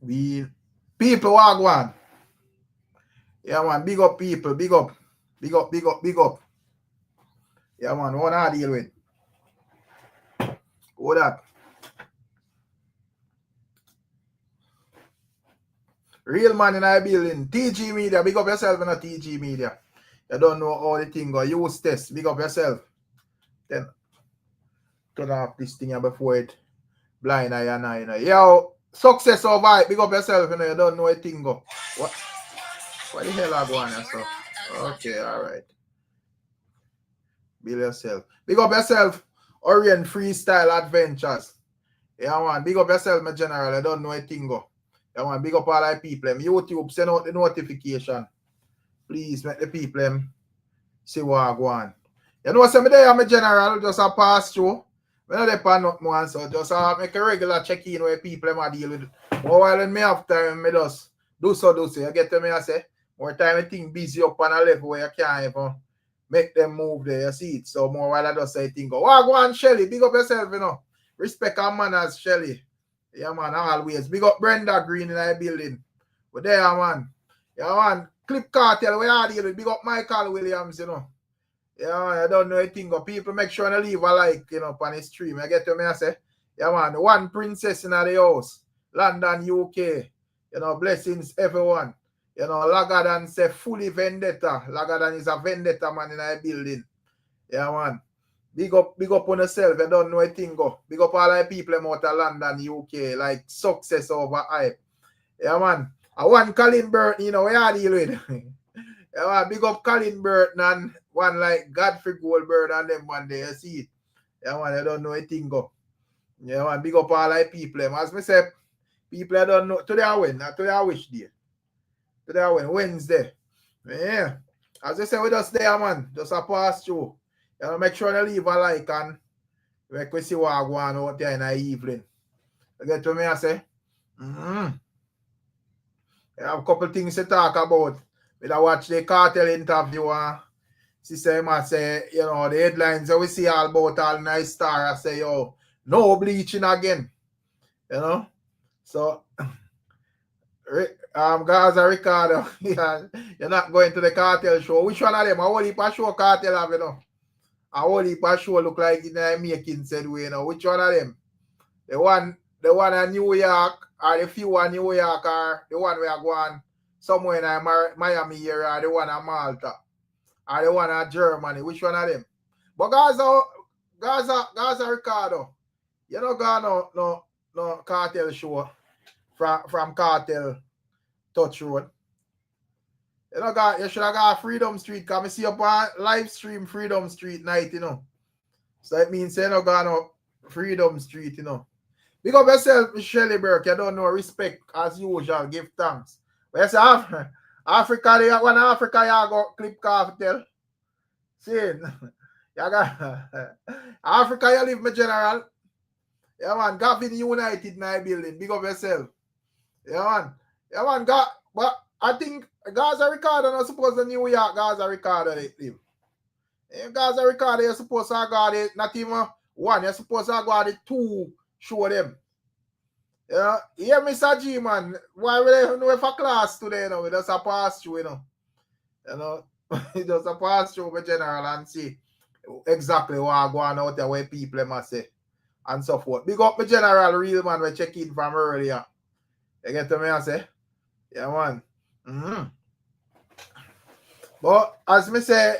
We people walk one. Yeah, man. Big up people. Big up. Big up, big up, big up. Yeah, man. What I deal with? What that? Real man in our building. TG Media. Big up yourself in a TG Media. You don't know all the thing go. Use test. Big up yourself. Then turn off this thing here before it blind eye and eye. Yo, success or vibe. Big up yourself. You don't know a thing go. What the hell I go on here, so? Okay, alright. Build yourself. Big up yourself. Orient Freestyle Adventures. Yeah, man. Big up yourself, my general. I don't know a thing go. Yeah, man. Big up all the people. YouTube, send out the notification. Please make the people see what I go on. You know, some day I'm a general, just a pass through. I don't depend on more, so just make a regular check-in where people I deal with. More while than me have time, I just do so. You get to me, I say, more time I think busy up on a level where you can't even make them move there, you see it. So more while I just say thing go. Oh, go on, Shelly, big up yourself, you know. Respect our manners, Shelly. Yeah, man, always. Big up Brenda Green in our building. But there, man. Yeah, man. Clip Cartel, where are you? Big up Michael Williams, you know. Yeah, man, I don't know anything. But people make sure to leave a like, you know, on the stream. I get to me, I say, yeah, man, one princess in the house. London, UK. You know, blessings, everyone. You know, Lagadan say fully vendetta. Lagadan is a vendetta man in our building. Yeah, man. Big up on yourself. You don't know anything go. Big up all the people out of London, UK. Like success over hype. Yeah, man. I want Colin Burton, you know, where you deal with. Yeah, man. Big up Colin Burton and one like Godfrey Goldberg and them one day. You see it. Yeah, man. I don't know anything go. Yeah, man. Big up all the people. As I say, people I don't know. Today I win. Not today I wish day. Today I win. Wednesday. Yeah. As I say, we just there, man. Just a pass through. You know, make sure to leave a like and make we see what I go on out there in the evening. You get to me, I say? I have a couple things to talk about. When I watch the Cartel interview and sister I say, you know, the headlines that we see all about all nice star, I say, yo, no bleaching again. You know? So Gaza Ricardo, you're not going to the Cartel show. Which one of them? I whole heap of show Cartel have, you know. A whole heap of show look like in the making said way, you know. Which one of them? The one in New York, or the few in New York, or the one where I go on somewhere in Miami area, or the one in Malta, or the one in Germany. Which one of them? But Gaza Ricardo, you know, go no Cartel show from Cartel Touch Road. You know, you should have got Freedom Street. Because I see up on live stream Freedom Street night, you know. So it means you know, go no Freedom Street, you know. Big up yourself, Shelly Burke. You don't know, respect as usual. Give thanks. But you say Africa, when Africa, you go clip Cartel. See, you got Africa, you live, my general. Yeah, man. Gavin United in my building. Big up yourself. Yeah, man. Yeah, man. But I think Gaza Ricardo not supposed to New York Gaza Ricardo live. In Gaza Ricardo, you're supposed to go it, not even one, you're supposed to go the two show them. Yeah, Mr. G, man. Why we don't know if a class today, you know, we just a pass through, you know. You know, just a pass through the general and see exactly what I go on out there where people must say and so forth. Big up the general real man we check in from earlier. You get to me and say? Yeah, man. But as me say,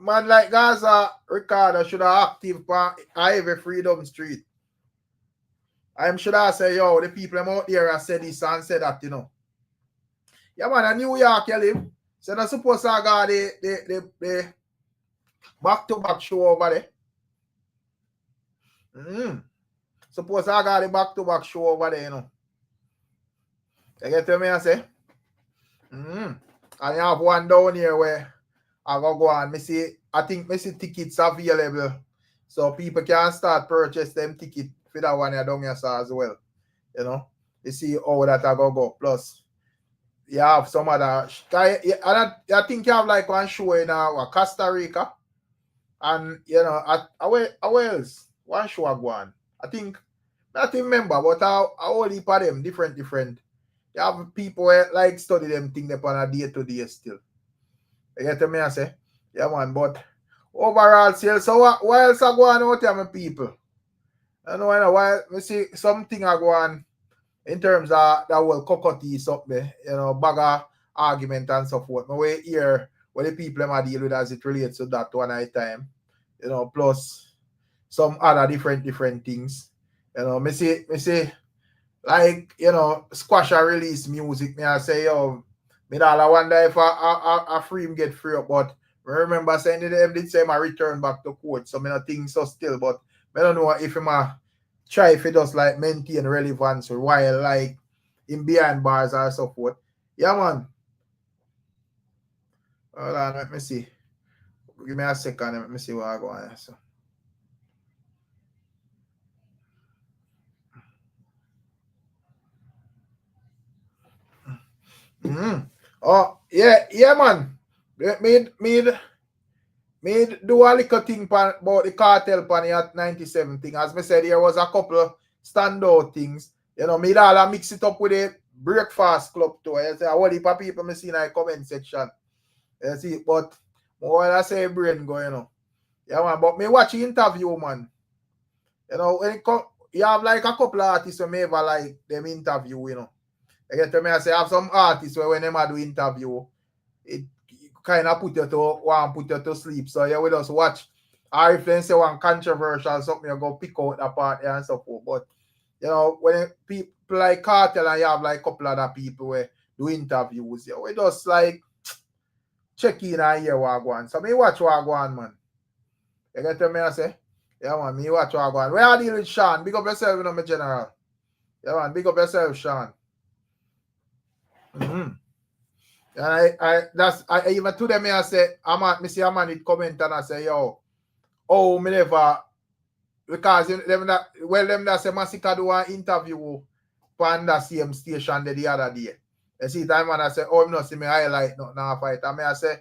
man like Gaza Ricardo should have active on Ivy Freedom Street. I should have say, yo, the people out there have said this and said that, you know. Yeah, man, in New York you live. So not supposed to go the back-to-back show over there. Suppose I got the back-to-back show over there, you know. You get to me and say? And you have one down here where I go on. I think I see tickets available. So people can start purchase them tickets for that one down here as well. You know? You see how that I go. Plus, you have some other. I think you have like one show in Costa Rica. And, you know, at Wales, one show I go on. I think, not remember, but I only heap of them different. You have people where like study them thing upon a day-to-day still. You get me I say? Yeah, man, but overall still, so what else are going on out here, my people? I know why we see something are going in terms of that whole cockatoo something, bag of argument and so forth. My way here, what the people are deal with as it relates to that one at a time, plus some other different things. Me see, like, squash and release music, me I say, me I wonder if a free him get free up, but I remember saying them did say I return back to court, so me not think so still, but I don't know if him try if it does like maintain relevance while like in behind bars or so forth. Yeah, man. Hold on, let me see. Give me a second, let me see what I go on. So. Oh, yeah, man. Me do a little thing about the cartel pan at 97 thing. As me said, there was a couple of standout things. Me all mix it up with the breakfast club too. I say, what heap of people me see in the comment section. You see, but when I say brain go, Yeah, man, but me watch the interview, man. When it come, you have like a couple of artists who may ever like them interview, I get to me, I say, I have some artists where when them do interview, it kind of put you to sleep. So yeah, we just watch. Or if they say one controversial something, you go pick out that part and so forth. But when people like Cartel and you have like a couple other people where do interviews, we just like check in and hear what go on. So me watch what go on, man. You get to me, I say? Yeah, man, me watch what go on. Where I deal with Sean? Big up yourself, my general. Yeah, man, big up yourself, Sean. And I even to them I say me see a man with comment and I say, yo, me never, because them that say Masika do an interview on the same station the other day. You see time and I say, I'm not see me highlight nothing now fight. And I say,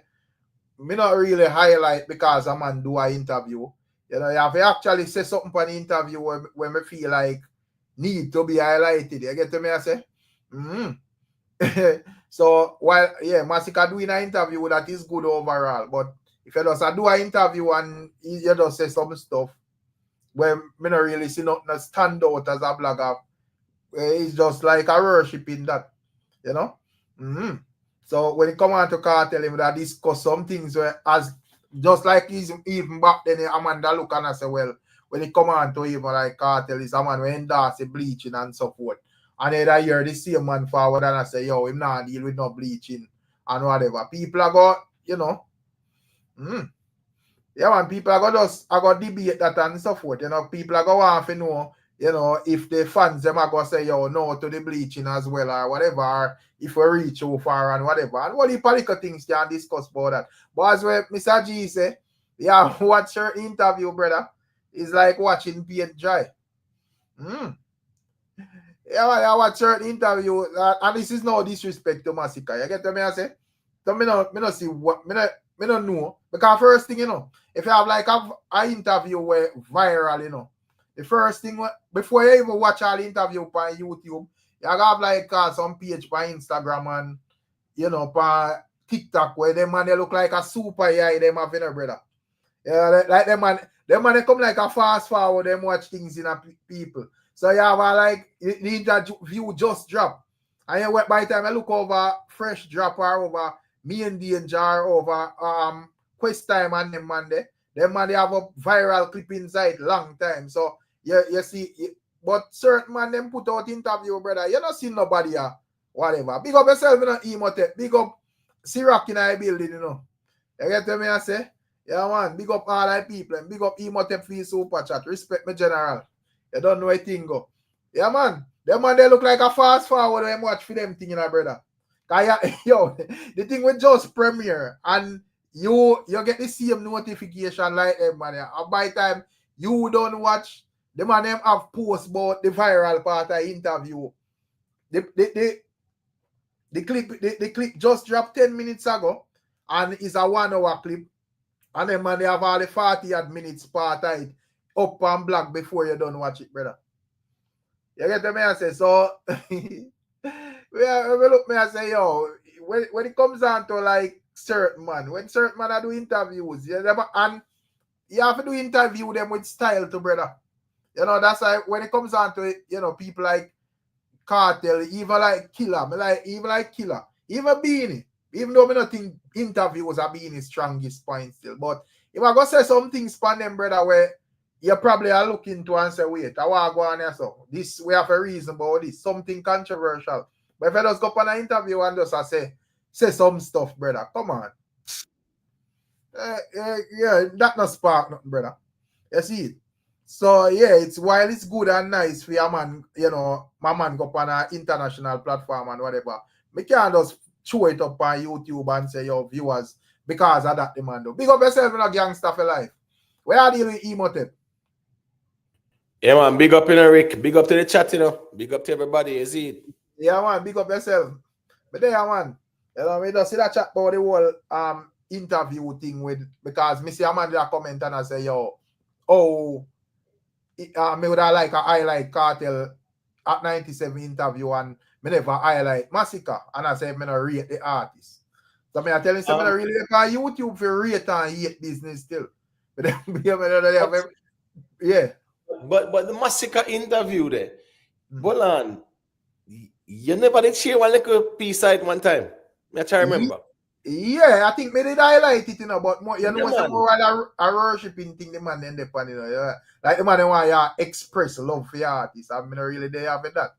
me not really highlight because a man do an interview. You have to actually say something for the interview when me feel like need to be highlighted. You get to me I say? So while Masika doing an interview that is good overall, but if you just do an interview and you just say some stuff where me not really see nothing stand out as a blogger, it's just like a worship in that, So when it come on to Cartel, him that discuss some things where as just like he's even back then Amanda look and I say, well, when it come on to even like Cartel is a man when endorse bleaching and so forth. And then I hear the same man forward and I say, yo, him not deal with no bleaching and whatever. People are got, Yeah, man, people are got debate that and so forth. People are going to want to know, if the fans them are going to say, yo, no to the bleaching as well or whatever, or if we reach too far and whatever. And what the political things can discuss about that. But as well, Mr. G say, yeah, watch your interview, brother. It's like watching paint dry. Yeah, I watch certain interview, and this is no disrespect to Masika. You get what I say? So me not see what me not know. Because first thing, if you have like an interview where viral, the first thing before you even watch all the interview on YouTube, you have like some page on Instagram and on TikTok where them man they look like a super guy, them have brother. Yeah, like them man they come like a fast forward, them watch things in a people. So you have like the interview just drop. And you by the time I look over fresh drop or over me and Danger over Quest Time and them man they have a viral clip inside long time. So you see, but certain man them put out interview, brother. You don't see nobody whatever. Big up yourself, Emotep. Big up Sirac in our building, You get to me I say? Yeah, man. Big up all our people. And big up Emotep for super chat. Respect me, general. You don't know a thing go. Yeah, man. Them man, they look like a fast forward when watch for them thing, brother. Yo, the thing with just premiere and you get the same notification like them, man. And by the time you don't watch, the man them have post about the viral part of the interview. The clip just dropped 10 minutes ago and it's a 1 hour clip. And then man, they have all the 40 odd minutes part of it up and black before you don't watch it, brother. You get me? I say so. look me and say, yo, when it comes down to like certain man, when certain man are do interviews, and you have to do interview them with style to brother. You know, that's like when it comes down to it, you know, people like KARTEL, even like Killer, even Beanie, even though me not think interviews are Beanie's strongest point still. But if I go say something span them, brother, where you probably are looking to and say, wait, I want to go on here, so this we have a reason about this, something controversial. But if I just go up on an interview and just say some stuff, brother, come on. Yeah, that not spark nothing, brother. You see it? So yeah, it's while it's good and nice for your man, you know, my man go up on an international platform and whatever. Me can't just throw it up on YouTube and say your viewers because of that demand. Big up yourself in a gangster for life. Where are you with emotive? Yeah, man, big up in a Rick. Big up to the chat, you know. Big up to everybody, you see it? Yeah, man, big up yourself. But there, man, you know, we just see that chat about the whole interview thing with, because me see a man that comment and I say, yo, oh, me would have like a highlight KARTEL at 97 interview and me never highlight Massacre, and I say me not rate the artist. So me I tell you, say me not really like YouTube for rate and hate business still. But then, yeah. But the Massacre interview there, Bolan, you never did share one little piece out one time. I try to remember. Yeah, I think me did highlight it, you know, but more, you know, some more a worshiping thing the man end up on, you know, yeah. Like the man they want you express love for your artist. I'm not really there having that.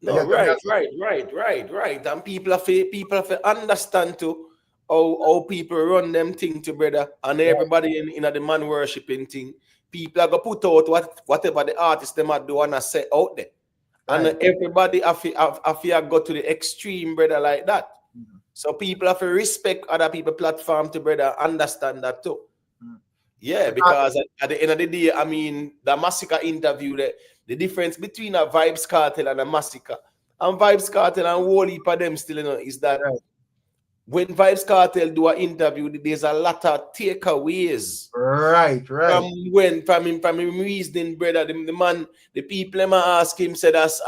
No, right. And people have to understand too how people run them thing to brother, and everybody in the man worshiping thing. People are gonna put out whatever the artist them are doing and say out there. And everybody have to go to the extreme, brother, like that. So people have to respect other people's platform to brother, understand that too. Yeah, because at the end of the day, I mean, the Massacre interview, the difference between a Vybz Kartel and a Massacre, and Vybz Kartel and whole heap of them still, you know, is that when Vybz Kartel do an interview, there's a lot of takeaways. Right. From him reasoning, brother, the man, the people them ask him, said us,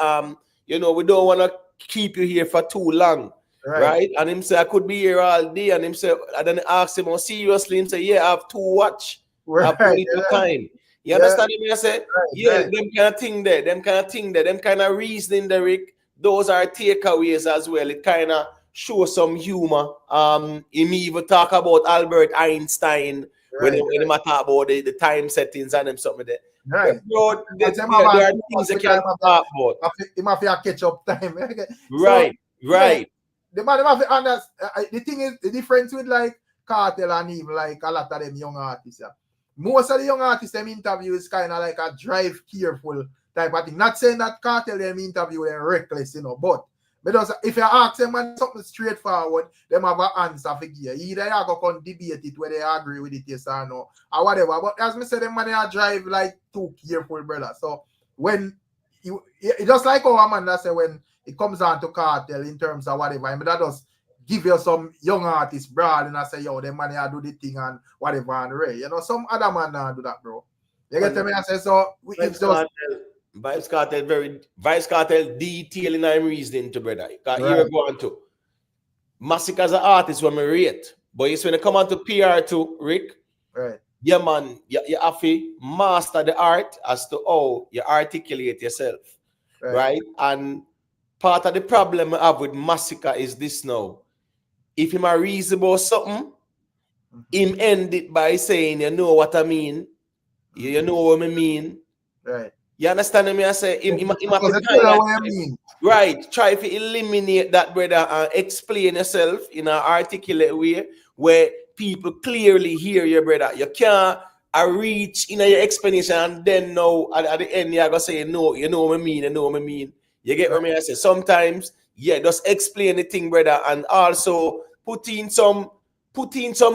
you know, we don't want to keep you here for too long. Right? And him say, I could be here all day. And him say, and then ask him, oh, seriously, him say, yeah, I have to watch. I have plenty of time. You understand me? I say, them kind of thing there, them kind of reasoning there, Rick, those are takeaways as well. It kind of shows some humor. He even talk about Albert Einstein when he talk about the time settings and them something there. Right. Bro, there are things that can't talk about. He must have catch up time. Right. The man have to understand. The thing is, the difference with like KARTEL and even like a lot of them young artists. Yeah. Most of the young artists them interview is kind of like a drive careful type of thing. Not saying that KARTEL them interview them reckless, you know, but because if you ask them man something straightforward, them have an answer for you. Either you go come debate it whether they agree with it, yes or no, or whatever. But as me say, them man they drive like too careful, brother. So when you just like our man that say when it comes down to KARTEL in terms of whatever, I mean, that does give you some young artists broad and I say, yo, them man here do the thing and whatever and Ray. You know, some other man do that, bro. You get me? I say so it's just Vybz Kartel detailing I'm reasoning to brother. Because here we go on to Massacre as an artist when we rate. But it's when it come on to PR too, Rick. Right. Yeah, man, you have to master the art as to how you articulate yourself. Right? And part of the problem I have with Massacre is this now. If him a reason about something, him end it by saying, you know what I mean? You know what I mean? Right. You understand me? I say, right. Try to eliminate that, brother, and explain yourself in an articulate way where people clearly hear you, brother. You can't reach in your explanation and then now at the end you're gonna say, no, you know what I mean, You get what I say? Sometimes, just explain the thing, brother, and also put in some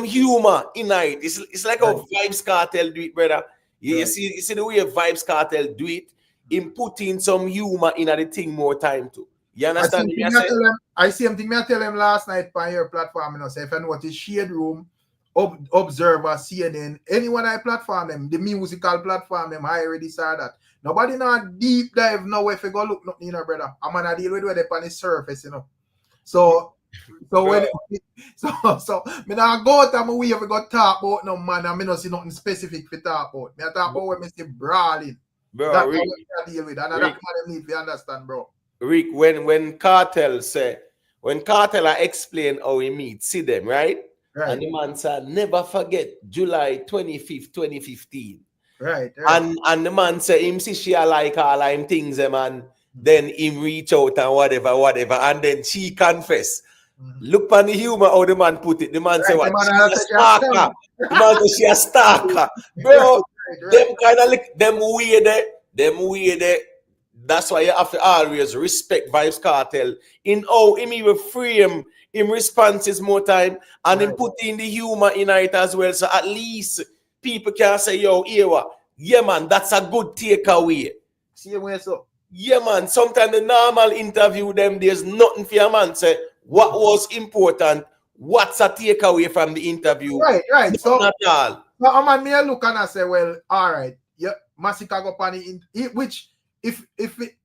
humor in it. It's like how Vybz Kartel do it, brother. You see the way Vybz Kartel do it, in putting some humor in the thing more time too. You understand me? I see him thing I tell him last night on your platform, you know, say if I know what is Shade Room, Observer, CNN, anyone I platform them, the musical platform them, I already saw that. Nobody not deep dive now if you go look nothing, you know, brother. I'm gonna deal with where they on the surface, you know. So when so me now go out and my way we go talk about no man and me not see nothing specific to talk about. Me talk about when me see brawling. Bro, That's Rick, what I deal with. And that's what I need to understand, bro. Rick, when KARTEL say, when KARTEL I explain how we meet, see them, right? Right. And the man said, never forget July 25th, 2015. Right. And the man say him see she like all him things, man. Then him reach out and whatever. And then she confess. Look on the humor how the man put it. The man say what? She's a stalker. The man say she a stalker. Bro, them kind of like them weird. That's why you have to always respect Vybz Kartel in how him even frame him responses more time and him put in the humor in it as well. So at least people can say, yo, Ewa, yeah man, that's a good takeaway. See where so? Yeah man, sometimes the normal interview them, there's nothing for a man say what was important, what's a takeaway from the interview. Right. So not all. So I'm on me look and I say, well, all right, yeah, Masika go pan it, which if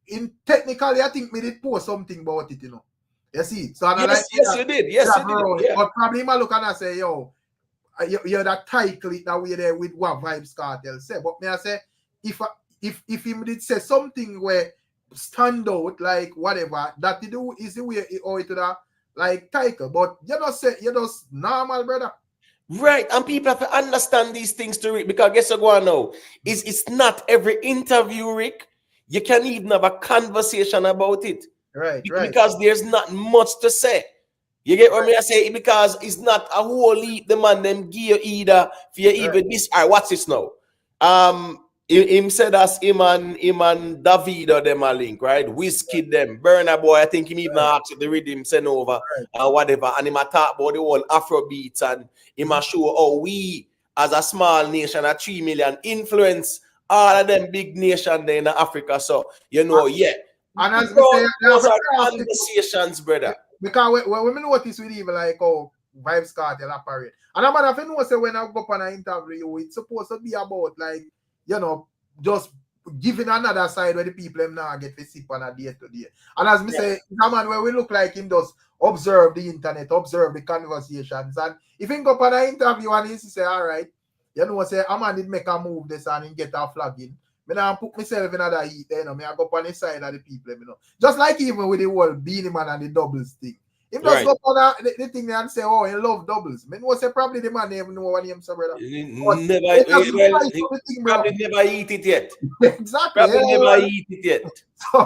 in technically I think me did post something about it, you know. You see, so yes, you did. Yeah. But probably I look and I say, yo, you're that title it that way there with what Vybz Kartel say. But me I say, if him did say something where stand out like whatever that he do is the way he owe it to that like title. But you don't say you're just normal, brother. Right, and people have to understand these things to Rick, because guess what go on now? It's not every interview, Rick. You can even have a conversation about it. Right. Because there's not much to say. You get what I say? Because it's not a whole heap the man them give you either for you even this. All right, what's this now? Him said as him and Davido them a link, right? Whiskey them, Burna Boy. I think him even asked the rhythm send over or whatever, and him a talk about the whole Afro beats and him a show how we as a small nation, a 3 million influence all of them big nation there in Africa. So you know, and as we say, those are conversations, brother. Because when we notice with even like how Vybz Kartel operate, and I'm gonna know say when I go up on an interview, it's supposed to be about like, you know, just giving another side where the people them now get to sip on a day to day. And as me say, a man where we look like him just observe the internet, observe the conversations, and if he go up on an interview and he say, all right, you know, say a man did make a move this and he get a flag in. Me now put myself in other heat, you know. Me I go up on the side of the people, you know. Just like even with the whole Beanie Man and the doubles thing. If just go on the thing and say, oh, he love doubles. Me know say probably the man never know what he say, brother. Probably never eat it yet. Exactly. Probably never eat it yet.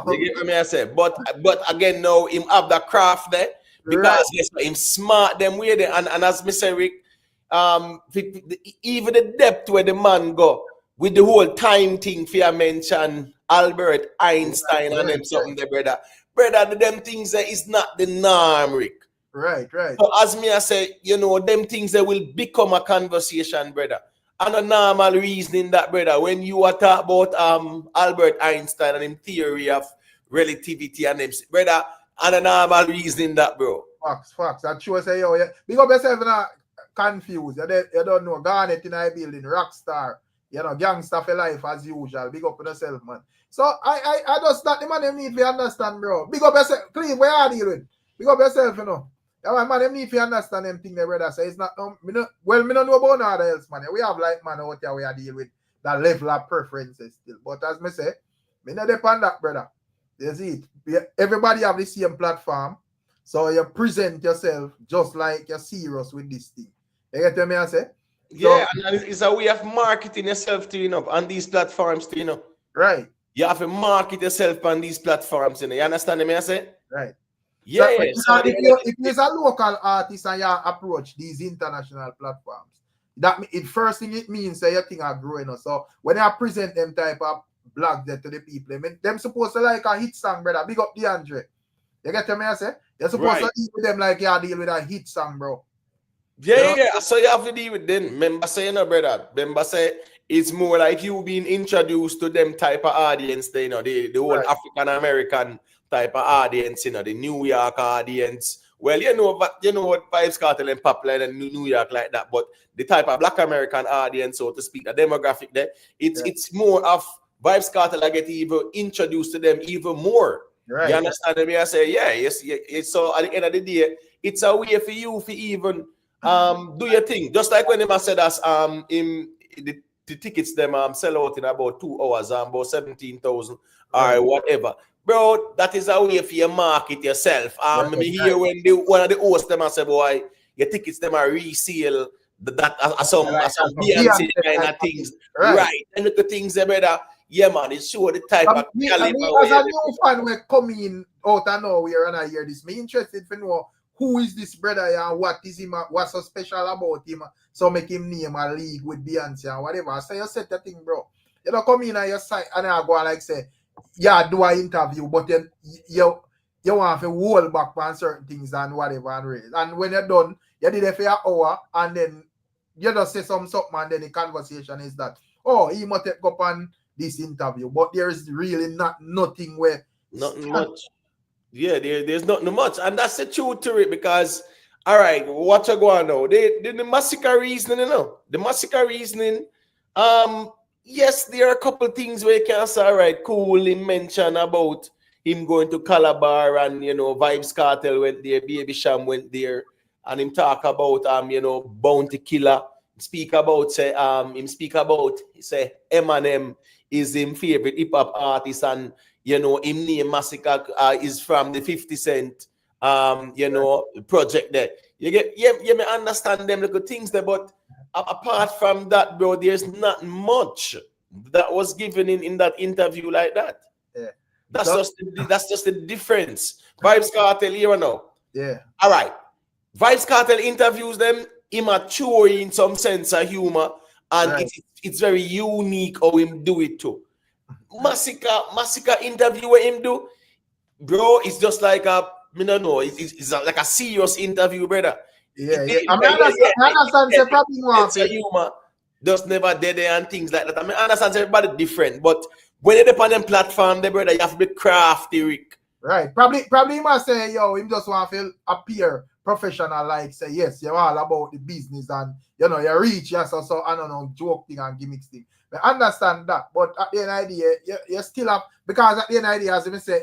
You get what I say? But again, now him have the craft there because him smart them way there. And as me say, Rick, even the depth where the man go with the whole time thing, for you mention Albert Einstein and them something there, brother. Brother, them things that is not the norm, Rick. Right. So as me I say, you know, them things that will become a conversation, brother. And a normal reasoning that, brother, when you are talking about Albert Einstein and him theory of relativity and them, brother, and a normal reasoning that, bro. Facts. That sure say, yo, big up yourself not confused. You don't know. Garnet in a building, Rockstar. You know, gangster for life as usual. Big up on yourself, man. So I just that the man them need to understand, bro. Big up yourself. Clean, where are you doing? Big up yourself, you know. Yeah, man, them need to understand them thing, brother. So it's not me don't know about nobody else, man. We have like man out here we are deal with that level of preferences still. But as me say, me not depend that, brother. You see it. Everybody have the same platform. So you present yourself just like you're serious with this thing. You get what me I say? Yeah, and it's a way of marketing yourself to, you know, on these platforms to, you know. Right. You have to market yourself on these platforms, you know. You understand me I say? Right. Yeah. So if you're a local artist and you approach these international platforms, that first thing it means that your thing are growing. So when I present them type of blogs there to the people, them supposed to like a hit song, brother. Big up DeAndre. You get what I say? You're supposed to deal with them like you deal with a hit song, bro. Yeah. So you have to deal with them. Remember say, you know, brother. Remember say it's more like you being introduced to them type of audience, you know, the whole African American type of audience, you know, the New York audience. Well, you know what Vybz Kartel and popular in New York like that, but the type of Black American audience, so to speak, the demographic there, it's more of Vybz Kartel, I get even introduced to them even more. Right. You understand me? I say, yeah, yes. So at the end of the day, it's a way for you to even do your thing. Just like when him said us in the tickets them sell out in about 2 hours, about 17,000 or whatever. Bro, that is a way for you market yourself. Me hear when one of the hosts them say, boy, your tickets them are resale. That some Beyonce kind of things, right? And look at things, brother. Yeah, man, it show the type of caliber. As a new fan, we're coming out of nowhere and I hear this. Me interested to know who is this brother and what is him, what's so special about him, so make him name a league with Beyonce and whatever. So you said the thing, bro. You don't come in on your site and I go and like say, yeah, do an interview, but then you want to hold back on certain things and whatever and when you're done, you did it for an hour and then you just say something and then the conversation is that, oh, he must take up on this interview, but there is really nothing where nothing much. Yeah, there's not much, and that's the truth to it. Because all right, what you going now? The massacre reasoning, you know, the massacre reasoning. Yes, there are a couple things where you can say, all right, cool. He mentioned about him going to Calabar, and you know, Vybz Kartel went there, Baby Sham went there, and him talk about you know, Bounty Killer. Speak about say say Eminem is him favorite hip hop artist, and you know him name Massacre is from the 50 Cent you know project there. You get you may understand them little things there, but apart from that, bro, there's not much that was given in that interview like that. Yeah. That's just the difference. Vybz Kartel here now. Yeah. All right. Vybz Kartel interviews them immature in some sense of humor, and it's very unique how him do it too. Massacre interview where him do, bro, it's just like I don't know, it's like a serious interview, brother. Yeah, I understand. Say probably more humor just never dead there and things like that. I mean, I understand everybody different, but when you're up on them platform, there, brother, you have to be crafty, Rick. Right. Probably he must say, yo, him just want to appear professional, like say, yes, you're all about the business and you know you reach, yes, so I don't know, joke thing and gimmicks thing. But understand that. But at the end of the day, you still have, because at the end of the day, as I say,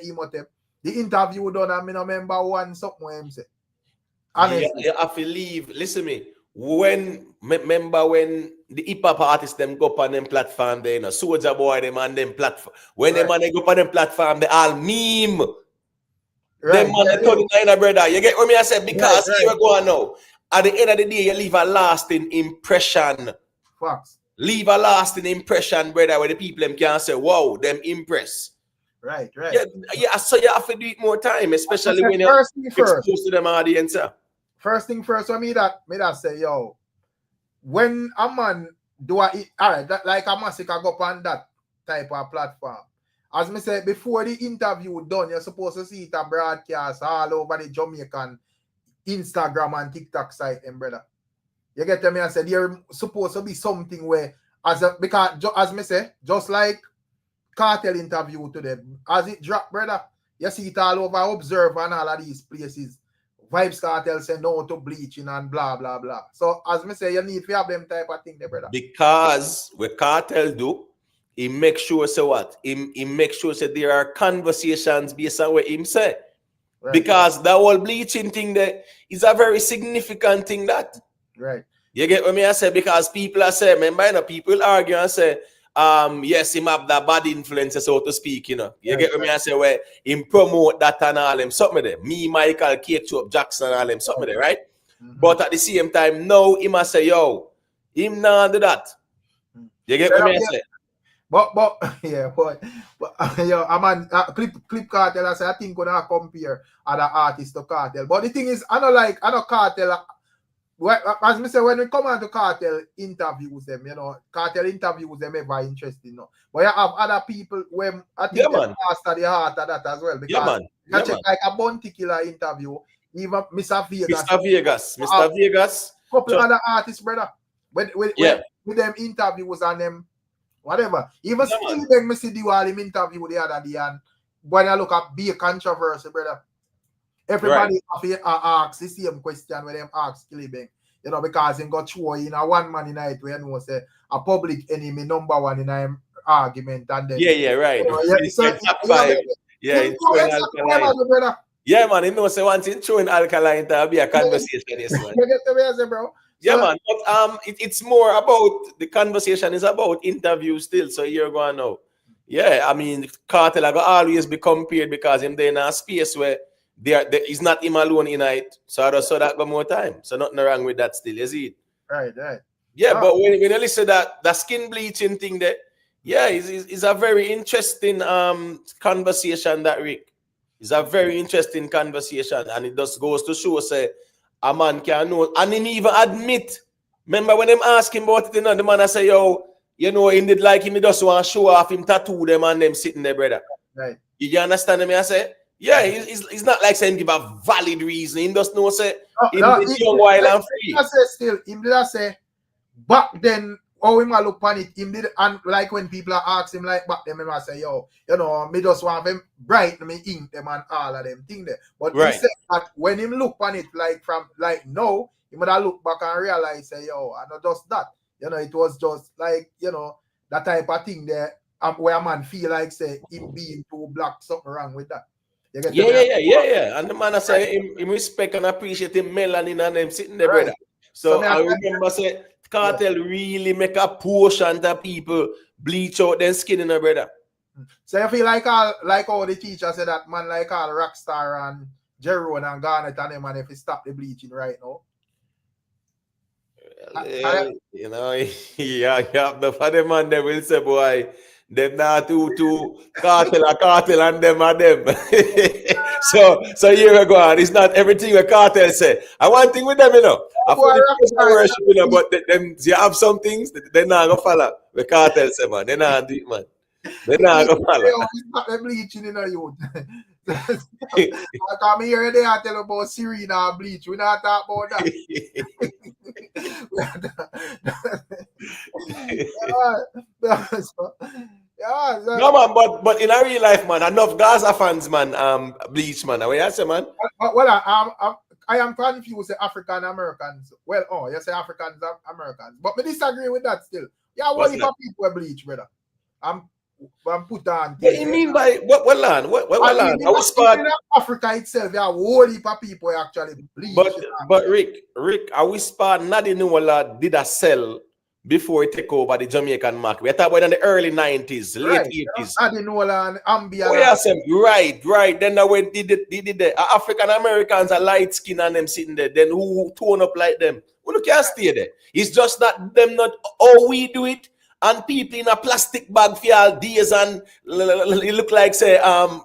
the interview done, and I remember one something where him say. Honestly. You have to leave. Listen to me. Remember when the hip hop artists them go up on them platform, they, you know, Soldier Boy them on them platform. When them man they go up on them platform, they all meme. Them man they turn in, brother. You get what me I said? Because here we go now. At the end of the day, you leave a lasting impression. Facts. Leave a lasting impression, brother, where the people them can say, wow, them impressed. Right. Yeah, so you have to do it more time, especially when you're exposed to them audience. First thing first, so me that say, yo, when a man do all right, that, like a massacre go up on that type of platform. As me said, before the interview done, you're supposed to see it a broadcast all over the Jamaican Instagram and TikTok site, brother. You get me? I said, you're supposed to be something where, because as me say, just like Cartel interview today, as it drop, brother, you see it all over Observe and all of these places. Vybz Kartel say no to bleaching and blah, blah, blah. So, as me say, you need to have them type of thing there, brother. Because what Cartel do, he make sure, so what? He make sure that there are conversations based on what him say. Right. Because that whole bleaching thing there is a very significant thing that. Right. You get what me I say? Because people are saying, remember, you know, people argue and say, yes, him have that bad influence, so to speak, you know. You get what me I say, where him promote that and all them, something there. Me, Michael, Kate, Jackson, all them, something there, right? But at the same time, now he must say, yo, him not do that. You get what me I say? But yo, I'm on clip Cartel. I say I think gonna compare other artists to Cartel. But the thing is, I know Cartel. As me say, when we come on to Cartel interviews them, you know, Cartel interviews them ever interesting, no. But you have other people when I think they're faster the heart of that as well. Because you check like a Bounty Killer interview, even Mr. Vegas. Couple other artists, brother. With them interviews and them whatever. Even still me see the wall him interview the other day, and when I look at be a controversy, brother. Everybody have to ask the same question when them ask Kilibeng, you know, because he got through in a one man night where you know say a public enemy number one in him argument and then right. top five. Brother. Yeah, man, you know, so once in throwing alkaline, there'll be a conversation, yes, man. You get the way I say, bro. Yeah, man, but it's more about the conversation is about interviews still. So you're going now. Yeah, I mean, KARTEL are gonna always be compared because him there in a space where he's not him alone in it. So I just saw that go more time. So nothing wrong with that still, you see it? Right. Yeah, but when you listen to that skin bleaching thing there, yeah, it's a very interesting conversation that Rick. It's a very interesting conversation, and it just goes to show say a man can know, and him even admit. Remember when them ask him about it, you know, the man I say, yo, you know, him did like him, he just want to show off him tattoo them and them sitting there, brother. Right. You understand me? I say, yeah, he's not like saying give a valid reason. He just know say he's young while and free. I say still, him did I say back then. Oh, him a look on it, him did, and like when people are ask him like back then, him I say, yo, you know, me just want them bright, me ink them and all of them thing there. But he said that when him look on it like from like now, he might look back and realize, say, yo, and not just that, you know, it was just like, you know, that type of thing there, where a man feel like say him being too black, something wrong with that. Yeah. And the man I say him respect and appreciate him melanin and them sitting there, brother. So I remember say KARTEL really make a portion that people bleach out their skin in a brother. So you feel like all the teacher said that man like all Rockstar and Jerome and Garnet and them, and if he stop the bleaching right now. You know, yeah, the father man they will say, boy, them not too KARTEL and them are them. so here we go on. It's not everything a KARTEL say. I want thing with them, you know. I worship, you know, but them you have some things they're not gonna follow. The KARTEL say, man, they're not do it, man. They're not gonna follow. Stop the bleaching in a youth. I come here they are tell about Serena bleach. We not talk about that. No man, but in a real life, man, enough Gaza fans, man, bleach, man. What you say, man? Well, I am confused with African Americans. Well, you say Africans Americans, but I disagree with that still. Yeah, what if people bleach, brother? I'm put on. What you mean by what land? What land? In Africa itself, there are whole heap of people actually bleach. But Rick, I whisper not in New did a sell before it take over the Jamaican market. We talk about in the early 90s, late 80s. Adenola and Ambia. Oh, yes, right. Then when did the African Americans are light skin and them sitting there. Then who tone up like them? Who can't stay there? It's just that them not how we do it. And people in a plastic bag for all days and it look like say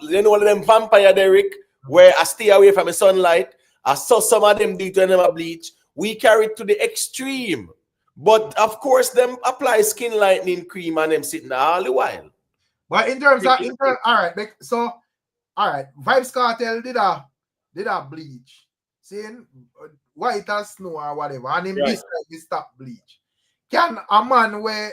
you know one of them vampire Derek where I stay away from the sunlight. I saw some of them do it when them a bleach. We carry it to the extreme. But of course them apply skin lightening cream and them sitting there all the while. But in terms of all right, so all right, Vybz Kartel did a bleach. Saying white as snow or whatever, and him this like he stop bleach. Can a man where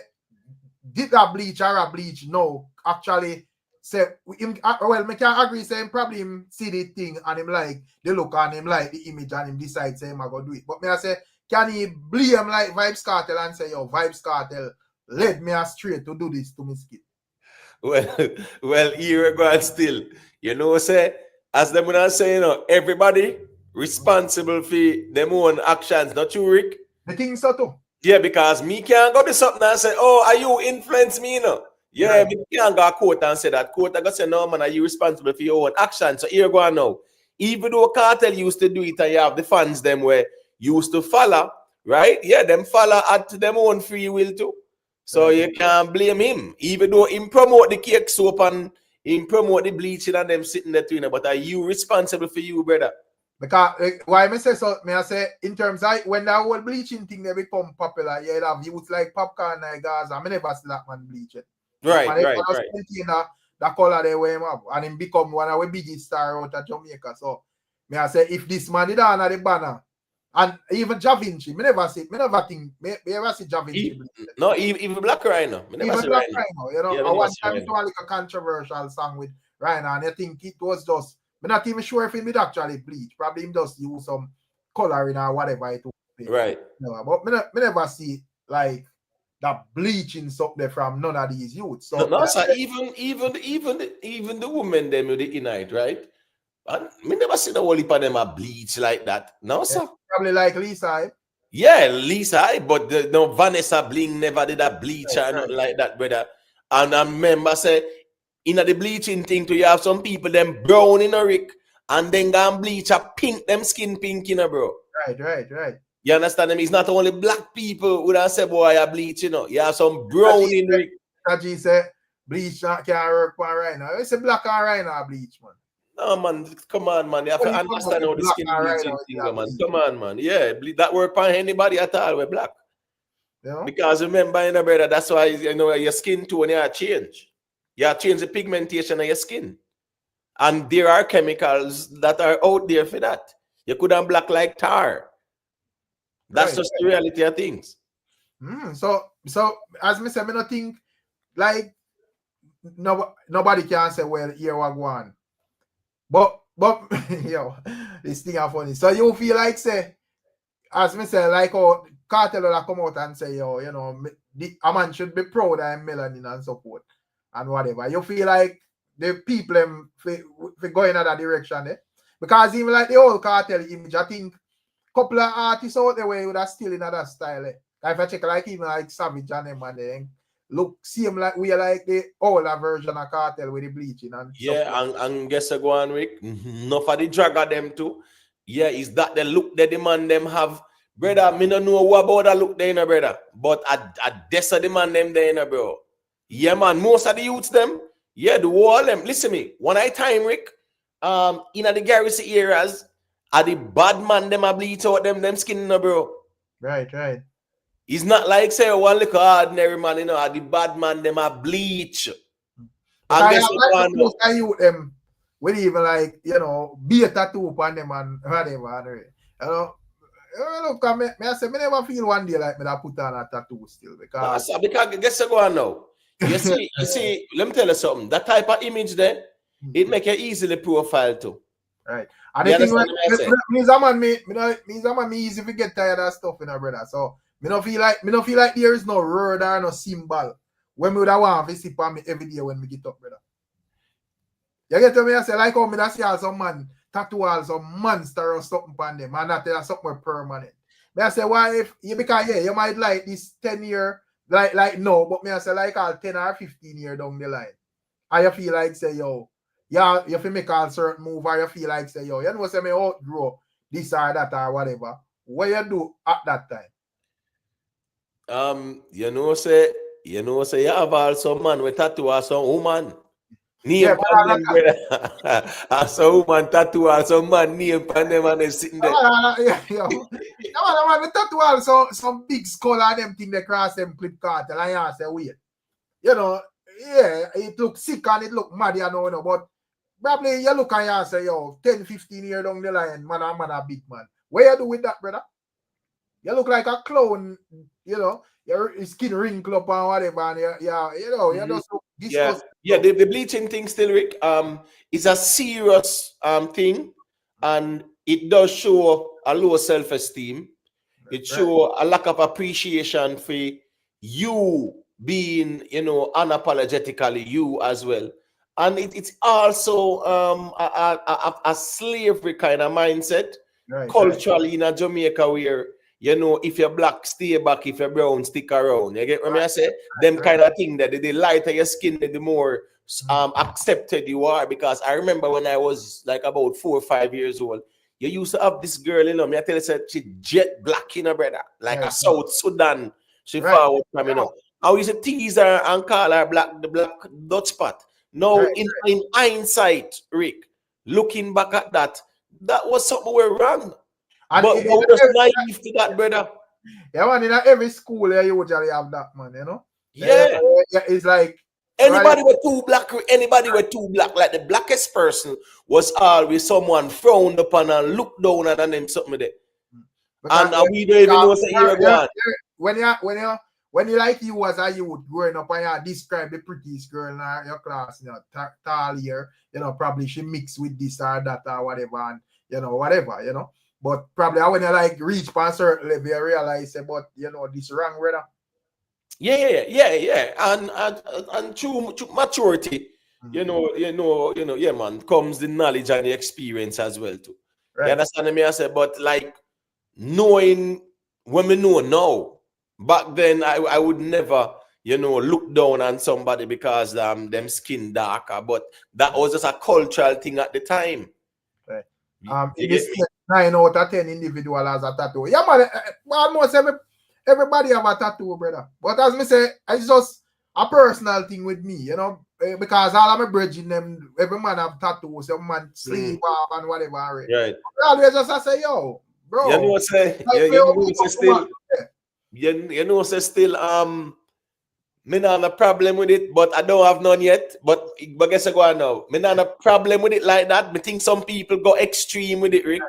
did that bleach or a bleach no actually say him well me can agree say him probably him see the thing and him like the look on him like the image and him decide say him I go do it. But me I say can he blame like Vybz Kartel and say yo Vybz Kartel led me astray to do this to me skin? Well here we go still. You know say as them when I say you know everybody responsible for them own actions, not you Rick? I think so too. Yeah, because me can't go to something and say, oh, are you influence me, you know? Yeah, me can't go to court and say that. Court, I got to say, no, man, are you responsible for your own action? So here go on now. Even though KARTEL used to do it and you have the fans them where used to follow, right? Yeah, them follow at them own free will too. So you can't blame him. Even though him promote the cake soap and him promote the bleaching and them sitting there, you know, but are you responsible for you, brother? Because why I say so, may I say in terms of when that whole bleaching thing they become popular, you have youth like Popcorn like Gaza. I never see that man bleach it. Right. The color they wear him up and him become one of the biggest star out of Jamaica. So may I say if this man did on the banner and even Ja Vinci, me never think me ever see Ja Vinci. No, even Black Rhino. Even Black Rhino, you know, one time it was like a controversial song with Rhino and I think it was just I'm not even sure if he did actually bleach. Probably him just use some coloring or whatever it was. Right. No, but me never see like that bleaching up there from none of these youths. So no, sir, even the women them with the innate, right? And me never see the whole heap of them a bleach like that. No, sir. probably like Lisa. Yeah, Lisa, but no Vanessa Bling never did a bleach or nothing like that, brother. And I remember say in the bleaching thing to you have some people them brown in a rick and then go and bleach a pink, them skin pink, you know, bro. Right. You understand them? It's not only black people who don't say boy I bleach, you know. You have some brown in rick. Kaji said bleach can't work for right now. It's a black and right now bleach, man. No, man, come on, man. You have to understand how the skin bleaching thing, man. Come on, man. Yeah, that work for anybody at all with black. Yeah. Because remember, you know, brother, that's why, you know, your skin tone, you change. You change the pigmentation of your skin. And there are chemicals that are out there for that. You could have black like tar. That's just the reality of things. So as me say, me not think like nobody can say, well, here we go on. But yo, this thing are funny. So you feel like say, as me say, like oh, KARTEL will come out and say, yo, you know, a man should be proud of melanin and support and whatever. You feel like the people for going in that direction, eh? Because even like the old KARTEL image, I think couple of artists out there would have still in that style. Eh? If I check like even like Savage and them and then look same like we are like the older version of KARTEL with the bleaching and and guess what go on Rick? Enough of the drag of them too. Yeah, is that the look that the man them have? Brother, me don't know what about that look there, brother. But at this the man them there, bro. Yeah, man, most of the youths them, yeah, the wall them. Listen me, one I time, Rick, in the garrison areas, are the bad man them a bleach out them skin, bro. Right. It's not like say one little ordinary man, you know, are the bad man them a bleach. And guess what? Like I you them with even like, you know, be a tattoo upon them and whatever. You know, look, I say, me never feel one day like me that put on a tattoo still because guess what go on now. You see, let me tell you something. That type of image there, it make you easily profile too. Right. And the thing me easy to get tired of stuff, you know, brother. So me don't feel like there is no word or no symbol when me would have want to see on me every day when me get up, brother. You get to me, I say, like how me that see some man tattoo all some monster or something on them and that is something permanent. Me I say, why if you because yeah, you might like this 10-year, like no, but me I say like all 10 or 15 year down the line. And you feel like say, yo, yeah, you feel make a certain move or you feel like say, yo, you know say me outgrow this or that or whatever. What you do at that time? You know say you have also man with tattoo or some woman. Name them, brother. Some woman tattoo or some man name pan them and they sitting there. Man, tattoo also some big skull and them thing they cross them clip KARTEL and you say wait. You know, yeah, it look sick and it look mad, you know, but probably you look and you say, yo, 10, 15 years down the line, man a big man. What you do with that, brother? You look like a clown, you know, your skin wrinkle up and whatever, and you know, you just look disgusting. Yeah, the bleaching thing still, Rick, is a serious thing, and it does show a low self-esteem. It shows a lack of appreciation for you being, you know, unapologetically you as well. And it's also a slavery kind of mindset culturally in Jamaica where, you know, if you're black, stay back. If you're brown, stick around. You get what I say? Them kind of thing that the lighter your skin, the more accepted you are. Because I remember when I was like about 4 or 5 years old, you used to have this girl, you know, me I tell you, said she jet black, you know, brother, like a South Sudan. She forward from, you know. I used to tease her and call her the black dot spot. Now, in hindsight, Rick, looking back at that was something we're wrong. And but we just naive to that, brother. Yeah, man, in every school, you usually have that, man, you know? Yeah. It's like anybody with too black, like the blackest person was always someone frowned upon and looked down at and them something there. And we don't even know when you like you as a youth growing up and you describe the prettiest girl in your class, you know, tall here, you know, probably she mixed with this or that or whatever, and you know, whatever, you know. But probably when you like reach past a certain level, you realize, but you know, this wrong, brother. Yeah. And through maturity, yeah, man, comes the knowledge and the experience as well too. Right. You understand me? I say, but like knowing when we know now, back then I would never, look down on somebody because them skin darker, but that was just a cultural thing at the time. Right. You In get this me? 9 out of 10 individual has a tattoo. Yeah, man. Almost everybody have a tattoo, brother. But as me say, it's just a personal thing with me, because all of my brethren, them, every man have tattoos, some man sleeve off and whatever. Right? Right. I always just say, yo, bro. You know what say? like, You know say still me not a problem with it, but I don't have none yet. But guess I go on now. Me not a problem with it like that. Me think some people go extreme with it, Rick.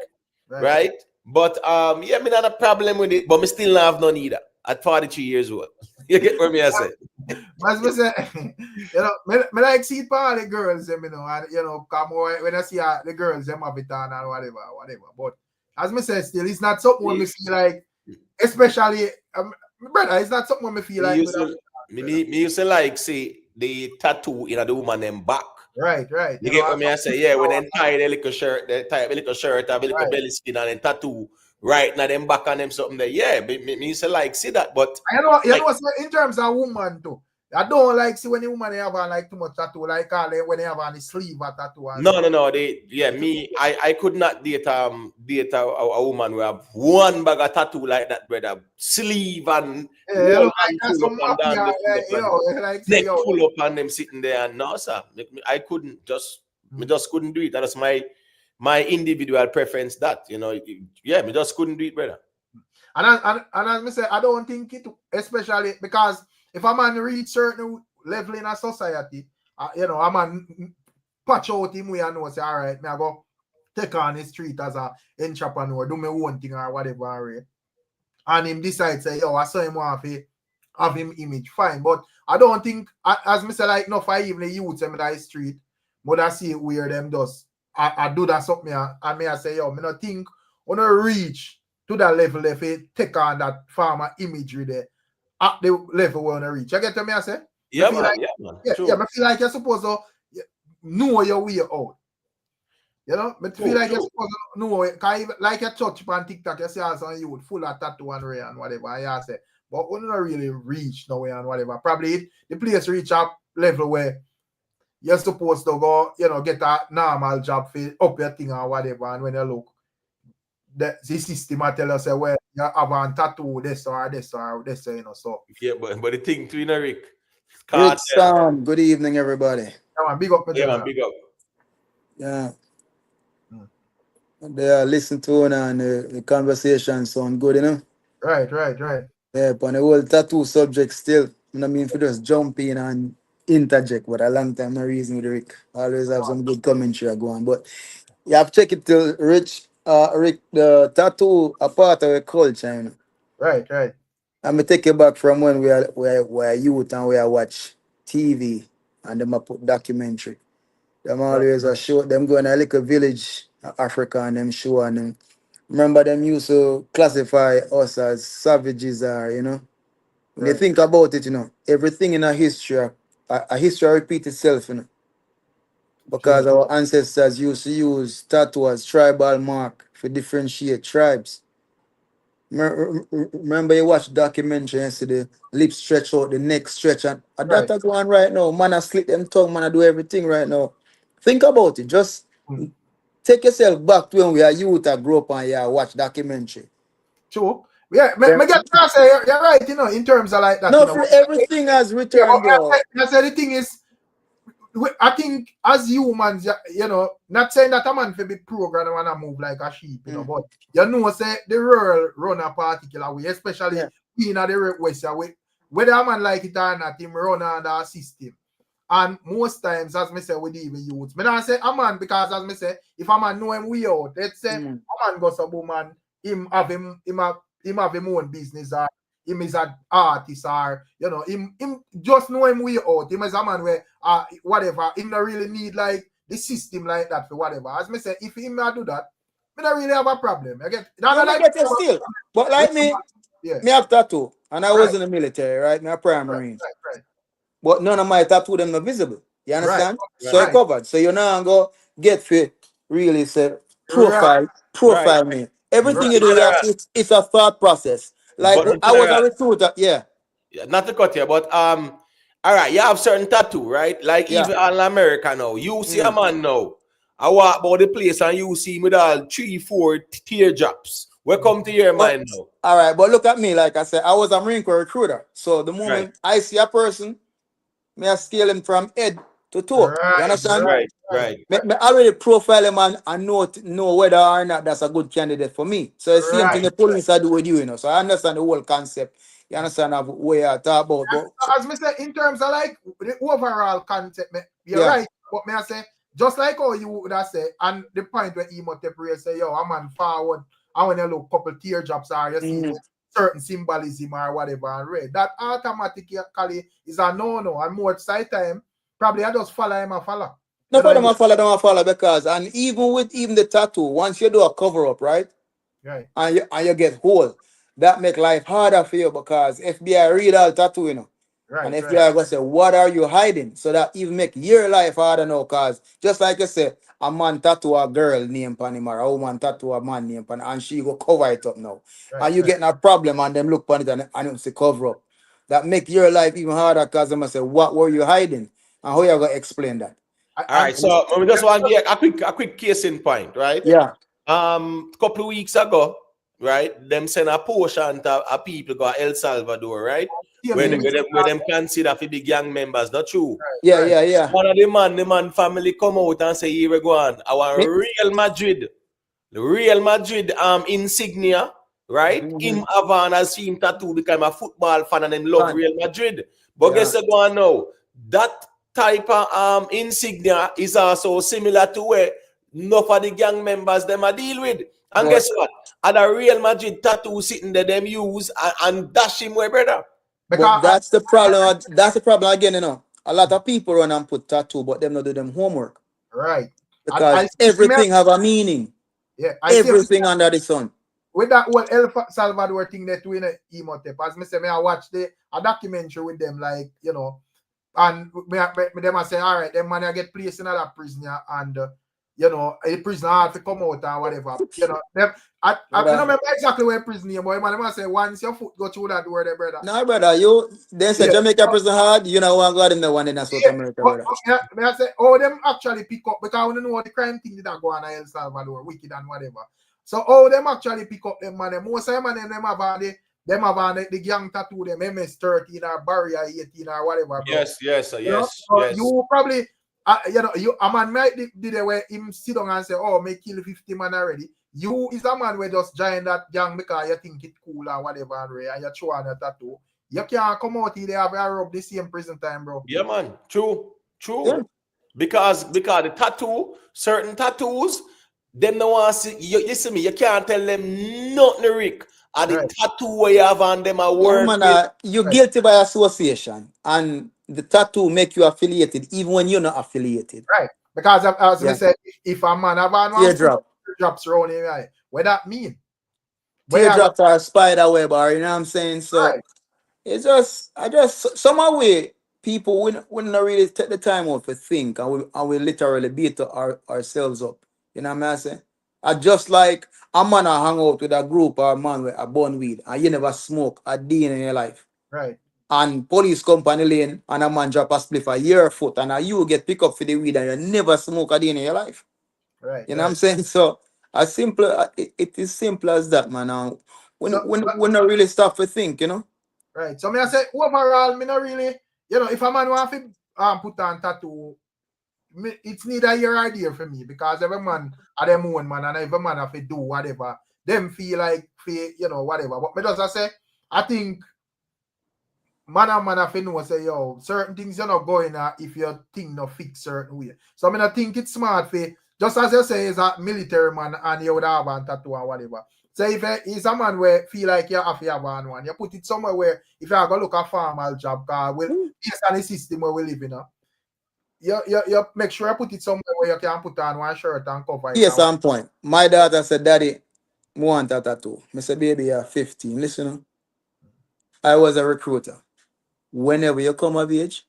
Right? But yeah, me not a problem with it, but me still not have none either. At 43 years old. You get what me I say? As me say, me like see all the girls, them, and come when I see the girls, them have it on and whatever. But as me say, still, it's not something me feel like, especially, brother, it's not something me feel like. Me used to like see the tattoo in the woman them back. Right. You get what me I say? Yeah, when they tie the little shirt, have a little belly skin and then tattoo right now them back on them something there. Yeah, me used to like see that, but in terms of woman too. I don't like see when the woman they have on like too much tattoo, like when they have on the sleeve or tattoo. No. I could not date a woman who have one bag of tattoo like that, brother. Sleeve and full up and down, full up and them sitting there and no, sir. I couldn't just couldn't do it. That's my individual preference. That me just couldn't do it, brother. And as I say, I don't think it, especially because if a man reach certain level in a society, a man patch out him way and know say, all right, me I go take on the street as a entrepreneur, do my own thing or whatever, right? And him decide say, yo, I saw him want to have him image, fine. But I don't think, as me say, like, no, for even the youth in the street, but I see it where them does. I do that something, and me I say, yo, me not think when I reach to that level if it take on that farmer imagery there at the level we want to reach. You get to me I say? Yeah, man. I feel like you're supposed to know your way out. I feel like you're supposed to know it. Like you touch on TikTok, you see some youth full of tattoo and ray and whatever, and you say, but we don't really reach nowhere and whatever. Probably the place reach a level where you're supposed to go, get a normal job for up your thing or whatever, and when you look, the system I tell us, well, you have a tattoo, this or this, so. Yeah, but the thing to Rick. KARTEL. Good evening, everybody. Yeah, man, big up. Big up. Yeah. They listen to and the conversation sound good, Right. Yeah, but the whole tattoo subject still, I mean, for just jump in and interject, but a long time no reason with Rick. Always have some good commentary going. But you have to check it till Rick, the tattoo a part of a culture, Right. I'm gonna take you back from when we are youth and we are watch TV and them a put documentary. Them always a show them go in a little village Africa and them show and them. Remember them used to classify us as savages when you think about it, everything in a history repeats itself, because our ancestors used to use tattoo as tribal mark for differentiate tribes. Remember you watch documentary and see the lips stretch out, the neck stretch, and that's one right now. Man, I slit them tongue, man, I do everything right now. Think about it. Just take yourself back to when we are youth and grow up and watch documentary. True. Yeah, me get to say you're right, in terms of like that. No, for everything has returned. I said the thing is, I think as humans, not saying that a man for be programmed and wanna move like a sheep, but say the world run a particular way, especially in the West, whether a man like it or not, him run under a system. And most times, as me say, with even youths, me not say a man because as me say, if a man know him way out, let's say a man goes a woman, him have him own business or him is an artist or him just know him way out. Him is a man where whatever, him not really need like the system like that for whatever. As me say, if him not do that, me don't really have a problem. I get it still. But like me have tattoo. And I was in the military, right? My primary Marines. But none of my tattoo them are visible. You understand? So I covered. So you now go get fit, really say profile me. Everything you do, it's a thought process. Like I was a recruiter, yeah. Not to cut you, but all right, you have certain tattoo, right? Like even in America now, you see a man now. I walk about the place and you see me with all 3-4 teardrops. Welcome to your mind now. All right, but look at me, like I said, I was a Marine Corps recruiter. So the moment I see a person, me I scale him from head to toe. You understand? Right. Me already profile him and know whether or not that's a good candidate for me. So the same thing the police are do with you, you know. So I understand the whole concept. You understand of where I talk about. But as me say, in terms of like the overall concept, you're right. But me I say, just like how you would have said, and the point where Emotep say, yo, I'm on forward, and when you look couple teardrops or you see certain symbolism or whatever and read, that automatically is a no-no. And more side time, probably I just follow him and follow. No, don't follow because and even with the tattoo, once you do a cover up, right? And you get whole, that make life harder for you because FBI read all tattoo, you know. And FBI gonna say, what are you hiding? So that even make your life harder now, cause just like you say, a man tattoo a girl name on him or a woman tattoo a man name on, and she go cover it up now. And you getting a problem and them look on it and it's a cover up. That make your life even harder because them say, what were you hiding? And how you gonna explain that? All right, so we just want to get a quick case in point, right? Yeah. Couple of weeks ago, right? Them send a portion to people go to El Salvador, right? Where them consider to be gang members, not true? Yeah. One of the man family come out and say, here we go on. Our Real Madrid insignia, right? Him Havana has seen tattoo become a football fan and them love Real Madrid. But guess what going on now? That type of insignia is also similar to where enough of the gang members them are deal with. And guess what? At a Real Madrid tattoo sitting there, them use and dash him away, brother. But that's the problem. That's the problem again, you know. A lot of people run and put tattoo, but them not do them homework. Right. Because everything have a meaning. Yeah. Everything under the sun. With that whole El Salvador thing that we in Emotep, as me say, I watched a documentary with them, like, you know, and them I say, all right, them man get placed in a prison and you know, a prisoner have to come out or whatever. You know, I don't remember exactly where prison is, but I say once your foot go through that door there, brother. No, brother, they say Jamaica prison hard, you know what God in the one in South America, brother. I say, oh, them actually pick up because I don't know what the crime thing that go on in El Salvador, wicked and whatever. So them actually pick up them man. Most of them have the gang tattoo, them MS-13 or Barrier 18 or whatever. Bro. Yes. You probably you know, a man might did the way him sit down and say, oh, may kill 50 man already. You is a man where just join that gang because you think it cool or whatever and you throw on a tattoo. You can't come out here have a rub the same prison time, bro. Yeah, man. True. Yeah. Because the tattoo, certain tattoos, them no want to see you see me, you can't tell them nothing, Rick. And the tattoo where you have on them are work. You're guilty by association, and the tattoo make you affiliated even when you're not affiliated. Right. Because as I said, if a man have on teardrops around him, right? What that mean? Teardrops are a spider web, or you know what I'm saying? So it's just some way people wouldn't really take the time out to think, and we literally beat ourselves up. You know what I'm saying? I just like a man a hang out with a group or a man with a bun weed and you never smoke a day in your life. Right. And police come on the lane and a man drop a spliff a your foot and you get picked up for the weed and you never smoke a day in your life. Right. You know what I'm saying? So it is simple as that, man. Now when not really stop to think, you know? Right. So I say overall, me not really, you know, if a man want to put on tattoo, it's neither your idea for me because every man are them own man and every man have to do whatever them feel like, you know, whatever. But me just say, I think man have to know say, yo, certain things you're not going if your thing not fix certain way. So I mean, I think it's smart for just as you say, is a military man and you would have a tattoo or whatever. So if it's a man where feel like you have to have one, you put it somewhere where if you go look a formal job, because based on the system where we live in, you make sure you put it somewhere where you can put on one shirt and cover it. Yes, on point. My daughter said, Daddy, I want a tattoo. I said, baby, you're 15. Listen. I was a recruiter. Whenever you come of age,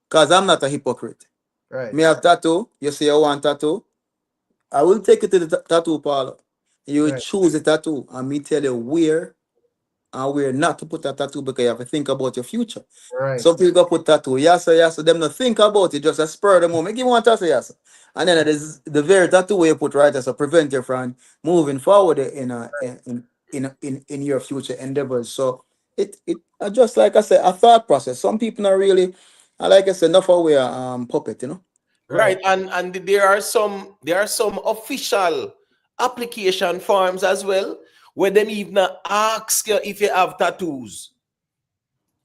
because I'm not a hypocrite. Right. Me have tattoo. You say you want tattoo. I will take you to the tattoo parlor. You will Right. choose a tattoo, and me tell you where and where not to put a tattoo because you have to think about your future. Right. Some people go put tattoo, yes, sir, yes, sir. Them not think about it, just a spur of the moment. Give one tattoo, yes, sir. And then there's the very tattoo where you put right as a prevent you from moving forward in your future endeavors. So it just like I said, a thought process. Some people are really, like I said, enough aware puppet, you know. Right, and there are some official application forms as well where them even ask you if you have tattoos.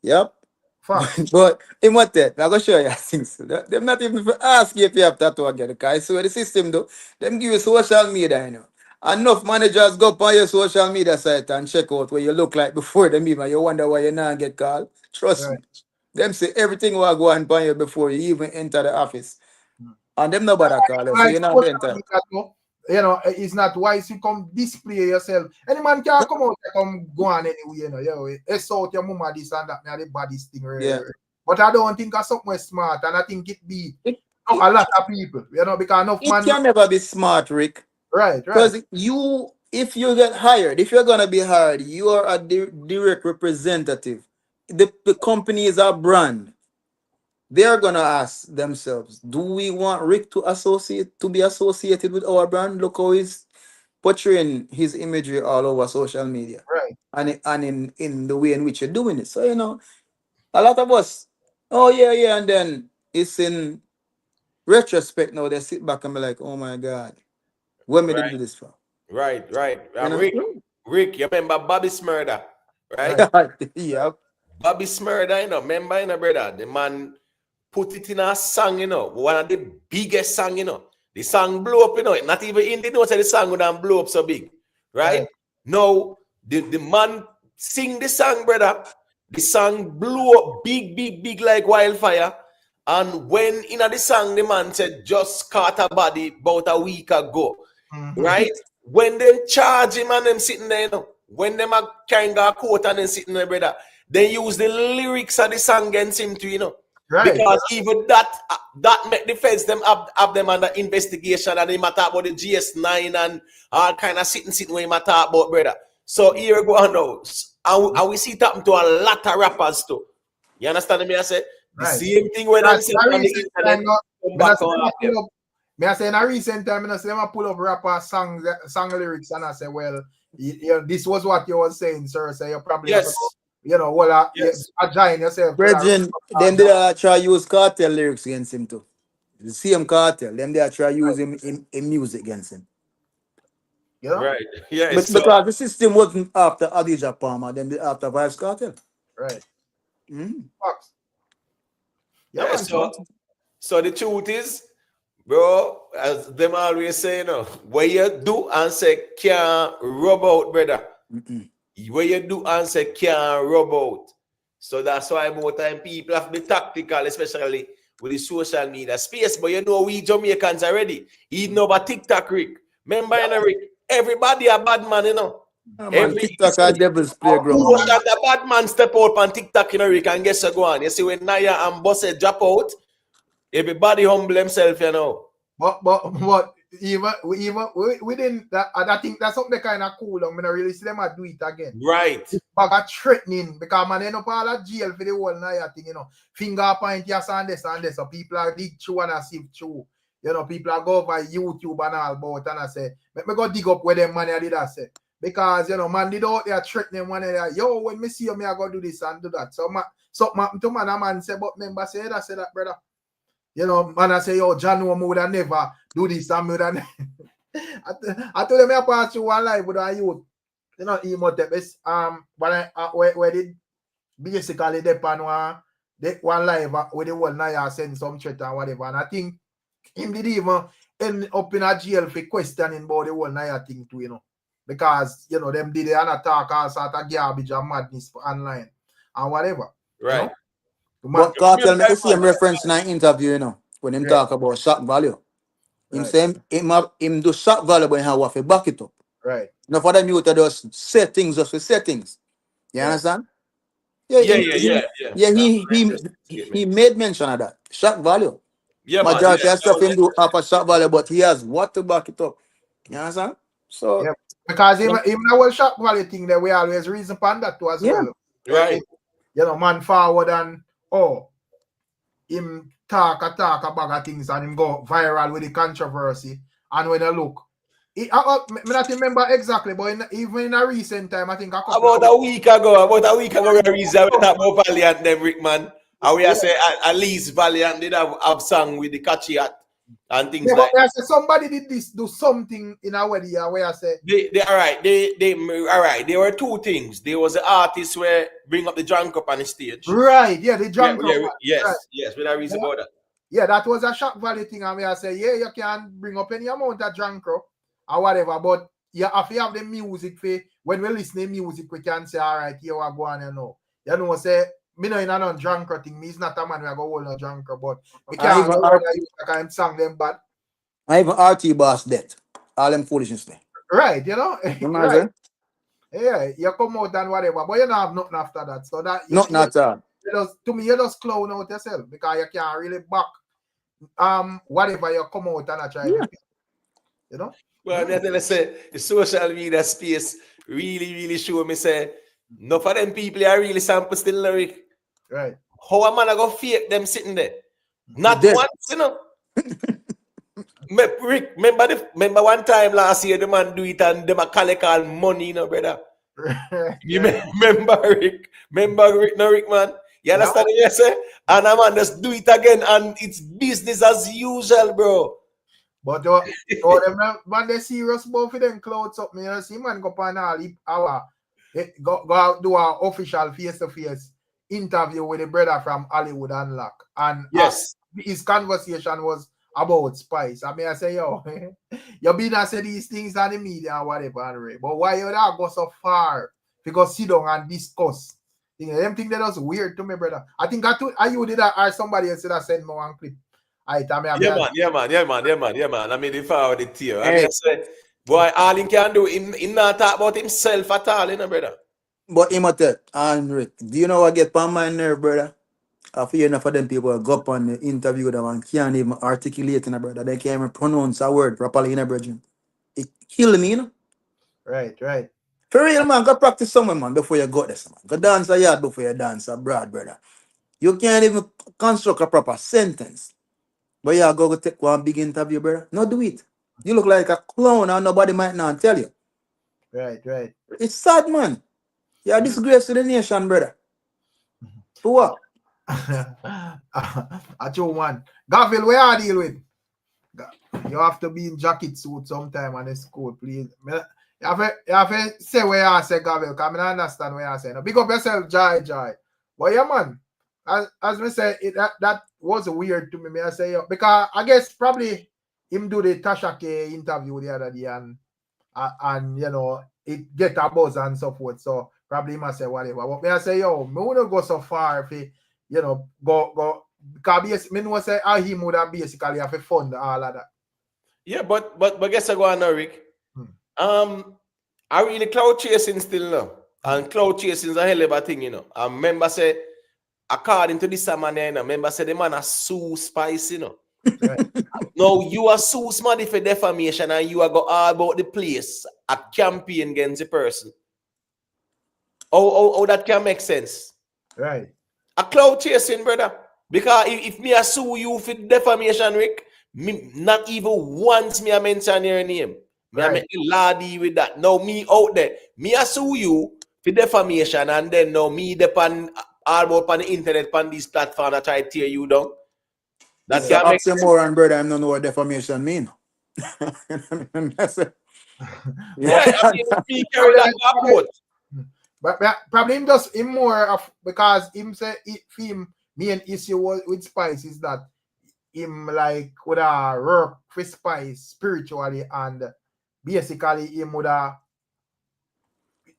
Yep. Fact. But in what that, I'm gonna show you things. Them not even ask you if you have tattoo again, because so the system though, them give you social media, you know. Enough managers go up on your social media site and check out what you look like before them even. You wonder why you not get called. Trust Right. me. Them say everything will go on by you before you even enter the office. And them nobody call you, so Like you're not social enter. media, though, you know, it's not wise you come display yourself. Any man can come out and come go on anyway, you know. It's out your mama this and that, the baddest thing, really. Yeah. But I don't think that's something smart, and I think it be It, a lot of people, you know, because enough it man. can never be smart, Rick. Right. Because if you get hired, if you're gonna be hired, you are a direct representative. The company is a brand. They're gonna ask themselves, do we want Rick to be associated with our brand? Look how he's portraying his imagery all over social media. Right. And in the way in which you're doing it. So you know, a lot of us, oh yeah, and then it's in retrospect now, they sit back and be like, oh my God, what me did do this for? Right. You know? Rick, you remember Bobby's murder, right? Yeah. Bobby Smurder, you know, remember, you know, brother, the man put it in a song, you know, one of the biggest song, you know. The song blew up, you know, not even in the notes of the song would have blow up so big, right? Now, the man sing the song, brother. The song blew up big like wildfire. And when in the song, the man said, just caught a body about a week ago, right? When they charge him and them sitting there, you know, when them are carrying a coat and then sitting there, brother, they use the lyrics of the song against him to, you know. Right. Because even that make the feds them have them under investigation, and they matter about the GS9 and all kind of sitting where you matter about, brother. So here go on now. And we see it happen to a lot of rappers too. You understand me? I say the same thing when them say on the internet. Me I say in a recent time, I say I pull up rapper song lyrics, and I say, well, this was what you were saying, sir. So you probably have to go, you know, well, join yourself. Brethren, them they try use KARTEL lyrics against him too. The same KARTEL, them they try use him in music against him. You know? Right. Yeah. But because the system wasn't after Adidja Palmer, then they after Vybz KARTEL. Right. Mm-hmm. Yeah. So the truth is, bro, as them always say, you know, what you do and say can't rub out, brother. What you do and say can't rub out. So that's why more time people have to be tactical, especially with the social media space. But you know, we Jamaicans already. You know about TikTok, Rick. Remember, Rick, everybody a bad man, you know. TikTok a devil's playground. The bad man step out on TikTok, you know, Rick, and guess what go on. You see when Naya and Bosse drop out, everybody humble himself, you know. But even within that, I think that's something kind of cool. I'm gonna really see them do it again. Right. But got threatening because man end up all that jail for the whole night thing, you know. Finger point yes and this. So people are dig through and I sift through. You know, people are go over YouTube and all about and I say, let me go dig up where them money did I say. Because you know, man did out there threatening one there, yo, when me see you, me I go do this and do that. So man say, but member say that, brother. You know, man, I say, yo, John would have never do this. I told them I pass through one life with a youth. You know, where did basically depend one life with the whole night send some threat and whatever. And I think him did even end up in a jail for questioning about the whole night thing too, you know. Because, you know, them did an attack all sort of garbage and madness online and whatever. Right. You know? But KARTEL make the same reference in an interview, you know, when him talk about shock value. Him say him do shock value, but he have to back it up. Right. Now for them you to just say things just for settings. You understand? He made mention of that. Shock value. Yeah, man. Majority of stuff him do half a shock value, but he has what to back it up. You understand? So yeah. Because even the whole shock value thing that we always reason upon that too as well. Right. You know, man forward and him talk about things and him go viral with the controversy. And when I look, I not remember exactly, but even in a recent time, I think about a week ago, we talk about Valiant them, Rick, man. And we say at least Valiant did have song with the catchy hat and things like that. Somebody did do something in a wedding where I say all right. There were two things. There was the artist where bring up the drunk up on the stage. Right, yeah, the drunk up. Yes, right. yes, with a reason about that. Yeah, that was a shock value thing, and I say, yeah, you can bring up any amount of drunk up or whatever, but you have to have the music for when we listen to music, we can say, all right, here we go on, you know. You know, say, me know in a drunk thing, me is not a man who go hold no drunk, but we can't go on and song them bad. I even RT boss that. All them foolishness there. Right, you know? Right. Yeah, you come out and whatever, but you don't have nothing after that. So that nothing at all. To me, you just clown out yourself because you can't really back whatever you come out and try to, you know. Well, let's say the social media space really show me say no for them people are really sample still lyric. Right. How a man I go fake them sitting there? Not once, you know. Rick, remember one time last year the man do it and them a collect all money, you know, brother. You remember Rick? Remember Rick, no Rick, man? You understand what I say? And a man just do it again and it's business as usual, bro. But when they serious about for them clothes up, you see man go on all hour, go out do an official face-to-face interview with a brother from Hollywood Unlock. And his conversation was about Spice. I mean, I say, yo, you been to say these things on the media or whatever, but why you not go so far? Because sit down and discuss. You know, them things that was weird to me, brother. I think you did that or somebody else that send me one clip. Yeah, man. I mean, if I would it here. I mean, I said, boy, all he can do, he not talk about himself at all, you know, brother. But him at that, and Rick, do you know what get on my nerve, brother? I feel enough of them people go up on the interview with them and can't even articulate, you know, brother. They can't even pronounce a word properly, you know, brother. It kill me, you know. Right. For real, man, go practice somewhere, man, before you go this, man. Go dance a yard before you dance abroad, brother. You can't even construct a proper sentence. But yeah, go take one big interview, brother. No, do it. You look like a clown and nobody might not tell you. Right. It's sad, man. You're a disgrace to the nation, brother. For what? I told one. Gavil, where I deal with? You have to be in jacket suit sometime on the school, please. You have to say where I say, Gavil, because I don't understand where I say. No, big up yourself, Joy. But yeah, man, as we say, that was weird to me. I say, because I guess probably him do the Tasha K interview the other day and you know, it get a buzz and so forth. So probably he must say whatever. But me I say, yo, me wouldn't go so far if he, you know, go because me know say he would have basically have to fund all of that. Yeah, but guess I go on now, Rick. I really cloud chasing still now. And cloud chasing is a hell of a thing, you know. I remember say, according to this man, you know, remember say the man are so spicy, you know. Right. Now you are so smart for defamation and you are go all about the place a campaign against the person. Oh, that can make sense. Right. A cloud chasing, brother. Because if me I sue you for defamation, Rick, me, not even once me I mention your name. Me I make the law deal with that. Now me out there, me I sue you for defamation and then now me depend all about on the internet on this platform that try to tear you down. That can make sense. More, brother, I don't know what defamation mean. Yeah, I mean, me carry that approach. But probably him more of because him say him main issue with Spice is that him like would have work for Spice spiritually and basically him would have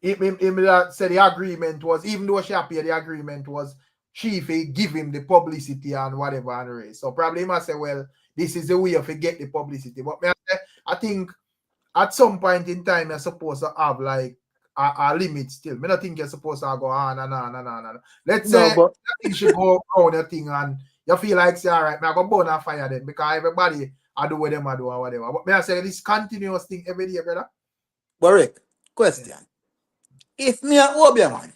say the agreement was, even though she appeared, the agreement was she give him the publicity and whatever and race. So probably he must say, well, this is the way of get the publicity. But I think at some point in time you're supposed to have like a limit still. I don't think you're supposed to go on and on and on and on. Let's No, say but you should go around your thing and you feel like, say, all right, I'm going to burn and fire them because everybody I do what them I do or whatever. But may I say this continuous thing every day, brother? but Rick, question. If me a Obia man,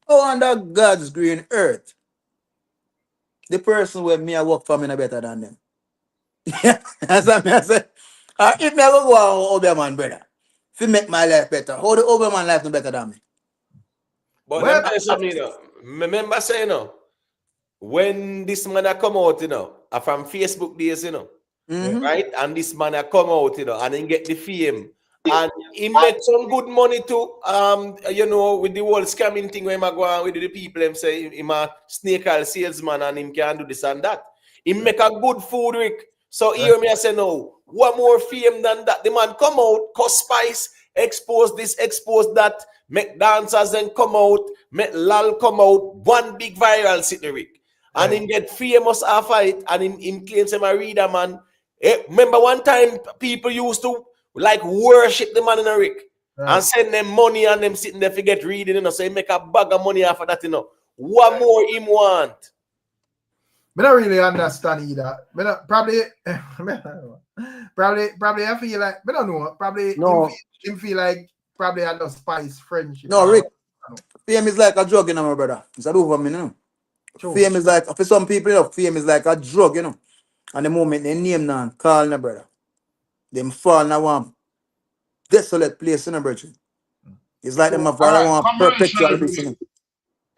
how under God's green earth, the person where me I work for me no better than them? That's what I say. If me I go on Obia man, brother, if make my life better, how the Obia man life no better than me? But Well, let me tell you something, you know. Remember saying, you know, when this man a come out, you know, from Facebook days, you know, right? And this man a come out, you know, and then get the fame. And he make some good money too, you know, with the whole scamming thing where he go on with the people, them say him a snake oil salesman and him can do this and that. He make a good food, Rick. So hear me, I say, no, what more fame than that? The man come out, cause spice, expose this, expose that, make dancers then come out, make lal come out, one big viral city, Rick. And him get famous after it, and him claims him a reader, man. Remember one time people used to like worship the man in a Rick and send them money and them sitting there to get reading, you know, so he make a bag of money after that, you know. What more him want? I don't really understand either. Probably I feel like, I don't know, probably No. him feel like probably I know spice friendship. No, Rick, fame is like a drug, you know, my brother. It's a do for me, you know. True. Fame is like, for some people, you know, fame is like a drug, you know. And the moment they name now, call now, brother, them fall now one desolate place, you know, brother. It's like them have one perpetual bliss, you know.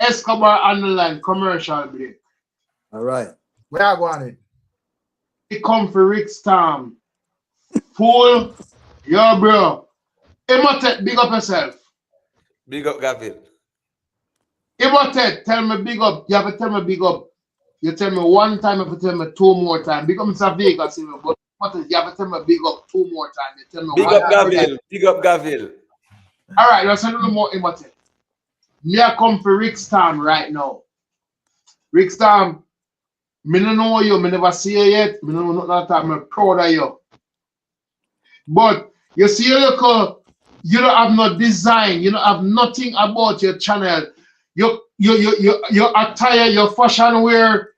Escobar on the line, commercial break. All right. Where I go on it? He come for Ricstorm. Fool, yo, bro. Emotet, big up yourself. Big up, Gavin. Emotet, tell me big up. You have to tell me big up. You tell me one time, if you tell me two more times. Big up Mr. Vegas, but you have to tell me big up two more times. You tell me Big one up, time. Gavin. Big up, Gavin. All right, let's do a little more Emotet. Me I come for Ricstorm right now. Ricstorm, me don't know you, me never see you yet. Me don't know that time. I'm proud of you. But you see, you don't have no design. You don't have nothing about your channel. Your attire, your fashion wear.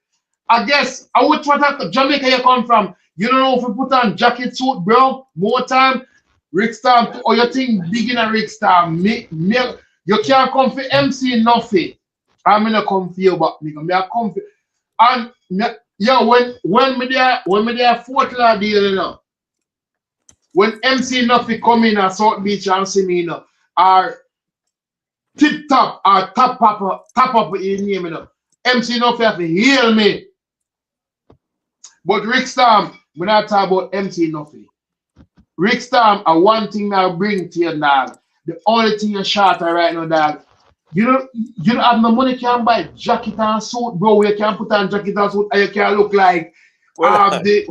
I guess I would try to Jamaica you come from. You don't know if you put on jacket suit, bro. More time, Ricstorm, or you think big in a Ricstorm. You can't come for MC nothing. I'm gonna come for you, but me I come for and yeah, when me there 40 deal, you know. When MC nothing come in at South Beach and see me, you know, or tip top or top up in name, you know. MC nothing have to heal me. But Ricstorm, when I talk about MC nothing, Ricstorm, one thing I bring to you, dog. The only thing you're short right now, dog. You don't have no money, can buy jacket and suit, bro. You can put on jacket and suit and you can look like the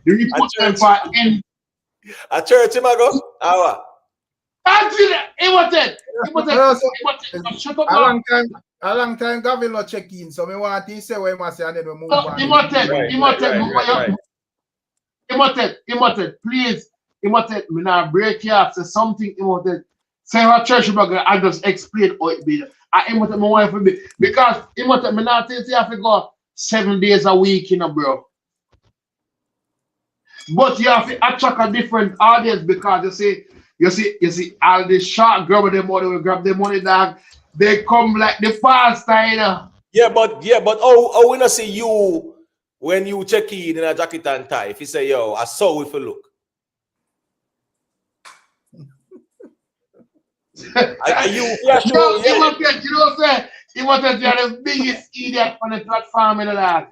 report for any. A church, him a go? How? Shut up, A long time Gavin not check in, so me want to say what he must say and then we move on. Emotet, please, Emotet, me now break you off, say something, Emotet. Say what church brother, I just explain how it be. I Emotet my wife will be because Emotet, me now think you have to go 7 days a week, you know, bro. But you have to attract a different audience because you see, all the shark grab the money, we grab the money, dog. They come like the pastor, you know. Yeah, but oh, we not see you when you check in a jacket and tie. If you say, yo, I saw if you look. Are you? Yeah, sure. You know what I'm saying? You want to be the biggest idiot on the platform in the land.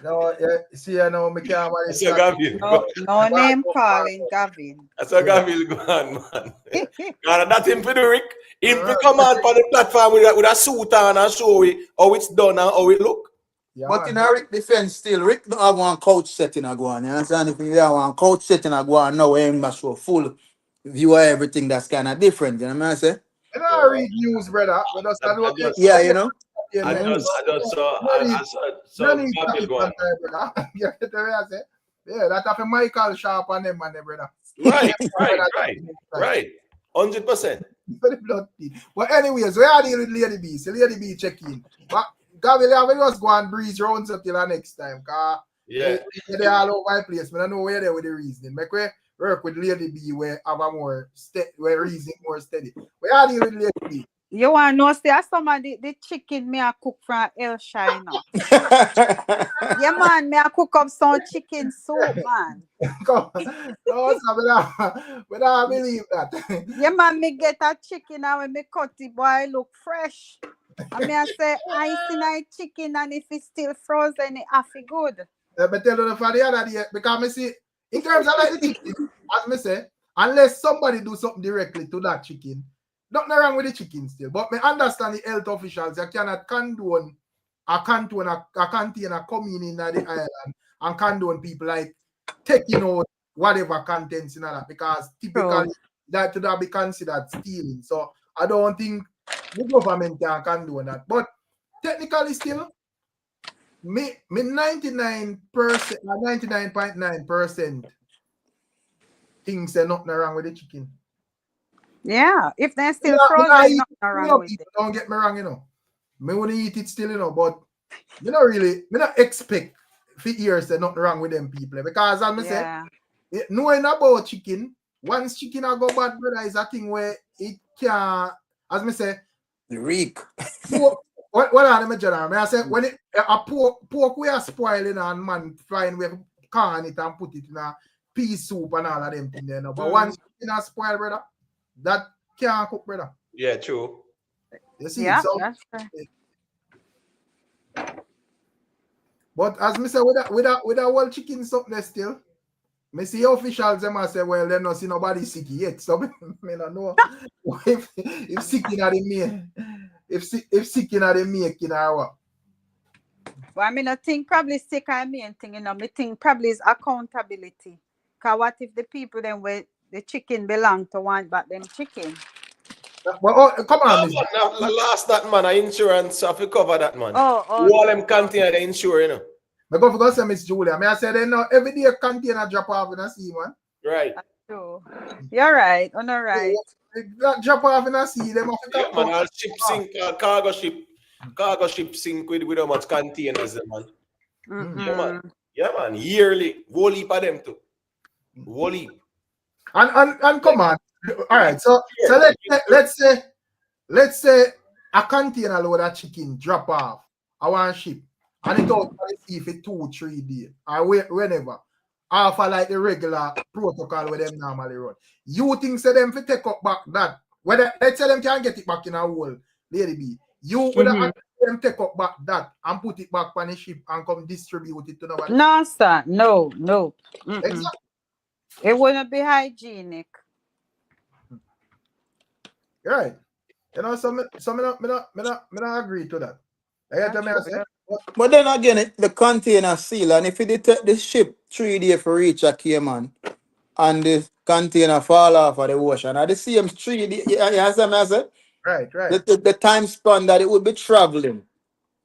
No, yeah, see, I know me can't That's a Gavin. No name calling Gavin. That's a Gavin gone, man. And that's him for the Rick. Him to come out on the platform with a suit on and show it how it's done and how it look. Yeah, But in a Rick defense still, Rick don't have one couch setting I go on. You understand? If you have one couch setting I go on now, we ain't show full view of everything that's kind of different. You know what I say? I don't read news, brother. But that's not what Yeah, you know. I just saw Gavin gone. Yeah, that have a Michael Sharp on them, man, brother. Right. 100%. For the blood tea. But anyways, we are dealing with Lady B. So Lady B check in. But Gavin, we just go and breeze rounds up till the next time. Cause they all over my place. I don't know where they with the reasoning. Make we work with Lady B where have a more where reasoning more steady. We are dealing with Lady B. You want to know, see, some of the chicken me I cook from El Shino. Yeah, man, me I cook up some chicken soup, man. Come on. No, sir, but I believe that. Yeah, man, me get a chicken and when me cut it, boy, it look fresh. I mean, I say, ice in a chicken and if it's still frozen, it have to good. But tell you for the other day, because I see, in terms of like the chicken, as I say, unless somebody do something directly to that chicken, nothing wrong with the chicken still. But me understand the health officials, you cannot condone a container coming in the island and condone people like taking out whatever contents in that, because typically that would be considered stealing. So I don't think the government can condone that. But technically still, me 99%, 99.9% things say nothing wrong with the chicken. Yeah, if they're still frozen, nothing wrong with it. Don't get me wrong, you know. Me want to eat it still, you know, but me not expect for years say nothing wrong with them people. Because as I say, knowing about chicken, once chicken I go bad, brother, is a thing where it can, as me say, reek. What are the general? I say when a pork we are spoiling and man flying with can it and put it in a pea soup and all of them things there. But once chicken are spoiled, brother, that can't cook, brother. Yeah, true. You see, yeah, so, that's true. But as me say, with that whole chicken something there still, me see officials them say, well, they don't see nobody sick yet. So me don't know if sick in the main, if sick in the making or what. Well, I mean, I think probably sick and main thing, you know. Me think probably is accountability. Cause what if the people then where the chicken belong to want back them chicken? Well, come on, now, last that man, insurance have to cover that man. Oh, all them container they insure, you know. I go for say Miss Julia. I say they know every day container drop off in a sea, man. Right. that's true. You're right. On all right. That drop off in a sea, them Yeah, man, our ship sink, cargo ship sink with how much containers, man. Yeah, man, yearly, whole heap of them too. Whole heap. And come on. All right, so let's say a container load of chicken drop off I want ship and it out for the sea for 2-3 days or whenever. After like the regular protocol where them normally run. You think say them to take up back that whether let's say them can get it back in a hole, Lady B. You would have them take up back that and put it back on the ship and come distribute it to nobody. No, sir. No. Exactly. It wouldn't be hygienic. Right. You know, so me not agree to that. I say, But then again, the container seal, and if you detect the ship 3 days for reach a Cayman, and the container fall off of the ocean, at the same 3 days, you understand what I said? Right. The time span that it would be traveling.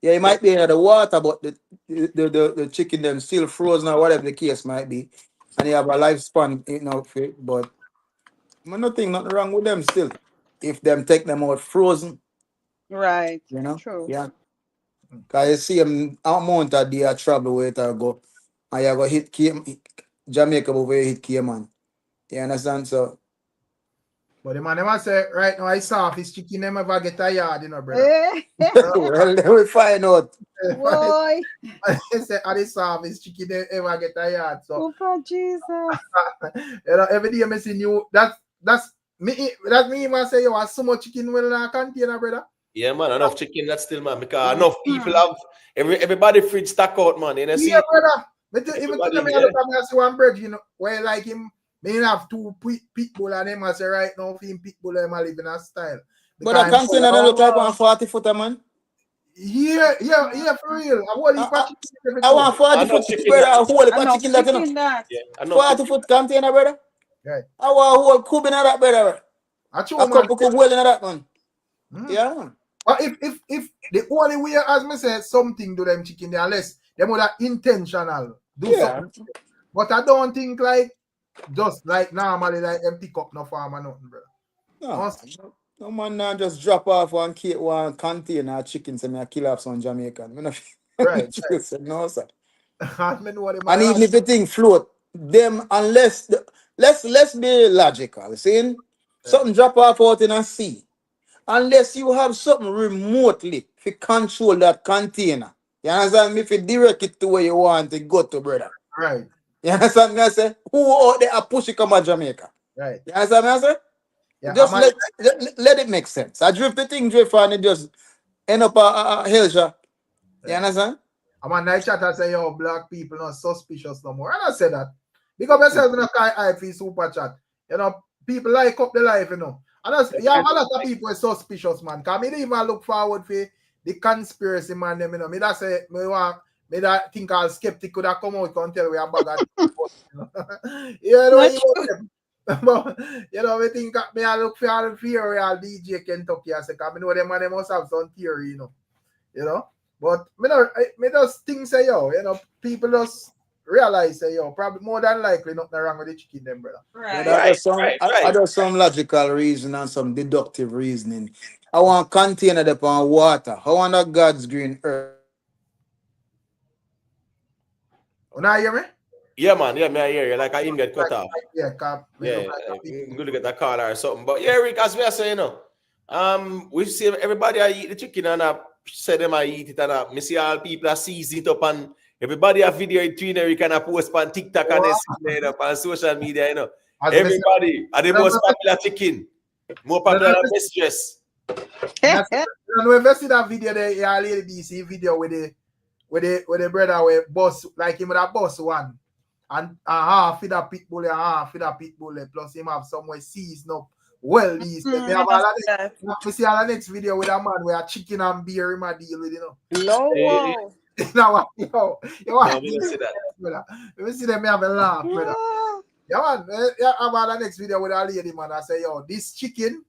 Yeah, it might be in the water, but the chicken them still frozen or whatever the case might be. And you have a lifespan, you know, but nothing wrong with them still. If them take them out frozen. Right. You know? True. Yeah. Because you see them amount of day of travel where it go. And you go hit Jamaica over here hit Cayman. You understand? So but the man never say right now I saw his chicken never ever get a yard, you know, brother. well, then we find out. Boy. I say I saw his chicken never get a yard. So Oh, Jesus. you know, every day I see you that's me even say you have so much chicken well in a container, brother. Yeah, man, enough chicken that's still, man, because enough people have everybody fridge stack out, man. You know, see, brother. Even to them, I look at me and see one bread, you know, where like him, may have 2 pitbull and them I say right now, for him pitbull, them live in a style. But I can't say that look like 140 footer, man. Yeah, for real. I want 40 foot, brother. A whole chicken that, you know. 40 foot container, brother. Right. I want a whole cube in that, brother. A couple cube well in that, man. Yeah. But if the only way, as me say, something to them chicken, unless them would have intentional do something. But I don't think like just like normally like them pick up no farm or nothing, brother. No, no man now just drop off one container of chicken so me a kill off some Jamaican. Me no Right. no, sir. I mean, what am And I even if the thing float, them unless let's be logical. Saying something drop off out in a sea. Unless you have something remotely to control that container. You understand me? If you direct it to where you want to go to, brother. Right. You understand me? I say, who out there are push it come to Jamaica? Right. You understand me? I say? Yeah, Just am I, let it make sense. I drift the thing drift and it just end up a hell shot. You Yeah. understand? I'm on night chat. I say, yo, black people not suspicious no more. And I say that. Because myself in a I feel super chat. You know, people like up the life, you know. And that's, you have a lot of people are suspicious, man. Because me even look forward for the conspiracy, man. Them, you know, me that say, me that think all skeptic could have come out and tell we are bad at you know, Not even, but, you know, me think me I look for all the theory all DJ Kentucky. I say, because I know them and they must have some theory, you know. You know? But me just think say yo, you know, people just realize say yo, probably more than likely nothing wrong with the chicken them, brother. right. But I just some logical reason and some deductive reasoning. I want container upon water. How on that God's green earth? You now hear me? Yeah, man. Yeah, me I hear you. Like I him get cut off. Yeah, me Yeah, look like a I'm big- gonna get a call or something. But yeah, Rick, as we are saying, you know, we see everybody I eat the chicken and I say them I eat it and me see all people are season it up and everybody have video it between you can post on TikTok and you know, on social media, you know. As me say, Everybody are the most popular chicken, more popular than mistress. that's you know, if you see that video there, yeah, lady BC video with the brother with boss like him with a boss one and half feed a pit bull and half feed a pit bull plus him have somewhere seasoned up well these me have all of That. me see all the next video with a man where a chicken and beer him a deal with, you know. Low, whoa. Now, yo, No, we don't see that. brother. Let me see them have a laugh, brother. Yeah, man. Yeah, I'm on the next video with a lady, man. I say, yo, this chicken,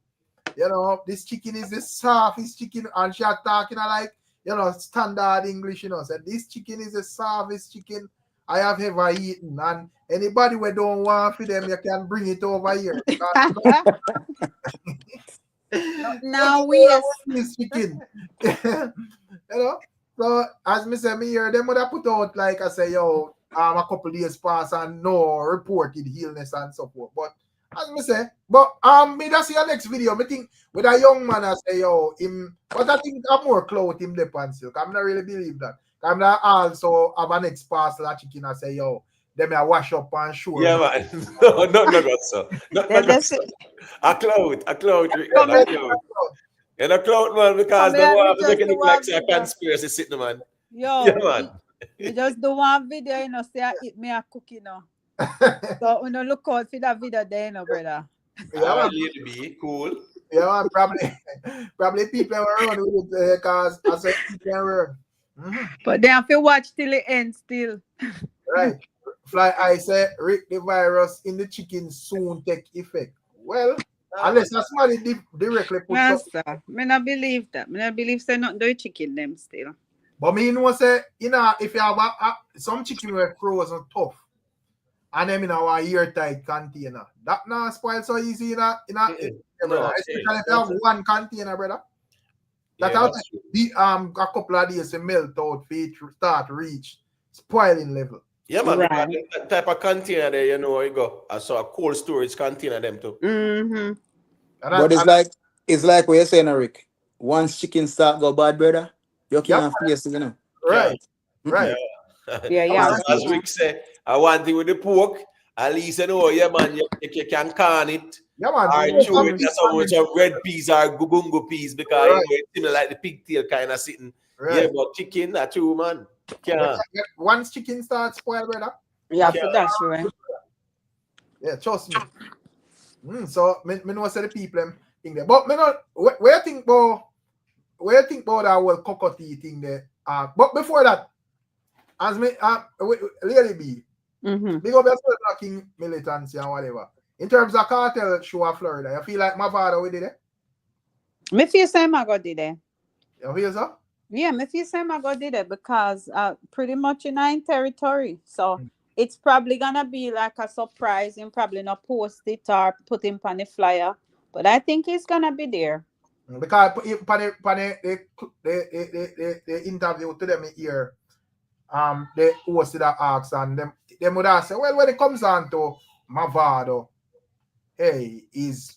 you know, this chicken is the softest chicken. And she are talking like, you know, standard English, you know. Said this chicken is the softest chicken I have ever eaten. And anybody who don't want for them, you can bring it over here. Now we yes. This chicken. You know? So as me say, me here, them would have put out like I say, yo, a couple days pass and no reported illness and so forth. But as me say, but me that's your next video. Me think with a young man, I say, yo, him, but I think I'm more clout him the pencil. I'm not really believe that. I'm not also have an next parcel of chicken. I say, yo, them I wash up and show. Yeah, man. No, not so. Not so. A cloud, Rick, man, a cloud. And a cloud, man, because they want to make it look like a conspiracy sitting, man. Yo, Yeah, man. you just do one video, you know, say I eat me a cookie, you know. So when you look out for that video there, you know, brother. Yeah, lady B, cool. Yeah, man, probably people around with it because I say people around. But they have to watch till the end still. Right. Fly I say Rick the virus in the chicken soon take effect. Well, unless somebody directly put Yes, sir. Me not believe that. Me not believe say not do chicken them still. but me know say, you know, if you have some chicken were frozen tough and them in our airtight container, that not spoil so easy in a No, especially if you have one container, brother. That yeah, have to be a couple of days to melt out for it to start reach spoiling level. yeah, man. Right. Because that type of container there, you know, you go. I saw a cold storage container them too. Mm-hmm. But it's like what you're saying, Rick. Once chicken start go bad, brother, you can't face it, you know. Right. Right. Yeah. As Rick said, I want it with the pork. At least you know, yeah, man, you can can it. Yeah, man. Or chew it. That's how much of red peas or gugungu peas because you know, it's similar like the pigtail kind of sitting. Right. Yeah, but chicken, that's true, man. Yeah. Once chicken starts spoil, brother. Yeah, so that's right. Yeah, trust me. So me know say the people them think there. But me not where you think about that whole cockatoo thing there. But before that, as me Lady B, big up yourself blocking militancy and whatever. In terms of cartel show of Florida, you feel like Mavado we did it? Me feel same I got did it. You feel so? Yeah, me feel same I got did it because pretty much in our territory. So it's probably gonna be like a surprise and probably not post it or put him on the flyer. But I think he's gonna be there. Because the interview to them here, they hosted that ask and them would have said, well, when it comes on to Mavado, hey, is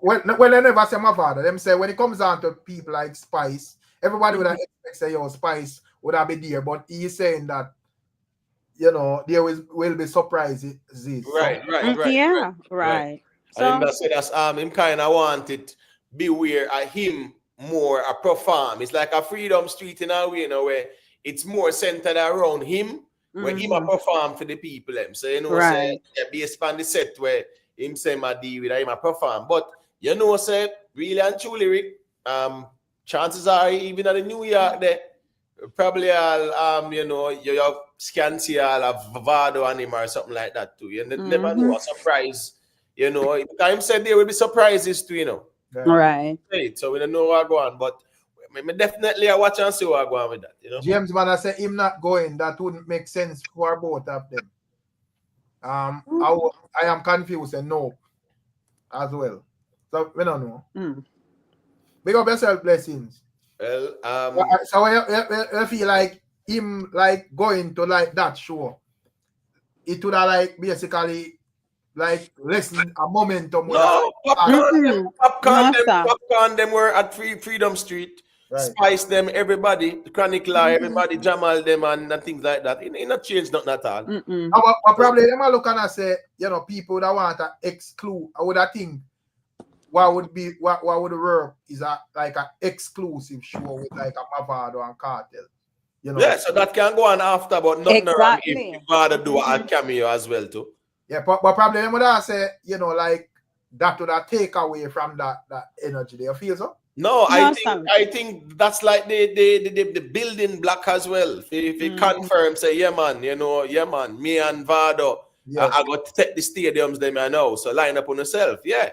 well, they never say Mavado. Them say when it comes on to people like Spice, everybody would have expect say, yo, Spice would have been there, but he's saying that, you know, there will be surprises. Right. Yeah, right. And So that's him kind of wanted beware of him more a perform. It's like a Freedom Street in a way, you know, where it's more centered around him, where him a perform for the people. So you know, say based on the set where him say my deal with him a perform. But you know, say really and truly, Rick, chances are even at the New York there, probably all you know, you have Scanty all of Mavado and him or something like that too. You never know, a surprise. You know, time said there will be surprises too, you know. right. So we don't know what go on, but me definitely I watch and see what go on with that, you know. James Banner said him not going, that wouldn't make sense for both of them. I am confused and no as well. So we don't know. Big up yourself, blessings. Well, so I feel like him like going to like that show. It would have like basically like lessen a momentum. No, popcorn them were at Freedom Street. Right. Spice them, everybody, Chronic Law, everybody, Jamal them and things like that. It not change nothing at all. But probably them are looking and say, you know, people that want to exclude, I would think what would work is like an exclusive show with like a Mavado and KARTEL. You know? Yeah, so that can go on after, but nothing wrong if Mavado do a cameo as well too. Yeah, but probably them would have say, you know, like that would take away from that energy. Do you feel so? No, I think that's like the building block as well. If it confirm, say, yeah man, you know, yeah man, me and Vado, I got to take the stadiums them I know. So line up on yourself, yeah.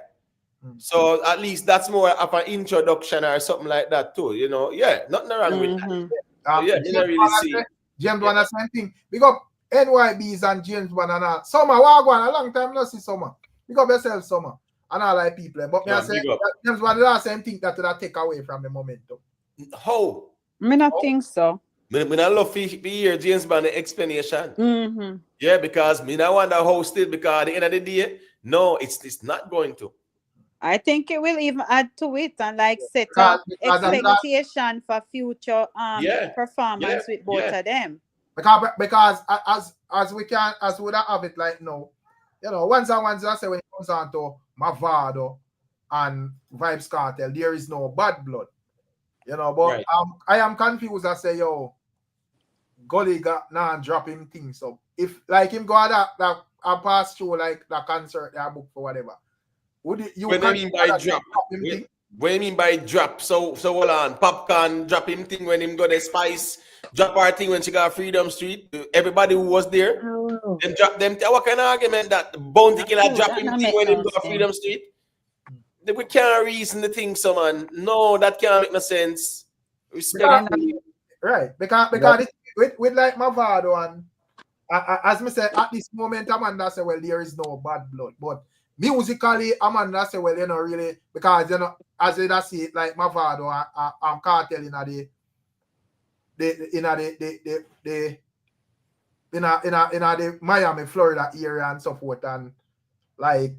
So at least that's more of an introduction or something like that too, you know. Yeah, nothing wrong with that. Yeah, you don't really see. James Banner same thing. Big up VYBZ and James Banner. Summer, what going a long time no see Summer. Big up yourself, Summer. And I like people. But I say James Banner the same thing that would take away from the momentum. How? Me not think so. Me not love to hear James Banner explanation. Yeah, because me not wonder how still, because at the end of the day, no, it's not going to. I think it will even add to it and like set up expectation for future performance with both of them. Because as we would have it like now, you know, once I say when it comes on to Mavado and Vybz Kartel, there is no bad blood. You know, but I am confused. I say, yo, Gully got now dropping things. So if like him go at that pass through like the concert they book for whatever. Would you when I mean by drop? What do you mean by drop? So hold on. Popcorn drop him thing when him got the Spice drop our thing when she got Freedom Street. Everybody who was there, then drop them. What kind of argument that Bounty Killer drop him thing when him got Freedom Street? We can't reason the thing, so man. No, that can't make no sense. Right, because with like Mavado and as me say at this moment, Amanda say, well, there is no bad blood, but musically, Amanda say, well, you know, really, because you know, as I see it, like Mavado and KARTEL in the Miami, Florida area and so forth, and like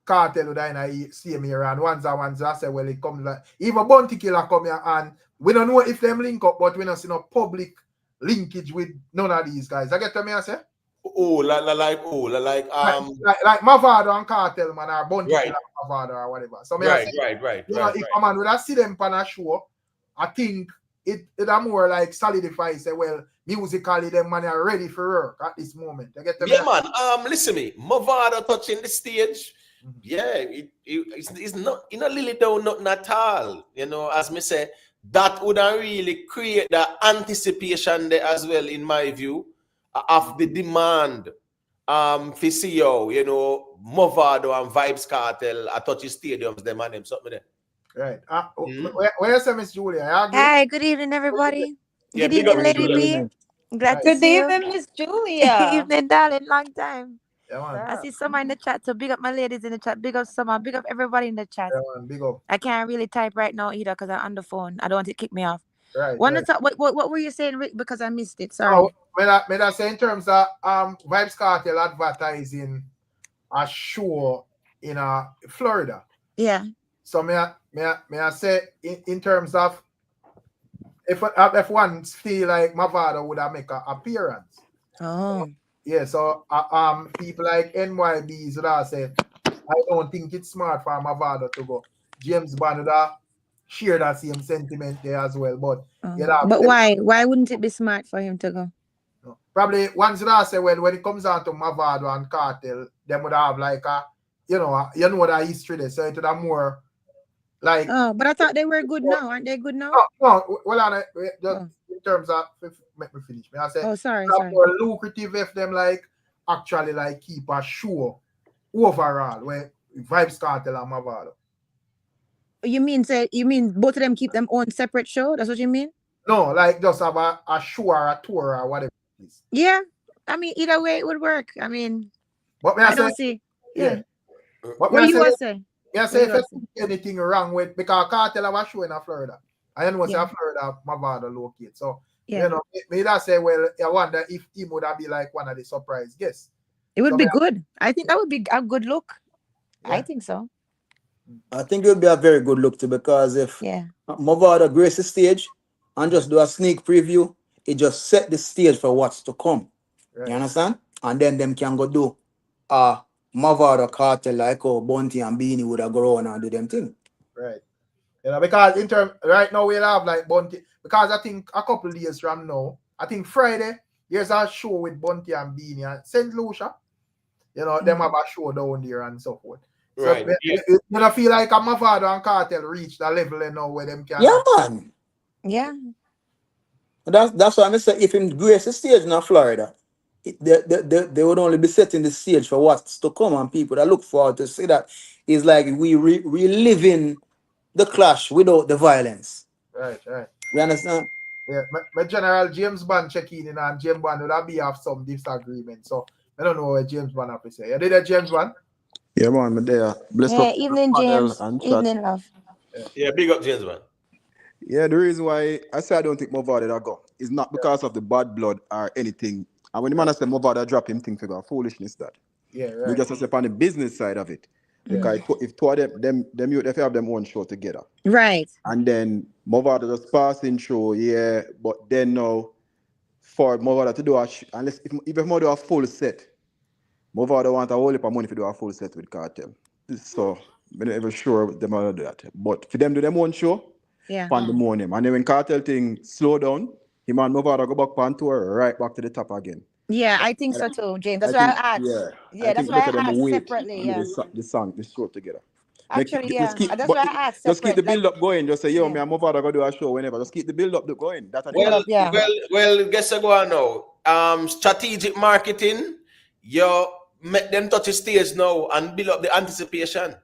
KARTEL would in the same area, and once I say, well, it comes like even Bounty Killer come here, and we don't know if them link up, but we don't see no public linkage with none of these guys. I get to me, I say. Like Mavado and KARTEL, man, or Bounty Killer Mavado or whatever. So right. You know, if a man would have see them on a show, I think it more like solidify, say, well, musically them man are ready for work at this moment. I get to man. Listen me, Mavado touching the stage. Yeah, it's not, you know, Lily down nothing at all. You know, as me say, that would really create the anticipation there as well, in my view, of the demand for see you know, Mavado and Vybz Kartel at touch stadiums, them and them something there. Right. Where's Miss Julia? Hi, good evening, everybody. Good evening, Lady B. Glad to see you. Good evening, Miss Julia. Evening, darling. Long time. Yeah, man. I see someone in the chat, so big up my ladies in the chat. Big up someone. Big up everybody in the chat. Yeah, man. Big up. I can't really type right now either because I'm on the phone. I don't want it to kick me off. Right. Wanna talk? What were you saying, Rick? Because I missed it. Sorry. Oh, when I say in terms of Vibes Cartel advertising a show in Florida. Yeah. So may I say in terms of if one feel like Mavado would have make an appearance. Oh. Yeah, so people like VYBZ would have said, I don't think it's smart for Mavado to go. James Bond would have share that same sentiment there as well. But but why? Why wouldn't it be smart for him to go? Probably once I say, well, when it comes down to Mavado and Cartel, them would have like you know that history there. So it would have more like. Oh, but I thought they were good now. Aren't they good now? No. Well, just in terms of let me finish. I say, sorry. More lucrative if them like actually like keep a show overall where Vibes Cartel and Mavado. You mean both of them keep them on separate show? That's what you mean? No, like just have a show or a tour or whatever it is. Yeah. I mean, either way it would work. I mean, but I don't see. Yeah. What you want to say? Yeah, say if anything wrong with because Cartel have a show in Florida. I know say Florida Mavado locate. So you know, me that say, well, I wonder if he would have be like one of the surprise guests. It would be good. I think that would be a good look. Yeah. I think so. I think it would be a very good look too, because if Mavado grace the stage and just do a sneak preview, it just set the stage for what's to come. Right. You understand? And then them can go do Mavado Cartel like Bunty and Beanie would have grown and do them thing. Right. You know, because right now we'll have like Bunty, because I think a couple days from now, I think Friday, there's a show with Bunty and Beanie at St. Lucia. You know, them have a show down there and so forth. So right. I feel like a Mavado and Cartel reach the level now where them can. Yeah, man. Yeah. That's why I say if him grace the stage in Florida, they would only be setting the stage for what's to come, and people that look forward to see that is like we reliving the clash without the violence. Right. You understand? Yeah, my General James Bond checking in, and James Bond would be have some disagreement. So I don't know what James Bond have to say. You did that, James Bond? Yeah, man, I'm there. Evening, James. Evening, love. Yeah, big up, James, man. Yeah, the reason why I say I don't think Mavado will go is not because of the bad blood or anything. And when the man say Mavado drop him, think figure foolishness that. Yeah, right. We just say on the business side of it. Because if two of them youth, if they have them own show together. Right. And then Mavado just passing show, but then now for Mavado to do unless if Mavado do a full set, Mavado want a whole heap of money to do a full set with Cartel. So I'm not even sure them will do that. But for them do them own show, pandemonium. And then when Cartel thing slow down, him and Mavado go back on tour right back to the top again. Yeah, I think so too, James. That's why I asked. Yeah, that's why I asked separately. Yeah. The show together. Actually, that's why I asked. Just keep the build up going. Just say, me and Mavado go do a show whenever. Just keep the build up going. Well, guess what go on now? Strategic marketing. You make them touch the stage now and build up the anticipation.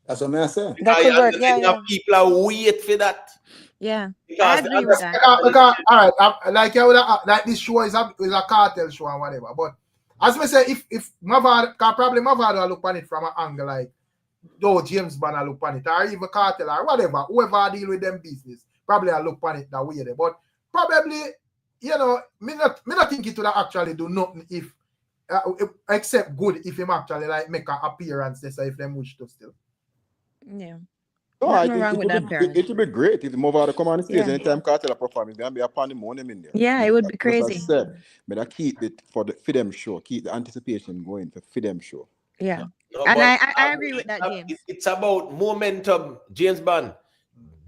That's what I say. That could work. Yeah. People are wait for that. Yeah, I agree with that. Because, all right, like this show is a Cartel show and whatever. But as I say, if Mavado, probably Mavado look on it from an angle like, James Bond look on it, or even Cartel or whatever, whoever deal with them business, probably I look on it that way there. But probably, you know, me not think it would actually do nothing if except good if him actually like make an appearance there, so if them wish to still. Yeah. No, I think it would be great if the Mavado come on the stage anytime Cartel perform. It's gonna be a pandemonium in there. Yeah, it would be crazy. But I keep it for them show, keep the anticipation going for them show. Yeah. No, and I agree with that, James. It's about momentum, James Bond.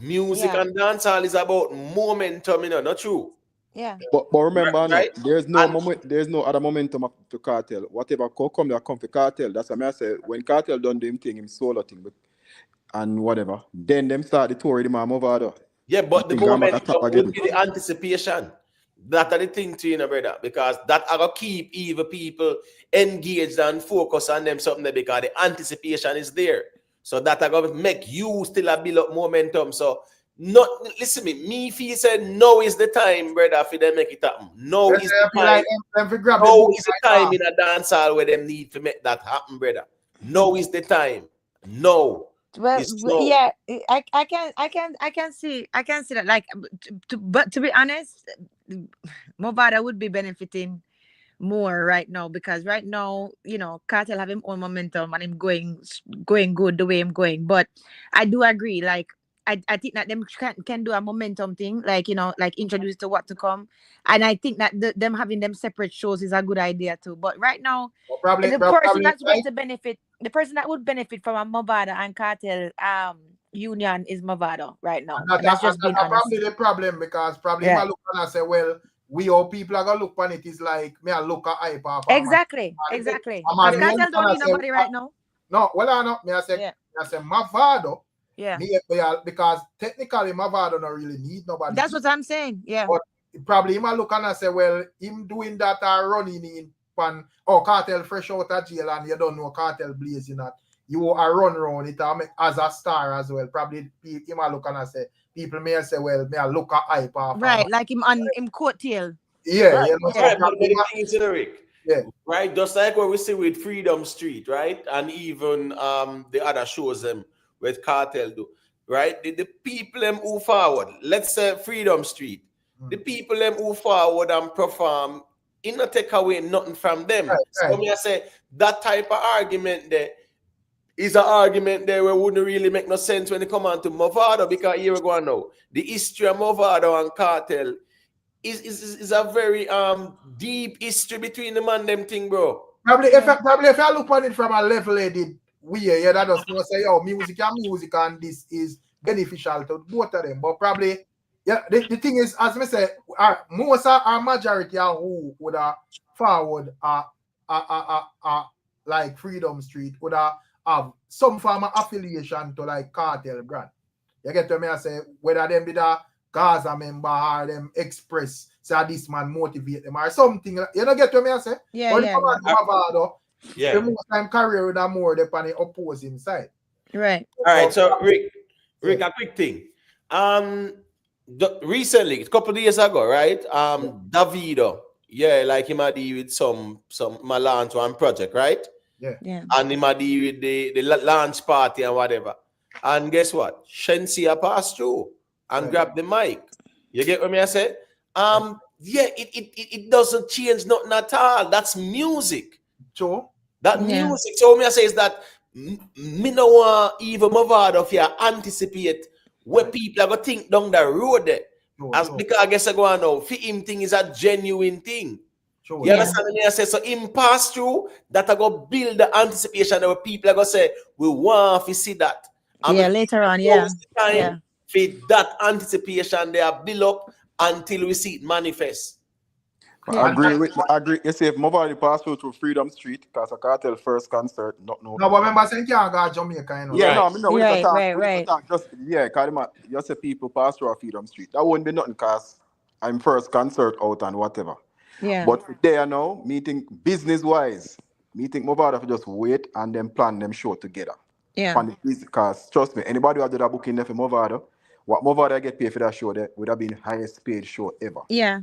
Music and dancehall is about momentum, you know, not true. Yeah. But remember, right? There's no other momentum to Cartel. Whatever come for Cartel. That's what I say. When Cartel done them thing, him solo thing, and whatever, then them start the tour with the Mavado. Yeah, but the momentum will be the anticipation. That's the thing to you know, brother, because that are gonna keep even people engaged and focus on them something because the anticipation is there. So that are gonna make you still a build up momentum. So Not listen me. Me feel said no is the time, brother, for them make it happen. No is the time. Like them for grab the No book is the right time now. in a dance hall where them need to make that happen, brother. No is the time. No. Well, It's no. yeah, I can see that. Like, but to be honest, Mavado would be benefiting more right now, because right now, Cartel have him own momentum and him going good the way I'm going. But I do agree, like I think that them can do a momentum thing, like like introduce to what to come. And I think that them having them separate shows is a good idea too. But right now, Or probably, the person that's going like, to benefit, the person that would benefit from a Mavado and Cartel union is Mavado right now. And that's just being honest. probably the problem, because probably Yeah. I look and I say, well, we all people are gonna look on it is like me I look at hype off. Exactly. Because Cartel don't need nobody right now. No, well I know. Me I say Mavado. Yeah. Because technically Mavado don't really need nobody. That's what I'm saying. Yeah. But probably him a look and I say, well, him doing that or running in pan Cartel fresh out of jail and you don't know Cartel blazing that. You are run around it as a star as well. Probably him a look and I say, people may say, well, me a look at hype off. Right, like him on him coattail. Yeah, right. you know. Right, but the thing is, Rick, yeah. Right, just like what we see with Freedom Street, right? And even the other shows them with Cartel do, right? The people them who forward, let's say Freedom Street, the people them who forward and perform, it not take away nothing from them. Right. So me I say that type of argument there is an argument there where wouldn't really make no sense when it come on to Mavado, because here we go now. The history of Mavado and Cartel is a very deep history between them and them thing, bro. Probably if I look on it from a level-headed way, yeah, that does not say, oh, music and this is beneficial to both of them. But probably, yeah, the thing is, as I say, most our majority are who would have forward like Freedom Street would have some form of affiliation to like Cartel brand. You get to me? I say whether them be the Gaza member or them express say this man motivate them or something. You know, get to me? I say Mavado, the most time career with a more on the opposing side. Right. All right. So Rick, a quick thing. Recently, a couple of years ago, right? Davido, like him had with some launch one project, right? Yeah. And him had with the launch party and whatever. And guess what? Shensia passed through and grabbed the mic. You get what I say? It doesn't change nothing at all. That's music. Sure. That music. So what I say is that me no want even Mavado if you anticipate what people are gonna think down the road there. Because I guess I go on now, for him thing is a genuine thing. Sure. You understand me? I say so him pass through that I go build the anticipation that people are gonna say we want to see that. And later on, For that anticipation they are build up until we see it manifest. I agree. You say if Mavado pass through Freedom Street, because a Cartel first concert, no. No, but remember saying can't go to Jamaica, you know. Yeah, Right. Just you say people pass through Freedom Street. That wouldn't be nothing because I'm first concert out and whatever. Yeah. But there now, meeting business wise, meeting Mavado just wait and then plan them show together. Yeah. Because trust me, anybody who did a booking there for Mavado, what Mavado get paid for that show there would have been highest paid show ever. Yeah.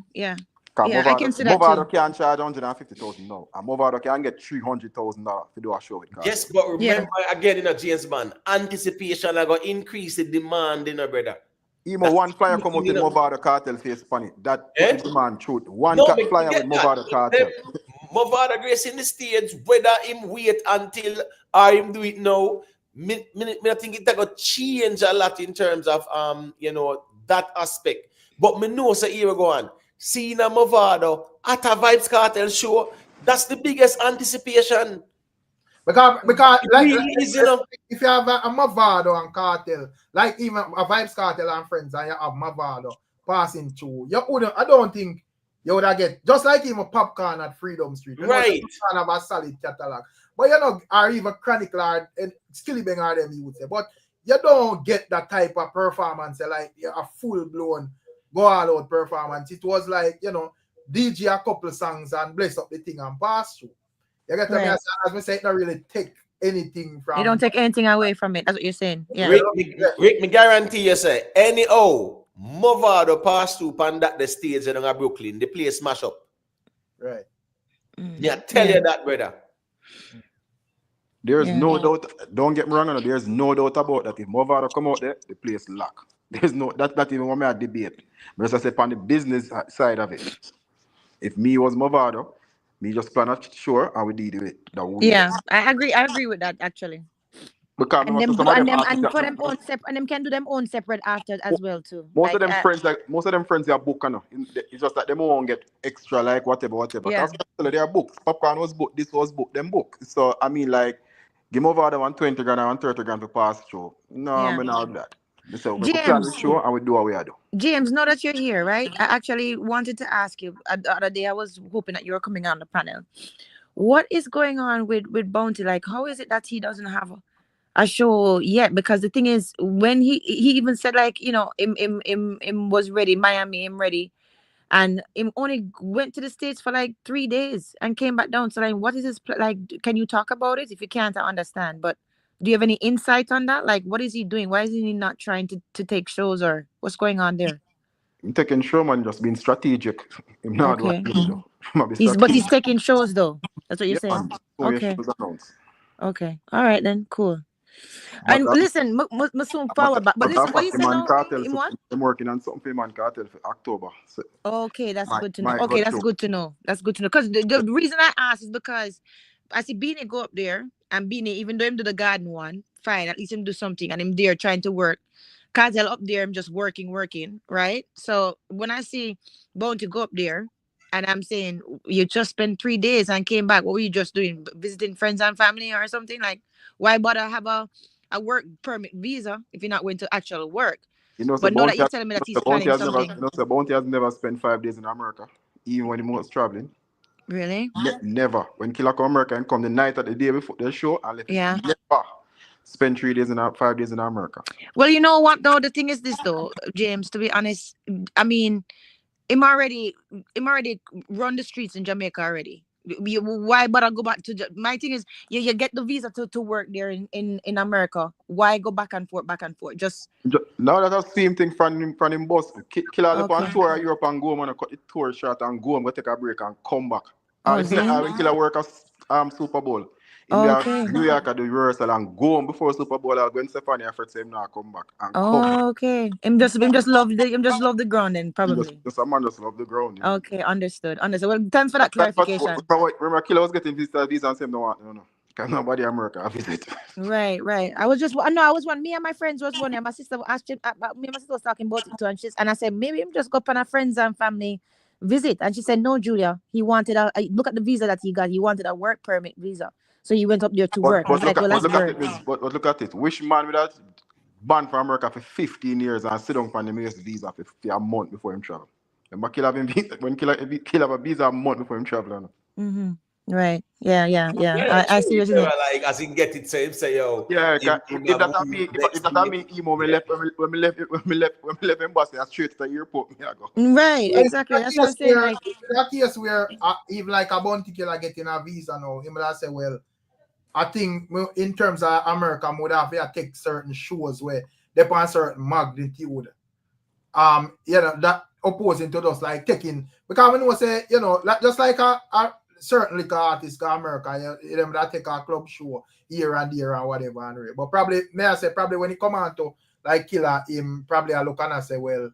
Mavado, I can see that Mavado too. can charge 150,000 now, and Mavado can get $300,000 to do a show with Cartel. Yes, but remember again in a James Bond, anticipation are going to increase the demand, brother. Even one flyer come out with Mavado Cartel face on it. That demand truth. One flyer with Mavado Cartel. Mavado Grace in the stage, whether him wait until or him do it now, I think it's going to change a lot in terms of that aspect. But me know so here we go on. Seeing a Mavado at a Vybz Cartel show, that's the biggest anticipation. Because like if you have a Mavado and Cartel, like even a Vybz Cartel and friends, and you have Mavado passing through, I don't think you would get just like even Popcorn at Freedom Street. Right. Kind of a solid catalog. But or even Chronicle and Skillibeng are them you would say. But you don't get that type of performance like a full blown go all out performance. It was like, DJ a couple songs and bless up the thing and pass through. You get me? As we say, it not really take anything from. You don't take anything away from it. That's what you're saying. Yeah. Rick, me guarantee you say, anyhow, Mavado pass through pan that the stage in Brooklyn, the place smash up. Right. Yeah, tell you that, brother. There's no doubt. Don't get me wrong. There's no doubt about that. If Mavado come out there, the place lock. There's no that even when I debate. But as I said, on the business side of it, if me was Mavado, me just plan a show and we deal with it that way. Yeah, I agree with that actually. Because And them and for them own separate, and them can do them own separate after as well too. Most of them friends are book, it's just that them won't get extra like whatever. Yeah. That's they are books. Popcorn was booked, this was booked, them book. So I mean like give over the 120 grand and 130 grand to pass through. No, I'm not that. So we plan the show and we do what we do. James, now that you're here, right? I actually wanted to ask you the other day. I was hoping that you were coming on the panel. What is going on with Bounty? Like, how is it that he doesn't have a show yet? Because the thing is, when he even said like, you know, him was ready, Miami, him ready, and him only went to the States for like 3 days and came back down. So like, what is his like? Can you talk about it? If you can't, I understand. But do you have any insight on that? Like, what is he doing? Why is he not trying to take shows, or what's going on there? I'm taking show, man, just being strategic. Okay. But he's taking shows though. That's what you're saying. Okay. Okay. All right then. Cool. But and listen, soon forward. But listen, what you say now? I'm working on something for Man KARTEL for October. So okay, that's good to know. Okay, that's good to know. That's good to know. Because the reason I asked is because I see Beanie go up there, and Beanie, even though him do the garden one, fine, at least him do something, and him there trying to work. KARTEL up there, I'm just working, right? So when I see Bounty go up there, and I'm saying you just spent 3 days and came back, what were you just doing? Visiting friends and family or something? Like, why bother have a work permit visa if you're not going to actually work? You know, but know that you're telling me that he's planning something. Bounty has never spent 5 days in America, even when he was traveling. Really? Never. When Killer come America and come the night of the day before the show, and never spend 5 days in America. Well, you know what though? The thing is this though, James, to be honest, I mean, him already run the streets in Jamaica already. Why bother go back to my thing is you get the visa to work there in America. Why go back and forth? Just now that's the same thing from him boss. Killer on tour Europe and go man, cut the tour short and go and go take a break and come back. When Killer work at Super Bowl. In New York at the rehearsal and go on before Super Bowl. I'll go and Stephanie after him now come back. And okay. Him just love the ground then probably. Someone just love the ground. Yeah. Okay, understood. Well, thanks for that clarification. Remember, Killer was getting visa and saying no. Because nobody in America visit. Right. I was one. Me and my friends was one. And my sister asked him. Me and my sister was talking about it too, and I said maybe him just go up on a friends and family visit. And she said no, Julia. He wanted look at the visa that he got. He wanted a work permit visa. So he went up there to work. But look at it. Which man with that banned from America for 15 years and sit down on the US visa for a month before him travel? When Killer have a visa a month before him travel. Mm-hmm. Right. Yeah. I see what you mean. Like as in get it, say yo. Yeah. If that mean emo, when we left embassy, I straight to the airport. Right. Exactly. That's what I'm saying. Like that case where if like a Bounty Killer getting a visa now, him will say, well, I think in terms of America, would have to take certain shows where they on certain magnitude. That opposing to those like taking, because when we say, just like a certain liquor artist in America, them that take a club show here and there and whatever. But probably when he come on to like Killer, him probably I look and I say, well,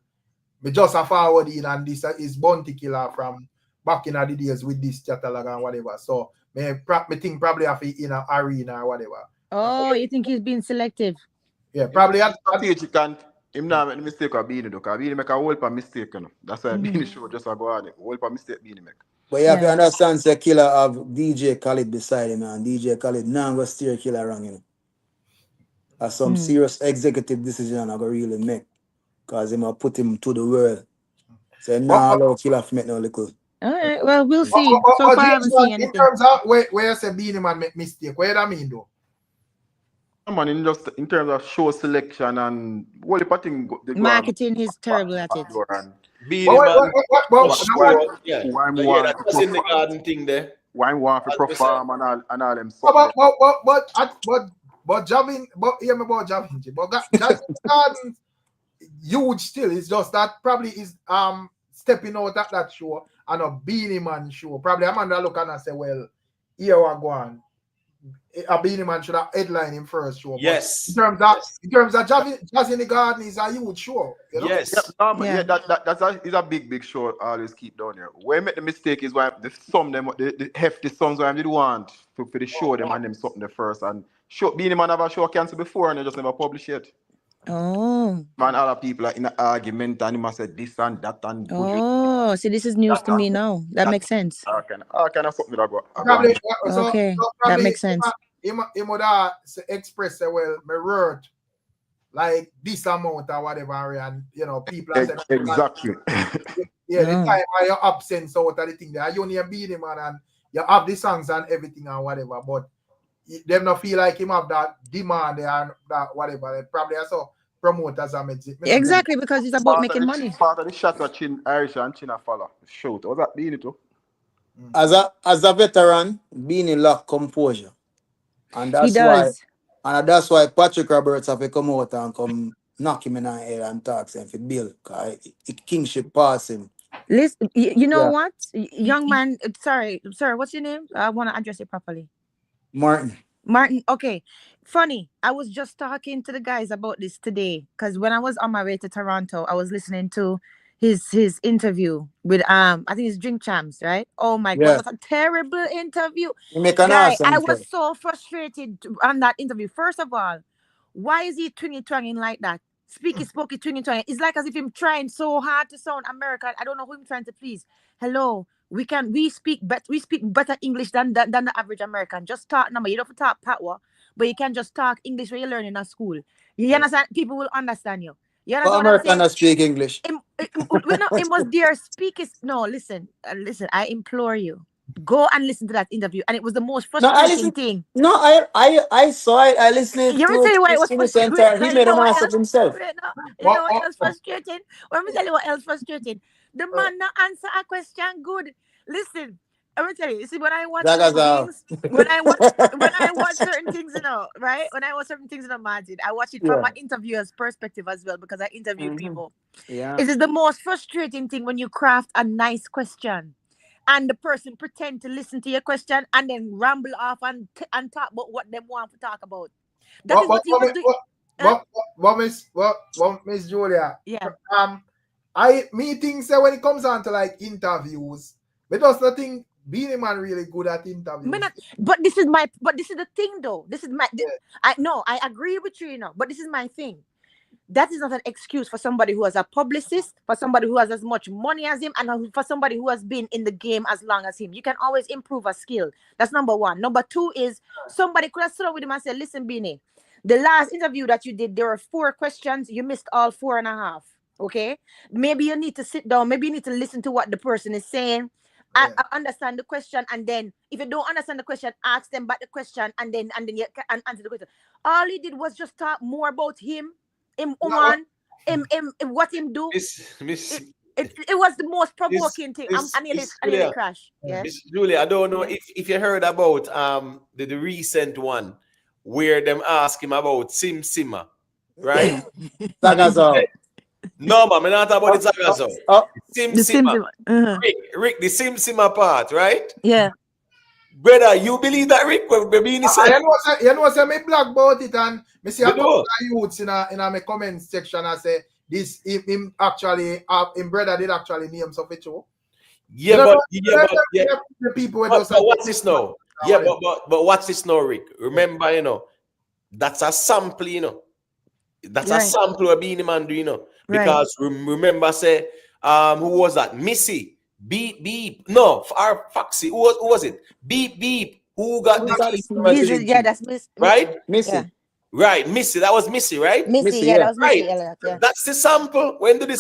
we just a forward in and this is Bounty Killer from back in the days with this catalog and whatever. So me think probably have in an arena or whatever. Oh, you think he's being selective? Yeah, probably. Strategic and him not make the mistake of Beanie because Beanie make a whole heap of mistake. That's why Beanie show just go on it. Whole heap of mistake Beanie make. But you have to understand, say Killer have DJ Khaled beside him, and DJ Khaled now go steer Killer around, That's some serious executive decision I go really make, because him put him to the world. So now allow Killer to make no little. All right, well, we'll see. So far, I haven't seen anything. In terms of where you say Beanie Man make mistake, what do that mean, though? Man, in terms of show selection and what the thing, marketing, he's terrible at it. Beanie Man. Yeah, that's in the garden thing there. why want to 100%. perform and all them stuff. But Javin, but hear me about Javin, but Javin Garden huge still. It's just that probably is stepping out at that show and a Beanie Man show. Probably Amanda look and say, well, here we go on. A Beanie Man should have headline him first show. Yes. But in terms of Jazz in the Garden is a huge show. You know? Yes. That's a big show. Always keep down there. Where I make the mistake is why the hefty songs where I did want for the show them and them something the first and show Beanie Man have a show cancelled before and they just never publish it. Oh. Man, other people are in an argument and he must say this and that and Oh, so this is news to me now. That makes sense. I kind of something that go. Probably, Okay, that makes sense. He would express say, well, me word like this amount or whatever, and you know, people are saying Exactly. yeah, the time where you're absent, so what are the thing there? You only beat him and you have the songs and everything and whatever, but them not feel like him have that demand and that whatever. They probably also promoters are made it. Exactly, because it's about making money. Part of the shot that Irish and China follow. Shoot, was that Beanie too? As a veteran, Beanie lack composure. And He does. That's why Patrick Roberts have to come out and come knock him in the head and talk to him for Bill. Because kingship pass him. Listen, you know what? Young man, sorry, what's your name? I want to address it properly. Martin, okay. Funny, I was just talking to the guys about this today because when I was on my way to Toronto, I was listening to his interview with I think it's Drink Champs, right? Oh my God, it was a terrible interview. Guy, I was so frustrated on that interview. First of all, why is he twanging like that? Spooky twanging. It's like as if him trying so hard to sound American. I don't know who I'm trying to please. Hello. We speak better English than the average American. Just talk number. You don't have to talk patwa, but you can just talk English when you learn in a school. You understand? People will understand you. You understand? But American speak English. It was their speakers. No, listen. I implore you, go and listen to that interview, and it was the most frustrating thing. No, I saw it. I listened. You ever tell you why it was frustrating? He made a mass of himself. You know what else frustrating? Let me tell you what else frustrating. The man not answer a question good. Listen, I'm gonna tell you. See, when I watch certain things, you know, right? When I watch certain things in a Martin, I watch it from an interviewer's perspective as well because I interview people. Yeah, it is the most frustrating thing when you craft a nice question, and the person pretend to listen to your question and then ramble off and talk about what they want to talk about. That is what he was doing. Miss Julia? Yeah. Me think say when it comes on to like interviews, but does nothing Beanie Man really good at interviews. But this is the thing though. This is my I agree with you, you know, but this is my thing. That is not an excuse for somebody who has a publicist, for somebody who has as much money as him, and for somebody who has been in the game as long as him. You can always improve a skill. That's number one. Number two is somebody could have stood up with him and said, listen, Beanie, the last interview that you did, there were 4 questions. You missed all 4.5. Okay, maybe you need to sit down. Maybe you need to listen to what the person is saying. I understand the question, and then if you don't understand the question, ask them back the question, and then you can answer the question. All he did was just talk more about him, what him do. It was the most provoking thing. I nearly crashed. Yeah. Miss Julia, I don't know if you heard about the recent one where them ask him about Sim Simma, right? No, man, I'm not about the Zagazo. Sim Simma. Rick, the Sim Simma part, right? Yeah. Brother, you believe that Rick will be in the you know, say me blog about it and me see a couple of youths in my comment section and say this him actually him brother did actually name some it too. Yeah, the people but what's this now? Yeah, but what's this now, Rick? Remember, you know, that's a sample, you know. That's a sample of Beanie Man do, you know. Because remember, say, who was that? Missy, beep, no, our Foxy, who was it? Beep, who got this? Yeah, that's Miss. Right? Missy. Yeah. Right, Missy, that was Missy, right? Missy, that was Missy. Right. Yeah. That's the sample. When did the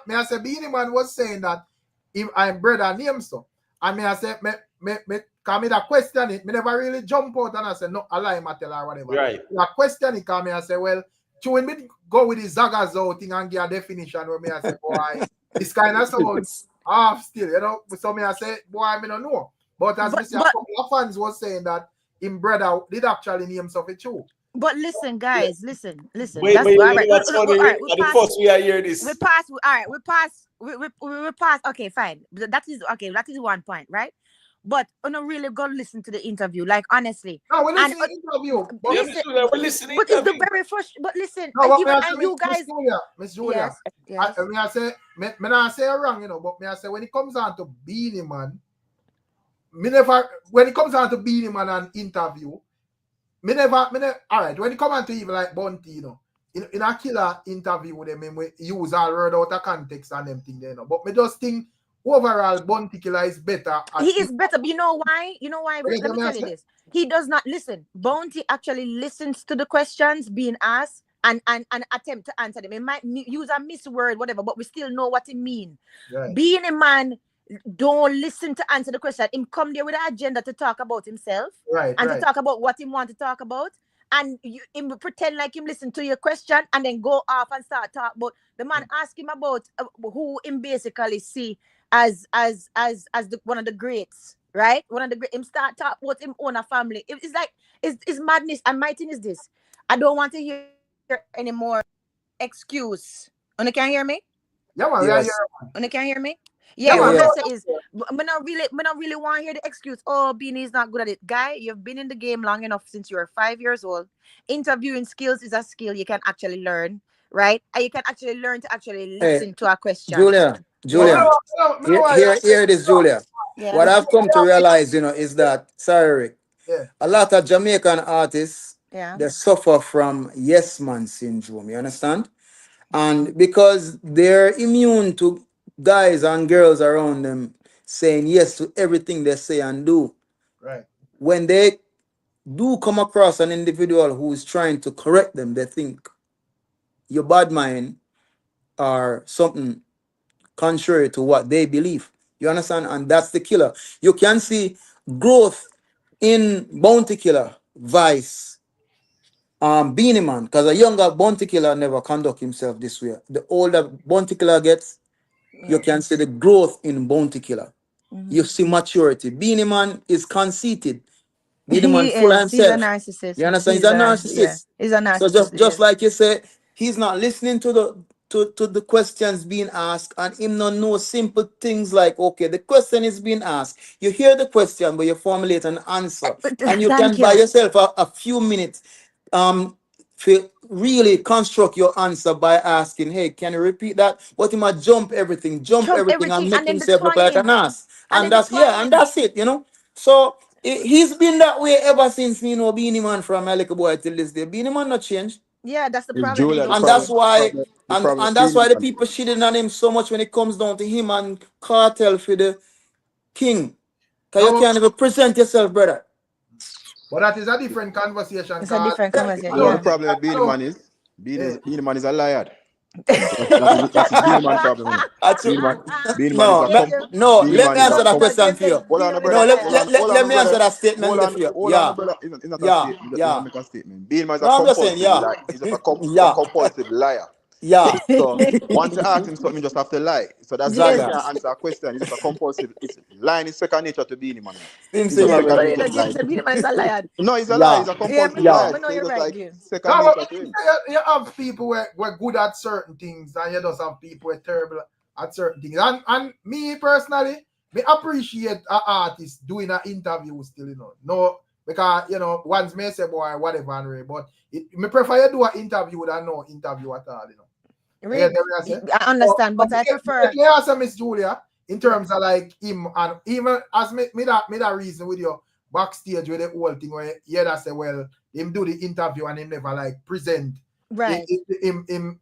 may I say Beanie Man was saying that if I'm brother name so. And may I say me come that question it, me never really jump out and I say no, I lie matter or whatever. Right. That question it come me I say, well, when me go with the Zagazo thing and give a definition where me I say, boy, this kind of sounds half still, you know. So me I say, boy, I don't know. But as me say, a couple of fans was saying that him brother did actually name something too. But listen, guys, listen. Wait, That's wait, all right. wait, what's funny? All right, The first we are hear this. we pass. All right, we pass. We pass. Okay, fine. That is okay. That is one point, right? But I'm not really go listen to the interview. Like honestly, No, we listen to the interview. But listen, We're listening. but it's the very first. But listen, no, and what even me I and say, you guys. Miss Julia. Yes. Me I say, me not say wrong, you know, but me I say when it comes down to Beanie Man, when it comes down to Beanie Man and interview, all right, when it comes down to even like Bunty, you know, in a killer interview with them, we use all word out of context and them thing there, you know. But me just think overall Bunty Killer is better. He is better. You know why? Let me tell you this. He does not listen. Bounty actually listens to the questions being asked and attempt to answer them. He might use a misword, whatever, but we still know what it means. Right. Being a man, don't listen to answer the question. Him come there with an agenda to talk about himself, Right, and to talk about what he want to talk about. And him pretend like him listen to your question and then go off and start talk about the man. Ask him about who him basically see as one of the greats, right? One of the great. Him start talk about him own a family. It's like it's madness. And my thing is this: I don't want to hear any more excuse. You can hear me? Yeah, man. Yes. You can hear me? Yeah, Yeah, man. what I say is, I not really want to hear the excuse. Oh, Beanie is not good at it. Guy, you've been in the game long enough since you were 5 years old. Interviewing skills is a skill you can actually learn, right? And you can actually learn to actually listen to a question. Julia. Yeah. Here it is, Julia. Yeah. What I've come to realize, you know, is that, sorry, Rick, Yeah. a lot of Jamaican artists, Yeah. they suffer from yes man syndrome, you understand? And because they're immune to guys and girls around them saying yes to everything they say and do, Right. when they do come across an individual who is trying to correct them, they think your bad mind or something contrary to what they believe. You understand? And that's the killer. You can see growth in Bounty Killer, Vice, Beanie Man, because a younger Bounty Killer never conduct himself this way. The older Bounty Killer gets, you can see the growth in Bounty Killer. You see maturity. Beanie Man is conceited. Beanie Man full of himself. He's a narcissist. You understand? He's a narcissist. Yeah. He's a narcissist. So just like you say, he's not listening to the questions being asked, and him not know simple things like, okay, the question is being asked. You hear the question, but you formulate an answer, and you can buy yourself a few minutes to really construct your answer by asking, hey, can you repeat that? But he might jump everything and make himself look like an ass. And that's it, you know. So he's been that way ever since me know Beanie Man from a little boy till this day. Beanie Man not changed. Yeah, that's the It's problem. Julia, And that's why problem that's why the Beanie Man. people shitting on him so much when it comes down to him and Cartel for the king. Because you can't even present yourself, brother. But that is a different conversation. It's a different conversation. You know Yeah. the problem with Beanie Man is? Beanie Man is a liar. That's his Beanie Man problem. Beanie Man Let me answer that question for you. Hold on, No, brother. let me answer that statement for you. Hold on, brother. It's not a statement. Just make a statement. Beanie Man is a No, I'm just saying, compulsive liar. He's just a compulsive liar. Yeah. So once you ask him something, you just have to lie. So that's why you can't answer a question. It's just a compulsive. Lying is second nature to Beanie Man. He's a second nature to lie. Beanie Man is a liar. No, he's a liar. He's a compulsive liar. No, So you're it's right, like second nature to him. You have people who are good at certain things, and you just have people who are terrible at certain things. And me personally, me appreciate an artist doing an interview still, you know. No, because, you know, once may say, boy, whatever, but me prefer you do an interview than no interview at all, you know. Really? I understand, but I prefer. You answer Miss Julia in terms of like him, and even as me that reason with you backstage with the whole thing where you that say, well, him do the interview and him never like present right him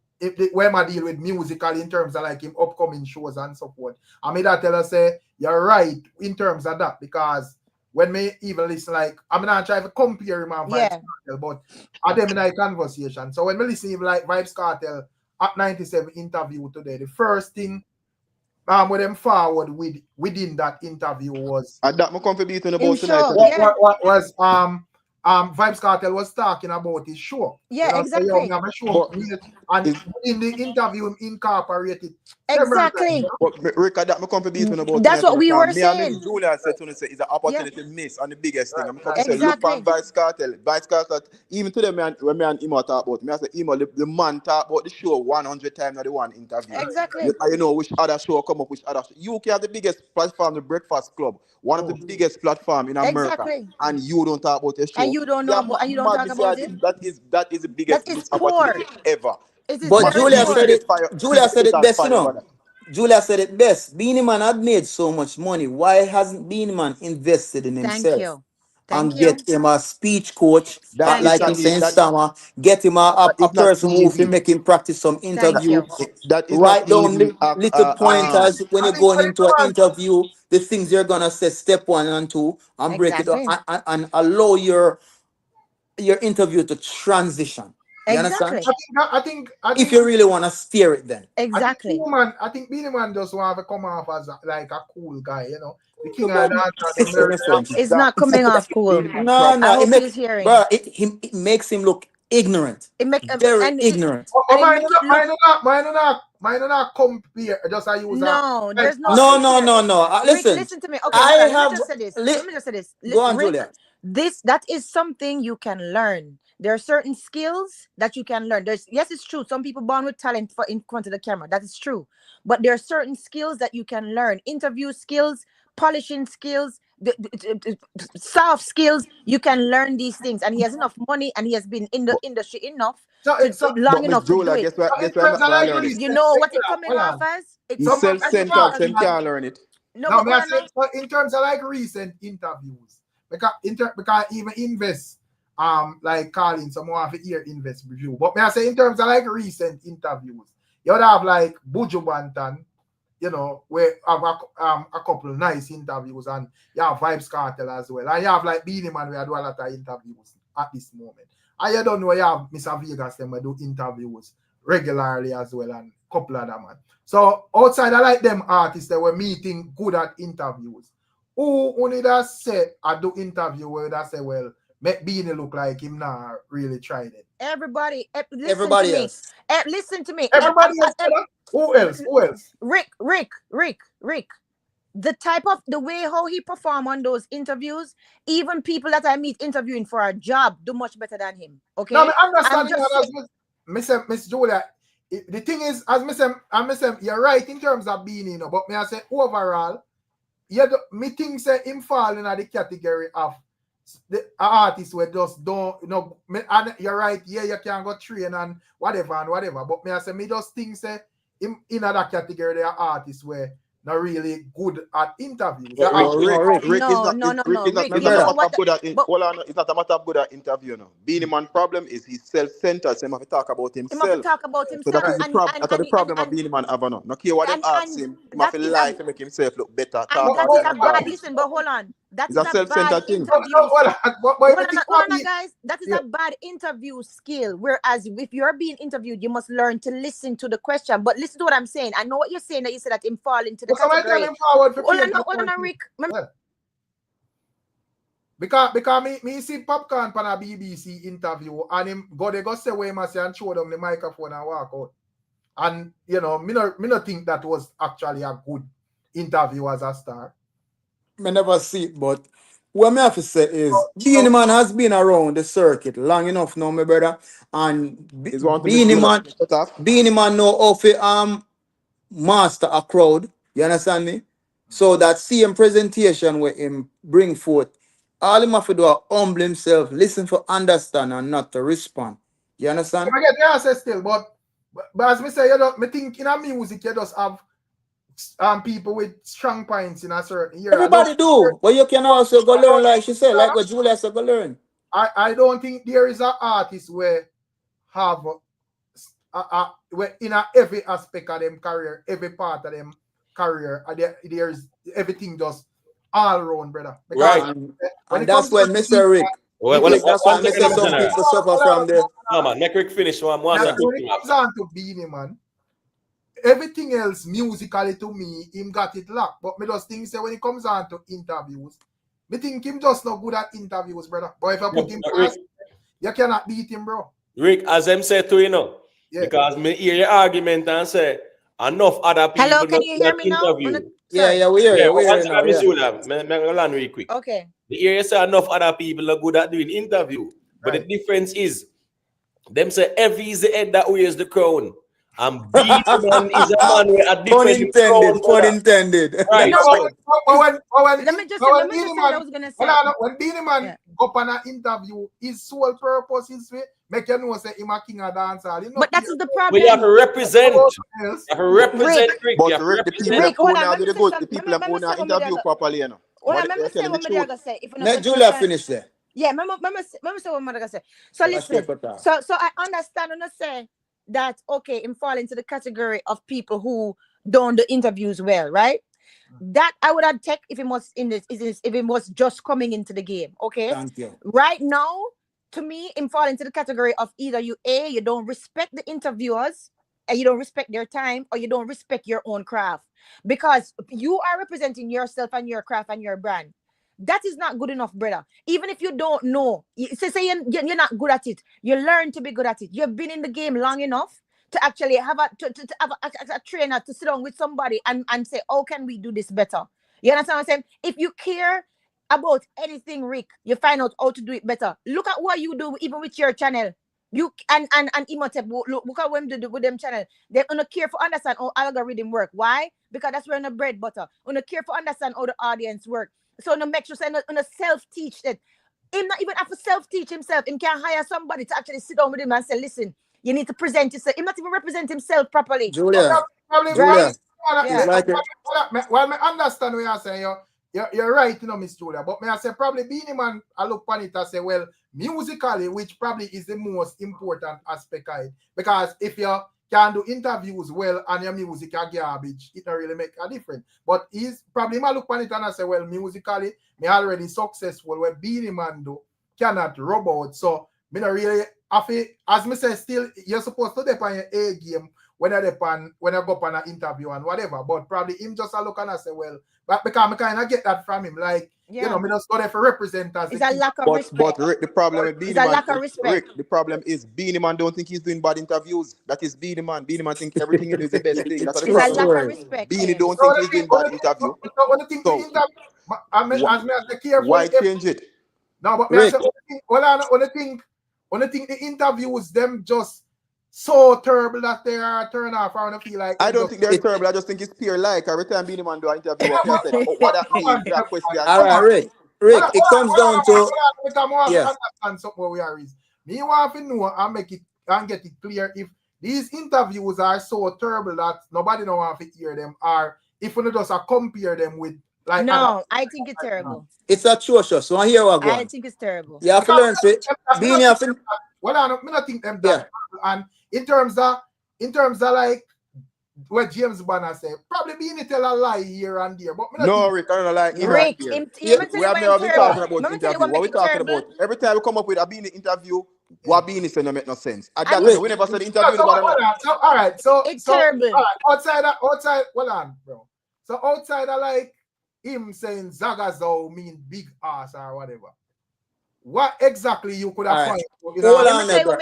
when I deal with musical in terms of like him upcoming shows and so forth. I mean that tell us say you're right in terms of that, because when me even listen, like I'm not trying to compare him and Vybz Kartel, but I them in a conversation. So when me listen him like Vybz Kartel at 97 interview today, the first thing with them forward within that interview was that my come for beating about tonight. What was Vibes Cartel was talking about his show. Yeah, you know, exactly. So, we have a show, But and is- in the interview, him incorporated several Exactly. times, you know? But Rick, that me come for beat on about That's what we were me and saying. Miss Julia said to say is an opportunity miss and the biggest thing. I'm come Right. say look Exactly. from Vice Cartel. Even today, when me and Imo talk about, me I say Imo, the man talk about the show 100 times not the one interview. Exactly. You know which other show come up, which other show. You have the biggest platform, the Breakfast Club, one of the biggest platform in America, Exactly. and you don't talk about the show. And you don't know about, and you don't talk about it. That is the That biggest is missed poor. opportunity ever. It is But Man, very Julia poor. said it. fire, Julia said it best, you know. brother. Julia said it best. Beanie Man had made so much money. Why hasn't Beanie Man invested in Thank himself you. Thank and you. get him a speech coach, That Thank is like you. him not e- saying that, Stammer, get him that a is not person who will easy. make him practice some Thank interview. you. That is not Write down easy. little pointers when I you're think going what into an it was, interview, the things you're gonna say, step 1 and 2, and break it up Exactly. and allow your interview to transition. You understand? Exactly. I If think you really want to steer it, then. Exactly. I think Beanie Man just want to come off as like a cool guy, you know. The king of But the my friend, It's not coming off cool. no, I no, hope he's hearing. it makes him look ignorant, It make very and ignorant. it make it look. Mine not compare. Just I use No, there's no No, compare. no. Rick, Listen, listen to me. Okay, I hold on. Let me have. just say this. Li- Let me just say this. Go on, Rick, Julia. that is something you can learn. There are certain skills that you can learn. Yes, it's true. Some people born with talent for in front of the camera. That is true. But there are certain skills that you can learn. Interview skills, polishing skills, soft skills. You can learn these things. And he has enough money, and he has been in the industry enough long But Miss enough to do Julia, it. guess why I'm not gonna learn it? You know what it coming off as? It He's coming off as self-centered, so he can't learn it. no, Now, but me hold I on say, now. but in terms of like recent interviews, because even invest like calling someone have ear invest review. But me I say in terms of like recent interviews, you would have like Buju Banton, you know, where have a couple of nice interviews, and you have Vibes Cartel as well. And you have like Beanie Man, where I do a lot of interviews at this moment. And you don't know, you have Mr. Vegas, them where do interviews regularly as well, and a couple of them. So outside, I like them artists that were meeting good at interviews. Who only that say I do interview where that say, well, make Beanie look like him now really tried it. Everybody, listen Everybody to me. else. Listen to me. Everybody else said that? Who else? Rick. The way how he perform on those interviews, even people that I meet interviewing for a job do much better than him. Okay. Now, I understand just Miss Julia. The thing is, as I say, you're right in terms of Beanie, you know, but me I say overall, me think say him fall in the category of the artists where just don't, you know, and you're right, yeah, you can go train and whatever, but me I say, me just think say him in that category, there are artists where not really good at interviews. Rick is not. No. Rick is Rick, not you a know matter what? of good at. Hold on, it's not a matter of good at interview. No, Beanie Man problem is he's self-centered. So he have to talk about He himself. must talk about So himself. that is the problem. That's the problem of Beanie Man have no. No care what them ask him. He have to lie to make himself look better. And Talk that all is kind a of bad. garbage. Listen, but hold on. That It's is a a bad self-centered thing. interview. Hold on, guys. That is a bad interview skill. Whereas if you're being interviewed, you must learn to listen to the question. But listen to what I'm saying. I know what you're saying. That you said that him fall into the category. Hold on, Rick. Because me see Popcorn on a BBC interview, and him they go say where must and show them the microphone and walk out. And you know, me no think that was actually a good interview as a star. I never see it, but what I have to say is Beanie Man has been around the circuit long enough now, my brother. And Beanie Man know how to master a crowd. You understand me? So that same presentation where him bring forth, all him have to do is humble himself, listen for understand and not to respond. You understand? I get the answer still, but as me say, you know, me think in a music you just have people with strong points in a certain area. Everybody do, but you can also go learn, like she said, like what Julia said, go learn. I don't think there is an artist where have where in every aspect of them career, every part of them career, there's everything just all around, brother. Right. And that's when Mr. Rick. That's why I say some people suffer from the. No man, make Rick finish one. When it comes on to Beanie Man, everything else musically to me, him got it locked. But me just think say when it comes on to interviews, Me think him just not good at interviews, brother. But if I put him Rick, past, you cannot beat him, bro. Rick, as them said to you know, Yeah. because me hear your argument and say enough other people. Hello, can you hear me now? interview. Yeah, we hear you. We hear you now. Miss Yeah. Zula, me land real quick. Okay. The area say enough other people are good at doing interview, but Right. the difference is, them say Evie is the head that wears the crown, and B-Man is a man with a Pun different intended. crown. Pun brother. intended. Right. No, So, Let me just say what I was gonna say. When Beanie Man go up on an interview, his sole purpose is to make you know say him a king of dancehall. But that's the but you have to problem. represent. You have to represent Rick. You But have to Rick, the represent. people Rick, hold who on, now let do me the say good, the something. people Let me who say now what me interview there- properly, you know. Well, But remember they're say telling what the me truth. gonna say. If you Let Julia finish there. Yeah, remember say what me gonna say. So Let's listen. take it out. So I understand and I say that okay, him fall into the category of people who don't do interviews well, right? That I would have take if it was if it was just coming into the game. Okay. Thank you. Right now, to me, him fall into the category of either you don't respect the interviewers and you don't respect their time, or you don't respect your own craft. Because you are representing yourself and your craft and your brand. That is not good enough, brother. Even if you don't know, say you're not good at it, you learn to be good at it. You've been in the game long enough to actually have to have a trainer to sit down with somebody and say, how can we do this better? You understand what I'm saying? If you care about anything, Rick, you find out how to do it better. Look at what you do even with your channel. You and Imhotep, look at what them do with them channel. They don't care for understand how algorithm work. Why? Because that's where the bread butter. Don't care for understand how the audience work. So no make sure say no self-teach it. Him not even have to self-teach himself. Him can hire somebody to actually sit down with him and say, listen, you need to present yourself. Him not even represent himself properly. Julia. Probably, Julia. Yeah. Like it. Well, I understand what you're saying. You're right, you know, Miss Julia. But may I say probably Beanie Man, I look on it and say, well, musically, which probably is the most important aspect of it. Because if you can do interviews well and your music are garbage, it don't really make a difference. But he's probably I look on it and I say, well, musically, me already successful. Where Beanie Man do cannot rub out. So me not really as me say, still you're supposed to depend on your A game when I go up on an interview and whatever. But probably him just a look and I say, well, but because I kind of get that from him, like you know, me just go there for representatives. It's a lack of respect. But Rick, the problem with Beanie It's a lack of Man, respect. Rick, the problem is Beanie Man don't think he's doing bad interviews. That is Beanie Man. Beanie Man think everything he do is the best thing. That's the It's a problem. lack of respect. Beanie don't think he's doing bad interview. Why change it? No, but Rick. I think the interviews them just so terrible that they are turn off. I don't feel like I don't think they're terrible. I just think it's pure like every time Beanie Man do an interview, I say, oh, what that mean? That question. All right, Rick, it comes down to yes. Something we are is. Me want to know and make it and get it clear if these interviews are so terrible that nobody don't want to hear them, or if we just compare them with like No, I think it's terrible. It's atrocious. So I hear what I going. think it's terrible. You have to learn it. Beanie have to. Well, I don't think them that. And in terms of like what James Banner said, probably Beanie tell a lie here and there. But no, Rick, I don't like Rick, here. we We have never been talking about interview. What we talking about? Every time we come up with a Beanie interview, what Beanie say no make no sense. At that time, we never said the interview. All right, so it's terrible. All right, outside, well on, bro. So outside of like him saying Zagazo mean big ass or whatever. What exactly you could have found? Hold on, let me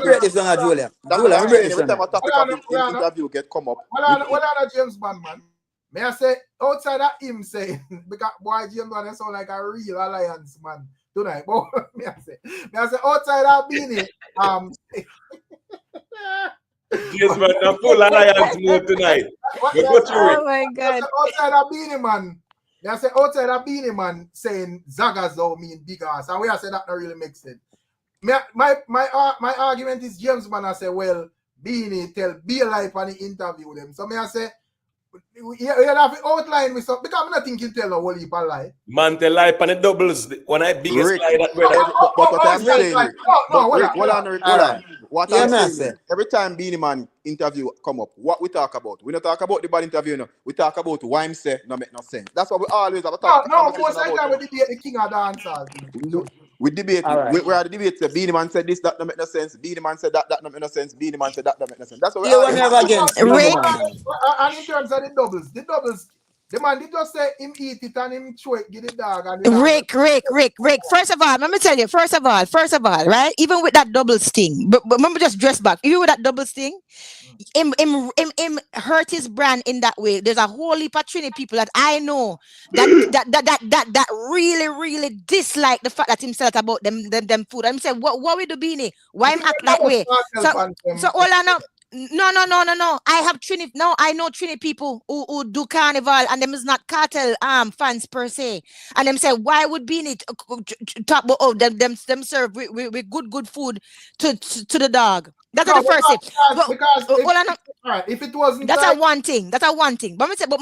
break this down, Julia. Julia, every time a topic of interview get come up. Well on, James Bond, man. May I say, outside of him saying, because boy, James Bond sound like a real alliance man tonight. But may I say, outside of Beanie, James Bond, the full alliance mode tonight. Oh my God. Outside of Beanie man. I say outside of Beanie Man saying Zagazo mean big ass, and we I say that not really makes sense. My argument is James Man I say, well, Beanie tell Be Life and he interview them. So me I say you have to outline with something because I'm not thinking tell a whole heap of lie. Man tell lie on the doubles when I biggest Rick, lie that but what I'm saying, hold on. What I'm saying, every time Beanie Man interview come up, what we talk about? We don't talk about the bad interview, no. We talk about why him say no make no sense. That's what we always have a talk. No, most of the time we debate the king of dancers. We debate. Right. We are the debate. Say Beanie Man said this, that don't make no sense. Beanie Man said that don't make no sense. Beanie Man said that don't make no sense. That's what we always have against Rick. And in terms of the doubles The man did just say him eat it and him throw it, give the dog. And Rick. First of all, let me tell you. First of all, right? Even with that double sting, but remember, just dress back. Even with that double sting, him hurt his brand in that way. There's a whole heap of Trinity people that I know that really dislike the fact that him said about them food. I'm saying, what we do, Beanie? Why him act that way? So all I know. No. I have Trinity. No, I know Trinity people who do carnival, and them is not cartel fans per se. And them say, why would Beanie talk about them serve with good food to the dog? That's the first thing. Because if it wasn't, that's a one thing. But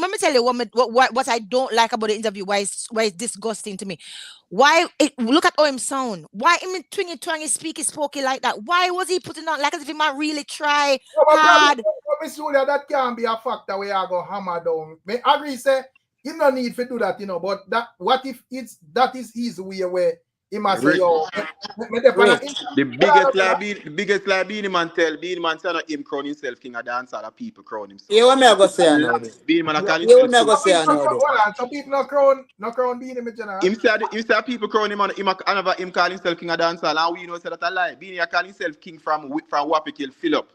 let me tell you what I don't like about the interview. Why it's disgusting to me. Why look at how him sound? Why him twingy spooky like that? Why was he putting on like as if he might really try hard? Miss Julia, that can be a factor where I go hammer down. Me agree, say you no need to do that, but that what if that is his way where he must say, yo, the biggest lie Beanie Man tell Beanie Man say not him crown himself king of dance, other people crown himself. Yeah, what me I go say now? Beanie Man call Yeah, what me I go say now? So people no crown Beanie Me general. Him say people crown him and him call himself king of dance, and we know say that a lie. Beanie call himself king from Wapikill Philip.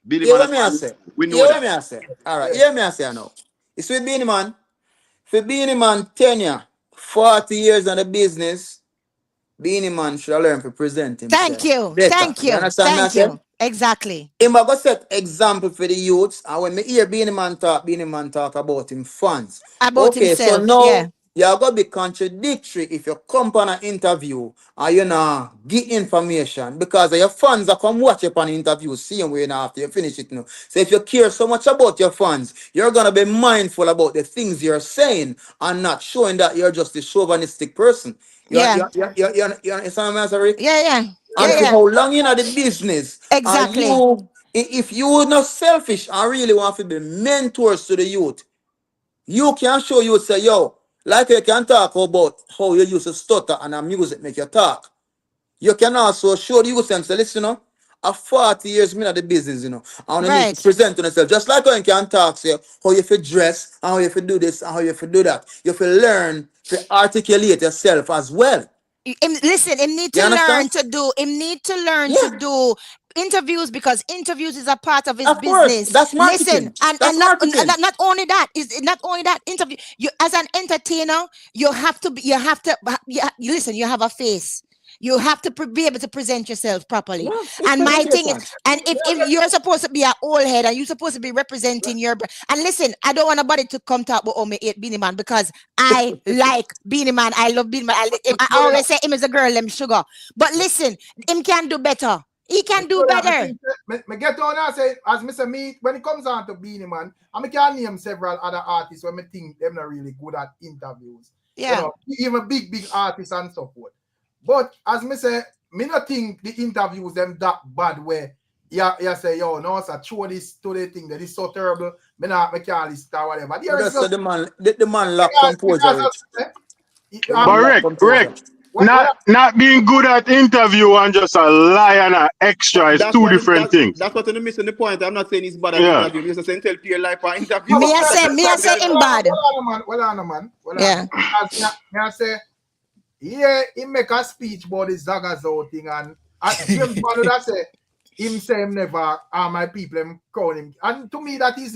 Yeah, what me I say? We know what me I say? All right, yeah, me I say now. It's with Beanie Man. For Beanie Man tenure, 40 years in the business. Beanie Man should learn to present himself. Thank you. Exactly. Him go set example for the youths, and when me hear Beanie Man talk about him fans. About himself. So now yeah. you're gonna be contradictory if you come on an interview and you know get information because your fans are come watch up on an interview, see him when after you finish it now. So if you care so much about your fans, you're gonna be mindful about the things you're saying and not showing that you're just a chauvinistic person. You understand what I'm saying? Yeah. And how long you know the business. Exactly. And if you are not selfish and really want to be mentors to the youth, you can show you say, yo, like you can talk about how you used to stutter and a music make you talk. You can also show the youth and say, listen, at 40 years me in the business, I want to need to present to yourself. Just like when you can talk, say how you feel dress, and how you feel do this, and how you feel do that. You feel learn to articulate yourself as well. Listen, him need to learn to do interviews because interviews is a part of his business. That's marketing. Listen, and not only that is not only that interview. You as an entertainer, you have to listen. You have a face. You have to be able to present yourself properly. And my thing is, and if you're supposed to be an old head and you're supposed to be representing your and listen, I don't want nobody to come talk about me hate Beanie Man because I like Beanie Man. I love Beanie Man. I always say him is a girl, them sugar. But listen, him can do better. He can do better. Me get on and say, as Mr. Me, when it comes on to Beanie Man, I can name several other artists when I think them not really good at interviews. Yeah. Even big artists and so forth. But as me say, me not think the interviews them that bad where you say, yo, no, sir, show this to the thing that is so terrible. Me can't list or whatever. The man lock composure. But Rick, not being good at interview and just a lie and an extra is two different things. That's what I'm missing the point. I'm not saying he's bad at interview. I'm just saying tell your life for interview. Me I say him bad. Well on, man. Me I say, yeah, he make a speech about the Zagazo thing and James Bond that say him never my people him crown him. And to me that is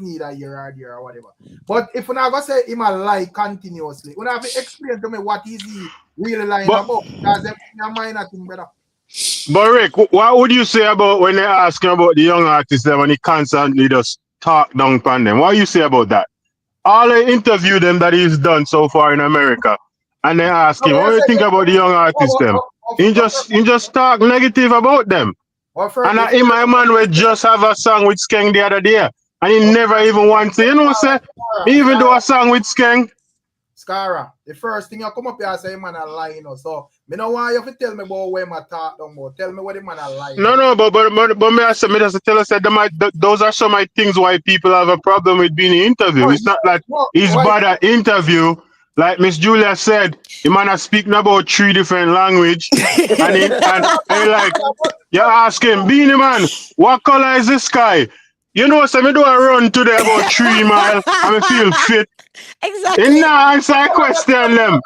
neither here or there or whatever. But if I go say him a lie continuously, you have to explain to me what is he really lying about. Because your mind thing, brother. But Rick, what would you say about when they ask him about the young artists there when he constantly just talk down on them? What do you say about that? All the interview them that he's done so far in America. And they ask him, what do you think about the young artists them? He just talk negative about them. And my man will just have a song with Skeng the other day. And he never even wants to, say, he even do a song with Skeng. Scara, the first thing you come up here and say, man, a lie, So, me no want you to tell me about where my talk down about. Tell me what the man a lie. No, but me just tell us that those are some of the things why people have a problem with being in interview. It's not like he's bad at interview. Like Miss Julia said, the man is speaking about 3 different languages. and like, you ask him, Beanie Man, what color is the sky? So me do a run today about 3 miles and I feel fit. He Exactly. not answer the question them.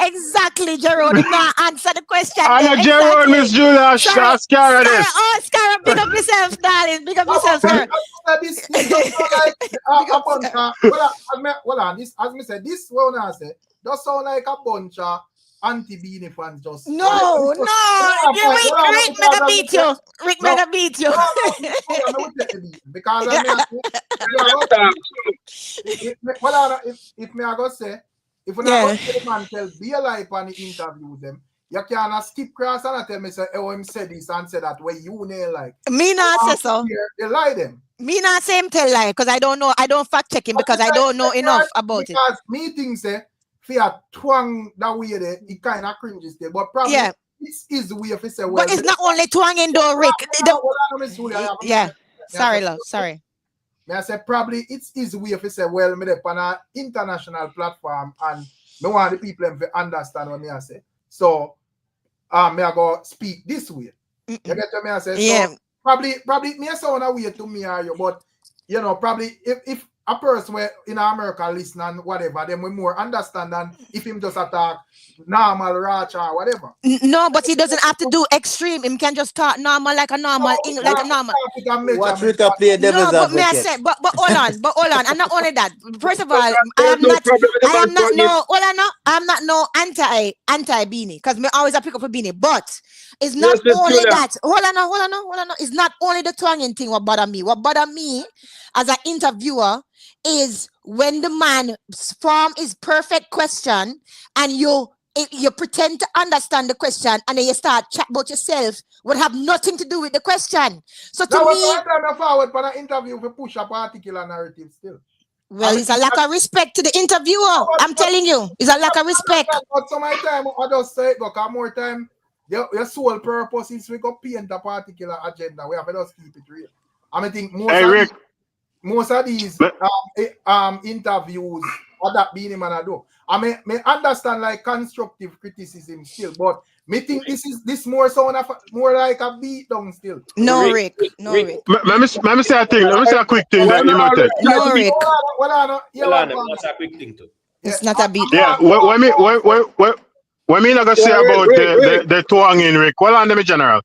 Exactly, Jerome. Did not answer the question. I know Them. Gerald, Miss Exactly. Julia, Sorry, Scara this. Scara, big up yourself, darling. Big up yourself, Scara. This does sound like a bunch of, well, this, as me said, this one I say, does sound like a bunch of anti-Beanie fans just. No, Rick mega beat you. Rick mega beat you. Because if me I go say, if we not go say man tell be alive on the interview them, you can't skip cross and tell me say, oh, him said this and said that way you nail like. Me not say so. They lie them. Me not say him tell lie because I don't know. I don't fact check him because I don't know enough about it. Because me think say fear twang that way there, it kind of cringes there, but probably it's easy way if say well. But it's not only twanging though, Rick. Sorry, love. Sorry. May I say probably it's easy way if say well, me dey on an international platform and me want the people to understand what me I say. So me I go speak this way. You get what me I say? So probably me sound a way to me or you, but you know, probably if a person where in America listen and whatever, then we more understand than if him just attack normal ratch or whatever. No, but he doesn't have to do extreme. He can just talk normal like a normal like a normal. Watch Rita play devil's but may I advocate. say, but hold on, and not only that. First of all, I am not no anti Beanie because me always a pick up a Beanie, but it's not only that. Hold on. It's not only the twanging thing what bother me. What bother me as an interviewer is when the man form his perfect question and you pretend to understand the question and then you start chat about yourself would have nothing to do with the question. So to me, forward for an interview for push a particular narrative still. Well, it's a lack of respect to the interviewer. I'm telling you, it's a lack of respect. But some of the time I just say go more time your sole purpose is we go paint a particular agenda. We have to just keep it real. I think most of these interviews or that Beanie Man do. I may understand like constructive criticism still, but me think this more like a beat down still. No, Rick. Let me say a thing. Let me say a quick thing that you might take. No, Rick. That's a quick thing too. It's not a beat. Yeah, what me not gonna say about the twanging, Rick? Well, on the general.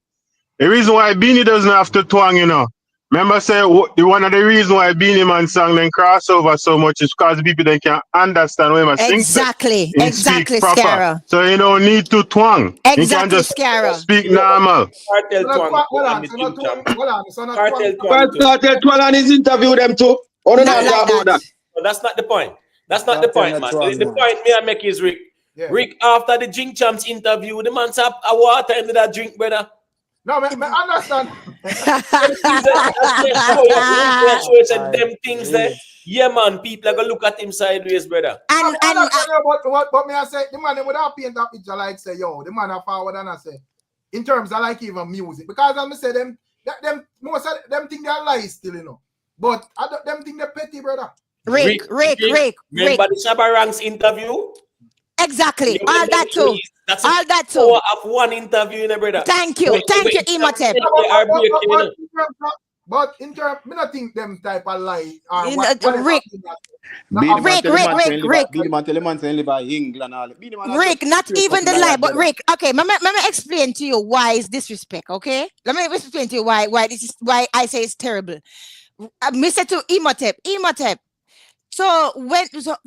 The reason why Beanie doesn't have to twang, you know. Remember, say one of the reasons why Beanie Man song then crossover so much is because people they can understand when I sing. Exactly, Scara. So you don't need to twang. Exactly, you can just Scara. speak normal. KARTEL twang. KARTEL twang and his interview them too. Or not about that. But that's not the point. That's not the point, man. The point me I make is Rick. Yeah. Rick, after the Drink Champs interview, the man tap a water into that drink, brother. No, I understand. Them things there. Yeah, man, people are gonna look at him sideways, brother. But me I say the man would have paint that picture like say, yo, the man are forward and I say, in terms of like even music. Because I say them most of them think they're lies still, you know. But them think they're petty, brother. Rick. Remember the Shabarang's interview? Exactly. All that too. That's all that too. Power of one interview, you know, brother. Thank you, Imhotep. But in terms, I don't think them type of lie. Rick, not even the lie, but Rick. Okay, let me explain to you why is disrespect. Okay, let me explain to you why I say it's terrible. Mr. to Imhotep. So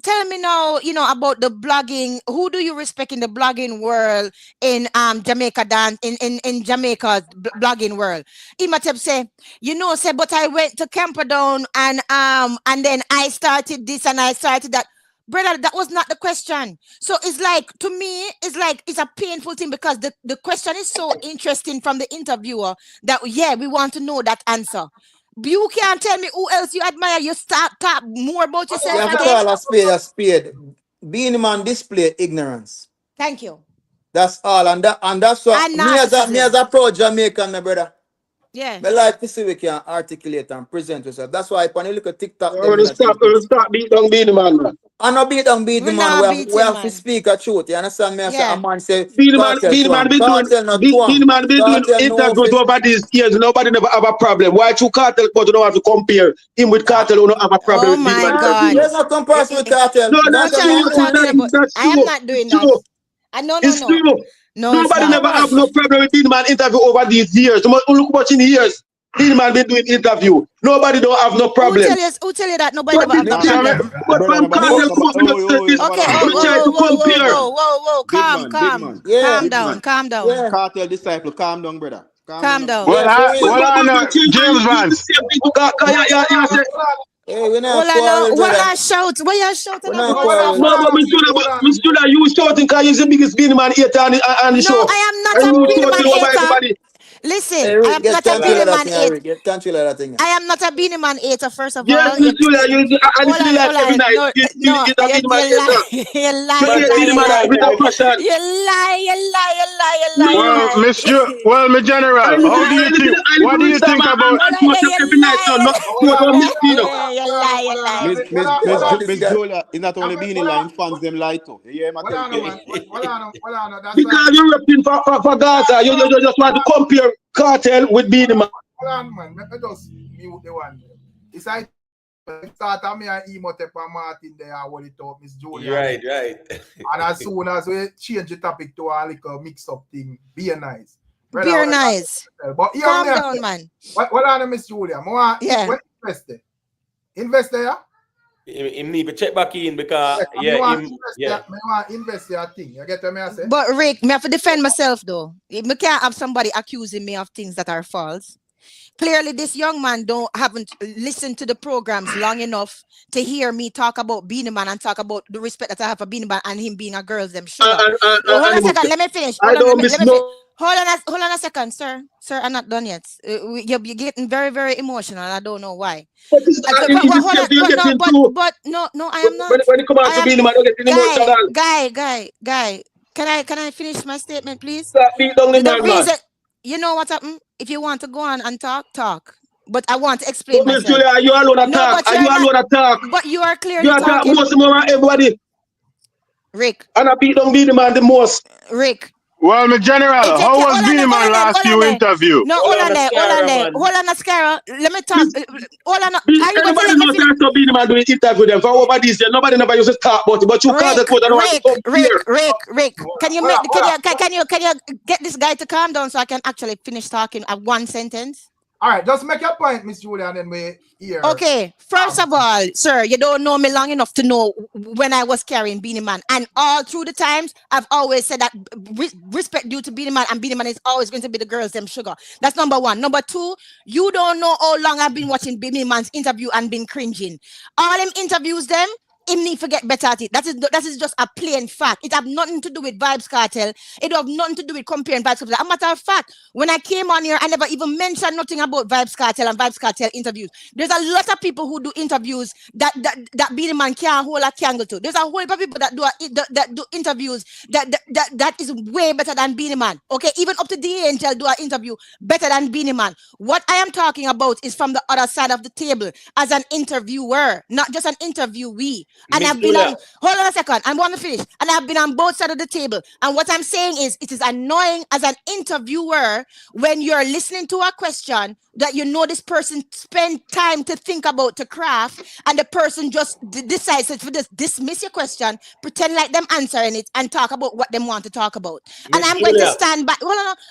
tell me now, you know, about the blogging. Who do you respect in the blogging world in Jamaica in Jamaica's blogging world? Imhotep say, but I went to Camperdown and then I started this and I started that. Brother, that was not the question. So it's like, to me, it's a painful thing because the question is so interesting from the interviewer that, we want to know that answer. You can't tell me who else you admire. You start talk more about yourself. You have to call a spade. Beanie Man display ignorance. Thank you. That's all, and that's what me as a pro Jamaican, my brother. Yeah. I like to see we can articulate and present yourself. That's why when you look at TikTok, Stop beat down Beanie Man. I no beat down beat We the man. not beat We him, have to man. speak a truth. You understand me? I say a Yeah. man say Be cartel the man twang. be doing Cartel not be twang. the man be doing Cartel no interviews office. over these years. Nobody never have a problem. Why you cartel but you don't have to compare him with cartel who don't have a problem Oh with the my man God. interview? There's no comparison with cartel. No, Me not that's What say are me true. you and him talking link. about? That's I am true. not doing It's that. true. No, It's true. no, it's Nobody not. never have no problem with the man interview over these years. You must look much in years. The man been doing interview. Nobody don't have no problem. Who tell you that nobody But never have no this So thing, me, problem? but Brother, from nobody, cartel Me, come up with yourself this. Okay, But try to compare. big man. yeah, calm down. yeah, Cartel disciple, calm down, brother. Calm Calm down. down. yeah. So we, But well, I know you James the Vance. same people got hey, we not Hold on now. quarrel, What brother. I shout? What you shouting We not No, about? hold on, quarrel. hold no, but on, we should have you shouting because you're the biggest Beanie Man hater on the No, show. I am not And a you Beanie Man shouting over hater. everybody. Listen, Hey, I Rick, am get not a control of Beanie that Man thing, hater. Rick. Get control of that thing. I am not a Beanie Man hater, first of Yes, all. Miss Julia, and it's like Hold every on. night. No, It's a Beanie Man you hater. lie. You lie, You Man, you hate lie, Beanie you Man lie. with a passion. You No, Well, lie. well, my general, and You how do lie. you think? What do you Sam, think I'm about? not Hold on, post every night, so not hold post on, on hold Miss on, Pino. You lie. Yo, this Miss guy. Julia, it's not only being in line, fans them lie too. You hear him? I hold tell on, you. man. Hold on. That's Because like, you're repping for Gaza, you just want to compare cartel with Beanie Man. hold on, man. Let me just mute the one. It's like start on me and Emotep and Martin there and hold it up, Miss Julia. right. And as soon as we change the topic to a little mix-up thing, be nice. Brother, Beer nice. but here Calm we are. down, man. What on, Miss Julia? More Yeah. when invest there? Him need to check back in because Me want invest your thing. You get what me I say? But Rick, me have to defend myself though. Me can't have somebody accusing me of things that are false. Clearly, this young man haven't listened to the programs long enough to hear me talk about Beanie Man and talk about the respect that I have for Beanie Man and him being a girl's them sugar. Hold on a second, let me finish. I don't miss no. Hold on a second, sir. Sir, I'm not done yet. You're getting very, very emotional. I don't know why. But this is But the same thing too. No, I am not. When it comes out to Beanie Man, don't get emotional. Guy. Can I finish my statement, please? Stop beat down the The man. reason, you know what happened? If you want to go on and talk. But I want to explain But Miss myself. Julia, you alone No, attack. but Are you alone attack? But you are You clearly attack talking. most more everybody. Rick. And I beat down Beanie Man the most. Rick. Well, my general, how was Beanie Man last few interview? No, hold on there. Hold on, Ascara. Let me talk. Hold on. Are you going to let me finish? Not Beanie Man doing interview them for over this year. Nobody never used to talk about it. But you can't just put it on. Rick. Can you get this guy to calm down so I can actually finish talking at one sentence? All right, just make your point, Miss Julia, and then we hear. Okay, first of all, sir, you don't know me long enough to know when I was carrying Beanie Man. And all through the times, I've always said that respect due to Beanie Man, and Beanie Man is always going to be the girls, them sugar. That's number one. Number two, you don't know how long I've been watching Beanie Man's interview and been cringing. All them interviews, them, him need to get better at it. That is just a plain fact. It have nothing to do with Vibes Cartel. It have nothing to do with comparing Vibes Cartel. As a matter of fact, when I came on here, I never even mentioned nothing about Vibes Cartel and Vibes Cartel interviews. There's a lot of people who do interviews that Beanie Man can't hold a candle to. There's a whole lot of people that do interviews that is way better than Beanie Man. Okay, even up to the Angel do an interview better than Beanie Man. What I am talking about is from the other side of the table as an interviewer, not just an interviewee. And I've been on, hold on a second, I want to finish. And I've been on both sides of the table. And what I'm saying is, it is annoying as an interviewer when you're listening to a question that you know this person spent time to think about, to craft, and the person just decides to just dismiss your question, pretend like them answering it, and talk about what they want to talk about. And I'm going to stand by.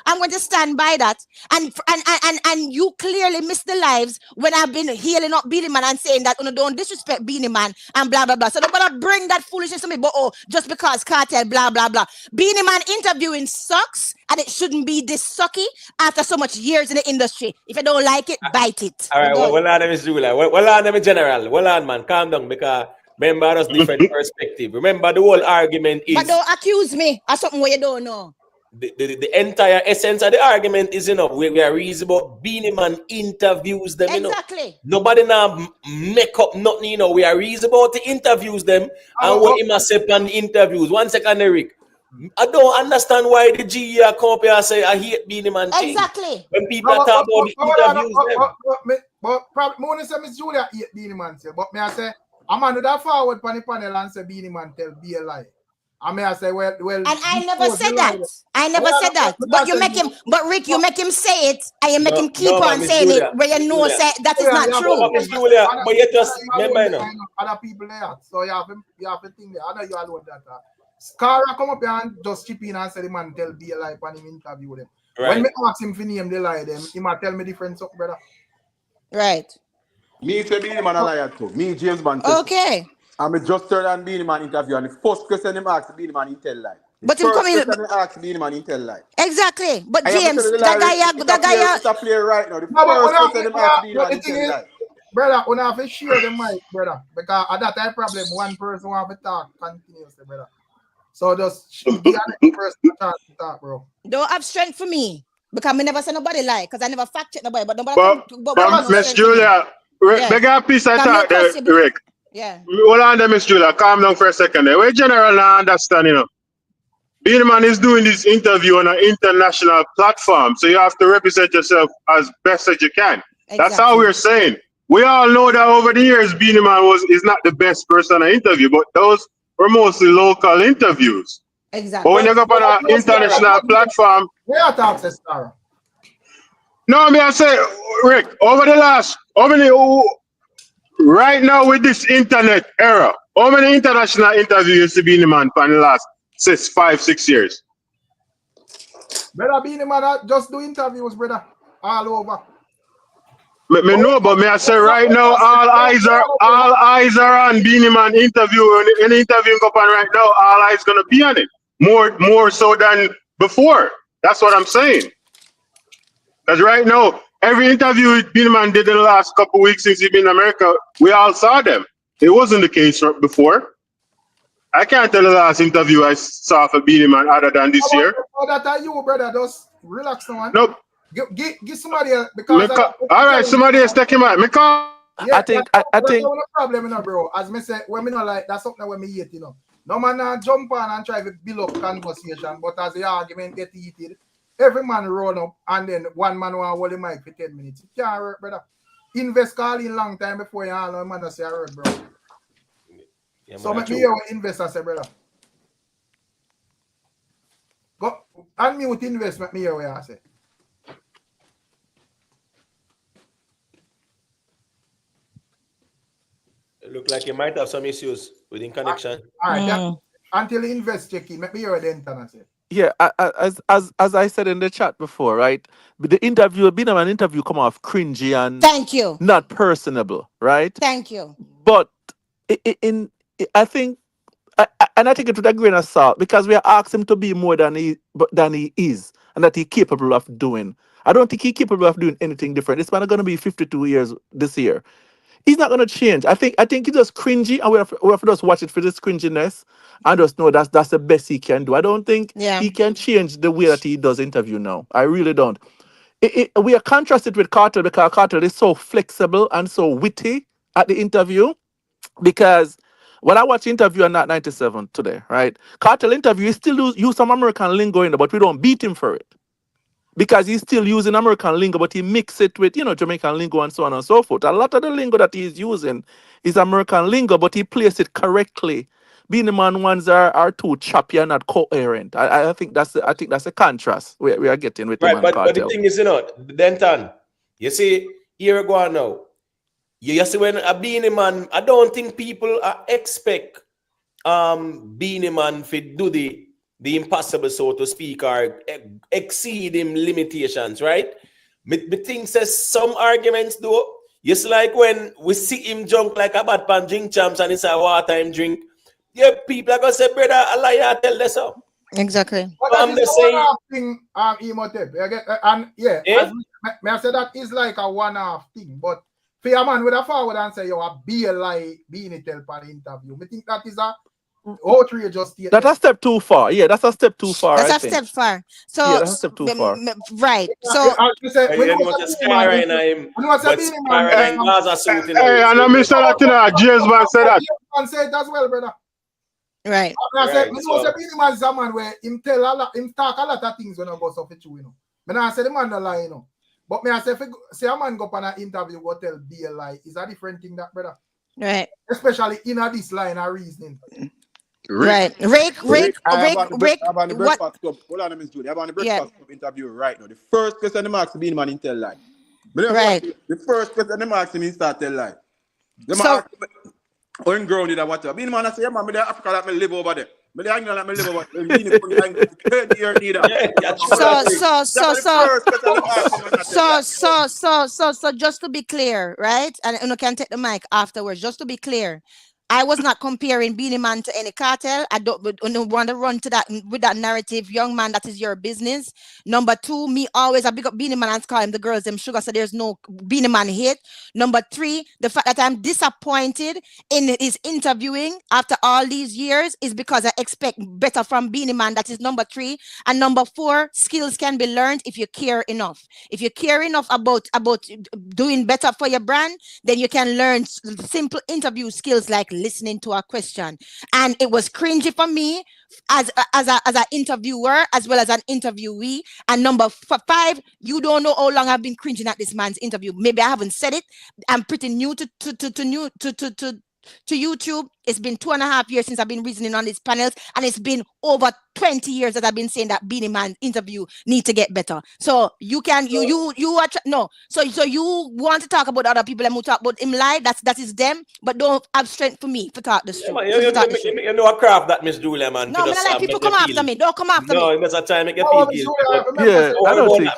I'm going to stand by that. And you clearly miss the lives when I've been healing up Beanie Man and saying that don't disrespect Beanie Man and blah blah blah. So don't bother bring that foolishness to me. But just because Cartel blah blah blah. Beanie Man interviewing sucks, and it shouldn't be this sucky after so much years in the industry. If you don't like it, bite it. All right, well on, Miss Julia. Well on, General. Well on, man. Calm down because remember that's different perspective. Remember the whole argument is. But don't accuse me of something where you don't know. The entire essence of the argument is, we are reasonable. Beanie Man interviews them, Exactly. Nobody now make up nothing, We are reasonable to interviews them and what him accept on interviews. 1 second, Eric. I don't understand why the GER come up here and say I hate Beanie Man. Exactly. When people talk about the interviews them. But probably more than say Miss Julia hate Beanie Man, but may I say a man would have forward on the panel and say Beanie Man tell be a lie. I may say, well, And I never said that. I never Well, said that. But you make him, but Rick, you make him say it, and you make him keep on saying it, where you know say that is not true. Miss Julia, but you just remember, you know. Other people there, so you have to think there. I know you alone that. Scara come up here and just chip in and say the man tell be a lie on him interview them. Right. When me ask him for name the lie them, he might tell me different something, brother. Right. Me say Beanie Man a liar too. Me James Bond. Okay. I'm just turned on Beanie Man interview, and the first question him ask Beanie Man, he tell lie. But him coming. Question him ask Beanie Man, he tell lie. Exactly. But I James, that guy, it's a player right now. The first question him ask Beanie Man, he tell lie. Brother, we have to share the mic, brother, because at that time problem, one person will have to talk continuously, brother. So just be the next person to talk, bro. Don't have strength for me. Because I never say nobody lie, because I never fact check nobody. But nobody but Miss Julia, beg a piece of talk there, Rick. Yeah. Hold on there, Miss Julia. Calm down for a second there. We general not understand, you know. Beanie Man is doing this interview on an international platform, so you have to represent yourself as best as you can. Exactly. That's how we're saying. We all know that over the years, Beanie Man is not the best person to interview, but those were mostly local interviews. Exactly. But when you go on an international platform, we are talking, Star. No, I mean I say, Rick, right now with this internet era, how many international interviews to Beanie Man for the last 5-6 years? Brother Beanie Man just do interviews, brother, all over. Me know, but me I say right now, all eyes are on Beanie Man interview. Any interview go on right now, all eyes gonna be on it. More so than before. That's what I'm saying. Because right now, every interview Beanie Man did in the last couple of weeks since he's been in America, we all saw them. It wasn't the case before. I can't tell the last interview I saw for Beanie Man other than this year. Oh, that are you, brother. Just relax now. Nope. Give somebody else because all right, somebody else take him out. Yeah, I think no problem, you know, bro. As me say, when me not like that's something when me hate, you know. No man jump on and try to build up conversation, but as the argument get heated, every man run up and then one man will hold the mic for 10 minutes. It can't work, brother. Invest call in long time before you all know man say I work, bro. Yeah, so make me hear what investor say, brother. Go unmute invest, make me hear what I say. It look like you might have some issues within connection. All right, until the invest check in, make me hear what the internet say. Yeah, as I said in the chat before, right? The interview, being an interview, come off cringy and thank you, not personable, right? Thank you. But I think, and I think it with a grain of salt because we are asking him to be more than he is, and that he's capable of doing. I don't think he's capable of doing anything different. This man going to be 52 years this year. He's not gonna change. I think he's just cringy, and we have to just watch it for this cringiness and just know that's the best he can do. I don't think he can change the way that he does interview now. I really don't. We are contrasted with KARTEL because KARTEL is so flexible and so witty at the interview. Because when I watch interview on Not 97 today, right? KARTEL interview, he still use some American lingo in there, but we don't beat him for it. Because he's still using American lingo, but he mix it with, Jamaican lingo and so on and so forth. A lot of the lingo that he's using is American lingo, but he plays it correctly. Beanie Man ones are too choppy and not coherent. I think that's a contrast we are getting with right, the man but the thing is, Denton, you see, here we go now. You see, when a Beanie Man, I don't think people expect Beanie Man to do the impossible, so to speak, or exceed him limitations, right? Me think says some arguments though. It's like when we see him drunk like a bad pan drink champs and it's a wartime drink. Yeah, people are gonna say, brother, a liar, tell this up. Exactly. But I'm the same thing, and yeah, may I say that is like a one-off thing, but for a man with a forward and say, yo, a be a lie, being a tell for the interview. I think that is a outrageous statement. That's a step too far. Yeah, that's a step too far. That's a step far. So yeah, that's a step too far. Right. So and I missed that James Man said that. Man say it as well, brother. Right. I said, Beanie Man is a man where him talk a lot of things when I go so for you, But I say the man no lie, But me I say a man go on an interview go tell be a lie is a different thing, that brother. Right. Especially in this line of reasoning. Right. Rick. I have on the What? breakfast club. Hold on, Miss Julie. I have on the breakfast club interview right now. The first question they ask me, man, in tell lie. Right. The first question they ask me, start tell lie. They So ask me, when grounded and whatever. Being man, I say, yeah, man, me there Africa like me live over there. Me there England like me live over there. Being 20 years neither. So just to be clear, right? And you can take the mic afterwards. Just to be clear, I was not comparing Beanie Man to any cartel. I don't want to run to that with that narrative. Young man, that is your business. Number two, me always I big up Beanie Man and call him the girls them sugar. So there's no Beanie Man hate. Number three, the fact that I'm disappointed in his interviewing after all these years is because I expect better from Beanie Man. That is number three. And number four, skills can be learned if you care enough. If you care enough about doing better for your brand, then you can learn simple interview skills like listening to a question. And it was cringy for me as an interviewer as well as an interviewee. And number five, you don't know how long I've been cringing at this man's interview. Maybe I haven't said it. I'm pretty new to YouTube. It's been 2.5 years since I've been reasoning on these panels, and it's been over 20 years that I've been saying that Beanie Man interview need to get better. So you can you are no. So you want to talk about other people and who talk about him live? That is them, but don't have strength for me to talk the truth. You know a craft that Miss Julia, man. No, I like people come after me. Don't come after me. No, it's a time make you feel guilty. Yeah, I don't think.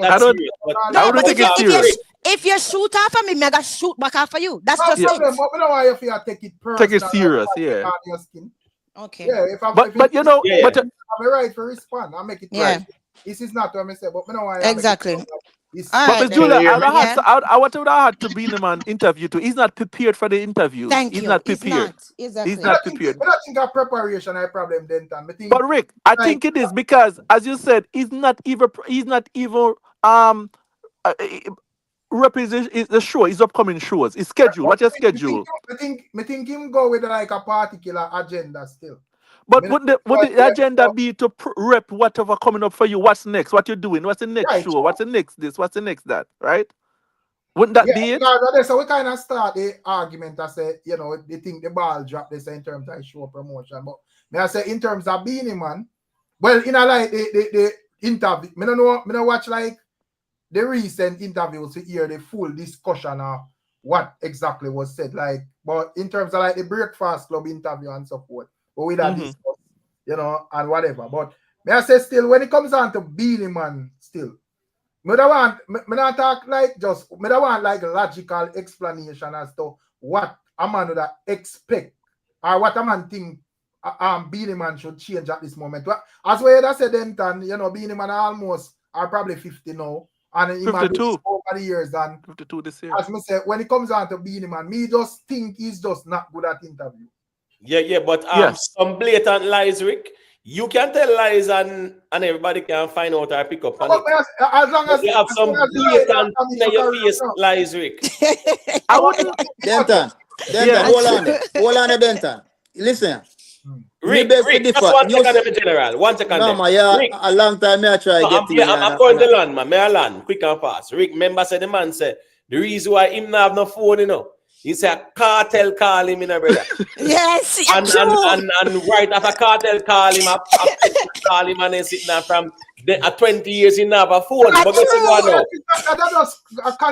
I don't think it's serious. If you shoot after me, I shoot back after you. That's just it. But we don't want you to take it personal. Take it serious, yeah. Okay. Yeah, but you know, but I'm right to respond. I make it right. This is not what I say, but we don't want you exactly. But Miss Julia, I what would I had to be in the man interview too. He's not prepared for the interview. He's not prepared. Exactly. He's not prepared. I don't think a preparation is a problem then, Tan. But Rick, I think it is because, as you said, he's not even represent the show, his upcoming shows, his schedule. What's your schedule? I think him go with like a particular agenda still. But would the agenda be to rep whatever coming up for you? What's next? What you're doing? What's the next show? What's the next this? What's the next that? Right? Wouldn't that be it? So we kind of start the argument. I say, they think the ball drop this in terms of show promotion. But may I say in terms of Beanie Man, well, like the interview, I don't watch like the recent interviews to hear the full discussion of what exactly was said. Like, but in terms of like the Breakfast Club interview and so forth, but we that discuss, and whatever. But may I say still, when it comes down to Beanie Man, still, I don't want like logical explanation as to what a man would expect or what a man think Beanie Man should change at this moment. As well as I said then, Beanie Man almost are probably 50 now. And he 52 over the years, and 52 this year. As I said, when it comes down to Beanie Man, me just think he's just not good at interview. Yeah, but some blatant lies, Rick. You can tell lies and everybody can find out or pick up on it. As long as you have some blatant in your face lies, Rick. I wouldn't. Denton, hold on, Denton. Listen. Rick, just 1 second, General. 1 second. No, Rick, a long time I try to get I'm going to land, man. May I land quick and fast. Rick, remember, said the man said the reason why him not have no phone, he said cartel call him, brother. Yes, and right after cartel call him, call him and then sitting there from 20 years he never have a phone. But guess what now?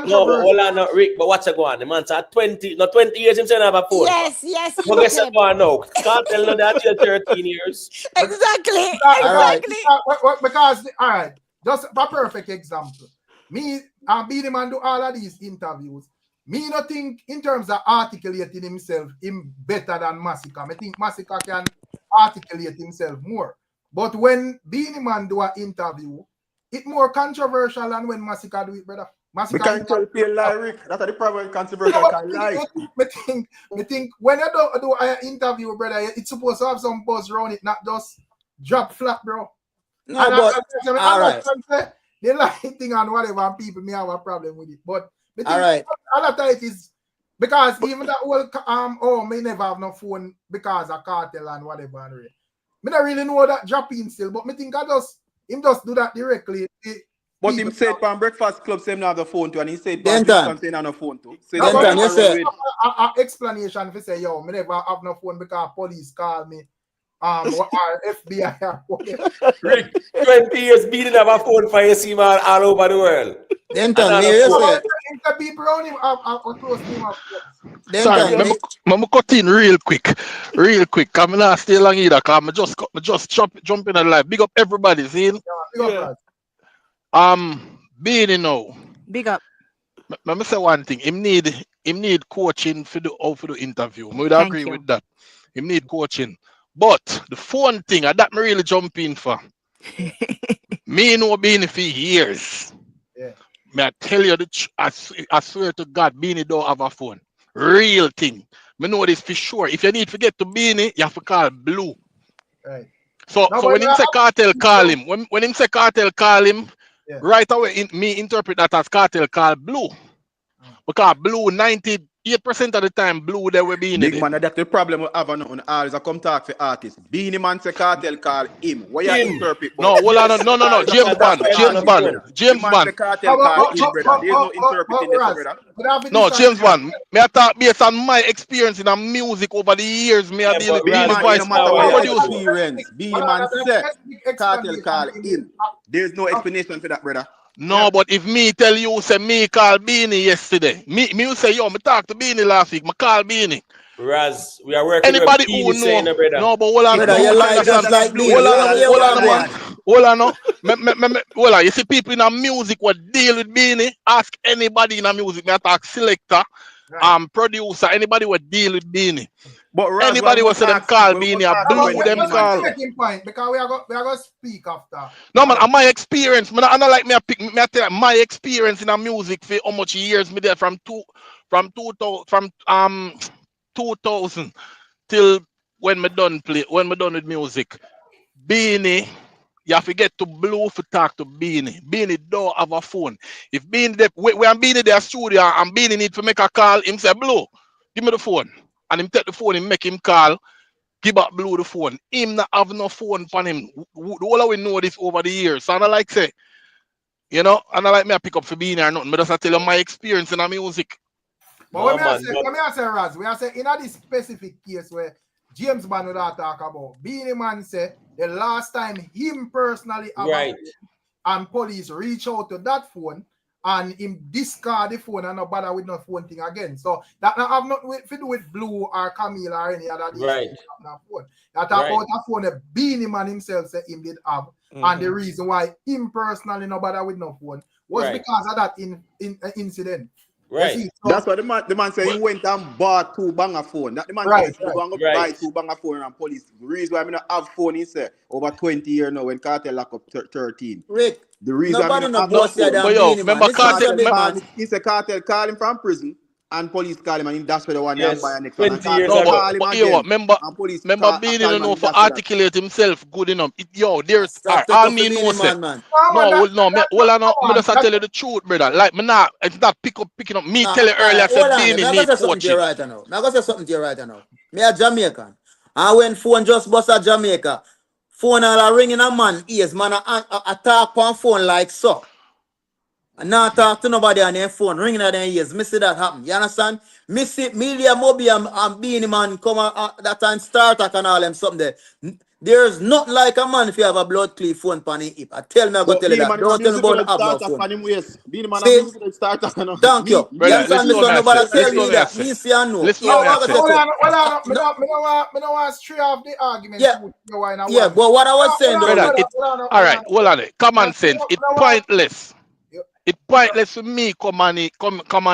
No, hold on, Rick, but what's going on? The man said 20 years him saying have a phone. Yes. But guess what now? Cartel know that till 13 years. Exactly. Because, all right, just a perfect example. Me and Beanie Man do all of these interviews. Me not think in terms of articulating himself, him better than Massacre. I think Massacre can articulate himself more. But when Beanie Man do an interview, it's more controversial than when Massacre do it, brother. We can't tell people lie, Rick. That's the problem. Controversial can lie. I think when you do an interview, brother, it's supposed to have some buzz around it, not just drop flat, bro. No, but all right. The lying thing and whatever, and people may have a problem with it. But all right. A lot of it is because even that whole may never have no phone because of cartel and whatever. And me don't really know that dropping still, but me think him just do that directly. But him said from Breakfast Club, same have the phone too, and he said Denton on the phone too. Denton, you said a explanation for say, yo, me never have no phone because police call me. Or FBI or whatever. Rick, 20 years beating have a phone for you see man all over the world. Then tell me, you say. The people around him are close to him. Sorry, I'm cut in real quick. I'm not stay long either, cause I just jump in the live. Big up everybody, see? Yeah. Being, you know. Big up. Let me say one thing. Him need coaching for the interview. I would agree with that. Him need coaching. But the phone thing, that me really jump in for. Me know Beanie for years. Yeah. Me I tell you I swear to God, Beanie don't have a phone. Real thing. Me know this for sure. If you need to get to Beanie, you have to call Blue. Right. So when him say Cartel call him, when him say Cartel call him, right away me interpret that as Cartel call Blue. Because Blue 98% of the time Blue there will be in Big it. man, that's the problem we have on always. I come talk for artists. Beanie man say Cartel call him. What you interpret? No, no. James Bond. James Bond. Cartel call him, brother. There's no interpreting this, brother. No, James Bond. Me I talk based on my experience in the music over the years. Me I deal with Beanie voice. Experience. Beanie man say Cartel call him. There's no explanation for that, brother. No, but if me tell you, say me call Beanie yesterday. Me you say, yo, me talk to Beanie last week. Me call Beanie. Raz, we are working anybody with who know, no, but hold on. Hold on, no. Hold on. You see people in the music what deal with Beanie. Ask anybody in the music. Me talk selector, producer, anybody what deal with Beanie. But Raz, anybody was them call Beanie a Blue, them call. Because we are going to speak after. No man, my experience. I don't like me. I tell my experience in the music for how much years me there from 2000 till when me done with music. Beanie, you have to get to Blue for talk to Beanie. Beanie don't have a phone. If Beanie when Beanie there studio and Beanie need to make a call, him say Blue, give me the phone. And him take the phone, him make him call, give back Blue the phone. Him not have no phone for him. All we know this over the years. So I don't like say, you know, I don't like me I pick up for Beanie or nothing. But just I tell you my experience in the music. But when I say Raz, we are saying in this specific case where James Bond would talk about, Beanie Man said the last time him personally and police reach out to that phone and him discard the phone and not bother with no phone thing again. So that have nothing to do with Blue or Camille or any other phone. That about a phone that Beanie Man himself said him did have. And the reason why him personally not bother with no phone was because of that incident. Right. See, so that's why the man said he went and bought 2 banger phone. That the man said he go and buy 2 banger phone and police. The reason why I not have phone he said over 20 years now when Cartel lock up 13. Rick, the reason nobody I not no boss here than Beanie man. Remember Cartel, he said Cartel call him from prison and police call him and that's where the one that buy next one. 20 years ago. Remember Beanie don't know for articulate himself good enough. There's all me know say. Me just tell you the truth, brother. Like me not, it's not picking up. Me tell you earlier, I said Beanie need coaching. Now go say something to you right now. Me a Jamaican. And when phone just bust a Jamaica, phone all ringing a man ears, man a talk on phone like so. And not talk to nobody on their phone, ringing at their ears. Me see that happen. You understand? Me see Media Moby and Beanie Man come that time start and all them something there. There's not like a man if you have a blood clean phone pan his hip. I tell me I go tell you that. Don't tell me about the have no phone. Thank you. You understand me, so nobody tell me that. Me see I know. Me don't want to stray off the argument. Yeah, but what I was saying though. All right, hold on. Common sense. It's pointless. It's pointless for me come on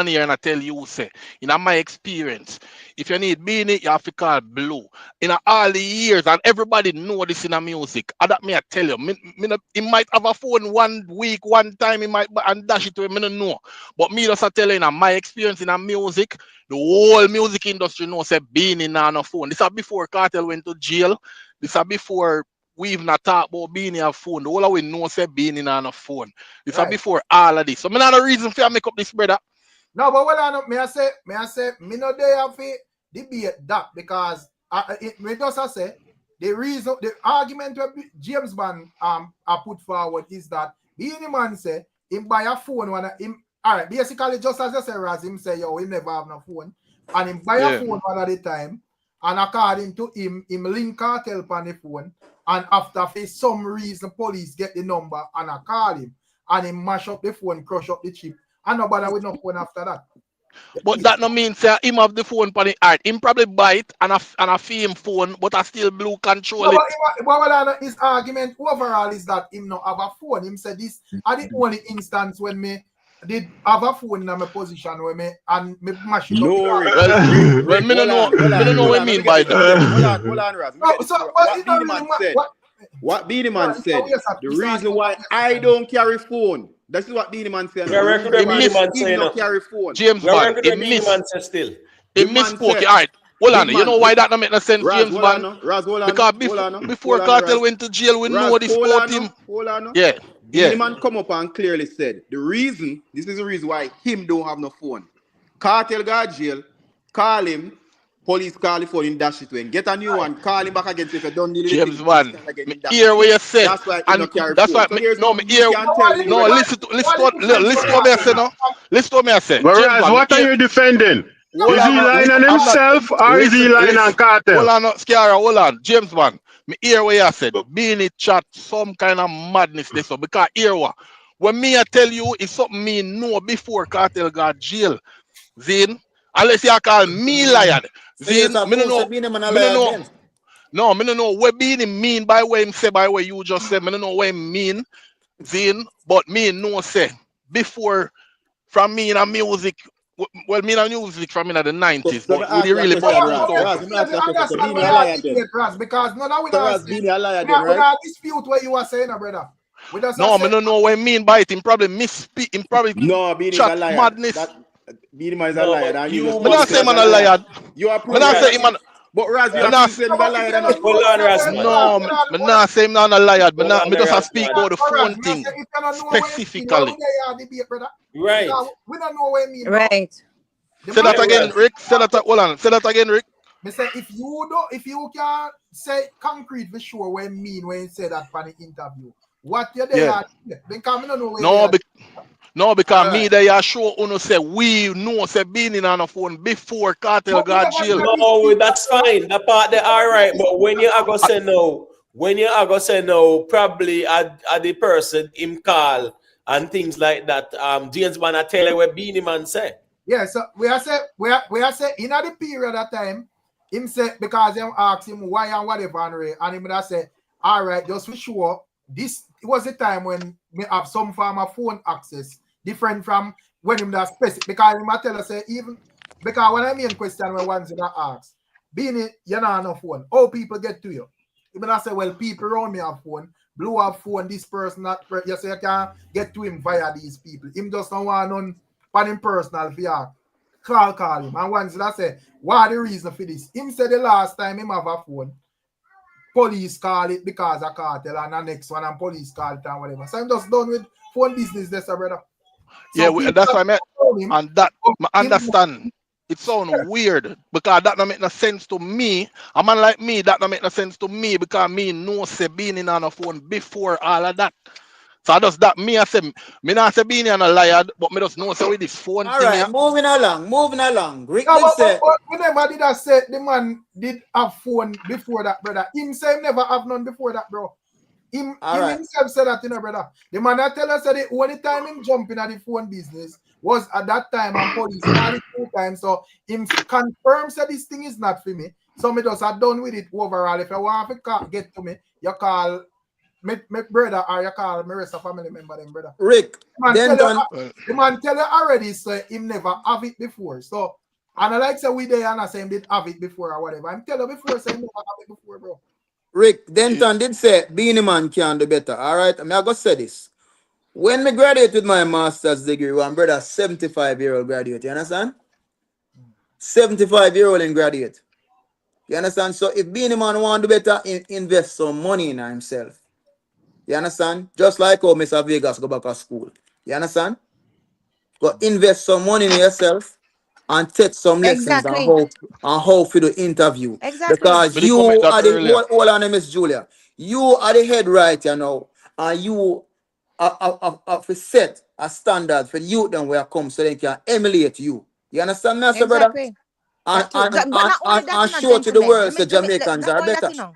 here and I tell you, say, in my experience, if you need Beanie, you have to call Blue. In all the years, and everybody know this in the music. And that me I tell you, he might have a phone 1 week, one time, he might and dash it to him, I don't know. But me just I tell you, in my experience in the music, the whole music industry knows say Beanie now on a phone. This is before Cartel went to jail. This is before we've not talked about Beanie a phone. The whole we know say Beanie on a phone. This is before all of this. So me not a reason for you make up this, brother. No, but what I know, me I say, me no dey have to debate that because me just say the argument that James Bond I put forward is that Beanie Man say him buy a phone when him all right, basically just as you say, Raz, him say yo, he never have no phone. and him buy a phone one at the time, and according to him link cartel on the phone, and after for some reason police get the number and I call him, and him mash up the phone, crush up the chip, and nobody with no phone after that. But that no means him have the phone for the art. Him probably buy it and a fame phone, but I still blue control it. But his argument overall is that him not have a phone. Him said this are the only instance when me did have a phone in my position where me and me mash it up. Well, me don't know what I mean by that. Hold on, Raz. What Beanie Man said, the reason why I don't carry phone. This is what Beanie Man said. He don't carry phone. James Bond, he misspoke. All right, hold on. You know why that don't make no sense, James Bond? Because before Cartel went to jail, we know this about him. Yeah. Beanie Man come up and clearly said, this is the reason why him don't have no phone. Cartel got jail, call him, police call the phone, dash it to him. Get a new one, call him back again if you don't need it. James Bond, hear what you said. That's why he don't carry phone. Listen to what I say now. Listen to what I say. Whereas, what are you defending? Is he lying on himself or is he lying on Cartel? Hold on, Scara, hold on. James Bond, me hear what you said. Being it chat some kind of madness this one. Because hear what? When me I tell you it's something me know before Cartel got jail. Then, unless you call me liar. Then, me don't know. No, me don't know what Beanie mean by what him say, by what you just said. Me don't know what him mean. Then, but me no say. Before, from me in a music, well, me in a music from in the 90s, but we really because none of we dispute what you are saying, brother. No, me don't know what I mean by it. Him probably misspeak. Him probably chat madness. Beanie Man is a liar. Me not say man a liar. You are me not say him man. But Raz, you are saying a liar. No, me not say him not a liar. Me just speak about the phone thing specifically. Right. We don't know what I mean. Right. Say that again, Rick. Say that again, Rick. Me say if you can say concrete for sure what I mean when you say that for the interview. What you there? Because I don't know No, because me they are sure uno say we know say being in on a phone before Cartel got jail. No, that's fine. That part they all right. But when you are gonna say no, probably at the person him call and things like that. James Man I tell you what Beanie Man say. Yeah, so we are say in the period of time, him say because them ask him why and whatever and him that say, all right, just for sure, this was the time when we have some form of phone access different from when him that specific because him tell us say even because when I mean question when ones that ask, being it you know no phone, how people get to you? Even I say, well, people around me have phone, Blue have phone, this person that you say you can get to him via these people. Him just don't want none on him personal for you. Call him. And once that say, what the reason for this? Him said the last time him have a phone, police call it because of Cartel, and the next one and police call it and whatever. So I'm just done with phone business, there, brother. So yeah, that's what I meant. And that I understand. It sounds weird because that don't make no sense to me. A man like me, that don't make no sense to me because me know say being in on a phone before all of that. So I just that me I say me not say being on a liar, but me just know say with this phone all thing. Right, moving along. Rick no, did say. But remember, did I say the man did have phone before that, brother? Him say never have none before that, bro. Him himself said that, brother. The man that tell us that the only time him jumping at the phone business was at that time and police called it 2 times. So him confirms that this thing is not for me. So me just are done with it overall. If you want to get to me, you call my brother or you call my rest of family member them, brother. Rick, the man tell you already so him never have it before. So and I like say we there and I say him did have it before or whatever. I'm telling you before say him never have it before, bro. Rick, Denton did say Beanie Man can do better. All right, I mean I go say this. When me graduate with my master's degree, one brother 75-year-old graduate, you understand? 75-year-old in graduate. You understand? So if Beanie Man want to do better, invest some money in himself. You understand? Just like how Mr. Vegas go back to school. You understand? Go invest some money in yourself and take some lessons on how to do interview. Exactly. Because you are the hold on, Miss Julia. You are the head right, you know, and you are set a standard for the youth then where come so they can emulate you. You understand me, brother? That too. But not only that, And you know, show to the gentlemen. world that Jamaicans Not are only that, better.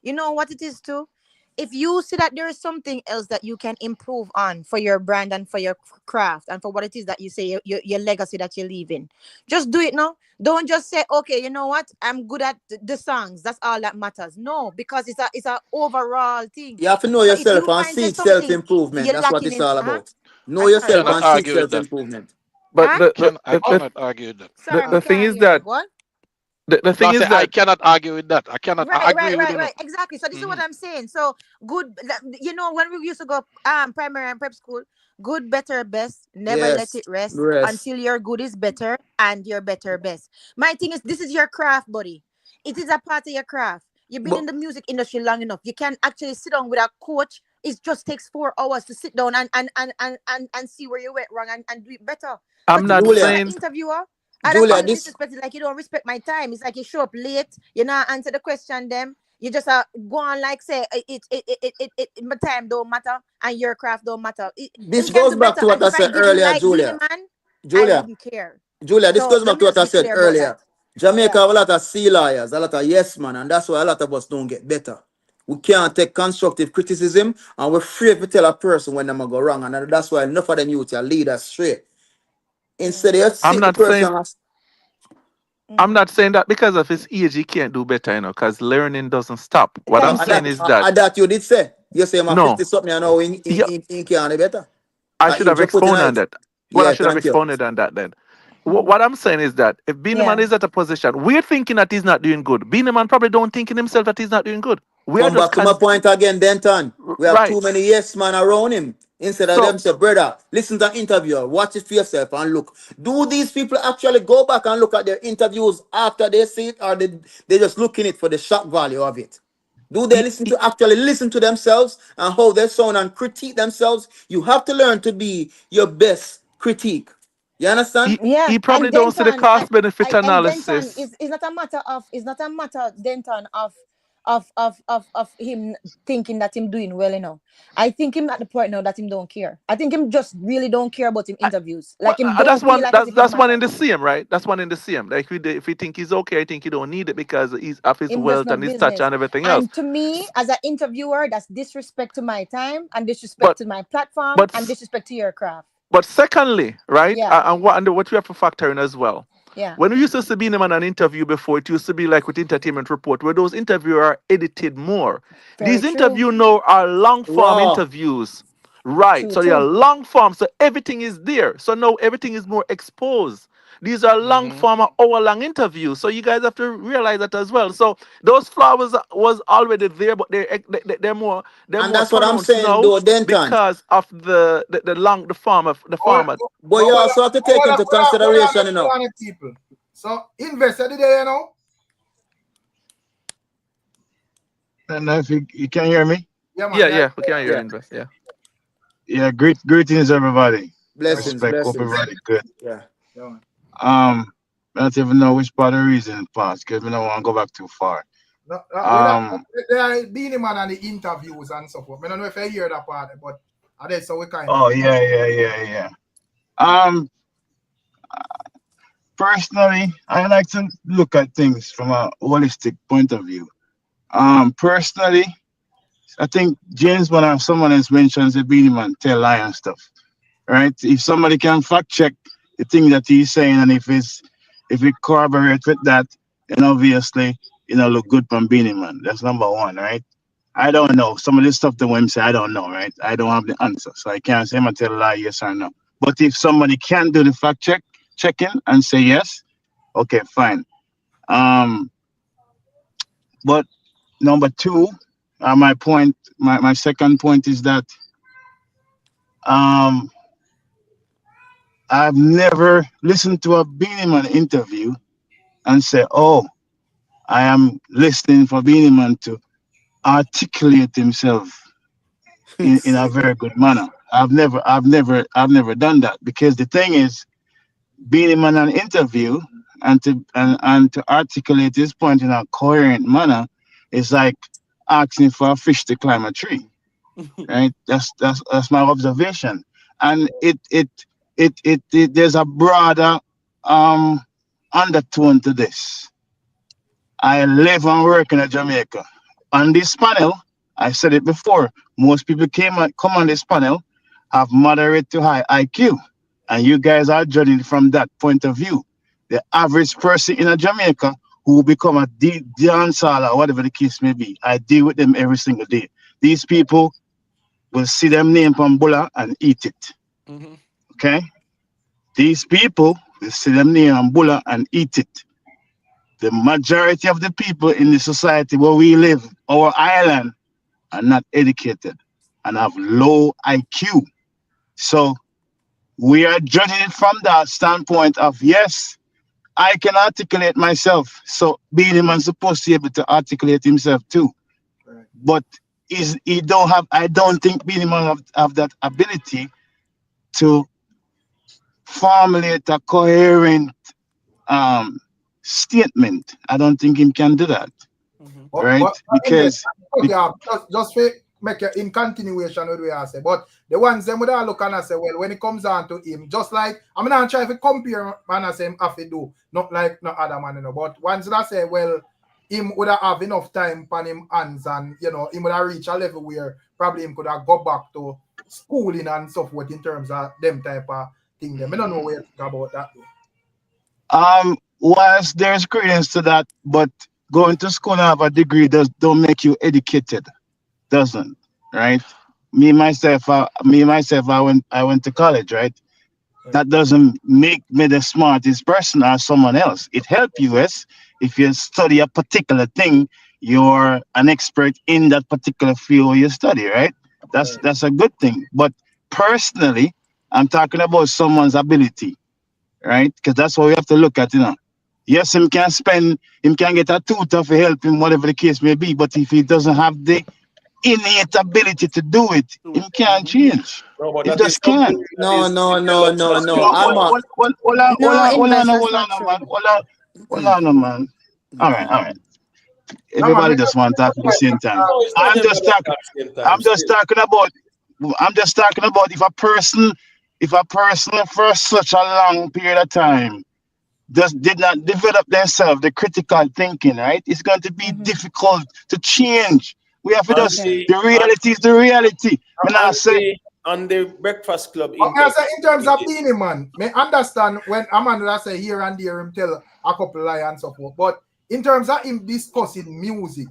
you know what it is too. If you see that there is something else that you can improve on for your brand and for your craft and for what it is that you say your legacy that you're leaving, just do it now. Don't just say, okay, you know what, I'm good at the songs. That's all that matters. No, because it's a overall thing. You have to know So if yourself you and find there's seek something self-improvement. you're That's what lacking it's in, all about. Know I'm sorry, yourself what? Cannot and seek argue with that. self-improvement. But I the cannot argue with that. Sorry, the me thing can't is hear you. that What? the No, I thing say is I that cannot argue with that. I cannot. I Right, agree with you. right. Exactly. So this is what Mm-hmm. I'm saying. So good, you know, when we used to go primary and prep school, good, better, best. Never let Yes. it rest Rest. until your good is better and your better best. My thing is, this is your craft, buddy. It is a part of your craft. You've been But in the music industry long enough. You can actually sit down with a coach. It just takes 4 hours to sit down and see where you went wrong and do it better. I'm But to not me, as an Julia, saying interviewer, I don't Julia, feel this disrespected. Like you don't respect my time. It's like you show up late. You not answer the question. Them you just go on like say my time don't matter and your craft don't matter. Him this can goes do back better. to what And I if I said didn't earlier, like Beanie Julia. Man, I Julia, wouldn't care. Julia, this So goes let back me to what just I be said clear about that. earlier. Jamaica Yeah. have a lot of sea liars, a lot of yes man, and that's why a lot of us don't get better. We can't take constructive criticism, and we're afraid to tell a person when them a go wrong, and that's why enough of them youth are lead us straight. Instead, you I'm sit the not saying person. I'm not saying that because of his age he can't do better, because learning doesn't stop. What I'm Thank saying you. is that That you did say. You say I'm no, 50 something, and now yeah, in can't do better. I should Him have just put in expounded on it. that. Well, I Yeah, should have thank you. expounded on that then. What I'm saying is that if Beanie Man Yeah. is at a position, we're thinking that he's not doing good. Beanie Man probably don't think in himself that he's not doing good. We are Come just back to my point again, Denton. We have too right. many yes man around him. Instead of So them say, brother, listen to the interviewer, watch it for yourself and look. Do these people actually go back and look at their interviews after they see it, or they just looking it for the shock value of it? Do they he, listen he, to actually listen to themselves and how they sound and critique themselves? You have to learn to be your best critique. You understand? Yeah, he probably and don't see the Denton, cost benefit and Denton analysis. is not a matter of Denton of him thinking that him doing well, you know. I think him at the point now that him don't care. I think him just really don't care about him interviews. Well, Like him that's don't feel one. like as if it That's one in matter. the same, right? That's one in the same. Like if we think he's okay, I think he don't need it because he's of his Him just wealth no and his stature business. and everything else. And to me, as an interviewer, that's disrespect to my time and disrespect But to my platform but and disrespect to your craft. but secondly, right? Yeah, And what we have to factor in as well. yeah. When we used to see him on an interview before, it used to be like with Entertainment Report, where those interviews are edited more. Very These true. interviews now are long form Raw. interviews, right? True, So they are true. long form, so everything is there. So now everything is more exposed. These are long Mm-hmm. form, hour long interviews. So you guys have to realize that as well. So those flowers was already there, but they're And more that's what I'm pronounced saying, now though, Denton. because of the Hold, format. But you also have to take into consideration, you know. on it, people. So, investor today, you know? And if you can hear me, Yeah, man. Yeah, Yeah, yeah, we can hear Yeah. invest. Yeah. yeah, greetings everybody. yeah, man. Blessings, Respect, hope blessings. everybody good. Yeah. Yeah, man. I don't even know which part of the reason passed because we don't want to go back too far. No, Um, they are Beanie Man and the interviews and so forth. I don't know if I hear that part, but that's so we kind of. oh yeah. Um, Personally, I like to look at things from a holistic point of view. Personally, I think James, when someone else mentions the Beanie Man tell lie and stuff, right? If somebody can fact check the thing that he's saying, and if it corroborates with that, then obviously, look good from Beanie Man. That's number one, right? I don't know. Some of this stuff the women say, I don't know, right? I don't have the answer. So I can't say I'm gonna tell a lie, yes or no. But if somebody can do the checking and say yes, okay, fine. Um, but number two, my second point is that um I've never listened to a Beanie Man interview and say, oh, I am listening for Beanie Man to articulate himself in a very good manner. I've never done that because the thing is, being in an interview and to articulate his point in a coherent manner is like asking for a fish to climb a tree, right? That's my observation, and it there's a broader um undertone to this. I live and work in Jamaica. On this panel, I said it before, most people come on this panel have moderate to high IQ. And you guys are judging from that point of view. The average person in Jamaica who become a dancer or whatever the case may be, I deal with them every single day. These people will see them name on bulla and eat it. Mm-hmm. Okay? These people will see them name on bulla and eat it. The majority of the people in the society where we live, our island, are not educated and have low IQ. So we are judging it from that standpoint of, yes, I can articulate myself. So being man supposed to be able to articulate himself too. Right. But I don't think being man have that ability to formulate a coherent statement. I don't think him can do that. Mm-hmm. Right? Because just for make it in continuation with what I say. But the ones them would all look and I say, well, when it comes down to him, just like I'm not trying to compare man I say him have to do, not like no other man, you know. But ones that I say, well, him would have enough time on him hands and him would have reached a level where probably him could have go back to schooling and stuff with in terms of them type of thing. I don't know where to talk about that. Whilst there's credence to that, but going to school and have a degree don't make you educated. Doesn't, right? Me myself, I went to college, right? That doesn't make me the smartest person or someone else. It helps you, yes. If you study a particular thing, you're an expert in that particular field you study, right? That's a good thing. But personally, I'm talking about someone's ability, right? Because that's what we have to look at, you know. Yes, him can get a tutor to help him, whatever the case may be. But if he doesn't have the innate ability to do it, he can't change. No, He just can't. No. Hold on, man. All right. Everybody just want to talk at the same time. I'm just talking about if a person for such a long period of time just did not develop themselves the critical thinking, right? It's going to be difficult to change. We have to the reality is the reality. On the Breakfast Club. Okay, so in terms of Beanie Man, I understand when Amanda say here and there him tell a couple lie and so forth. But in terms of him discussing music,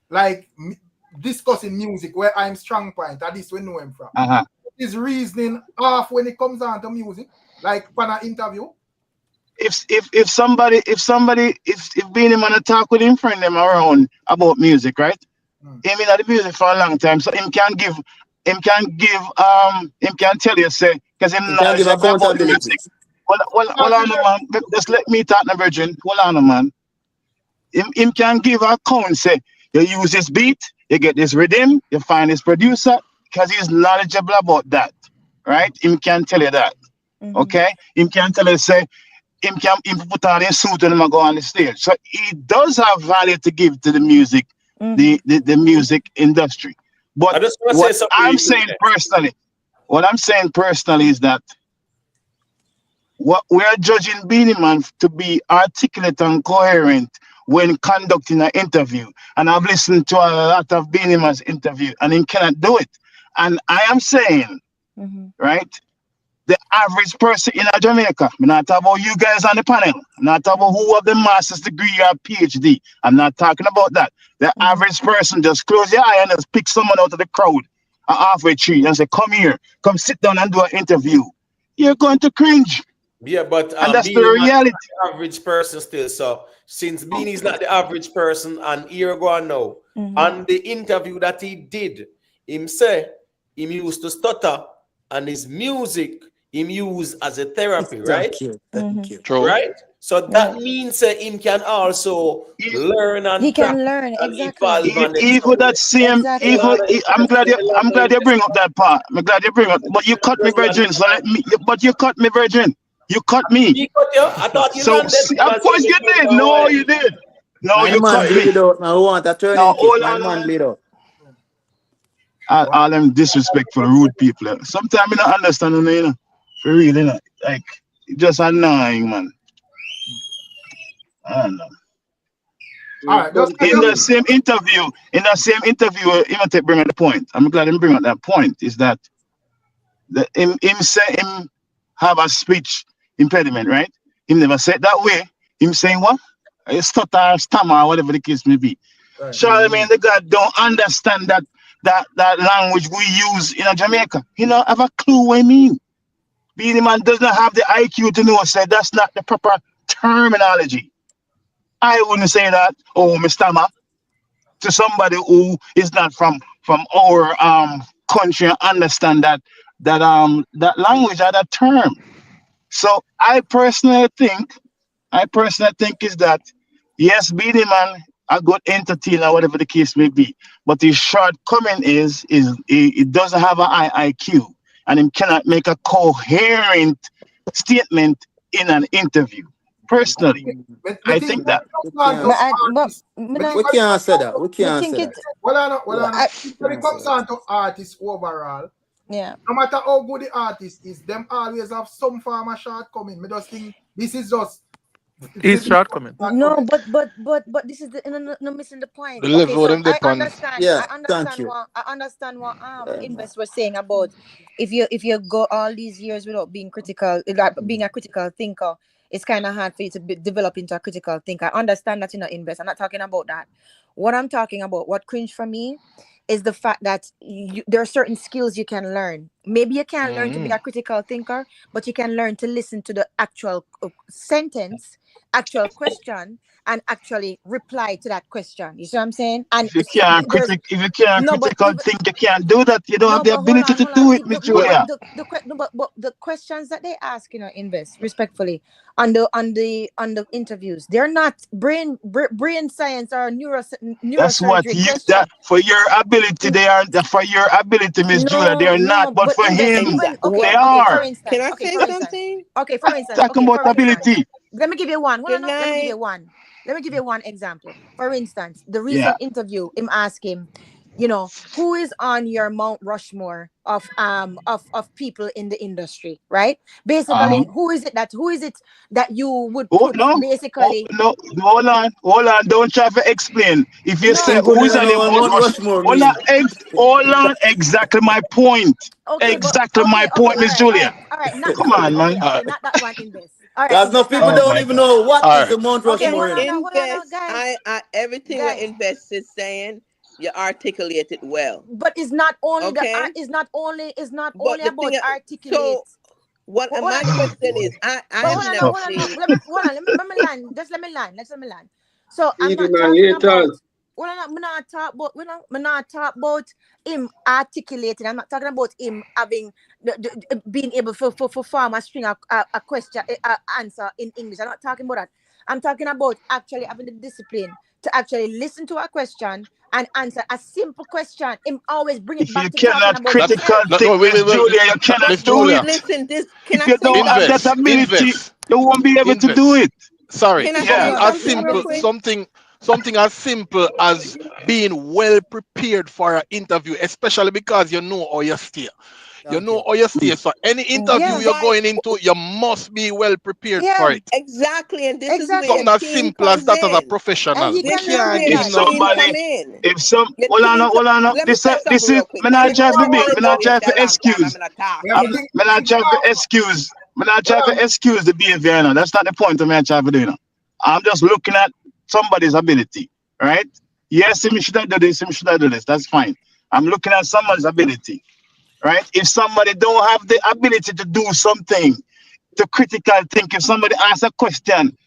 like discussing music where I'm strong point, at least we know him from. His reasoning off when it comes down to music, like for an interview. If Beanie Man talk with him friend them around about music, right? Him in the music for a long time, so him can tell you say because him can give about the music. Hold on, man. Just let me talk, the virgin. Hold on, man. Him can give a account say you use this beat, you get this rhythm, you find this producer because he's knowledgeable about that, right? Him can tell you that, okay? Him can tell you say. Him put on his suit and him go on the stage. So he does have value to give to the music, the music industry. But what I'm saying personally is that what we are judging Beanie Man to be articulate and coherent when conducting an interview. And I've listened to a lot of Beanie Man's interview and he cannot do it. And I am saying, right? The average person in Jamaica, I'm not talking about you guys on the panel. I'm not talking about who have the master's degree or PhD. I'm not talking about that. The average person just close your eye and just pick someone out of the crowd, a halfway tree, and say, come here, come sit down and do an interview. You're going to cringe. Yeah, but and that's the reality. The average person still. So since Beanie's not the average person, and here go on now, on the interview that he did, him say he used to stutter, and his music him use as a therapy, right? Thank you. True. Right? So that means him can also learn and he can learn exactly. Even that same, I'm glad you bring up that part. I'm glad you bring up, but you cut me, virgin. So you cut me, virgin. You cut me. He cut you? I thought you landed. Of course you did. No, you did. No, you cut me. Now want a turn. Hold on. All them disrespectful, rude people. Sometimes I don't understand them, you know. For real, you know. Like, just annoying, man. I don't know. All right, In the same interview, even to bring up the point. I'm glad him bring up that point. Is that him say him have a speech impediment, right? Him never said that way. Him saying what? Stutter, stammer, whatever the case may be. Right. Charlemagne the God don't understand that language we use in Jamaica. He don't have a clue what I mean. Beanie Man does not have the IQ to know say that's not the proper terminology. I wouldn't say that, oh, Mr. Ma, to somebody who is not from our country and understand that language or that term. So I personally think is that yes, Beanie Man a good entertainer, whatever the case may be, but his shortcoming is he doesn't have an high IQ and he cannot make a coherent statement in an interview. Personally, I think that. We can't say that. We can't say that. Well, when it comes down to artists overall, yeah, no matter how good the artist is, them always have some form of shortcoming. I just think this is just His shortcoming. No, but this is no missing the point. The Okay, level so them depend. Yeah, thank you. I understand what Invest was saying about if you go all these years without being critical, like being a critical thinker, it's kind of hard for you to develop into a critical thinker. I understand that, Invest. I'm not talking about that. What I'm talking about, what cringe for me, is the fact that there are certain skills you can learn. Maybe you can't learn to be a critical thinker, but you can learn to listen to the actual sentence, actual question, and actually reply to that question. You see what I'm saying? And If you can't critical think, you can't do that. You don't have the ability to do it, Miss Julia. But the questions that they ask, Invest respectfully on the interviews, they're not brain science or neurosurgery. That's what that for your ability. They are for your ability, Miss Julia. They are not, but for him, they are. For instance, Can I say something? Okay, for instance, talking about ability. let me give you one. Let me give you one example. For instance, the recent interview, him ask him, who is on your Mount Rushmore of people in the industry, right? Basically, who is it that you would put basically? No, hold on. Don't try to explain. If you say Simple, who is on your Mount Rushmore, hold on, exactly my point. Okay, exactly my point, Miss Julia. All right, not come on, man. Okay, not that one. Invest. All right, because no people don't even know what is the Mount Rushmore. Invest. Everything what Invest is saying, you articulate it well. But it's not only it's not only about articulate. So what my question is, hold on. Let me land. Just let me land. So I'm not talking about. We're not talking about him articulating. I'm not talking about him having being able to form a string a question answer in English. I'm not talking about that. I'm talking about actually having the discipline to actually listen to a question and answer a simple question. Him always bring it back to talking about critical think, Miss Julia, you cannot do it. Listen, if you don't have that ability, you won't be able to do it. Sorry, as simple something as simple as being well prepared for an interview, especially because you know how you steer. So any interview you're going into, you must be well prepared for it. Exactly, and this is something as simple as that as a professional. Hold on. This is me not try to be. Me not try to excuse. Me not try to excuse. Me not try to excuse the behavior. That's not the point of me trying to do. I'm just looking at somebody's ability, right? Yes, him should have done this. That's fine. I'm looking at someone's ability, right? If somebody don't have the ability to do something, to critical think, if somebody asks a question,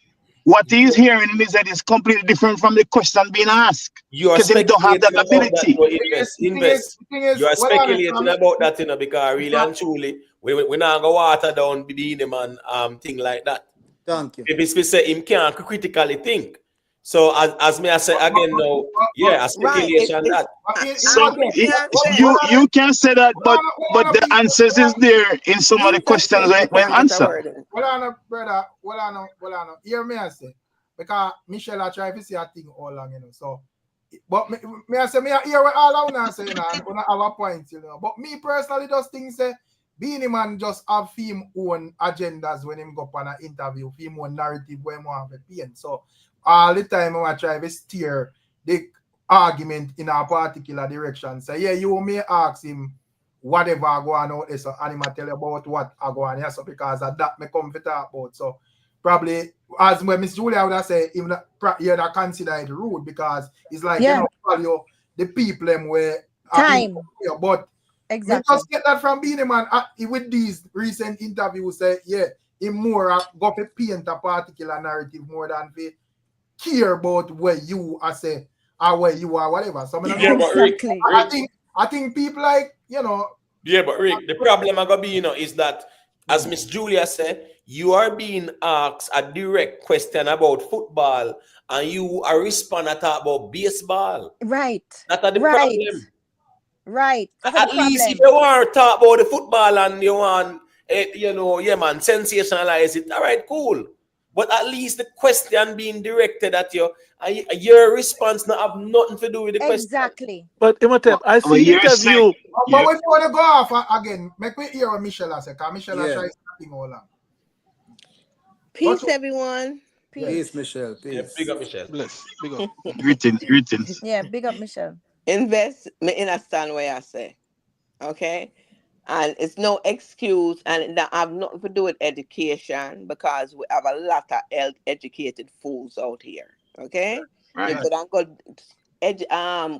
what he's hearing in his head is completely different from the question being asked. Because he don't have that ability. Invest. You are speculating about that, because really and truly, we not go water down being man thing like that. Thank you. Maybe say him can't critically think. So as me I say again now, a speculation that. So you can say that, but the answers is there in some of the questions when answer. Well, on, brother. Well, on. Hear me I say, because Michelle I try to see a thing all along, So, but me I say me I hear what all I wanna say, and I have a point, But me personally just think say Beanie Man just have him own agendas when him go on an interview, him own narrative when him want to paint. So all the time I try to steer the argument in a particular direction. So yeah, you may ask him whatever go on out there, so and him tell you about what I go on here, so because of that me come to talk about. So probably as when Miss Julia would have said, even you'd consider it rude because it's like you know value the people them where time. But exactly. we just get that from Beanie Man with these recent interviews. Say yeah, he more go to paint a particular narrative more than to care about where you are say or where you are, whatever. So exactly. I think people like you know. Yeah, but Rick, the problem I gonna be is that as Miss Julia said, you are being asked a direct question about football and you are responding about baseball. Right. That's the problem. Right. That's At least if you want to talk about the football and you want, man, sensationalize it, all right, cool. But at least the question being directed at you, and your response not have nothing to do with the question. Exactly. But Imhotep, I see interview. But we want to go off again. Make me hear what Michelle has said, because Michelle has tried something all along. Peace, everyone. Peace, Michelle. Peace. Yeah, big up, Michelle. Bless. Big up. Greetings. Yeah, big up, Michelle. Invest, me understand what I say. Okay? And it's no excuse, and that have nothing to do with education, because we have a lot of educated fools out here. Okay? Right. You could go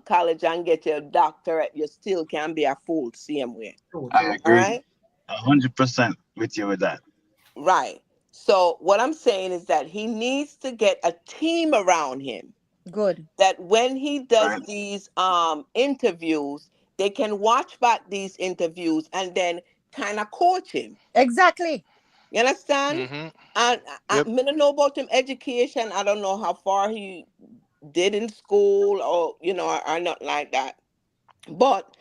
college and get your doctorate, you still can be a fool same way. I agree. All right? 100% with you with that. Right. So what I'm saying is that he needs to get a team around him. Good. That when he does these interviews, they can watch back these interviews and then kind of coach him. Exactly. You understand? Mm-hmm. And I don't know about him education. I don't know how far he did in school or or not like that. But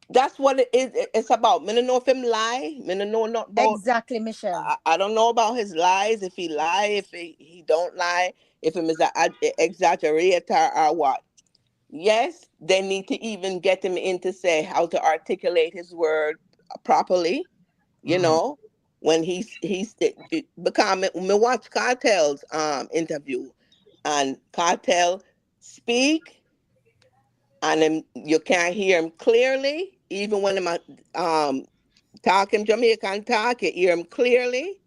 that's what it is. It's about. I don't know if him lie. I don't know not about. Exactly, Michelle. I don't know about his lies. If he lie, if he don't lie, if him is an exaggerator or what. Yes, they need to even get him in to say how to articulate his word properly. When he's because me watch KARTEL's interview, and KARTEL speak, and then you can't hear him clearly. Even when I'm talking Jamaican talk, you hear him clearly.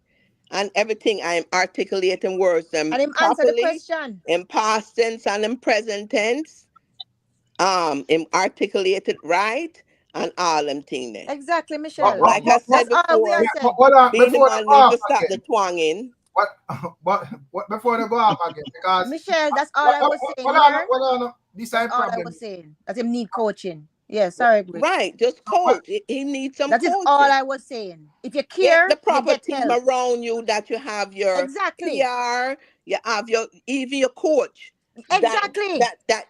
And everything I am articulating words them and him properly, answer the question in past tense and in present tense. Him articulated right and all them things there. Exactly, Michelle. Like I said before, Beanie Man need to stop the twanging. But before they go off again, because Michelle, that's all I was saying. This is all I was saying. That him need coaching. Yeah, sorry. Right, just coach. He needs some coaching. That is all I was saying. If you care, get the proper you get team help around you, that you have your PR, you have even your coach. Exactly. That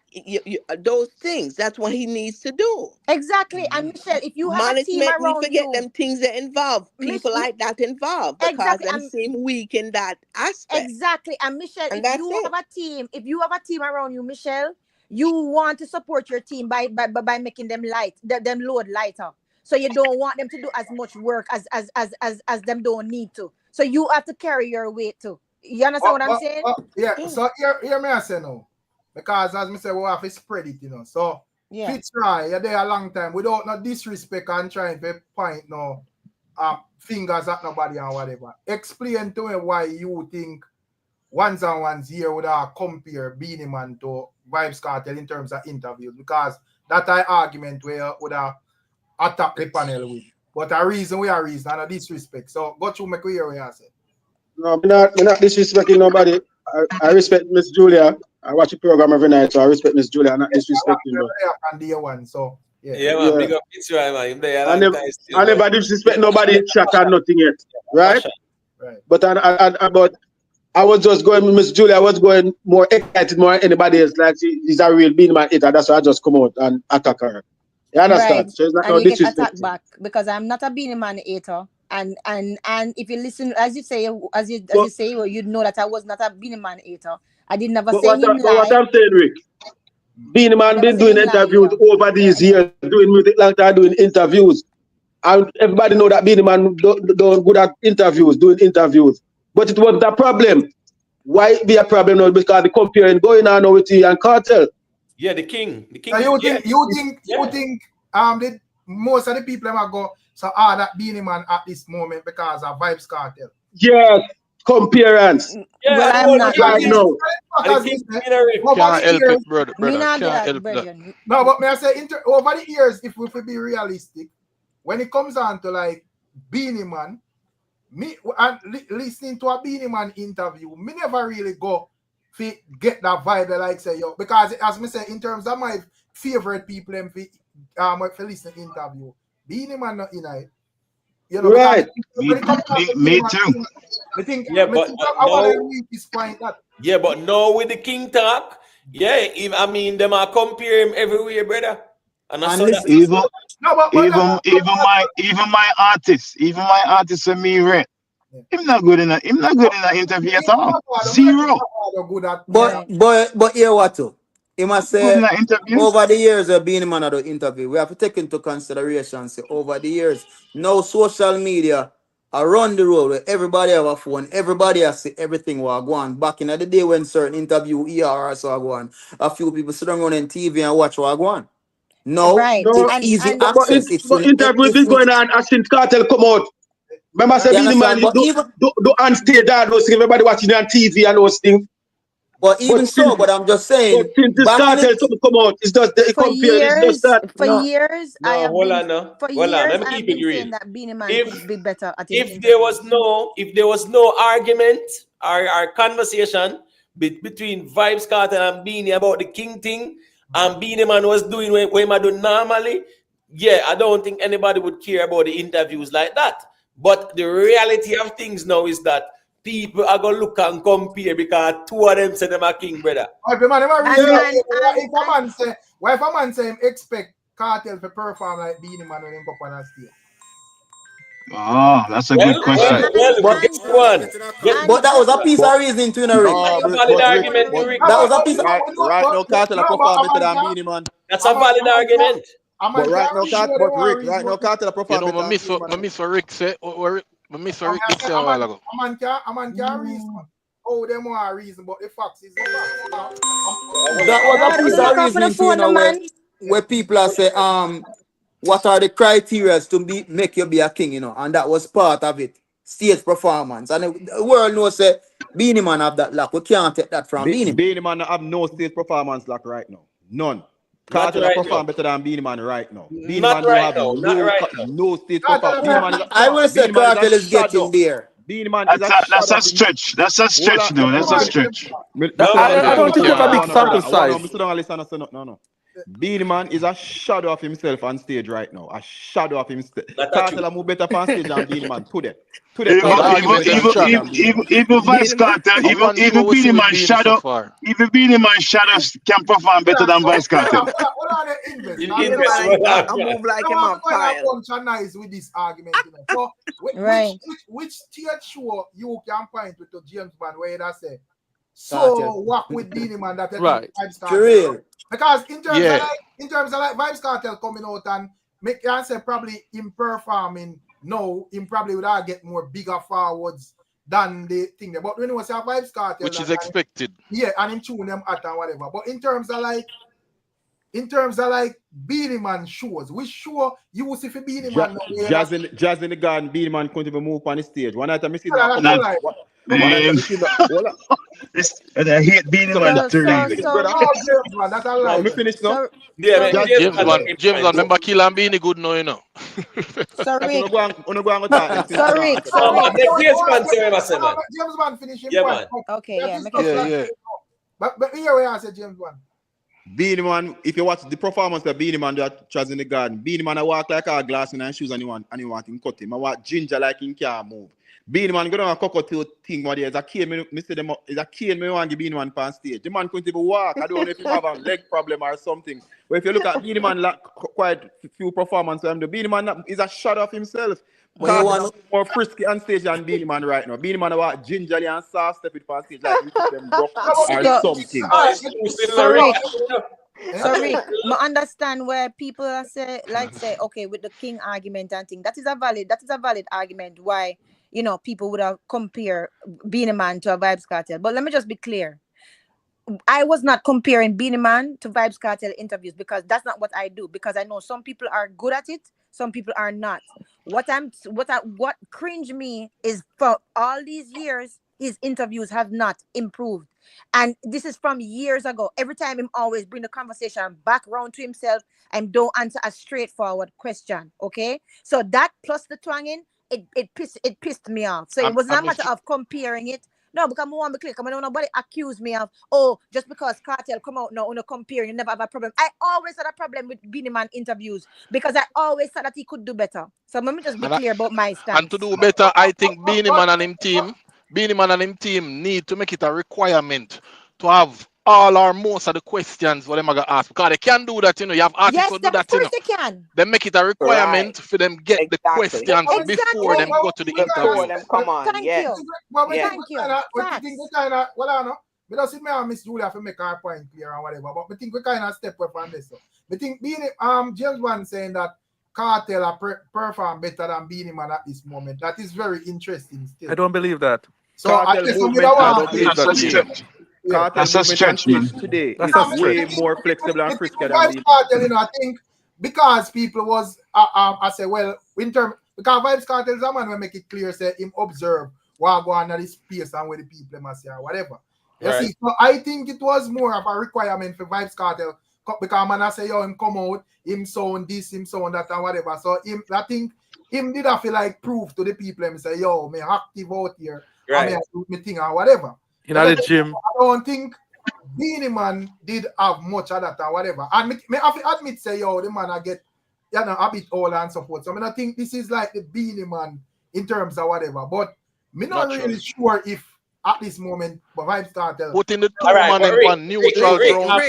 those things. That's what he needs to do. Exactly. And Michelle, if you have management, a team around we forget you, them things that involve people like that involved because them seem weak in that aspect. Exactly. And Michelle, and if you have a team around you, Michelle, you want to support your team by making them them load lighter. So you don't want them to do as much work as them don't need to. So you have to carry your weight too. You understand what I'm saying? Yeah. So here me I say no. Because as me say, we have to spread it, So Fitzroy, you're there a long time without no disrespect and trying to point no fingers at nobody and whatever. Explain to me why you think ones and ones here would compare Beanie Man to VYBZ KARTEL in terms of interviews, because that argument where would attack the panel with. But a reason and a disrespect. So go through my career where I say. No, I'm not disrespecting nobody. I respect Miss Julia. I watch the program every night, so I respect Miss Julia. I'm not disrespecting her. So man, big up Fitzroy, man. I never disrespect nobody in chat or nothing yet, right? Right. But I was just going with Miss Julia. I was going more excited more than anybody else. Like she's a real Beanie Man hater. That's why I just come out and attack her. You understand? Right. So it's not and no you get disrespect. attacked back because I'm not a Beanie Man hater. And if you listen, as you say, you'd know that I was not a Beanie Man hater. I did never say him lie. What I'm saying, Rick, Beanie Man been doing interviews over these years, doing music like that, doing interviews. And everybody know that Beenie Man don't good at doing interviews. But it was the problem. Why it be a problem now? Because the comparing going on now with he and Cartel. Yeah, the king. So you think the most of the people are go so that Beenie Man at this moment because of Vybz Kartel. Yes, comparance. Yeah, well, I'm not. Right now. Can't help it, brother. Can't help that. No, but may I say, over the years, if we be realistic, when it comes on to like Beenie Man, me and listening to a Beenie Man interview, me never really go get that vibe like say yo, because as me say, in terms of my favorite people and for listening interview, Beenie Man not in it. You know, right. Me too. I think yeah, but yeah, but now with the king talk, yeah, if I mean them are compare him everywhere, brother. And I saw that. Even my artist for me, right? Him not good in an interview at all. Zero. But hear what too? He must say over the years of being man of the interview, we have to take into consideration say over the years, now social media around the road where everybody have a phone, everybody has see everything will go on. Back in the day when certain interview ER so go on, a few people sit down on TV and watch what go on. No, right. it's easy access. But interview been going on since Cartel come out. Remember, say Beenie Man do on stage that those things, everybody watching it on TV and those things. But I'm just saying. But since this Cartel come out, it's just it compared. It's just that. For years, I have Let me keep it real. saying that Beenie Man could be better at if there was no argument or conversation between Vybz Kartel and Beenie about the king thing, and Beenie Man was doing what I do normally, yeah, I don't think anybody would care about the interviews like that. But the reality of things now is that people are going to look and compare because two of them say them are king, brother. If a man say expect Cartel to perform like Beenie Man when he go on stage? Oh, that's a good question. But that was a piece of reasoning to Rick. That was a piece of right now Cartel are performing better than Beenie Man. That's a valid argument. But right now Cartel are performing better than Miss Rick say Rick say a while ago. A man can reason. Oh, them are reason, but the facts is the fact. That was a piece of reasoning to where people are say what are the criteria to make you be a king, you know, and that was part of it. Stage performance. And the world knows say Beenie Man have that luck. We can't take that from Beenie. Beenie Man have no stage performance luck right now. None. Cartel perform better than Beenie Man right now. Beenie Man don't have no stage performance. I will say Cartel is getting there. Beenie Man that's a stretch. That's a stretch, though. That's a stretch. I don't think it's a big sample size. No. Beenie Man is a shadow of himself on stage right now. A shadow of himself. Cartel move better on stage than Beenie Man today. Even Vybz Kartel, even Beenie Man shadow, even Beenie Man shadows can perform better than Vybz Kartel. I move like him on fire. With this argument, so, which stage show you can point with the James Bond where that say so work with Beenie Man that right. Vybz Kartel. Because in terms of like Vybz Kartel coming out and make you say probably him performing. No, him probably would have get more bigger forwards than the thing there. But when you say Vybz Kartel, which is expected. Yeah, and him tune them at and whatever. But in terms of like Beenie Man shows, which show you will see for Beenie Man? Jazz in the Garden, Beenie Man couldn't even move on the stage. One night I see that. I hate Beenie Man. Let me finish now. James Bond, remember Kill and Beenie good now, you know. Sorry. James Bond finishing. Yeah, man. Okay, yeah. But here we are, say James Bond. Beenie Man, if you watch the performance of Beenie Man that Chaz in the Garden, Beenie Man I walk like a glass and shoes and you want him cut him. I walk ginger like him can't move. Beenie Man go down a cocktail thing what there is a cane me say them is a cane me want to give Beenie Man on stage. The man couldn't even walk. I don't know if he have a leg problem or something. But if you look at Beenie Man like quite few performances, the Beenie Man is a shadow of himself. But want more frisky on stage than Beenie Man right now. Beenie Man walk gingerly and soft step it on stage like them rough or something. So Rick, I understand where people are say okay with the King argument and thing. That is a valid argument why people would have compare Beenie Man to a Vybz Kartel. But let me just be clear. I was not comparing Beenie Man to Vybz Kartel interviews because that's not what I do. Because I know some people are good at it, some people are not. What cringe me is for all these years, his interviews have not improved, and this is from years ago. Every time him always bring the conversation back round to himself and don't answer a straightforward question. Okay, so that plus the twanging, it pissed me off. So it was not a matter of comparing it. No, because I want to click. I don't nobody accuse me of, just because Kartel come out now on a compare, you never have a problem. I always had a problem with Beenie Man interviews because I always thought that he could do better. So let me just be clear about my stance. And to do better, I think Beenie Man and him team need to make it a requirement to have all or most of the questions what them are gonna ask, because they can do that, you have artists who do that, They can. They make it a requirement for them get the questions before them go to the interview. Them come on. Thank you. Thank you. Well, I know. We don't see me and Miss Julia to make our point clear or whatever, but I think we kind of step up on this. So. I think James Wan saying that Kartel are perform better than Beenie Man at this moment. That is very interesting still. I don't believe that. So Kartel movement, I don't believe that. Kartel movement man. Today is way more flexible and friskier than Kartel, I think because people was I say, well, in term, because Vybz Kartel is a man will make it clear, say him observe what go on at this space and where the people must say or whatever. You see, so I think it was more of a requirement for Vybz Kartel because man I say, him come out, him sound this, him sound that and whatever. So I think him did have to like prove to the people and say, me active out here, I do my thing or whatever. In the gym. I don't think Beenie Man did have much of that or whatever. And me have to admit, say, the man I get a bit old and so forth. So I think this is like the Beenie Man in terms of whatever. But me not really sure if at this moment Vybz Kartel put in the two man in one neutral ground.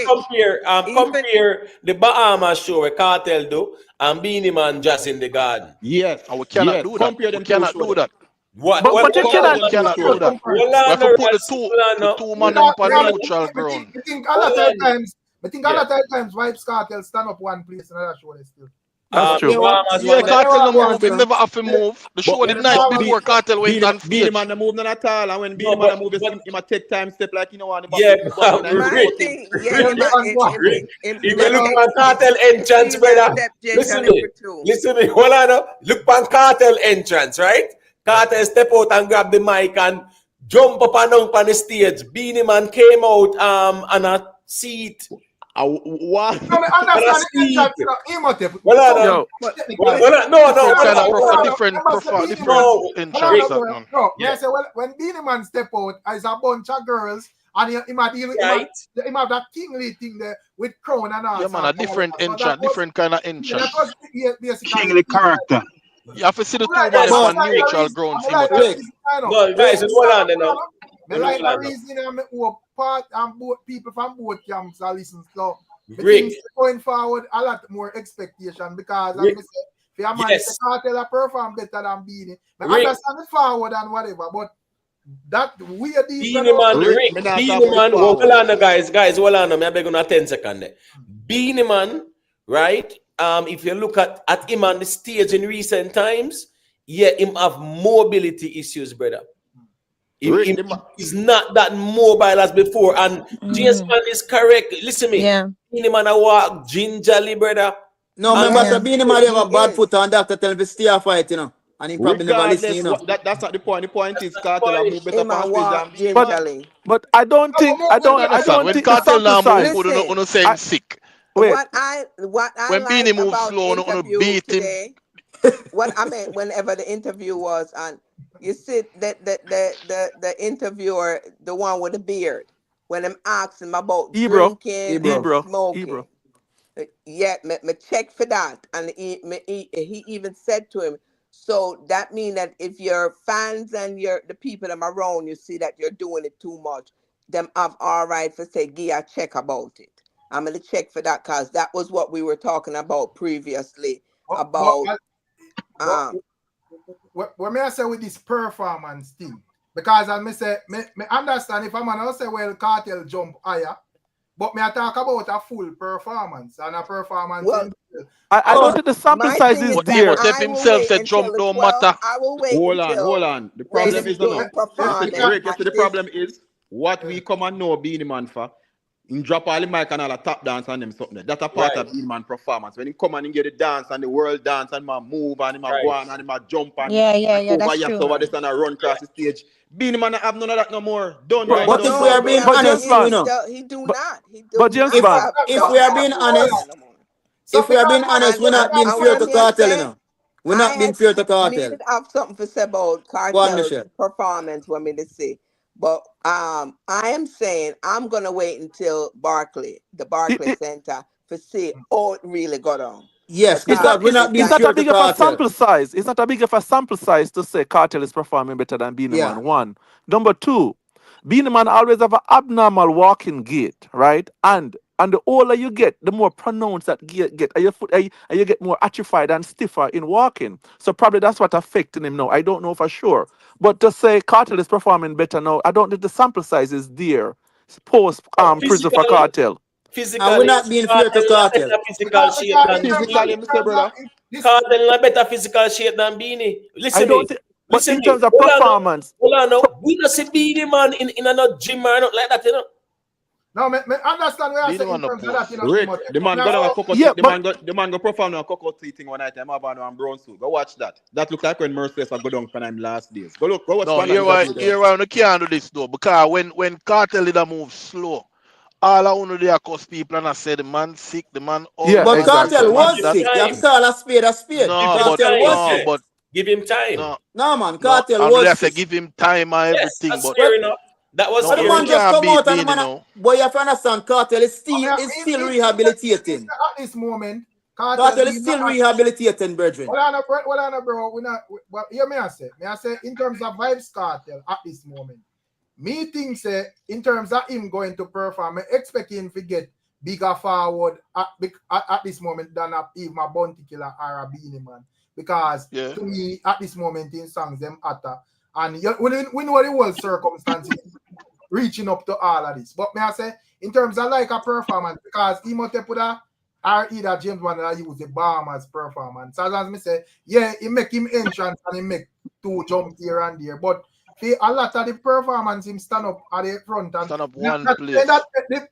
Compare the Bahamas show where Kartel do and Beenie Man just in the garden. Yes. And we cannot do that. Compare them we cannot do that. But you cannot do that. We have to put the two man in one neutral ground. I think a lot of times Vybz Kartel stand up one place and another show is still. That's true. Kartel no move. He never have to move. The show the night before Kartel went on stage. Beenie Man no move none at all. And when Beenie Man move, he might take time step like on the If you look at Kartel entrance, brother. Listen to me. Hold on. Look at Kartel entrance, right? Kartel step out and grab the mic and jump up and down on the stage. Beenie Man came out on a seat. What? Different entrance. Yes, when Beenie Man step out, as a bunch of girls, and he might have that kingly thing there with crown and all. Yeah, man, a different entrance, different kind of entrance. Kingly character. You have to see the two man on neutral ground. No, guys, hold on there now. Like the reason I'm part and both people from both camps are listening. So going forward, a lot more expectation because like I said, if a man Kartel perform better than Beenie. I understand the forward and whatever, but that weird Beenie Man, hold on, guys, hold on. I beg you 10 seconds there. Beenie Man, right? If you look at him on the stage in recent times, him have mobility issues, brother. He's not that mobile as before. And James Man is correct. Listen to me. Beenie Man I walk gingerly, brother. No, remember, Beenie Man have a bad foot and doctor tell him to stay a fight, And he probably never listen, That's not the point. The point is Kartel move better past stage. But I don't think when Kartel now move, you say him sick. What I when Beenie like moves slow, no beat today, what I meant whenever the interview was, and you see that the interviewer, the one with the beard, when I'm asking him about drinking and smoking, me check for that, and he even said to him, so that means that if your fans and the people that are around you see that you're doing it too much, them have all right for say give a check about it. I'm going to check for that because that was what we were talking about previously. What may I say with this performance thing? Because as I say, me understand if I'm going to say, well, Kartel jump higher, But me I talk about a full performance and a performance. Well, I don't think the sample my size thing is is But that there. Imhotep I will himself wait said until jump the don't 12th. matter. I will wait Hold until on. The when problem them is do the no. performance. Rick, At the this, problem is what we come and know Beanie Man for. In drop all the mic and all the tap dance and them something. That's a part Right. of Beanie Man performance. When he come and he get the dance and the world dance and my move and him a go Right. on and him a jump and Yeah, over that's yaps true. over this and a run across the stage. Beanie Man have none of that no more. Done But right But now. if we no, are being but honest, James you Bond. know, he do But not. He do but James not Bond. if don't we are have being none of that honest, no more. So if we are because being honest, we're not being And fair what to me I Cartel, you say, know. We're not being fair to Cartel. have something to say about Go on, Cartel's Michelle. performance for me to see. But I am saying I'm gonna wait until the It, Barclay it, Center to see how it really got on. Yes, it's Because not because we're it's not it's being it's like not a fair to big of a Cartel. sample size. It's not a big of a sample size to say Cartel is performing better than Beanie Yeah. Man. One. Number two, Beanie Man always have an abnormal walking gait, right? And the older you get, the more pronounced that gait get. And your foot and you get more atrophied and stiffer in walking. So probably that's what affecting him now. I don't know for sure. But to say Cartel is performing better now, I don't think the sample size is there. Post prison for Physically, Cartel. And we're physically, not being fair to Cartel in a Cartel. better physical shape than Physically, Beanie. Mr. Brother. Cartel in a better physical shape than Beanie. I Listen don't me. think but Listen in me. terms of Hold on now. performance, Hold on now. We not see Beanie Man in a gym or not like that, you know. now me understand what I Beanie say in Man no terms of that, post. Imhotep. Rick, the But man me I got on a say, cocoa yeah, the man go perform on a cocoa tea thing one night. I'm about on brown suit. Go watch that. That look like when Mercedes go down for them last days. Go watch No, one that here why we can't do this though. Because when Cartel did a move slow, all I want to do is cuss people and I say the man sick, the man old, yeah, the But man this, exactly. Cartel the man was Give him that. sick. You have to time. call a spade a spade. Give No, him but Cartel time, was no, sick. yeah. but Give him time. no, No, man, no. Cartel And they was say sick. give him time and Yes, everything, that's but fair Well, enough. That was but no, the fair we man enough. just can't come beat out and the Beanie man, now. boy, you have to understand, Cartel is still at rehabilitating. this moment, Cartel Cartel is being still not. rehabilitating, brethren. Well, on, bro. We not. But hear me, I say. Me, I say in terms of vibes Cartel at this moment. Me think say in terms of him going to perform, I expect him to get bigger forward at this moment than even a Bounty Killer or a Beanie Man. Because Yeah. to me, at this moment in songs, them utter. And we know the whole circumstances reaching up to all of this. But may I say, in terms of like a performance, because he must put a or either James Bond that use the bomb as performance. As me say, yeah, he make him entrance and he make two jump here and there. But for a lot of the performance, him stand up at the front and Stand up one that, place.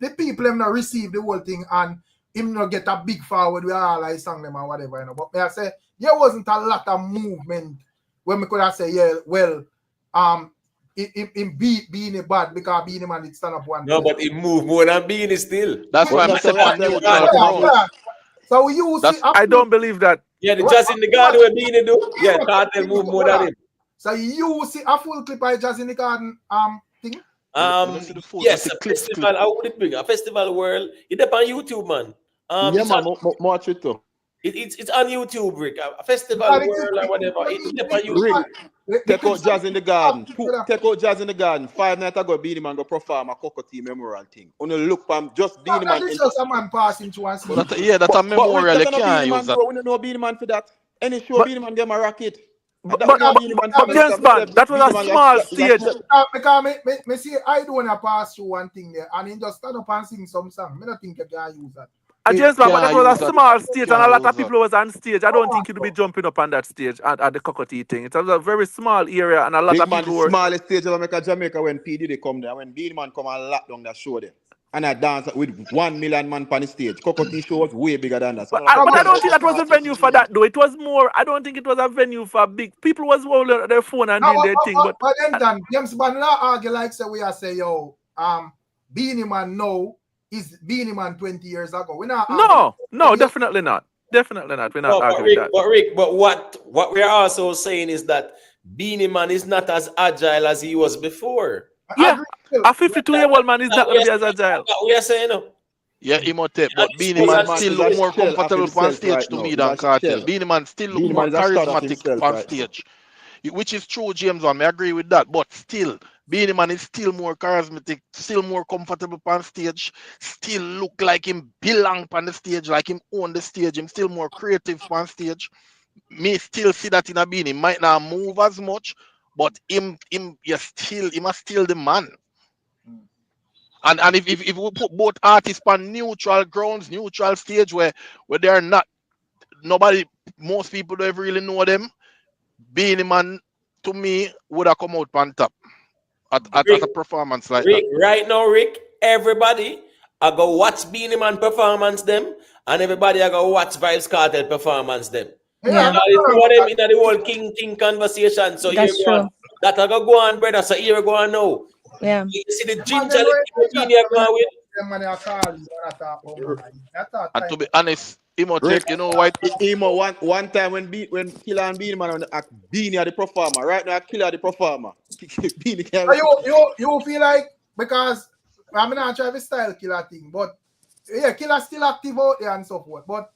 the people him not receive the whole thing and him not get a big forward with all I sang them or whatever, you know. But may I say, there wasn't a lot of movement when we could have say, yeah, well, him being bad because being man it stand up one No, place. but he move more than Beanie still. That's But why I that's step what I on said. neutral That's ground. So you see, That's I don't believe that. Yeah, the Jazz in the Garden where Beanie do. Yeah, Cartel move more than him. So you see a full clip of Jazz in the Garden thing? let me see the full. Yes, Let a me see clips. festival. How would it bring a festival world? It depends on YouTube, man. yeah, It's man, on, watch it too. it's on YouTube, Rick. A festival Because world or whatever. It depends on Rick, YouTube. the take out clips Jazz in the Garden. are Take out Jazz in the Garden. 5 nights ago, Beanie Man go perform a Cocoa Tea memorial thing. On the look from just Beanie Man. that is just a man passing through and see. But, That's a but Rick, memorial. that's You not can't Beanie use Man, that. bro. We don't know Beanie Man for that. Any show But Beanie Man get my rocket. And but that we but, know but, Beanie Man but for James Bond, that was a Beanie Man small like stage. Because me see I don't want to pass through one thing there and he just stand up and sing some song. I don't think you can use that. James Bond, but that Can't was use a that. small stage and a Can't lot use of that. people was on stage. I don't think you'd be jumping up on that stage at the cockatoo thing. It was a very small area and a lot Big of man, the people were. smallest stage of Jamaica when P. Diddy come there. When Beanie Man come and lock down that show there. And I dance with 1 million man on the stage. Cocoa Tea show was way bigger than that. So But I'm like, but I man, don't think that's that was a venue for that though. It was more. I don't think it was a venue for big people. Was holding their phone and No, doing their thing. But then James Bond not argue like say we are say yo Beanie Man now is Beanie Man 20 years ago. We not argue. no, definitely not. Definitely not. We're not No, arguing that. but what we're also saying is that Beanie Man is not as agile as he was before. Yeah, a 52-year-old man is not going to be as agile. We are saying, Yeah, Imhotep, but Beanie Beanie Man Man still is look a more shell of comfortable on himself stage right to now. me He's than a Cartel. shell. Beanie Man still look Beanie more Man is a stud of charismatic himself on right now. stage. Which is true, James One. I agree with that. But still, Beanie Man is still more charismatic, still more comfortable on stage, still look like him belong on the stage, like him own the stage, him still more creative on stage. Me still see that in a Beanie. Might not move as much, but him is still the man. And if we put both artists on neutral grounds, neutral stage where they are not nobody, most people don't really know them, Beanie Man to me would have come out on top at a performance like Rick, that. right now, Rick, everybody I go watch Beanie Man performance them, and everybody I go watch VYBZ Kartel performance them. Yeah. It's two of them in the whole king conversation. So here That's we go on. true. That I go on, brother. So here we go on now. Yeah. You see the ginger Beanie I go with. And to be honest, Imhotep, you know what? Emo one time when Killer and Beanie Man on the act, Beanie are the performer. Right now, Killer the performer. Beanie can't. You feel like, because I'm not trying to style Killer thing, but yeah, Killer still active out there and so forth. But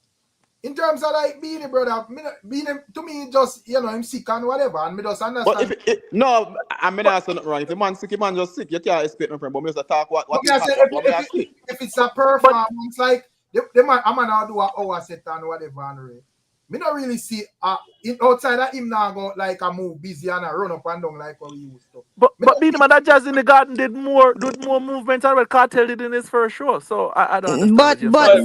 in terms of like Beanie, brother, Beanie to me just, you know, him sick and whatever, and me just understand. But no, I mean that's not wrong. If the man sick, the man just sick. You can't expect nothing from him. But me just talk what if it's a performance, like the man, I'm gonna do an hour set and whatever, and me not really see outside of him now go like a move busy and a run up and down like what we used to. But Beanie Man, that Jazz in the Garden did more movement than what Kartel did in his first show. So I don't understand. But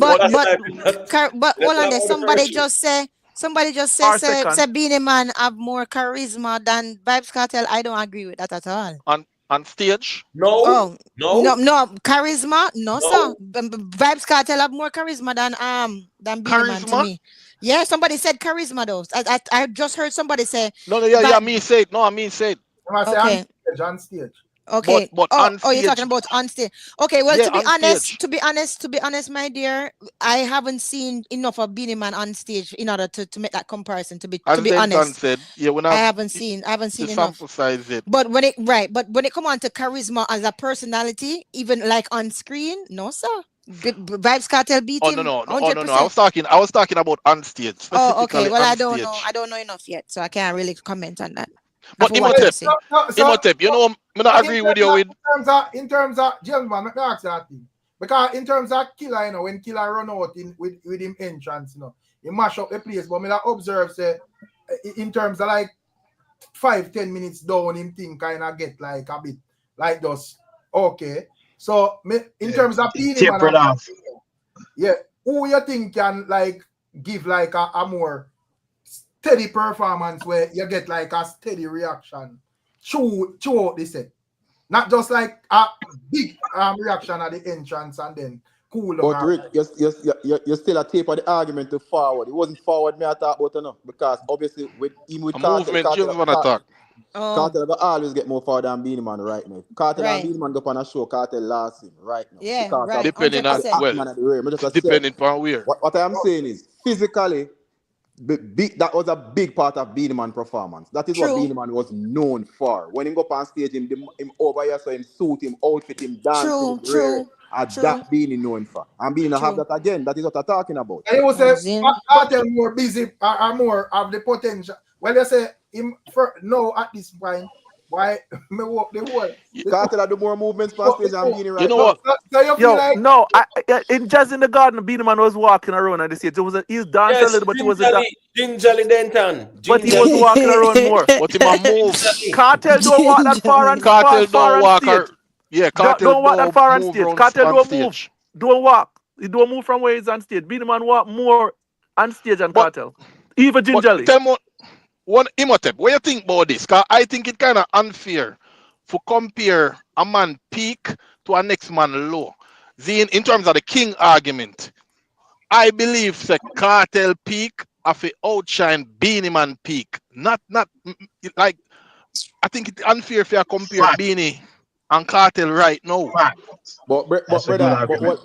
hold on there. Somebody just say Beanie Man have more charisma than VYBZ Kartel. I don't agree with that at all. On stage? No. No. Charisma? No, sir. VYBZ Kartel have more charisma than Beanie Man to me. Yeah, somebody said charisma though. I just heard somebody say. No, I mean say it. No, I mean say it. Okay. On stage. Okay. But on stage. You're talking about on stage. Okay, well, Yeah, to be honest, my dear, I haven't seen enough of Beanie Man on stage in order to make that comparison. To be honest, said, yeah, I haven't seen enough. Emphasize it. But when it come on to charisma as a personality, even like on screen, no, sir. VYBZ Kartel beat him. No. I was talking about on stage. Oh, okay. Well, I don't stage. know. I don't know enough yet, so I can't really comment on that. But Imhotep, you know, I don't agree with you with. In terms of gentlemen, let me ask that thing. Because in terms of Killer, you know, when Killer run out with him entrance, you know, he mash up the place. But I observe, say, in terms of like 5-10 minutes down, him thing kind of get like a bit like just okay. So in terms of Beanie Man, yeah, who you think can like give like a more steady performance where you get like a steady reaction throughout the set, not just like a big reaction at the entrance and then cool. But Rick, you're still a tape of the argument to forward. It wasn't forward me I talk about enough because obviously with Kartel will always get more forward than Beanie Man right now. Kartel and Beanie Man go on a show, Kartel last him right now. Yeah, because depending on depending on where. What I am saying is physically. That was a big part of Beanie Man performance. That is what Beanie Man was known for. When he go up on stage, him over here, so him suit, him outfit, him dance, True. That Beanie known for. And Beanie have that again. That is what I'm talking about. And he was Kartel more busy or more of the potential. Well, they say him no at this point. Why me walk the whole? Kartel do more movements past stage and Beanie right. You know what? In Jazz in the Garden, Beanie Man was walking around at the stage. He danced a little, but he was gingerly Denton. But he was walking around more. But him a move. Kartel don't walk that far on Kartel don't walk. Kartel don't walk that far on stage. Kartel don't move. Don't walk. He don't move from where he's on stage. Beanie Man walk more on stage than Kartel. Even gingerly. Tell me one Imhotep, what you think about this? Because I think it kind of unfair to compare a man peak to a next man low. In terms of the king argument, I believe the Kartel peak of a outshine Beanie Man peak. Not like I think it's unfair if you compare Beanie and Kartel right now. But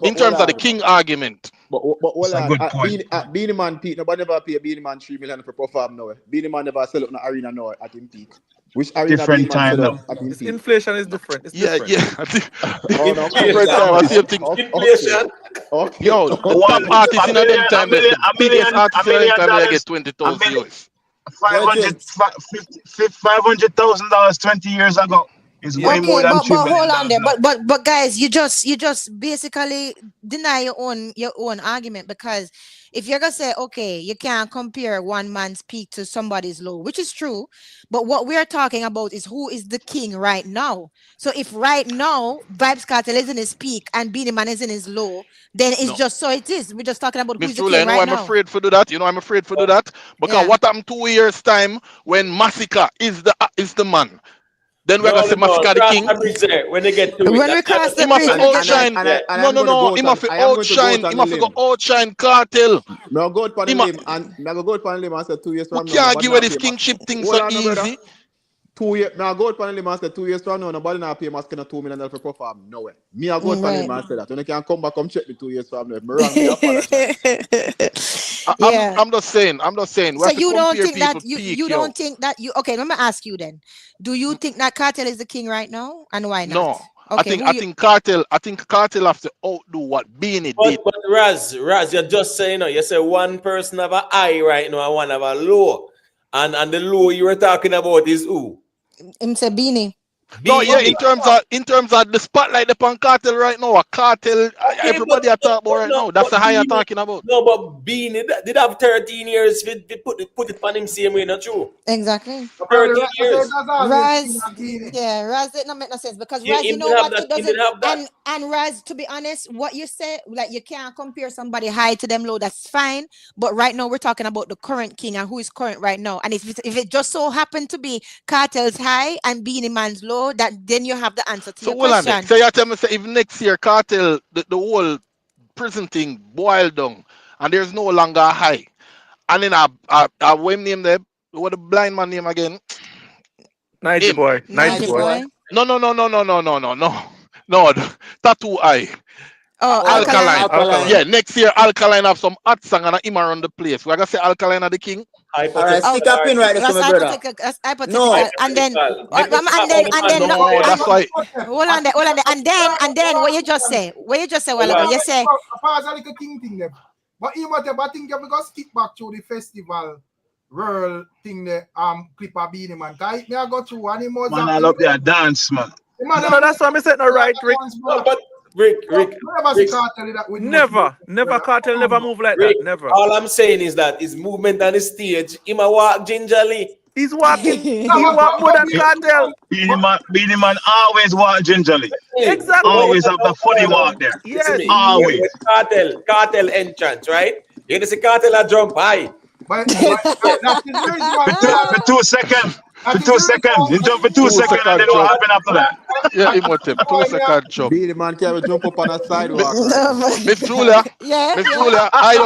in terms of the king argument. But Beanie Man peak, nobody never pay Beanie Man $3 million for perform now. Beanie Man never sell up in the arena now at him peak. Which arena different time now. Inflation is different. It's different. Different time. Same thing. Inflation. Yo, top artist in them time, the biggest artist in them time, they get 20,000 US. $500,000 20 years ago. It's way more Okay, than but $3 million hold on there. now. But guys, you just basically deny your own argument, because if you're gonna say, okay, you can't compare one man's peak to somebody's low, which is true, but what we are talking about is who is the king right now. So if right now Vibes Cartel is in his peak and Beanie Man is in his low, then it's just so it is. We're just talking about Miss who's the Julia, king you know right I'm now. afraid for do that. You know I'm afraid for do that. Because Yeah. what happened 2 years time when Massacre is the man. Then we're No, gonna say Massacre the cross king. the bridge there when they get to it. When we cross the Him have bridge, to when we get there. outshine. And No, I'm no, going to no. go out Him on have to I am going to go out outshine. on Him a have to go limb. outshine Cartel. Now go out on a Him a, limb and now go out on a limb and say 2 years we from now can't nobody give away not this pay my kingship thing hold so on, no, brother. easy. 2 years now go out on a limb and say 2 years from now nobody not pay my skin $2 million for perform. No way. Me I go out on a Right. limb and say that. When you can come back, come check me 2 years from now. If me wrong, me apologize. Yeah. I'm just saying. We So have to you don't compare think that people you peak, don't yo. think that you okay? Let me ask you then. Do you think that Cartel is the king right now, and why not? No. Okay, I think Cartel have to outdo what Beanie did. But Raz, you're just saying, you say one person have a high right now and one have a low. And the low you were talking about is who? him say Beanie. No, yeah, in terms of the spotlight upon Cartel right now, a Cartel everybody are talking about right now. That's the high you're talking about. No, but Beanie did have 13 years to put it on him same way, not true. Exactly. 13 years. Raz, yeah, Raz did not make no sense because Raz, you know what, it doesn't. And Raz, to be honest, what you say, like you can't compare somebody high to them low. That's fine, but right now we're talking about the current king and who is current right now. And if it just so happened to be Cartel's high and Beanie Man's low, that then you have the answer to your question. So you tell me, say if next year Cartel the whole prison thing boiled down and there's no longer a high, and then I when name them what the blind man name again? Nighty boy. No, tattoo eye. Oh, alkaline. Yeah, next year Alkaline have some hot song and him around the place. We're gonna say Alkaline are the king. All right, stick a pin right there for my brother. That's hypothetical. And then no, that's why. Hold on there. And then what you just say? What you just say? Well, you say. But even if I think you go skip back to the festival world thing the clip of Beanie Man. Cause me I go through one more. Man, I love their dance, man. No, that's what I said. No, right, Rick. No, but Rick. Never Cartel never move like Rick, that. Never. All I'm saying is that his movement on the stage, he might walk gingerly. He's walking. He walk more than Cartel. Beanie Man always walk gingerly. Exactly. Always have the funny walk there. Yes. Always. Cartel entrance, right? You see Cartel a jump high. For 2 seconds. For 2 seconds. You jump for 2 seconds and then what happened after that? Yeah, he must have 2 second jump. Beanie Man can jump up on a sidewalk. Miss Julia, Miss Julia, I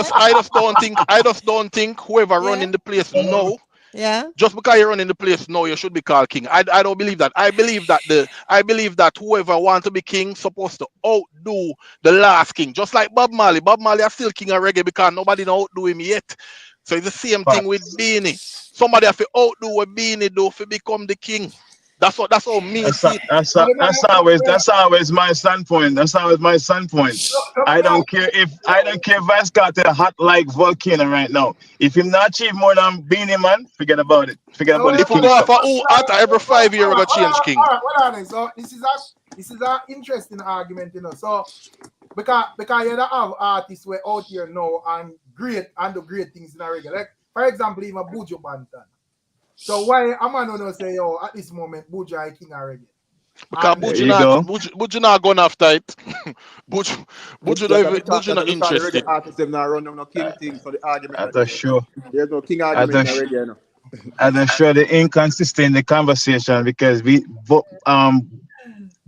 just don't think whoever running the place now. Yeah. Just because you're running the place now, you should be called king. I don't believe that. I believe that whoever wants to be king supposed to outdo the last king. Just like Bob Marley. Bob Marley is still king of reggae because nobody know outdo him yet. So it's the same thing with Beanie. Somebody have to outdo what Beanie do to become the king. That's how me see it. That's always my standpoint. That's always my standpoint. I don't care if Vice Cartel hot like volcano right now. If him not achieve more than Beanie Man, forget about it. Forget about it. If we go for who after every 5 years we got change king. All right, so this is an interesting argument, you know. So because you don't have artists who are out here now and do great things in a reggae. Like for example, even Buju Banton. So why am I not say at this moment Buju is king of reggae? Because Buju not going after it. Buju not interested. Artists them not run no king thing for the argument. That's sure. There's no king argument in reggae, no. I don't show the inconsistency in the conversation because Buju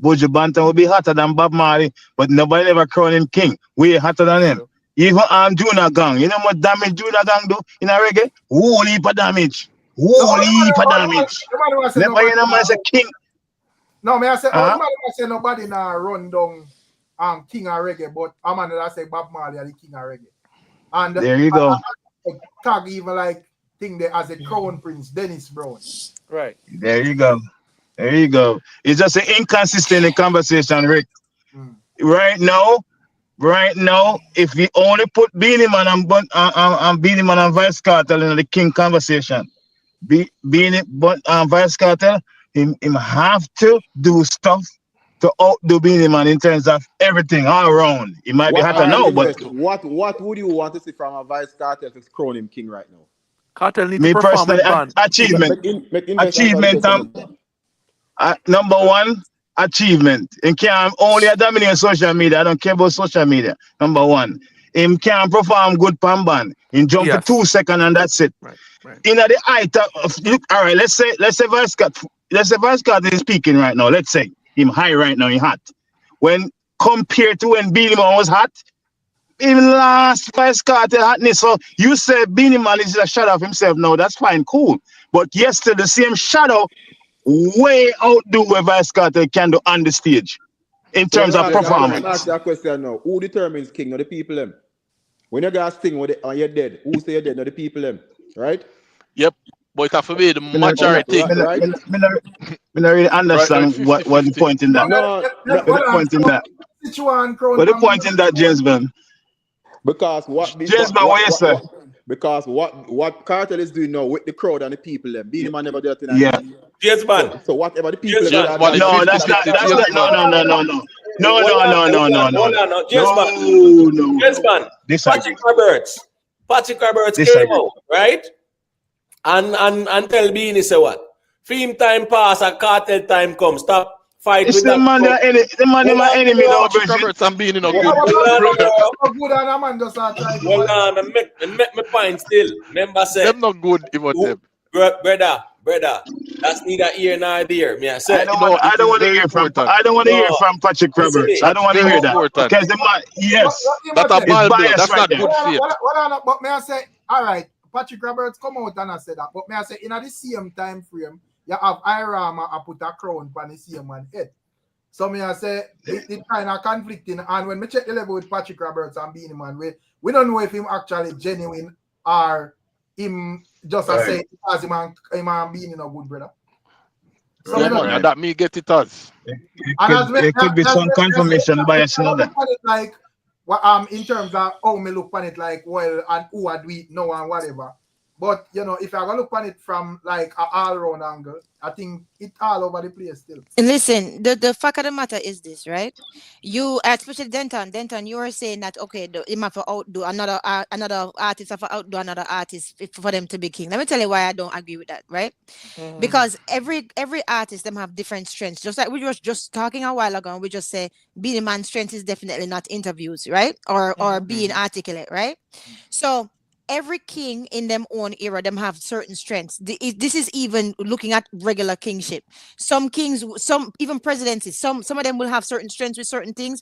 Banton will be hotter than Bob Marley, but nobody ever crown him king. We hotter than him. Even Juna Gang, you know what damage Juna Gang do in a reggae? Whole heap of damage. Whole heap of damage. Never you know man say king. No, me I say nobody now run down king of reggae, but I'm gonna say Bob Marley are the king of reggae. And there you go. Tag even like thing there as a crown prince, Dennis Brown. Right. There you go. There you go. It's just an inconsistent in conversation, Rick. Right now, if we only put Beanie Man and Beanie Man and Vice Cartel in the king conversation, Vice Cartel him have to do stuff to outdo Beanie Man in terms of everything all around. He might be What hotter now, but what would you want to see from a Vice Cartel to crown him king right now? Cartel need to me perform personally, with band. achievement. Make investors Achievement. Number one, achievement. Him can't only dominate social media. I don't care about social media. Number one. Him can't perform good pan band. He jump for 2 seconds and that's it. Right. In the height of look, all right, let's say Vice Cartel is speaking right now. Let's say him high right now, he hot. When compared to when Beanie Man was hot, even last Vice Cartel hotness. So you say Beanie Man is a shadow of himself now, that's fine, cool. But yesterday the same shadow way outdo what Vice Cartel can do on the stage in terms of performance. Let me ask you a question now. Who determines king? Not the people them. When you guys sing when you're dead, who say you're dead? Not the people them, right? Yep. But it have to be the majority. I don't really understand what the point in that. What the point in that? What the point in that, James Ben? Because what because what Cartel is doing now with the crowd and the people them, Beanie Man never did that. Yeah. Yes, man. So whatever the people no, that's not no. Yes, man. Patrick Roberts came out, right? And tell Beanie say what? Film time pass and Cartel time come. Stop fight with that. The man my enemy now, Roberts and Beanie no good. Hold on, make my point still. Remember say them not good about them. Brother, that's neither here nor there. Me I say I don't want to hear from Patrick Roberts. I don't want to hear that. Because the man, yes, that's a bad that's not good faith. But may I say, all right, Patrick Roberts come out and I said that. But may I say, in the same time frame, you have Irama and put a crown on the same man's head. So may I say, it kind of conflicting. And when we check the level with Patrick Roberts and Beanie Man, we don't know if him actually genuine or him just say because him and Beanie no good, brother. So that me get it as. It could be some confirmation bias in that. Like, in terms of how me look on it, like, well, and who I do it now and whatever. But, you know, if I go look on it from, like, an all-round angle, I think it's all over the place still. And listen, the fact of the matter is this, right? You, especially Denton, you were saying that, okay, you have to outdo another artist, have to outdo another artist for them to be king. Let me tell you why I don't agree with that, right? Because every artist, them have different strengths. Just like we were just talking a while ago, and we just say Beanie Man's strength is definitely not interviews, right? Or being articulate, right? So every king in them own era, them have certain strengths. This is even looking at regular kingship. Some kings, some even presidencies, some of them will have certain strengths with certain things.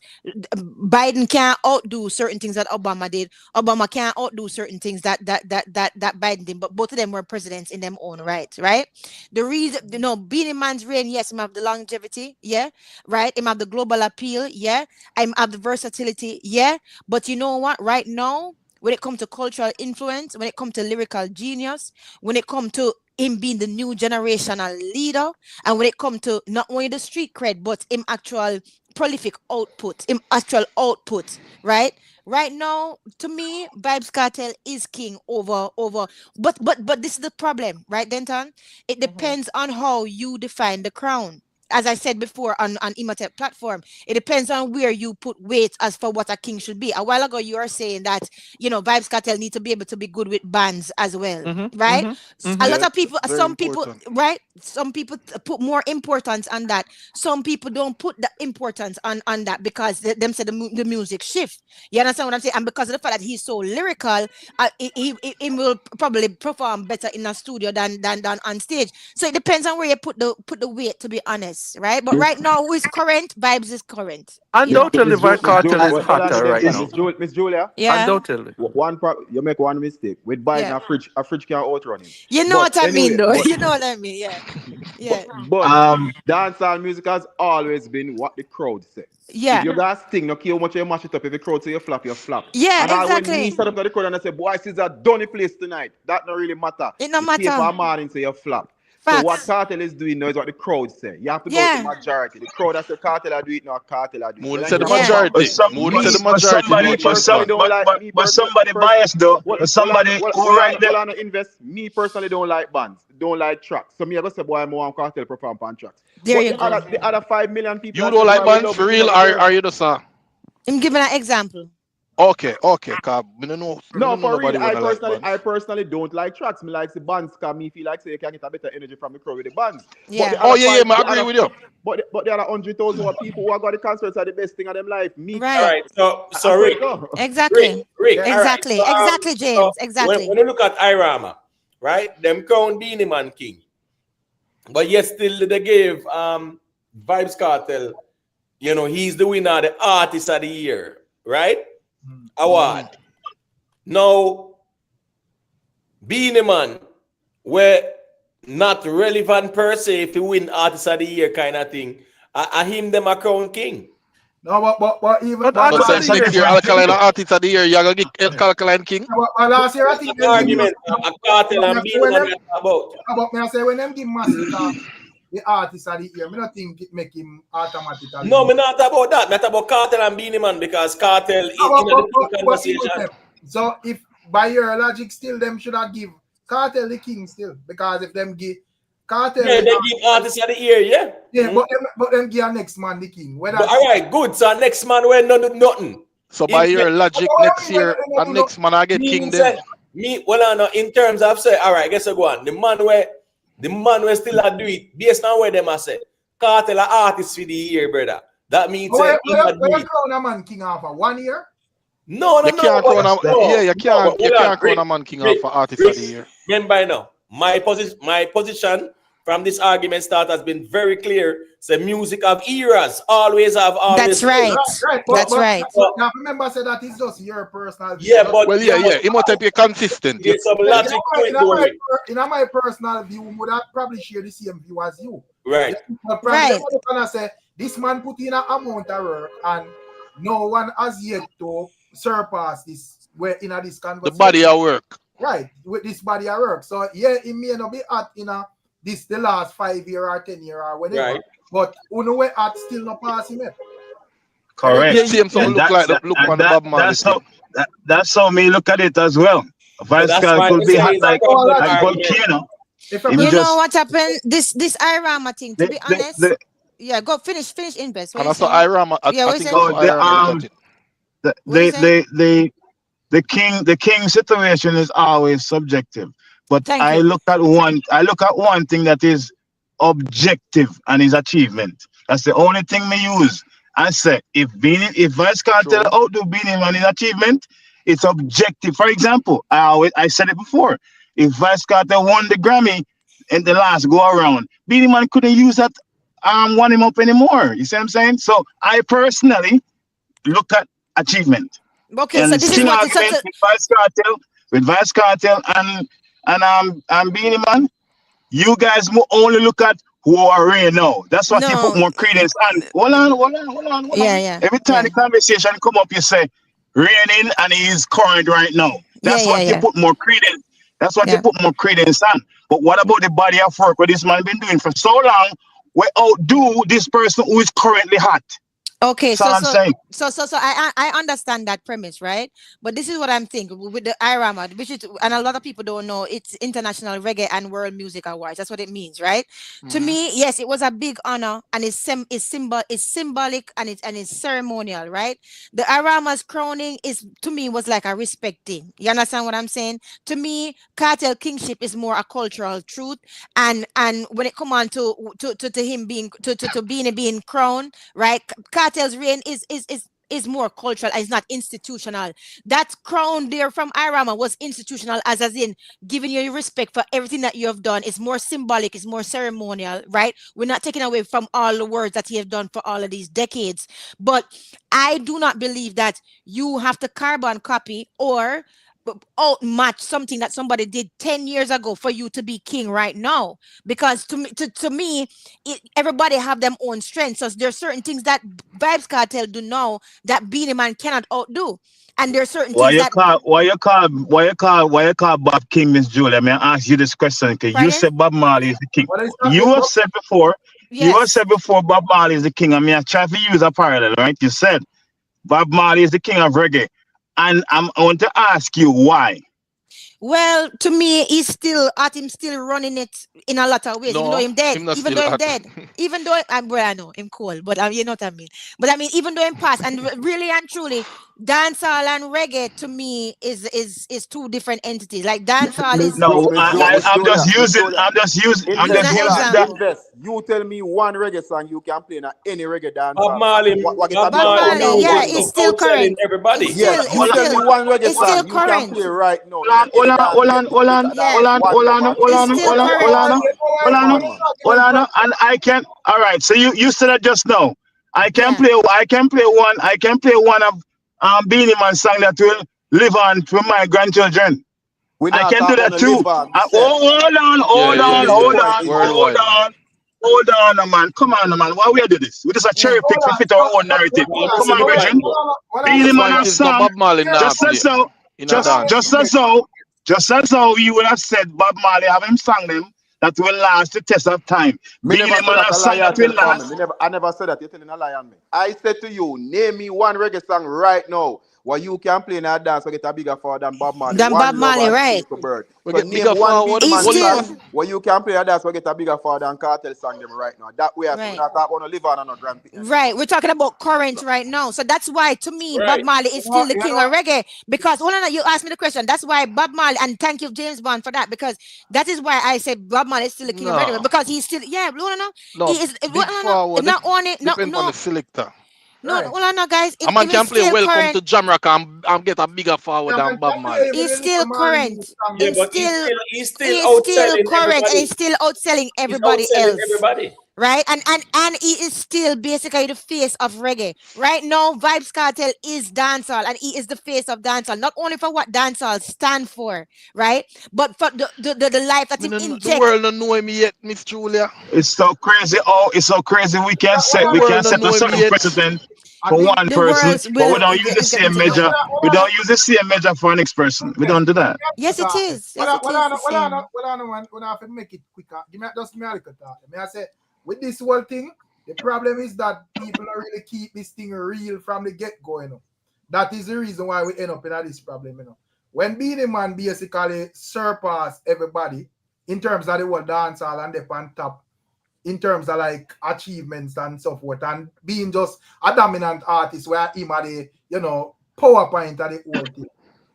Biden can't outdo certain things that Obama did. Obama can't outdo certain things that Biden did. But both of them were presidents in them own right. The reason, Beanie Man's reign, yes, him have the longevity, yeah, right. Him have the global appeal, yeah. Him have the versatility, yeah. But you know what? Right now, when it comes to cultural influence, when it comes to lyrical genius, when it comes to him being the new generational leader, and when it comes to not only the street cred, but him actual prolific output, right? Right now, to me, VYBZ Cartel is king over. But this is the problem, right, Denton? It depends on how you define the crown. As I said before on Imhotep platform, it depends on where you put weight as for what a king should be. A while ago, you were saying that, VYBZ Cartel need to be able to be good with bands as well, right? A lot of people, some people, right? Some people put more importance on that. Some people don't put the importance on that because them say the music shift. You understand what I'm saying? And because of the fact that he's so lyrical, he will probably perform better in a studio than on stage. So it depends on where you put the weight, to be honest. Right, but right now, who is current? VYBZ is current. Undoubtedly, VYBZ Cartel is hotter right now. Miss Julia, yeah. Undoubtedly. You make one mistake with Biden. A fridge can outrun him. You know what I mean, though. You know what I mean, yeah. But dancehall music has always been what the crowd says. Yeah. If you guys think, no care how much you mash it up, if the crowd say you flop, you flop. Yeah, and exactly. When me stand up to the crowd and I say, boy, this is a dunny place tonight, that don't really matter. It don't matter. For a man and say you flop. So what KARTEL is doing now is what the crowd say. You have to go with the majority. The crowd that say KARTEL are doing it, not KARTEL are doing it. Moody said the majority. Moody said the majority. Me personally don't like. But somebody biased though. But somebody who right there. Well, invest. Me personally don't like bands. Don't like tracks. So me I go say boy I'm more KARTEL perform on tracks. There but you go. The other 5 million people. You don't like bands for real? Are you the sir? I'm giving an example. Okay, cause we don't know. No, for real. I personally don't like tracks. Me like the bands cause me feel like say you can get a better energy from the crowd with the bands. Yeah. I agree with you. But there are 100,000 people who are got the concerts are the best thing of them life. Me. Right. All right. So Rick. Exactly. Rick. Exactly. Right. So, exactly, James. Exactly. When you look at Irama, right? Them crown Beanie Man King. But yet still they gave Vybz Kartel, you know, he's the winner of the Artist of the Year, right? Award. Now, Beanie Man were not relevant per se if you win Artist of the Year kind of thing. I him them a crown king. No, but even but since next year Alkaline Artist of the Year, you're gonna get Alkaline King. But last year I think the argument a Kartel and Beanie Man about. But me I say when them give Master the Artist of the Year, me don't think it make him automatically. No, me not about that. Me about Kartel and Beanie Man because Kartel is in the conversation. So if by your logic, still them should have give Kartel the king still because if them give Kartel, yeah, they give Artist of the Year, yeah. Yeah, but them give a next man the king. All right, good. So next man will not do nothing. So by your logic, next year, the next man I get king then. In terms of say, all right, guess I go on. The man will still do it based on where them I say. Kartel a Artist for the Year, brother. That means where crown a man king after 1 year? No. You can't crown a man king after Artist of the Year. Remember now, my position from this argument start has been very clear. Say music of eras always have always. That's right. That's right. Now remember, say that is just your personal. view. Yeah, but it must be consistent. It's some logic in my personal view, would have probably share the same view as you. Right. But probably say this man put in an amount of work and no one has yet to surpass this. Where in this conversation, the body of work. Right, with this body of work. So yeah, it may not be at this the last 5 year or 10 year or whatever. Right. But who way at still not passing it. Correct. That's how me look at it as well. Vybz could be hot like volcano. You know what happened? This Irama thing, to be honest. Yeah, go finish invest. And also Irama. The king situation is always subjective. But I look at one thing that is objective and his achievement. That's the only thing me use. I say if Vybz Kartel outdo Beanie Man in achievement, it's objective. For example, I said it before. If Vybz Kartel won the Grammy in the last go around, Beanie Man couldn't use that one him up anymore. You see what I'm saying? So I personally look at achievement. Okay, and so this is what with Vybz Kartel and Beanie Man, you guys only look at who are real now. That's what you put more credence on. Hold on. Yeah. Every time the conversation come up, you say reigning and he's current right now. That's what you put more credence. That's what you put more credence on. But what about the body of work what this man been doing for so long? We outdo this person who is currently hot. Okay, so I understand that premise, right? But this is what I'm thinking with the IRAMA, which is, and a lot of people don't know, it's International Reggae and World Music Awards. That's what it means, right? To me, yes, it was a big honor, and it's symbolic and it's ceremonial, right? The IRAMA's crowning to me was like a respect thing. You understand what I'm saying? To me, Kartel kingship is more a cultural truth, and when it come on to him being to Beanie being crowned, right? Kartel's reign is more cultural and it's not institutional. That crown there from Irama was institutional, as in giving you respect for everything that you have done. It's more symbolic, it's more ceremonial, right? We're not taking away from all the words that he have done for all of these decades. But I do not believe that you have to carbon copy or outmatch something that somebody did 10 years ago for you to be king right now. Because to me, everybody have them own strengths. So there's certain things that Vibes Cartel do now that Beanie Man cannot outdo. And there's certain things that why you call Bob King, Miss Julia? May I ask you this question? Because you said Bob Marley is the king. You have said before, Bob Marley is the king. I mean, I try to use a parallel, right? You said Bob Marley is the king of reggae. And I want to ask you why. Well, to me, he's still running it in a lot of ways, even though I'm dead. Even though I'm dead. Even though I know I'm cold, but you know what I mean. But I mean, even though I'm past, and really and truly, dancehall and reggae to me is two different entities. Like dancehall is I'm just using that. Invest. You tell me one reggae song you can play in any reggae dance. Bob Marley, yeah, it's still current. Everybody. Yes, you tell me one reggae song you can play right now. Hold on, and I can. All right, so you said that just now. I can play one of Beanie Man song that will live on for my grandchildren. I can do that too. Hold on, man. Come on, man. Why we do this? We just a cherry pick to fit our own narrative. Come on, Bridget. Beanie Man song. Just as so you would have said Bob Marley have him sung them that will last the test of time. Beanie Man have sung that will last. I never said that. You're telling a lie on me. I said to you, name me one reggae song right now where you can play in a dance or get a bigger forward than Bob Marley. Right. We get bigger forward. Where you can play a dance or get a bigger forward than KARTEL song them right now. That way, we're not going to live on our grandparents. Right. We're talking about current right now. So that's why, to me, Bob Marley is still the king of reggae. Because, you asked me the question. That's why Bob Marley, and thank you, James Bond, for that. Because that is why I said Bob Marley is still the king of reggae. Because he's still, he is, not on it. Depends on the selector. No, guys. A man can play Welcome to Jamrock and get a bigger forward than Bob Marley. He's still current. He's still current, and he's still outselling everybody else. Right? And he is still basically the face of reggae. Right now, Vibes Cartel is dancehall, and he is the face of dancehall. Not only for what dancehall stand for, right? But for the life that he injects. The world don't know him yet, Miss Julia. It's so crazy. It's so crazy. We can set a certain precedent for one person, but we don't use the same measure. We don't use the same measure for the next person. We don't do that. Yes, it is. Well, I have to make it quicker. Give me just me a little talk. I say, with this whole thing, the problem is that people don't really keep this thing real from the get-go, That is the reason why we end up in this problem, When Beanie Man basically surpass everybody in terms of the whole dancehall and the on top, in terms of like achievements and so forth, and being just a dominant artist where him are the, PowerPoint of the whole thing.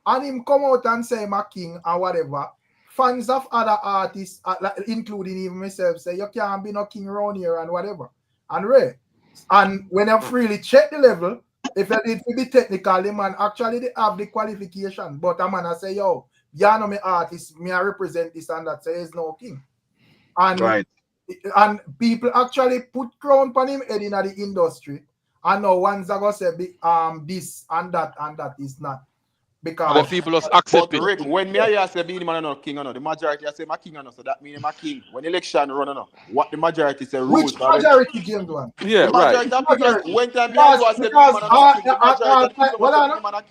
And him come out and say I'm a king or whatever. Fans of other artists, including even myself, say you can't be no king around here and whatever. And when I freely check the level, if I need to be technical, the man actually they have the qualification. But a man I say, you know me artist, me I represent this and that, say he's no king. And people actually put crown on him head in the industry. And now one's are gonna say this and that is not. Because the people just accept it. Rick, when me I say Beanie Man not king, the majority I say my king, so that means my king. When election run, what the majority say rules. Which majority, James one? Yeah, right. When time I say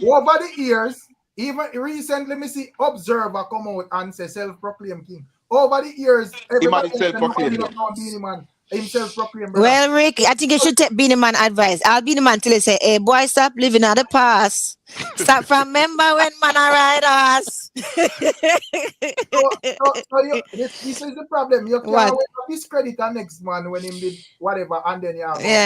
over the years, even recently, me see Observer come out and say self-proclaimed king. Over the years, everybody himself proclaimed. Well, Rick, I think you should take Beanie Man advice. I'll be the man till he say, hey, boy, stop living out the past. Stop from remember when man I ride us. This is the problem. You can't discredit the next man when he did whatever, and then you have that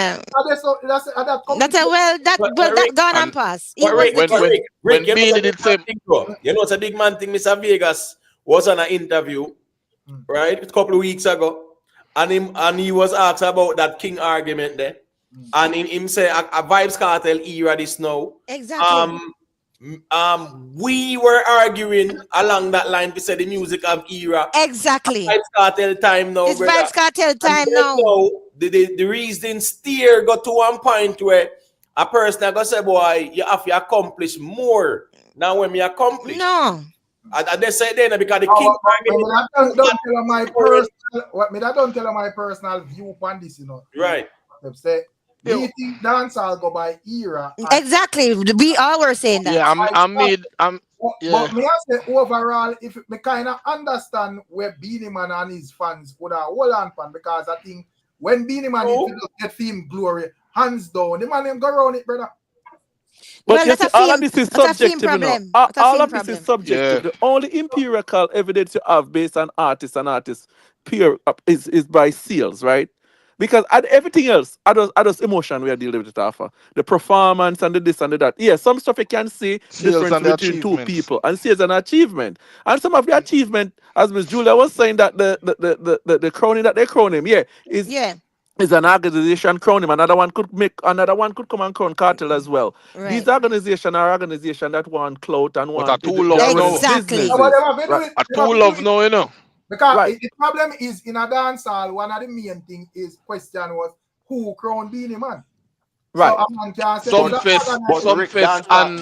gone and passed. When Beanie did say, it's a big man thing, Mr. Vegas was on an interview, right, a couple of weeks ago. And he was asked about that king argument there. And him say a Vibes Cartel era this now. Exactly. We were arguing along that line to say the music of era. Exactly. Vibes Cartel time now. It's Vibes Cartel time now. The reason steer got to one point where a person is going to say, boy, you have to accomplish more Now when me accomplish. No. And they say then because the No, king. but don't tell her my personal. What me that don't tell her my personal view on this, you know. Right. Them say me think dancehall go by era. Exactly. We all were saying that. Yeah, But me I say overall, if me kind of understand where Beanie Man and his fans would have hold on pan, because I think when Beanie Man if you get film glory, hands down, the man them go around it, brother. But Well, you see, all of this is subjective, you know. All of this is subjective. The only empirical evidence you have based on artists and artists pure is by sales, right? Because everything else, I just emotion we are dealing with it after. The performance and the this and the that. Yeah, some stuff you can see Sales difference between two people. And sales an achievement. And some of the achievement, as Miss Julia was saying, that the crowning that they crown him, is an organization crown him. Another one could come and crown Cartel as well. Right. These organizations are organizations that want clout and want a tool love now. Exactly. A tool love now, you know. Because the problem is in a dancehall, one of the main things is question was who crowned Beanie Man. Right. So a man can say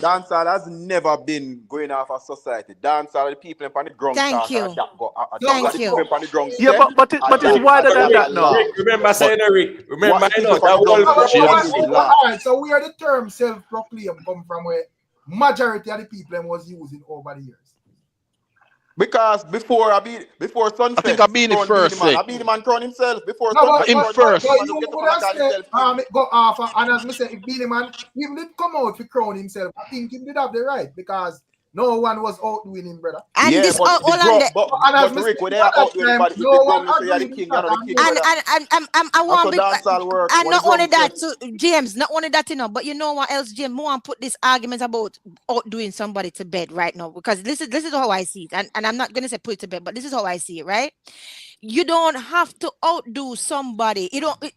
dancehall has never been going off of society. Dancehall, the people on the ground. Thank you. Yeah, but it's wider than that now. Remember saying Rick. Remember I know that whole. So where the term self-proclaimed come from, where majority of the people was using over the years. Because before Sunfest, I think I been the first. Beanie Man crown himself before him first. But you would have said, go off, and as I said, if Beanie Man, he did come out to crown himself, I think he did have the right, because no one was outdoing him, brother. And yeah, this but Rick, when they are outdoing everybody, if no they come and say the king, you're the king. And I want and not only that, so James, not only that, you know, but you know what else, James, more and put this argument about outdoing somebody to bed right now, because this is how I see it, and I'm not gonna say put it to bed, but this is how I see it, right? You don't have to outdo somebody.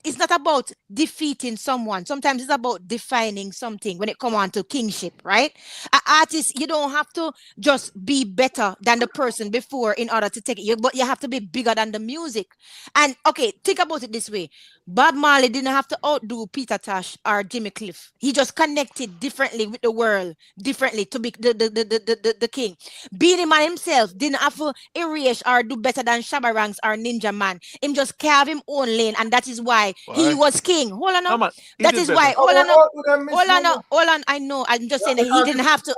It's not about defeating someone. Sometimes it's about defining something when it comes on to kingship, right? An artist, you don't have to just be better than the person before in order to take it, but you have to be bigger than the music. And okay, think about it this way. Bob Marley didn't have to outdo Peter Tosh or Jimmy Cliff. He just connected differently with the world, differently to be the king. Beanie Man himself didn't have to erase or do better than Shabba Ranks or Ninja Man. Him just carve him own lane, and that is why he was king. Hold on now. That is why. Hold on. I know. I'm just saying that he didn't have to.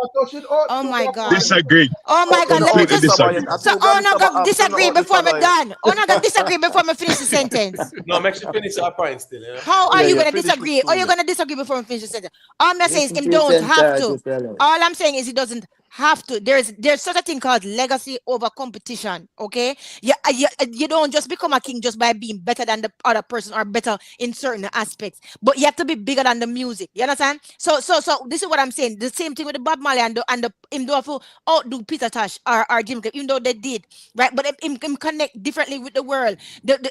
Oh my God. Disagree. Oh my God. Let me just. So, not gonna disagree before we're done. Not gonna disagree before we finish the sentence. No, make sure finish our point still. Yeah? How are you gonna disagree? Are you gonna disagree before we finish the sentence? All I'm saying is him don't have to. All I'm saying is he doesn't have to. There's such a thing called legacy over competition. Okay, you don't just become a king just by being better than the other person or better in certain aspects, but you have to be bigger than the music. You understand? So this is what I'm saying. The same thing with the Bob Marley and the him do have outdo Peter Tosh or Jim Cliff, even though they did, right? But him connect differently with the world.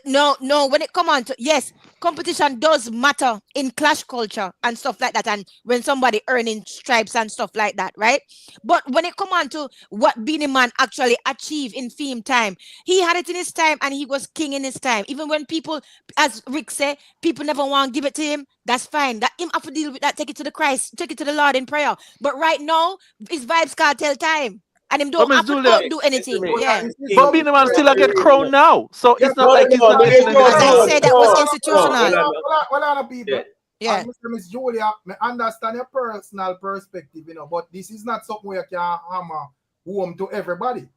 No, when it come on to, yes, competition does matter in clash culture and stuff like that, and when somebody earning stripes and stuff like that, right? But when it come on to what Beanie Man actually achieved in fame time, he had it in his time and he was king in his time. Even when people, as Rick said, people never want to give it to him, that's fine. That him have to deal with that, take it to the Christ, take it to the Lord in prayer. But right now, it's Vybz Cartel time. And him don't have to do anything. Yeah. But Beanie Man still get crowned now. So it's not like he's not getting as I said, that was institutional. Well, people. Yeah. Mr. Miss Julia, I understand your personal perspective, you know, but this is not something where you can hammer home to everybody.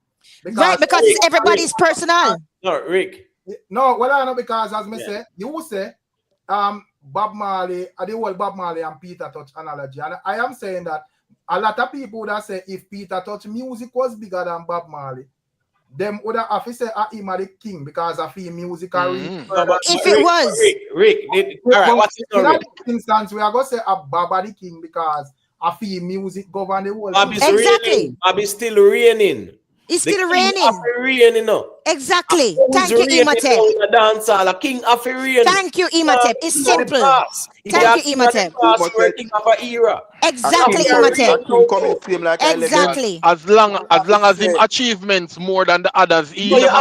Because it's everybody's personal. No, Rick. No, well, I know, because as me say, you say, Bob Marley, the whole Bob Marley and Peter Tosh analogy, and I am saying that a lot of people would have said if Peter Tosh music was bigger than Bob Marley, them would have to say him are the king because of his musical. If it was Rick, all right, what's the story? In that instance, we are going to say a Baba the king because of his music govern the world. Exactly. Bobby's still reigning. He's still reigning. Reigning now. Exactly. Thank you, Imatep. King of reigning. Thank you, Imatep. It's simple. Thank you, Imatep. Exactly, Imatep. Exactly. As long as him achievements more than the others, he is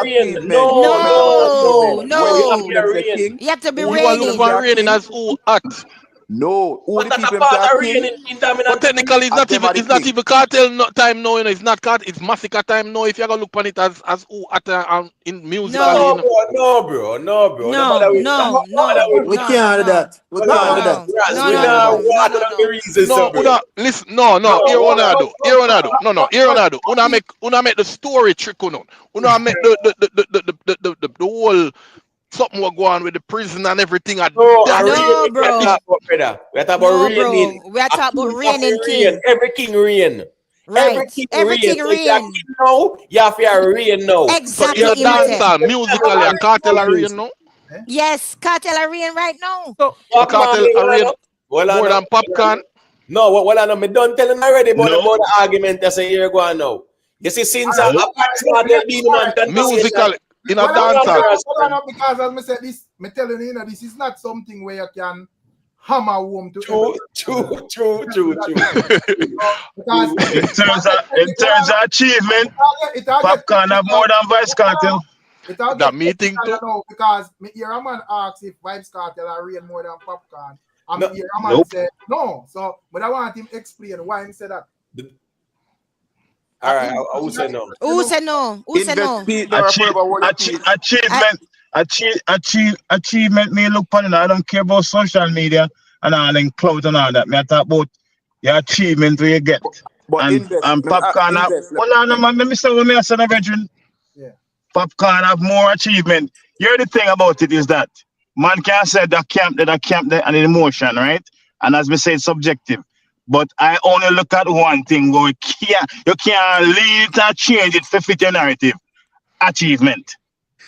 reigning. No. You have to be reigning. Reigning as who act. No, who But the that's people a them say part are of king? reigning in dominant. But technically, And them are the it's not king. even cartel time now. You know, it's not cartel. It's massacre time now. If you're gonna look on it as who at in musically, you know. No, bro. No matter with No. We can't do that. We can't do that. we now walk on the reasons, No, bro. listen, no, here Ronaldo. Una make the story trick on. Una make the whole something will go on with the prison and everything. No, bro. We're talking about reigning. We are talking about reigning king. Every king reign. Right. Every king So if you're reign. king now, you have to reign now. Exactly. So dancehall, musically, a cartel are reign now. Yes, cartel are reign right now. So cartel are reign more than popcorn. No, well, I know me done telling already about the argument that's a year ago now. You see, since I started being man musically in a dancehall. Because as I said, this, me telling you, this is not something where you can hammer home to. True. In terms of achievement, Popcorn have more than Vice Cartel. That meeting too. Because me hear a man ask if Vibes Cartel are real more than Popcorn. And me hear a man say no. So, but I want him to explain why he said that. All right, who say no? Who say no? Achievement me look upon it. I don't care about social media and all them clout and all that. Me I talk about your achievement where you get. And Popcorn have let me say what me I said, veteran. Popcorn have more achievement. Here the thing about it is that man can say that camp there and emotion, right? And as we say, it's subjective. But I only look at one thing where you can't lead it and change it for fit your narrative. Achievement.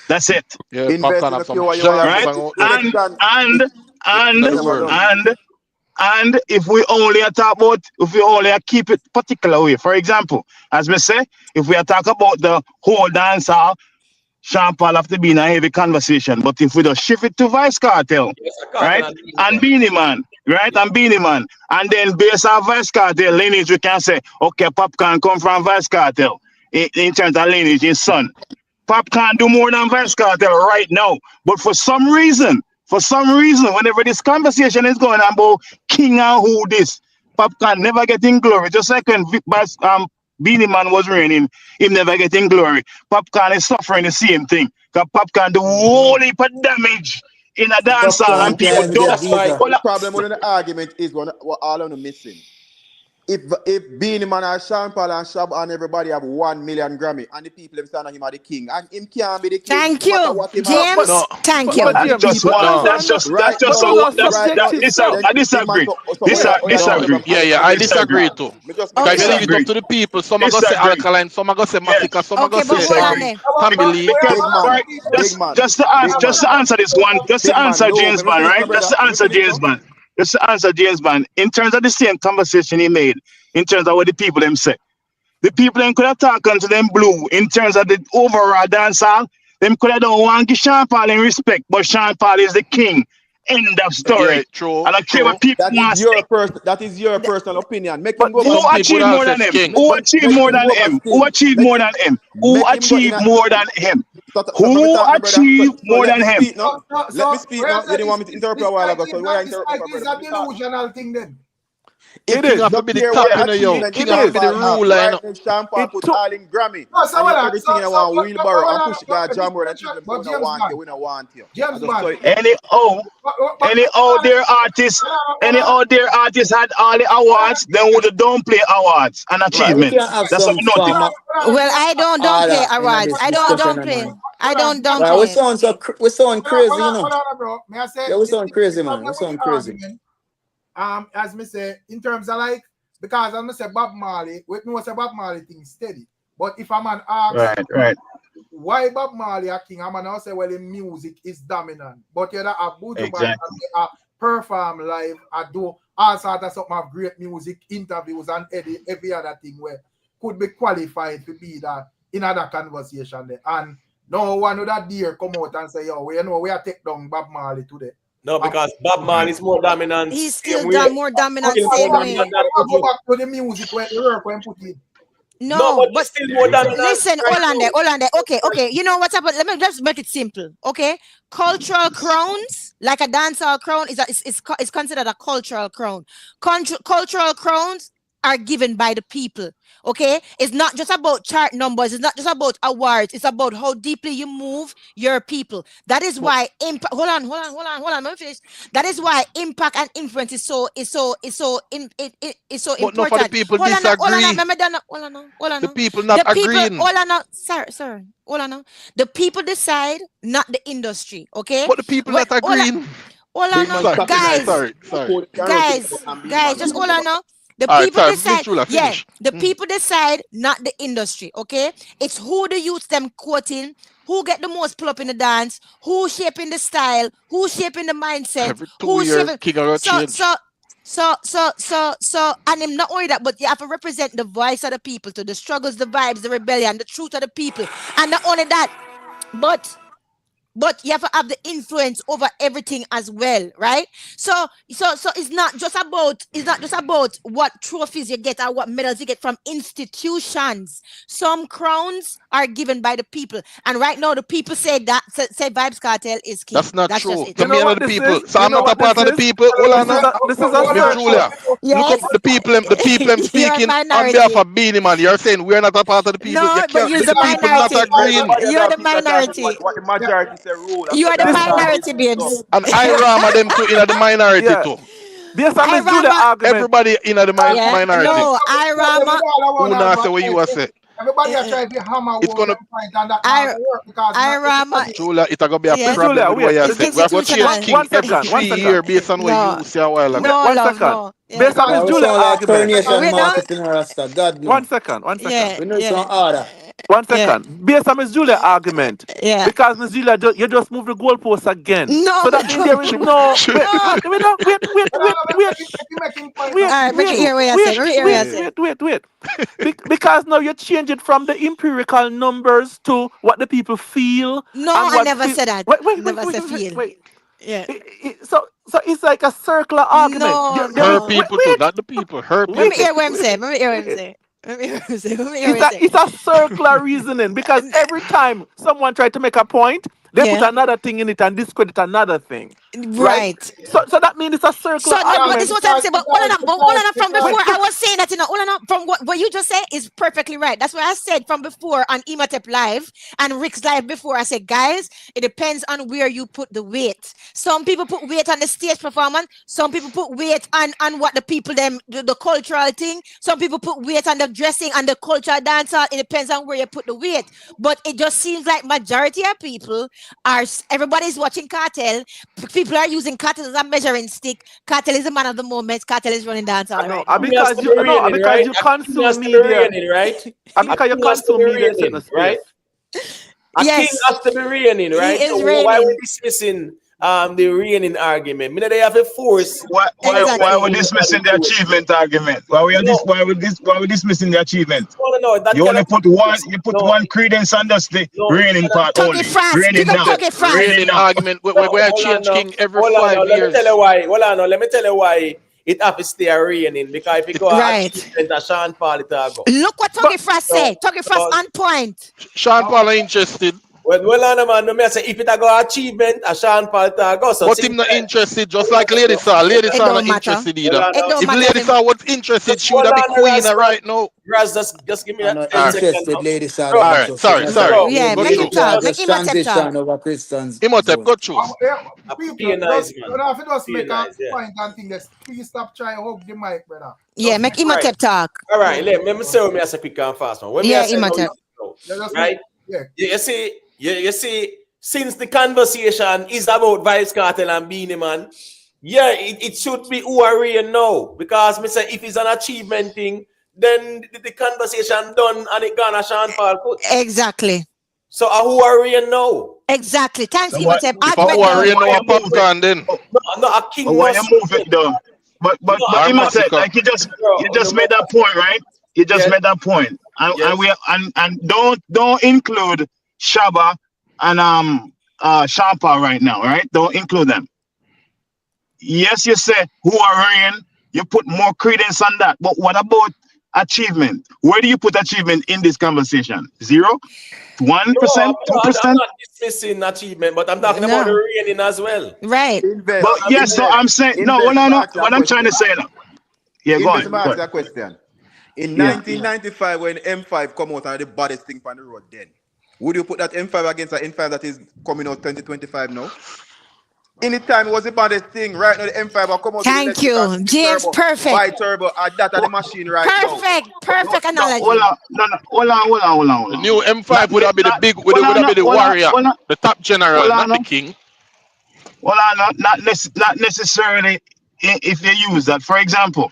That's it. Yeah, Popcorn have some giant and if we only talk about, if we only keep it particular way, for example, as we say, if we talk about the whole dancehall, Sean Paul have to be in a heavy conversation. But if we just shift it to Vice Cartel, right? And Beanie Man, right? And Beanie Man. And then based on Vice Cartel lineage, we can say, okay, Popcorn come from Vice Cartel in terms of lineage, his son. Popcorn do more than Vice Cartel right now. But for some reason, whenever this conversation is going on about King and who this, Popcorn never getting glory. Just like when Beanie Man was reigning, him never getting glory. Popcorn is suffering the same thing. Because Popcorn do whole heap of damage in a dance hall and people don't. The problem with the argument is what all of them missing. If Beanie Man and Sean Paul and Shab and everybody have 1 million Grammy and the people them stand on him are the king and him can't be the king. Thank you, James. Thank you. That's just one. That's just I disagree. Yeah, I disagree too. Because you leave it up to the people. Some are gonna say alkaline, some are gonna say massacre, some are gonna say family. Just to answer this one, just to answer James Bond, right? Just to answer James Bond. In terms of the same conversation he made, in terms of what the people them say, the people them could have talked to them blue in terms of the overall dancehall. Them could have don't want to give Sean Paul in respect, but Sean Paul is the king. End of story. Yeah, true. And I care what people that is your personal opinion. Make him go. Who achieved more than him? Who achieved more than him? Who achieved more than him? Who achieved more than him? Who achieved more than him? Let me speak now. You didn't want me to interrupt a while ago, so why It's a delusional thing then. It is. King have to be the top, King have to be the ruler, Sean Paul put all in Grammy. Everything in one wheelbarrow and push God jammer and people we don't want you, we don't want you. Any out there artists had all the awards, then would don't play awards and achievements. That's what nothing. Well, I don't play awards. I don't play. I don't play. We sound crazy, you know. May I say? Yeah, we sound crazy, man. We sound crazy. As me say, in terms of like, because as me say Bob Marley, we know say Bob Marley thing steady. But if a man asks why Bob Marley a king, a man now say, well, the music is dominant. But you have Buju Banton perform live, I do all sorts of something of great music, interviews and every other thing where could be qualified to be that in other conversation there. And no one would that dare come out and say, yo, we are take down Bob Marley today. No, because Bob Marley is more dominant. He's still more dominant same way. Go back to the music where the work when put in. No, but still more dominant. Listen, hold on there. Okay. You know what's happened? Let me just make it simple. Okay, cultural crowns Like a dancehall crown is considered a cultural crown. Cultural crowns are given by the people. Okay, it's not just about chart numbers. It's not just about awards. It's about how deeply you move your people. That is why impact. Hold on. Let me finish. That is why impact and influence is so But not important. for the people Hold on. The people not agreeing. Hold on. Sir. Hold on. The people decide, not the industry. Okay. But the people not agreeing. Hold on, guys. Sorry. Guys, just hold on now. The All right, people decide. Yeah, the people decide, not the industry. Okay, it's who the youth them quoting, who get the most pull up in the dance, who shaping the style, who shaping the mindset, Every 2 years, king of change. And I'm not only that, but you have to represent the voice of the people, to the struggles, the vibes, the rebellion, the truth of the people, and not only that, but you have to have the influence over everything as well, right? So it's not just about what trophies you get or what medals you get from institutions. Some crowns are given by the people, and right now the people say Vybz Kartel is king. That's not That's true. just it. To me, the people. So I'm not a part of the people. This is a Miss Julia. Yes. Look up the people. The people I'm speaking on behalf of Beanie Man. You're saying we're not a part of the people. No, but you're the people not minority. agreeing. You're the minority. What the majority say rule. You are the minority, babes. And I ram them too in the minority too. Based on Miss Julia argument. Everybody in the minority. No, I Rama. Who not say what you are say? Everybody are trying to hammer It's gonna point and that not work because I Rama. Julia, it's gonna be a Yes. problem Julia, with what you wait. say. We have to change king every 3 years based on what you say a while ago. No, One love, second. no. Based on Miss We Julia sound like argument. coronation Wait, marketing Rasta. God no. One second. Yeah, We know it's on order. One second. Based on Miss Julia argument. Yeah. Because Miss Julia, you just moved the goalpost again. No, So that means there is no. Wait. Because now you change it from the empirical numbers to what the people feel. No, and I what never said that. Never said feel. Wait. Yeah. So it's like a circular argument. No, Her people too, not the people. Her people. Let me hear what I'm saying. It's a circular reasoning because every time someone tried to make a point, they put another thing in it and discredit another thing. Right. So that means it's a circular argument. But this is what I'm saying. But hold on, from before I was saying that, from what you just said is perfectly right. That's what I said from before on Imatep Live and Rick's Live before. I said, guys, it depends on where you put the weight. Some people put weight on the stage performance. Some people put weight on what the people the cultural thing. Some people put weight on the dressing and the cultural dancer. It depends on where you put the weight. But it just seems like majority of people everybody's watching Kartel. People are using Kartel as a measuring stick. Kartel is the man of the moment. Kartel is running dance all right. Because you consume media, right? Because you consume media in certain space. Right? A king has to be reigning, right? He is So reigning. why are we dismissing the reigning argument? They have a force. Why are we dismissing the achievement argument? Why we dismissing the achievement? No, You only put one credence on just the reigning part only. Reigning now. Reigning argument. We're change king every 5 years. Let me tell you why it has to stay reigning. Because if you go achievement, Sean Paul it go. Look what Tuggy Frost said. Tuggy Frost on point. Sean Paul are interested. Well, man, no me say if it a go achievement, a Sean Paul go. So but him not interested, just like Lady Saw. Lady Saw not interested either. If Lady Saw was interested, she would have been queen right now. Raz, just give me a 10 interested, Lady Saw. Alright, sorry. Yeah, make him talk. Make him transition over Christians. Imhotep, go through. People, just make a point and think that please stop trying to hug the mic, brother. Yeah, make Imhotep talk. All right, let me say what me as a quick and fast one. Yeah, Imhotep. Right? You see, since the conversation is about Vybz Kartel and Beanie Man, it should be who are real now. Because me say if it's an achievement thing, then the conversation done and it gonna Sean Paul put. Exactly. So who are real now? Exactly. Thanks, Imhotep. If who are real now, a popcorn then. No, a king. Why you move it though? But Imhotep, like you just made that point, right? You just made that point, and don't include Shabba and Sean Paul right now, right? Don't include them. Yes, you say who are reigning, you put more credence on that. But what about achievement. Where do you put achievement in this conversation? 0%, 1%, I'm 2%? not dismissing achievement, but I'm talking about the reigning as well. Right. Invest. But yes, so I'm saying no. Invest. What I'm trying to say now. Yeah, go Invest. on. Me Go ask you on. a question. In Yeah. 1995, when M5 come out and the baddest thing on the road, then would you put that M5 against an M5 that is coming out 2025 now? Anytime it was the baddest thing, right now the M5 will come out with Thank you. electric James, turbo, perfect. bi-turbo, that are the machine right now. Perfect analogy. Hold on. The new M5 would have been the big, would have been the warrior, the top general, not the king. Well, not necessarily if they use that. For example,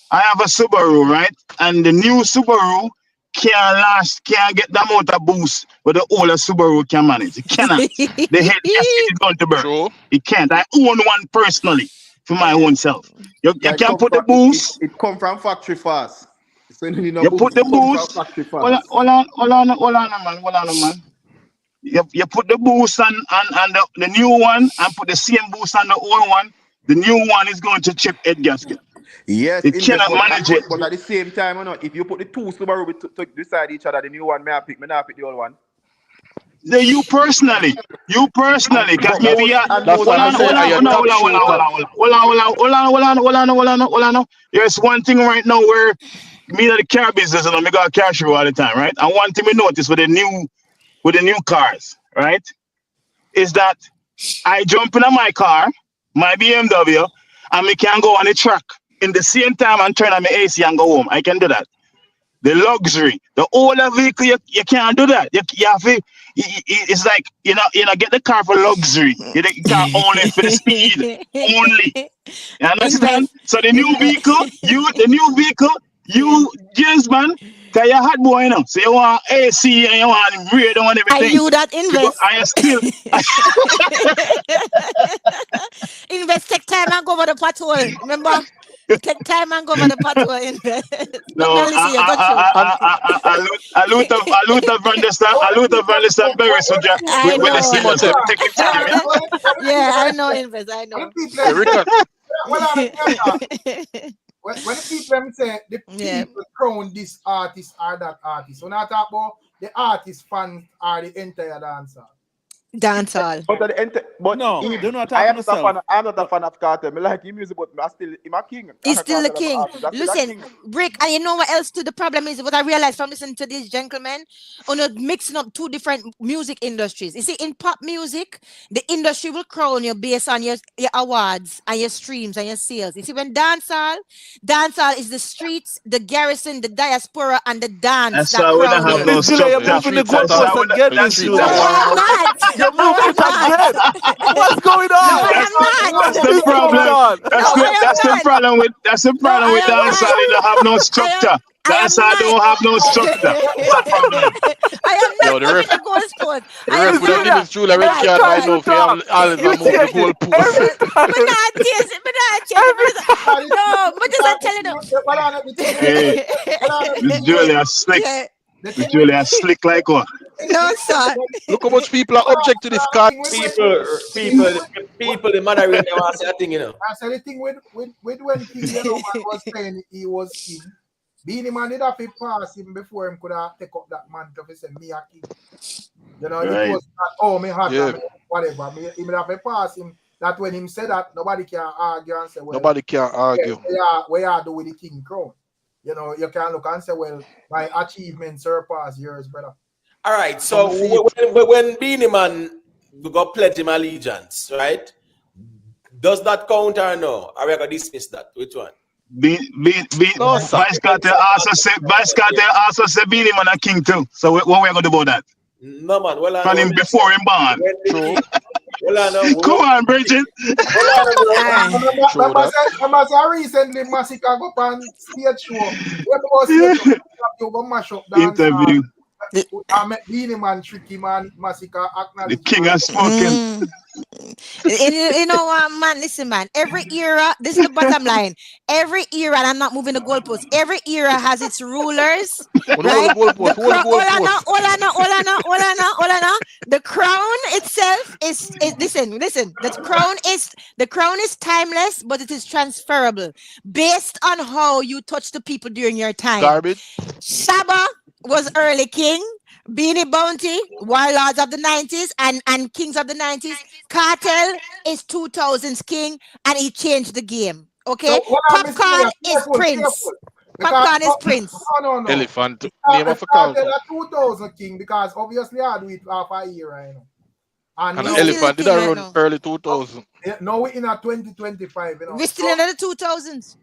I have a Subaru, right? And the new Subaru can't get the amount of boost but the older Subaru can manage. It cannot. The head gasket is going to burn. True. It can't. I own one personally for my own self. You can't put the boost. It come from factory fast. So you put the boost. Hold on, man. You put the boost on the new one and put the same boost on the old one. The new one is going to chip head gasket. Yes, it cannot manage it. But at the same time, or not, if you put the two Subaru to beside each other, the new one may I pick the old one. You personally, because maybe that's what I say. Hold on. There's one thing right now where me in the car business and I got a car show all the time, right? And one thing we notice with the new cars, right, is that I jump in my car, my BMW, and we can go on the track in the same time and turn on my AC and go home. I can do that. The luxury, the older vehicle, you can't do that. You have to. It's like you know, get the car for luxury. You can't only for the speed only. You understand? So the new vehicle, you James man, cause you're hot boy, you know. So you want AC and you want radio and everything. Are you that invest? I still invest. Take time and go over the patrol. Remember? Take time and go over the patrol. Invest. No, I loot of understand very so with the signal. So take your time. Yeah, I know, invest. I know. When the people say the people crown this artist or that artist, when I talk about the artist fans are the entire dancer. Dancehall. But no, do not I'm not a fan of Cartel. I like his music, but I'm a king. He's still the king. Listen, Rick, and you know what else too? The problem is what I realized from listening to these gentlemen, mixing up two different music industries. You see, in pop music, the industry will crown you based on your awards and your streams and your sales. You see, when dancehall is the streets, the garrison, the diaspora, and the dance. That's why we don't have no structure. You're moving the goalposts again, Miss Julia. You're moving it again. What's going on? That's the problem. That's the problem with dancehall. You don't have no structure. Dancehall don't have no structure. That's a problem. I am not moving the goalpost. The ref would have given Julia red card right now if you always move the goalpost. No, but just telling them. Hey, Miss Julia slick. Miss Julia slick like what? No, sir. Look how much people are object to this card. People, the mother really want to say a thing, you know. I said the thing with when King Yellow Man was saying he was king. Beanie Man did have to pass him before him could have take up that mantle to say me a king. You know, it was not, me hot, whatever. He would have to pass him. That when him said that, nobody can argue and say, well, nobody can argue. What you do with the king crown? You know, you can look and say, well, my achievement surpass yours, brother. All right, so when Beanie Man got pledge him allegiance, right? Does that count or no? Are we going to dismiss that? Which one? Vice Cartel also said Beanie Man a king too. So what we are going to do about that? No, man. Well, from him before him born. True. Come on, Bridget. I recently massacre go on stage show. You go mash up interview. I met Beanie Man, Tricky Man, Massacre, the king has spoken. You know what, man? Listen, man. Every era, this is the bottom line. Every era, and I'm not moving the goalpost. Every era has its rulers, right? The crown itself is listen. The crown is timeless, but it is transferable based on how you touch the people during your time. Garbage. Shaba was early king. Beanie Bounty, Warlords of the 90s and Kings of the 90s. Cartel is 2000s king, and he changed the game. Okay, So what I'm missing Popcorn here, is Prince. Popcorn is Prince. No. Elephant. Name of a Cartel council. a 2000 king because obviously I do it half a year right now. And And now, Elephant did king I right run now. early 2000. now we're in a 2025, you know. We're still in the 2000s.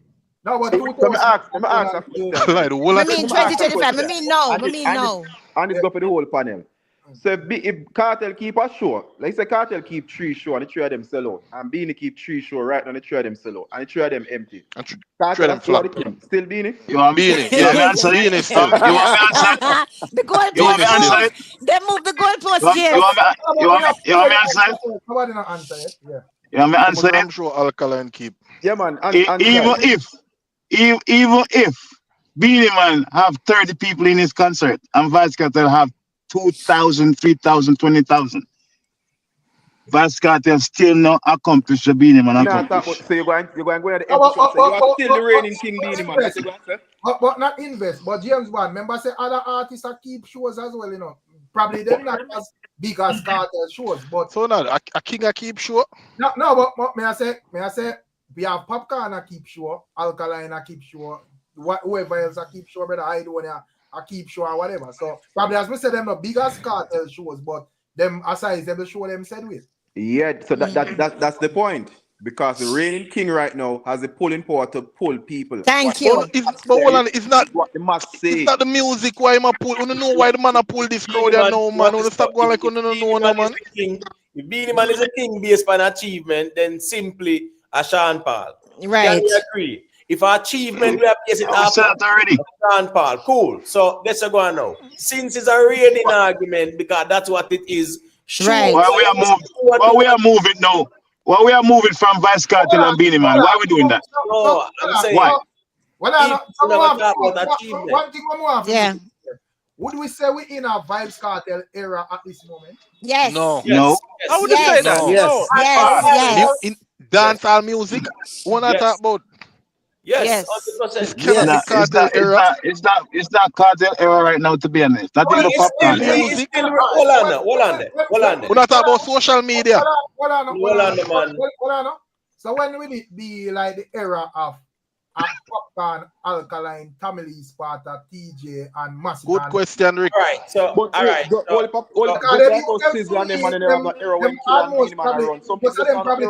No, but Let me 2000. ask a question. Like the whole I of mean Let me ask a 2025. I question. mean no. And I it- mean and it- no. And it's go for the whole panel. So if Cartel keep a show, like say Cartel keep 3 show and the 3 of them sell out, and Beanie keep 3 show right now, the 3 of them sell out, and the 3 of them empty. And three Cartel them is still the flop. king. Still Beanie? You want me? Beanie. You want me Yeah. answer Beanie it? still. You want me answer it? The You want me goalpost answer move. it? They move the goalpost, You James. want me answer it? Nobody not answer it. Yeah. You want me answer it? I'm sure Alkaline keep. Yeah, man. Even if Beanie Man have 30 people in his concert and Vice Cartel have 2,000, 3,000, 20,000, Vice Cartel still not accomplish the Beanie Man Nah, accomplish. so you're going to the empty shop, say you are still the reigning king Beanie Man. That's what you're going to say? But not invest. But James Bond, remember say other artists are keep shows as well, you know. Probably they're not as big as Cartel shows, but So now a king I keep show. no, but may I say we have Popcorn a keep show, Alkaline a keep show, whoever else a keep show, brother I do a keep show or whatever. So probably as we say them the biggest Cartel shows, but them aside them the show them said with. Yeah, so that's the point. Because the reigning king right now has the pulling power to pull people. Thank you. It's not what the must say. It's not the music why him a pull. You know why the man a pull this crowd and no man. You stop going like you don't know no man. If Beanie Man is a king based on achievement, then simply a Sean Paul. Right. Can we agree? If our achievement we are based it off already. Sean Paul. Cool. So let's go on now. Since it's a reigning argument because that's what it is. Right. Why we are moving now? Why we are moving from Vice Cartel and Beanie Man? Why are we doing that? No, I'm saying. Why? Well, one thing we have. Yeah. Would we say we're in a Vibes Cartel era at this moment? Yes. No. No. I wouldn't say that. No. Yes. Yes. In dancehall music, what I talk about? Yes. It's 100%. cannot be Cartel era. It's not Cartel era right now, to be honest. Not even Popcorn era. Music. Hold on. When I talk about social media. Hold on, Man. So when will it be like the era of Popcorn, Alkaline, Tamale Sparta, TJ, and Massive? Good question, Rick. All right. So, all right. Probably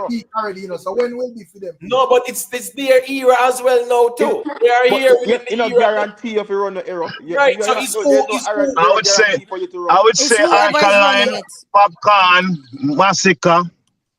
peak already, you know. So when will be for them? No, but it's their era as well now too. They are here with the era. Guarantee if you run the era. Right. So it's cool. I would say Alkaline, Popcorn, Massacre,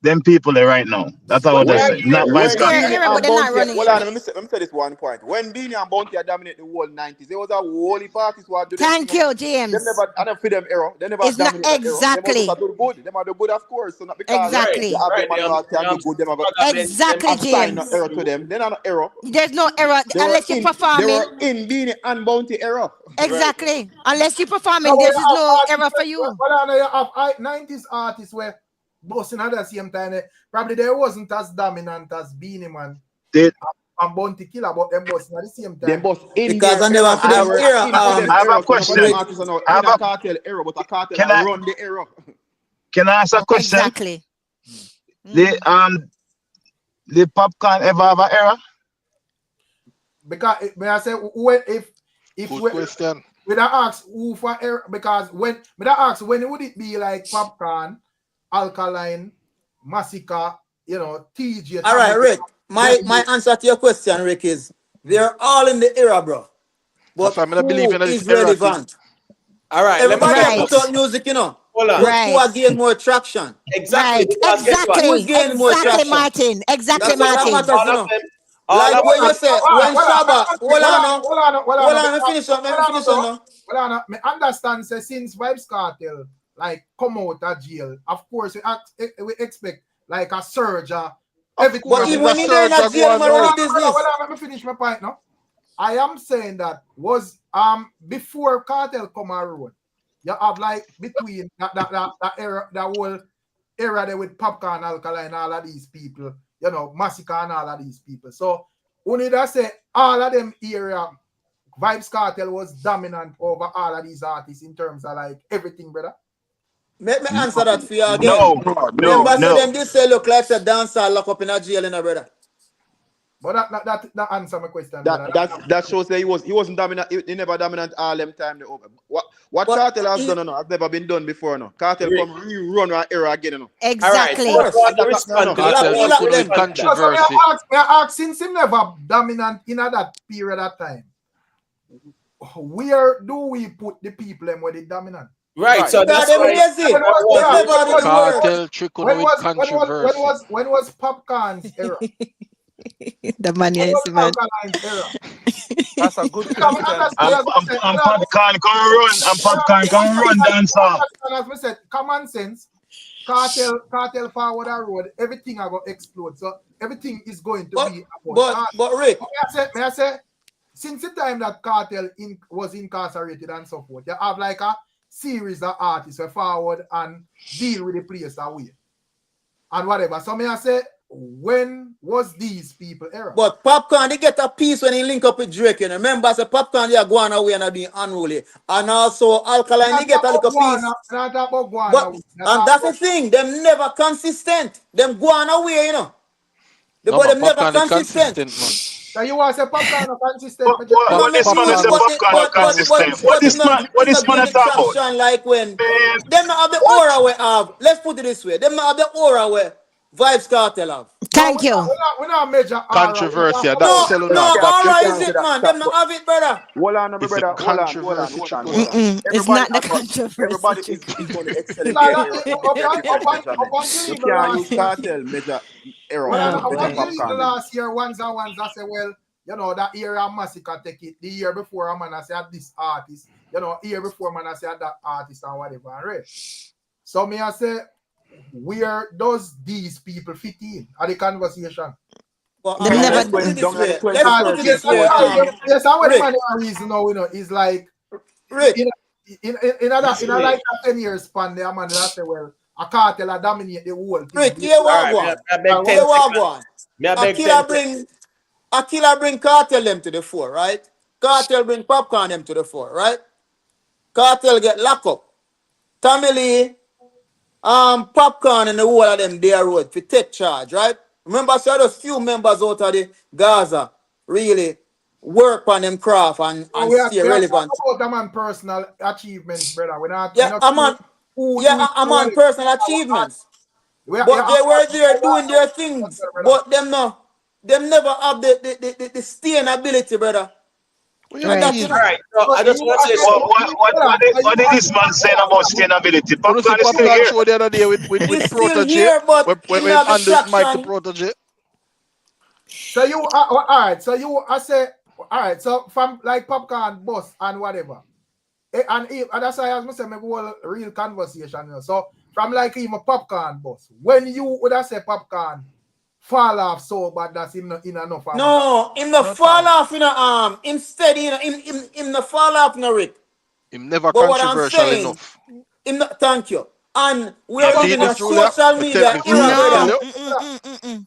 them people there right now. That's how I would say. Not Vice Cartel. Let me say this one point. When Beanie and Bounty dominate the whole 90s, there was a whole heap of artists who are doing. Thank you, James. Them never, I don't feel them era. They never It's not dominate exactly. Them do good. Them are the good, of course. So not because Exactly. they have them and can do good. Them have Exactly, assign James. no error to them. They're not an error. There's no error They were unless you're They performing. were in Beanie and Bounty era. Exactly. Unless you're performing, there's no error for you. But I know you have 90s artists where bossing at the same time. Probably they wasn't as dominant as Beanie Man and Bounty Killer, but them bossing at the same time. Them boss in Because I never feel them era. I have a question. I have a cartel era, but a cartel Can I run the era. Can I ask a question? Exactly. The Popcorn ever have an era? Because may I say if Good question. we don't ask who for error, because when we don't ask when would it be like Popcorn, Alkaline, Massacre, you know, TJ. All right, Rick. My answer to your question, Rick, is they're all in the era, bro. But who is relevant? All right. Everybody have put out music, you know. Hold on. But who are getting more traction? Exactly. Exactly. Who's getting more traction? Martin. Exactly, That's what Martin. matters, you know. Like when you say, when Shaba, hold on, let me finish on now. Well, I understand, say, since Vibes Cartel, like, come out of jail, of course, we expect, like, a surge. But even when you're in a jail, man, run business. Let me finish my point now. I am saying that was, before Cartel come around, You have like between that era, that whole era there with Popcorn, Alkaline, all of these people, you know, Massacre and all of these people. So only that say all of them area, Vybz Kartel was dominant over all of these artists in terms of like everything, brother. Let me answer that for you again. No. Remember, so them this say look like a dancer lock up in a jail, in a brother. But that answer my question. That shows that he wasn't dominant. He never dominant all them time. What Kartel has done, has never been done before. No, Kartel come rerun our era again. No. Exactly. Controversy. I ask since he never dominant in that period of time, where do we put the people where they dominant? Right, so that's Kartel trickle with controversy. When was Popcorn's era? The man is man. That's a good question. I'm Popcorn can run dance off. As I said, common sense, Kartel forward a road, everything are going to explode. So everything is going to be about. But Rick, may I say, since the time that Kartel was incarcerated and so forth, you have like a series of artists who forward and deal with the place away and whatever. So may I say, when was these people era? But Popcorn, they get a piece when he link up with Drake. You know? Remember, so Popcorn, they are going away and are being unruly. And also, Alkaline, they get a little piece. And that's the thing, them never consistent. Them going away, you know. Them never consistent. So you want to say Popcorn are consistent? What this man is a Popcorn consistent? What this man is talking about? Like when them not have the aura we have. Let's put it this way. Them not have the aura where Vybz Kartel have. Thank you. We're not major Controversy. No, aura is it, man. Them not have it, brother. Hold on, brother. Hold on. It's not the controversy. Everybody is going to excel in their area. You can't use Kartel major era. The last year, once I say, well, you know, that era Massacre take it. The year before, a man I said this artist. You know, year before, man I said that artist and whatever. Right? So me I say, where does these people fit in at the conversation? Let's put it this way. Yes, I would find a reason now, you know, is like in a like a 10 years span, there man that say, well, a Kartel dominate the whole thing. Rick, here we go. Akila bring Kartel them to the fore, right? Kartel bring Popcorn them to the fore, right? Kartel get locked up. Tommy Lee, Popcorn and the whole of them there road for take charge, right? Remember, so there's few members out of the Gaza really work on them craft and stay relevant. I'm on personal achievements, brother. I'm on personal achievements. But they were there doing their things. But them never have the staying ability, brother. Right. So I just want to say what did this man say about sustainability? Popcorn is still here. Show the other day with Protege. When Anders Mike the Protege. So you all right. So you I say all right. So from like Popcorn boss and whatever, and that's why I was saying maybe a real conversation. You know? So from like even Popcorn boss, when you would I say Popcorn fall off so bad that's him not in enough. No, him not fall off in a arm. Instead, him not fall off in a Rick. Him never controversial enough. Him not, thank you. And we are living in social media.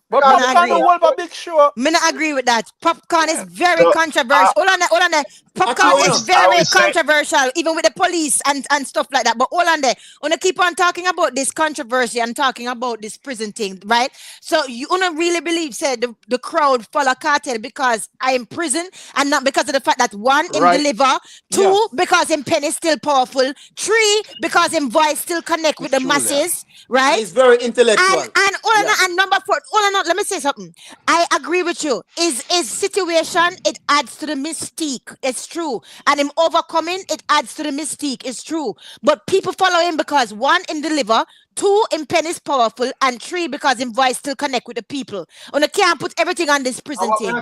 But Popcorn the whole big show. Me not agree with that. Popcorn is very controversial. Hold on there. Popcorn is very controversial, even with the police and stuff like that. But hold on there. I want to keep on talking about this controversy and talking about this prison thing, right? So you don't really believe, said the crowd follow Kartel because I am prison and not because of the fact that one, him deliver, two, because him pen is still powerful, three, because him voice still connect with the masses, right? He's very intellectual. And number four, let me say something. I agree with you. Is situation, it adds to the mystique. It's true. And him overcoming, it adds to the mystique. It's true. But people follow him because one, him deliver, two, him pen is powerful, and three, because him voice still connect with the people. And I can't put everything on this prison thing.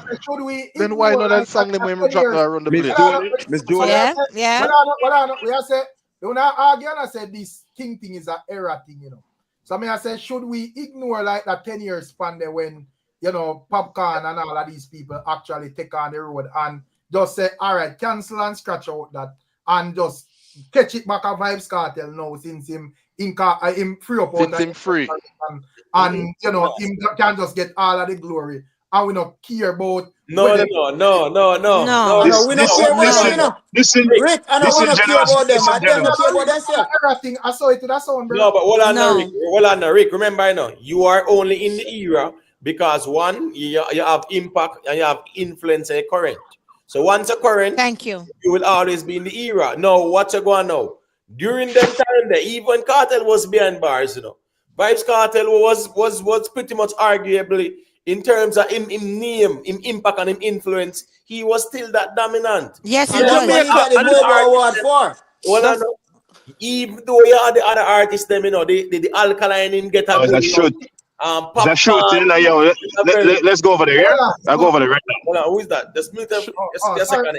Then why not that song them when we drop around the place? Miss Julia. Yeah. We are say, you know, argue and I said this thing is an error thing, you know. So I said, should we ignore like that 10 years span there when, you know, Popcorn and all of these people actually take on the road and just say, all right, cancel and scratch out that and just catch it back a Vibes Cartel now since him free up out Since of him free. and you know him can just get all of the glory and we not care about No. whether No. No, we don't care about them, you know. Listen, Rick, I don't want to care about them. I them not care about themselves. everything I saw it to that sound, bro. No, but hold on, No. Rick. Hold on, Rick. Remember, you know, you are only in the era because one, you have impact and you have influence and current. So once a current, Thank you. you will always be in the era. Now, what you going now? During that time, there, even Cartel was behind bars, you know. Vibes Cartel was pretty much arguably in terms of him name, him impact and him influence. He was still that dominant. Yes, he And that's what was. he got the Mobo Award for. Hold on. Even though you are the other artists, them, you know, the alkaline him get a Oh, that shoot. That shoot. Popcorn. Yo, let's go over there. Yeah? I'll go over there right now. Hold on, who is that? Just mute them. Just a second.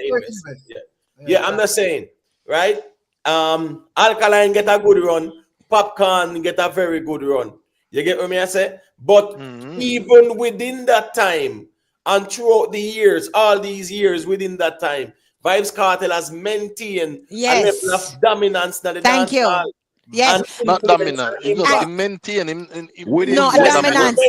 Yeah, I'm just saying, right? Alkaline get a good run. Popcorn get a very good run. You get what me I say? But even within that time and throughout the years, all these years within that time, Vibes Cartel has maintained a level of dominance in the dance hall. Yes. Not dominant. He just maintain him. Within No, that dominance.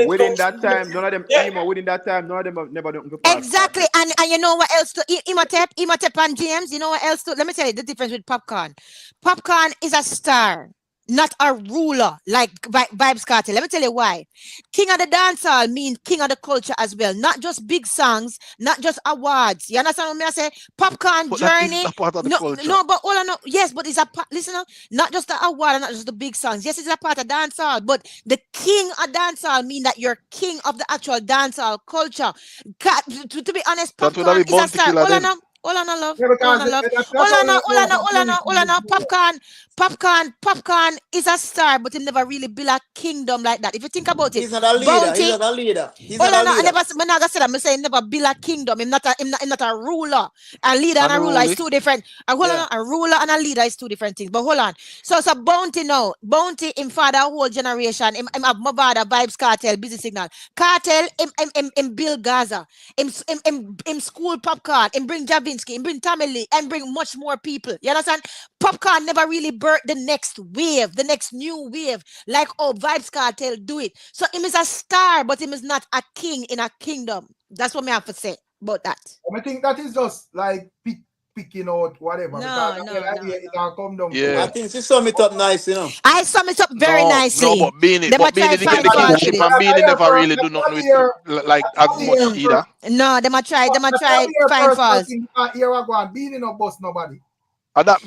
Within that time, none of them emo. Within that time, none of them have never done. Exactly, and you know what else to Imhotep and James, you know what else to, let me tell you the difference with Popcorn. Popcorn is a star, not a ruler like Vibes Cartel. Let me tell you why. King of the dancehall means king of the culture as well, not just big songs, not just awards. You understand what I say? Popcorn But journey. that is a part of the culture. No, but all I know, yes, but it's a part. Listen, not just the award and not just the big songs. Yes, it's a part of dancehall, but the king of dancehall mean that you're king of the actual dancehall culture. To be honest, Popcorn is a star. All I know. All on love. Popcorn is a star, but he never really built a kingdom like that. If you think about it, He's not a leader. Bounty, He's not a leader. He's hold not on, a leader. I'm not gonna say that. I'm saying never build a kingdom. He's not a ruler. A leader and a ruler is two different. And hold on, a ruler and a leader is two different things. But hold on. So Bounty now. Bounty him father a whole generation. Him have Mavado, Vibes Cartel, Busy Signal. Cartel him build Gaza. Him school Popcorn. Him bring Javinsky. Him bring Tamil Lee. And bring much more people. You understand? Popcorn never really birthed the next wave, the next new wave, like Vibes Cartel do it. So him is a star, but him is not a king in a kingdom. That's what I have to say about that. I think that is just like picking out whatever. It all come down I think she sum it up nice, you know. I sum it up very nicely. No, but Beanie didn't get the kingship, and Beanie never really do nothing with like as much either. No, them a try find fault. Here I go and Beanie no boss nobody. That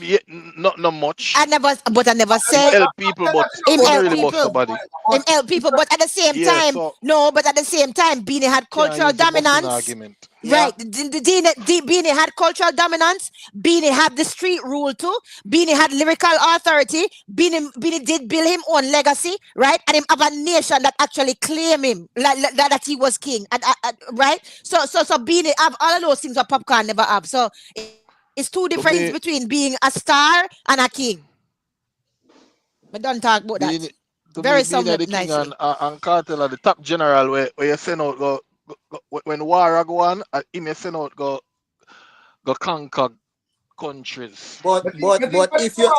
not much. I never said help people, but him not help really people. somebody. Him help people, but at the same time, but at the same time, Beanie had cultural dominance. Right, Beanie had cultural dominance. Beanie had the street rule too. Beanie had lyrical authority. Beanie did build him own legacy, right? And him have a nation that actually claim him, like that he was king, right? So Beanie have all of those things that Popcorn never have. So it's two differences between being a star and a king. But don't talk about that. Very somewhat nicely. And Cartel are the top general where you send out go when war go on, him you send out go conquer countries. But if you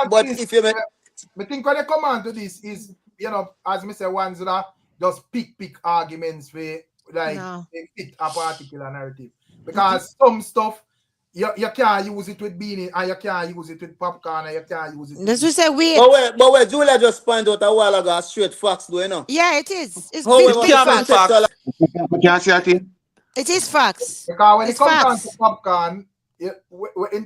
I think when they come on to this is, you know, as Mr. Ones that just pick arguments for like they fit a particular narrative. Because some stuff you can't use it with Beanie and you can't use it with Popcorn and you can't use it. That's what say weird. But wait, Julia just pointed out a while ago straight facts, do you know? Yeah, it is. It's big facts. You can't see a thing. It is facts. Because when it's it comes down facts. to Popcorn,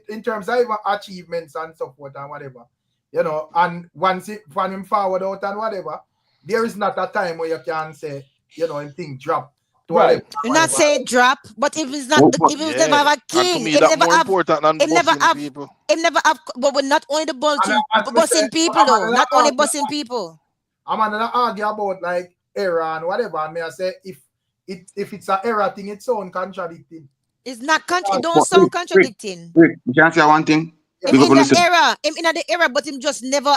in terms of achievements and so forth and whatever, you know, and once when him forward out and whatever, there is not a time where you can say, you know, him thing drop. Right. Not say drop, but if it's not, if it's never have a king, it never have. It never have. People. It never have. But we're not only the busing people though. Not only busing people. I'm gonna argue about like error and whatever, and may I say if it's an error thing, it's sound contradicting. It's not it don't sound contradicting. Rick, you can say one thing. Him in the era, but him just never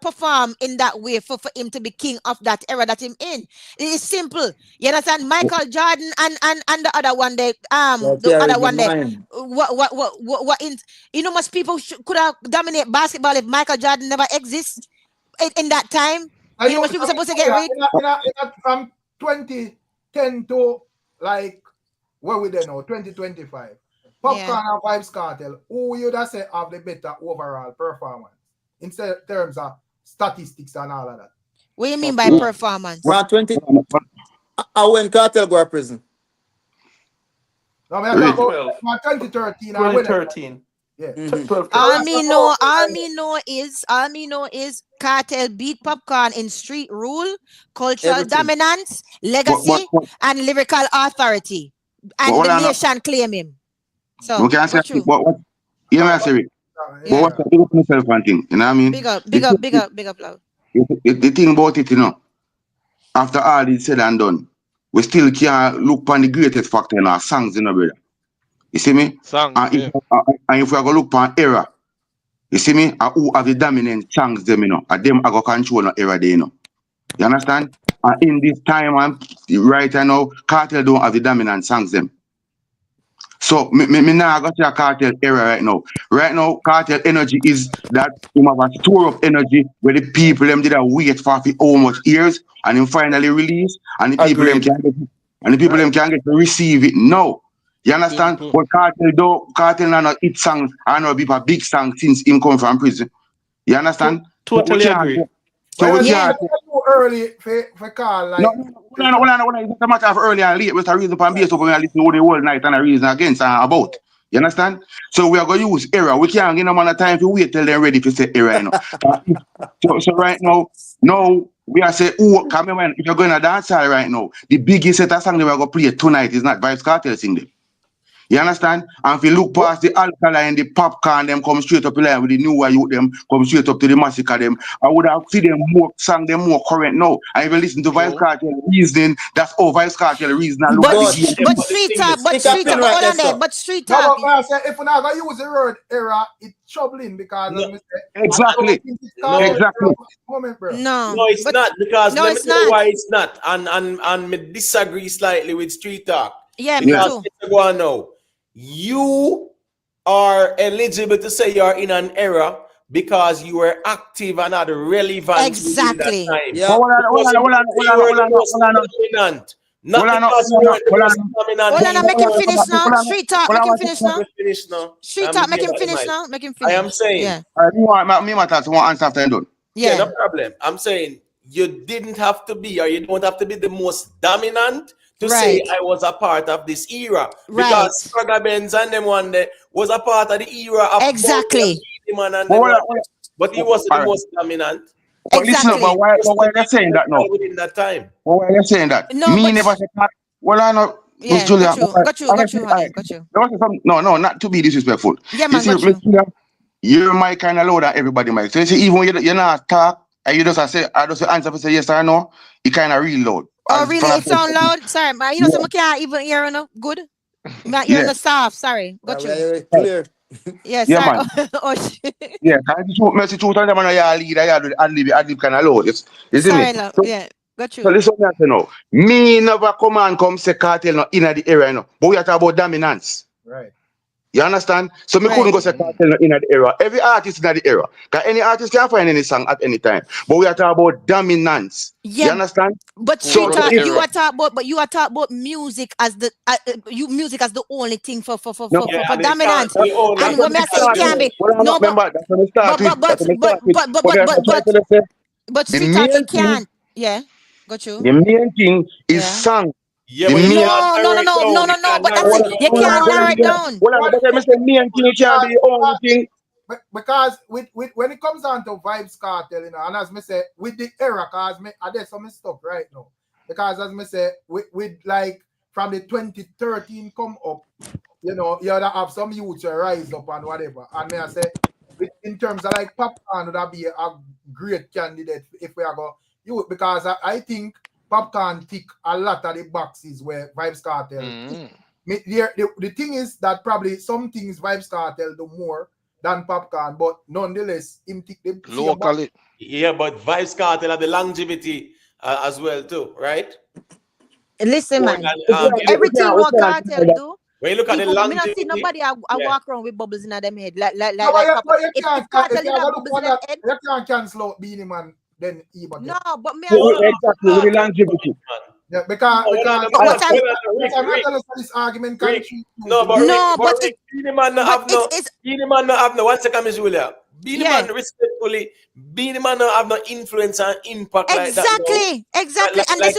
perform in that way for him to be king of that era that him in. It is simple. You understand? Michael Jordan and the other one there, the other one there. What in, you know, most people could have dominate basketball if Michael Jordan never exists in that time. You know, most people supposed to get rid. From 2010 to like where we there now, 2025. Popcorn and Vybz Kartel, who you that say have the better overall performance in terms of statistics and all of that? What do you mean by performance? When KARTEL go to prison? No, I talk about 2013. 2013. Yeah. All me know is KARTEL beat Popcorn in street rule, cultural dominance, legacy, and lyrical authority. And the nation claim him. So we can say what you may say it. But what's the big up myself and thing, you know what I mean? Big up, love. The thing about it, you know, after all is said and done, we still can't look on the greatest factor in our songs, you know, brother. You see me? And if we are going to look on era, you see me? And who have the dominant songs, them, you know, and them are going to control the era, you know. You understand? And in this time, right now, KARTEL don't have the dominant songs, them. So, me now got to a KARTEL era right now. Right now, KARTEL energy is that you have a store of energy where the people them did a wait for how much years and then finally release and the people them can get to receive it now. You understand? But KARTEL not hit songs and not be a big song since him come from prison. You understand? Totally agree. So we can't too early for call like no, it's a matter of early and late. It's a reason for based up when I listen to the whole night and a reason against and about. You understand? So we are going to use era. We can't give them on a time to wait till they're ready to say era, you know. so right now we are saying, come on, if you're going to dance right now, the biggest set of song that we're going to play tonight is not Vybz Kartel singing. You understand? And if you look past the alkaline, the popcorn, them come straight up in line with the newer youth, them come straight up to the massacre, them. I would have seen them more song, them more current now. And if you listen to Vybz Kartel reasoning, that's all Vybz Kartel reasoning. But street talk, hold on there. But street talk. No, but if we're not going to use the word era, it's troubling because exactly. No, it's not because let me tell you why it's not. And me disagree slightly with street talk. Yeah, me too. Go on now. You are eligible to say you're in an era because you were active and had relevant. Exactly. Yeah. Hold on. Make him finish now. Street talk, make him finish now. Street talk, make him finish now. Make him finish. I am saying. Yeah. Me matters one answer after done. Yeah, no problem. I'm saying you didn't have to be, or you don't have to be the most dominant to say I was a part of this era. Because Swagger Benz and them one day was a part of the era of exactly. But he wasn't the most dominant. Exactly. But why are you saying that now? Within that time. Why are you saying that? No, me never said that. Well, I know. Yeah, Julia, got you. No, not to be disrespectful. Yeah, man, you're my kind of load than everybody, Mike. So you see, even when you're not talk, and you just say, I just answer for say yes or no, you kind of real loud. Oh, really? It sound loud? Sorry, man. You know, some can't even hear enough. Good? Not hearing the soft. Sorry. Got you. Clear. Yeah, yeah, sorry. Oh, shit. Yeah, I just two times I lead, I leave kind of load. You see sorry, me? love. So, yeah, got you. So listen to me now. Me never come say KARTEL no in the area, no. But we are talking about dominance. Right. You understand? So me couldn't go say KARTEL in the era. Every artist in the era. Because any artist can find any song at any time. But we are talking about dominance. Yeah. You understand? But you are talking about music as the music as the only thing for dominance. And when I say it can be but street talk it can't. Yeah. Got you. The main thing is song. Yeah, no, but that's it. You can't narrow it down. Because with when it comes down to Vybz Kartel, you know, and as me say, with the era, cause I did some stuff right now. Because as me say, with like from the 2013 come up, you know, you have some youth rise up and whatever. And me I say, in terms of like Popcorn would that be a great candidate if we are go youth, because I think Popcorn tick a lot of the boxes where Vybz Kartel the thing is that probably some things Vibes Cartel do more than Popcorn, but nonetheless, locally. Yeah, but Vibes Cartel have the longevity as well too, right? Listen, More man. than, Everything what Cartel do. when you look at the People, me not see longevity, nobody I walk around with bubbles in them head. Like But you if can't, Cartel did have bubbles in them head. You can't cancel out Beanie Man, then No, but me Exactly, with the longevity. yeah, because no, you cannot tell us this argument can treat no, but Rick, Beanie Man no have no. Beanie Man no have no. 1 second, Miss Julia. Beanie Man respectfully, Beanie Man no have no influence and impact like that. Exactly. And like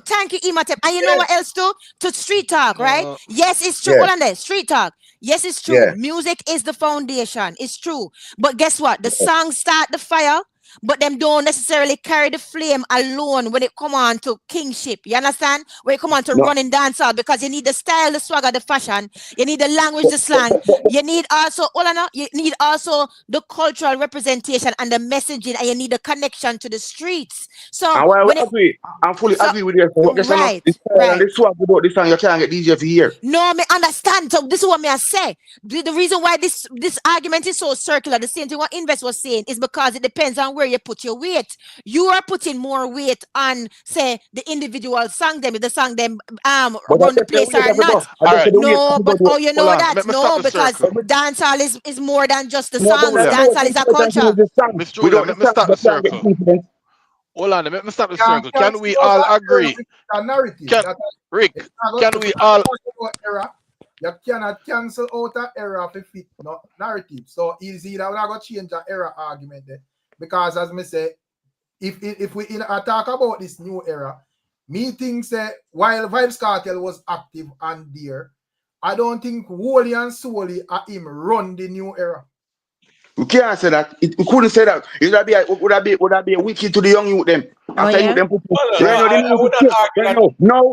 thank you, Imatep. And you know what else too? To street talk, right? Yes, it's true. Hold on there. Street talk. Yes, it's true. Yeah. Music is the foundation. It's true. But guess what? The songs start the fire, but them don't necessarily carry the flame alone when it come on to kingship. You understand? When it come on to running dancehall, because you need the style, the swagger, the fashion. You need the language, the slang. You need also, you need also the cultural representation and the messaging, and you need the connection to the streets. So I fully agree with you. Right. This swag about this song, you can't get DJ for here. No, me understand. So this is what me I say. The reason why this argument is so circular, the same thing what Invest was saying, is because it depends on where you put your weight. You are putting more weight on, say, the individual song them, if the song them run the place or not. No, but you know that. No, because dancehall is more than just the songs. Dancehall is a culture. Miss Julia, let me stop the circle. Hold on, let me stop the circle. Can we all agree? Rick, can we all... You cannot cancel out an era for fit narrative. So easy that we're not going to change the era argument there. Because as me say, if we talk about this new era, me think that while Vibes Cartel was active and there, I don't think wholly and solely at him run the new era. We can't say that. We couldn't say that. It would that be a wicked to the young youth them. After you them put the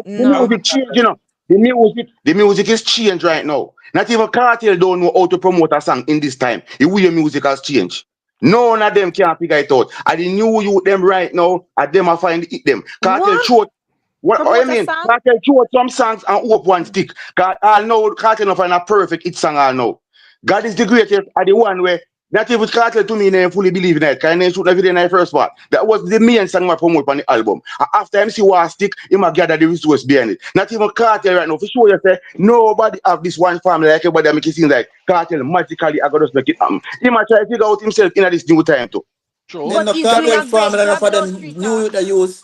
music change, you know. The music is changed right now. Not even Cartel don't know how to promote a song in this time. The way your music has changed. None of them can figure it out. I the new youth them right now, and them are find it them. Cartel short. What I mean? Cartel short some songs and hope one stick. I know Cartel not find a perfect hit song I know. God is the greatest are the one where not even Cartel to me they fully believe in it. Can I shoot every day in the first part? That was the main song I promote on the album. After MC was stick, he might gather the resource behind it. Not even Cartel right now. For sure you say nobody have this one family like everybody make it seem like Cartel magically I got to make it happen. He might try to figure out himself in this new time too. True. Then the Cartel family enough for them new the use.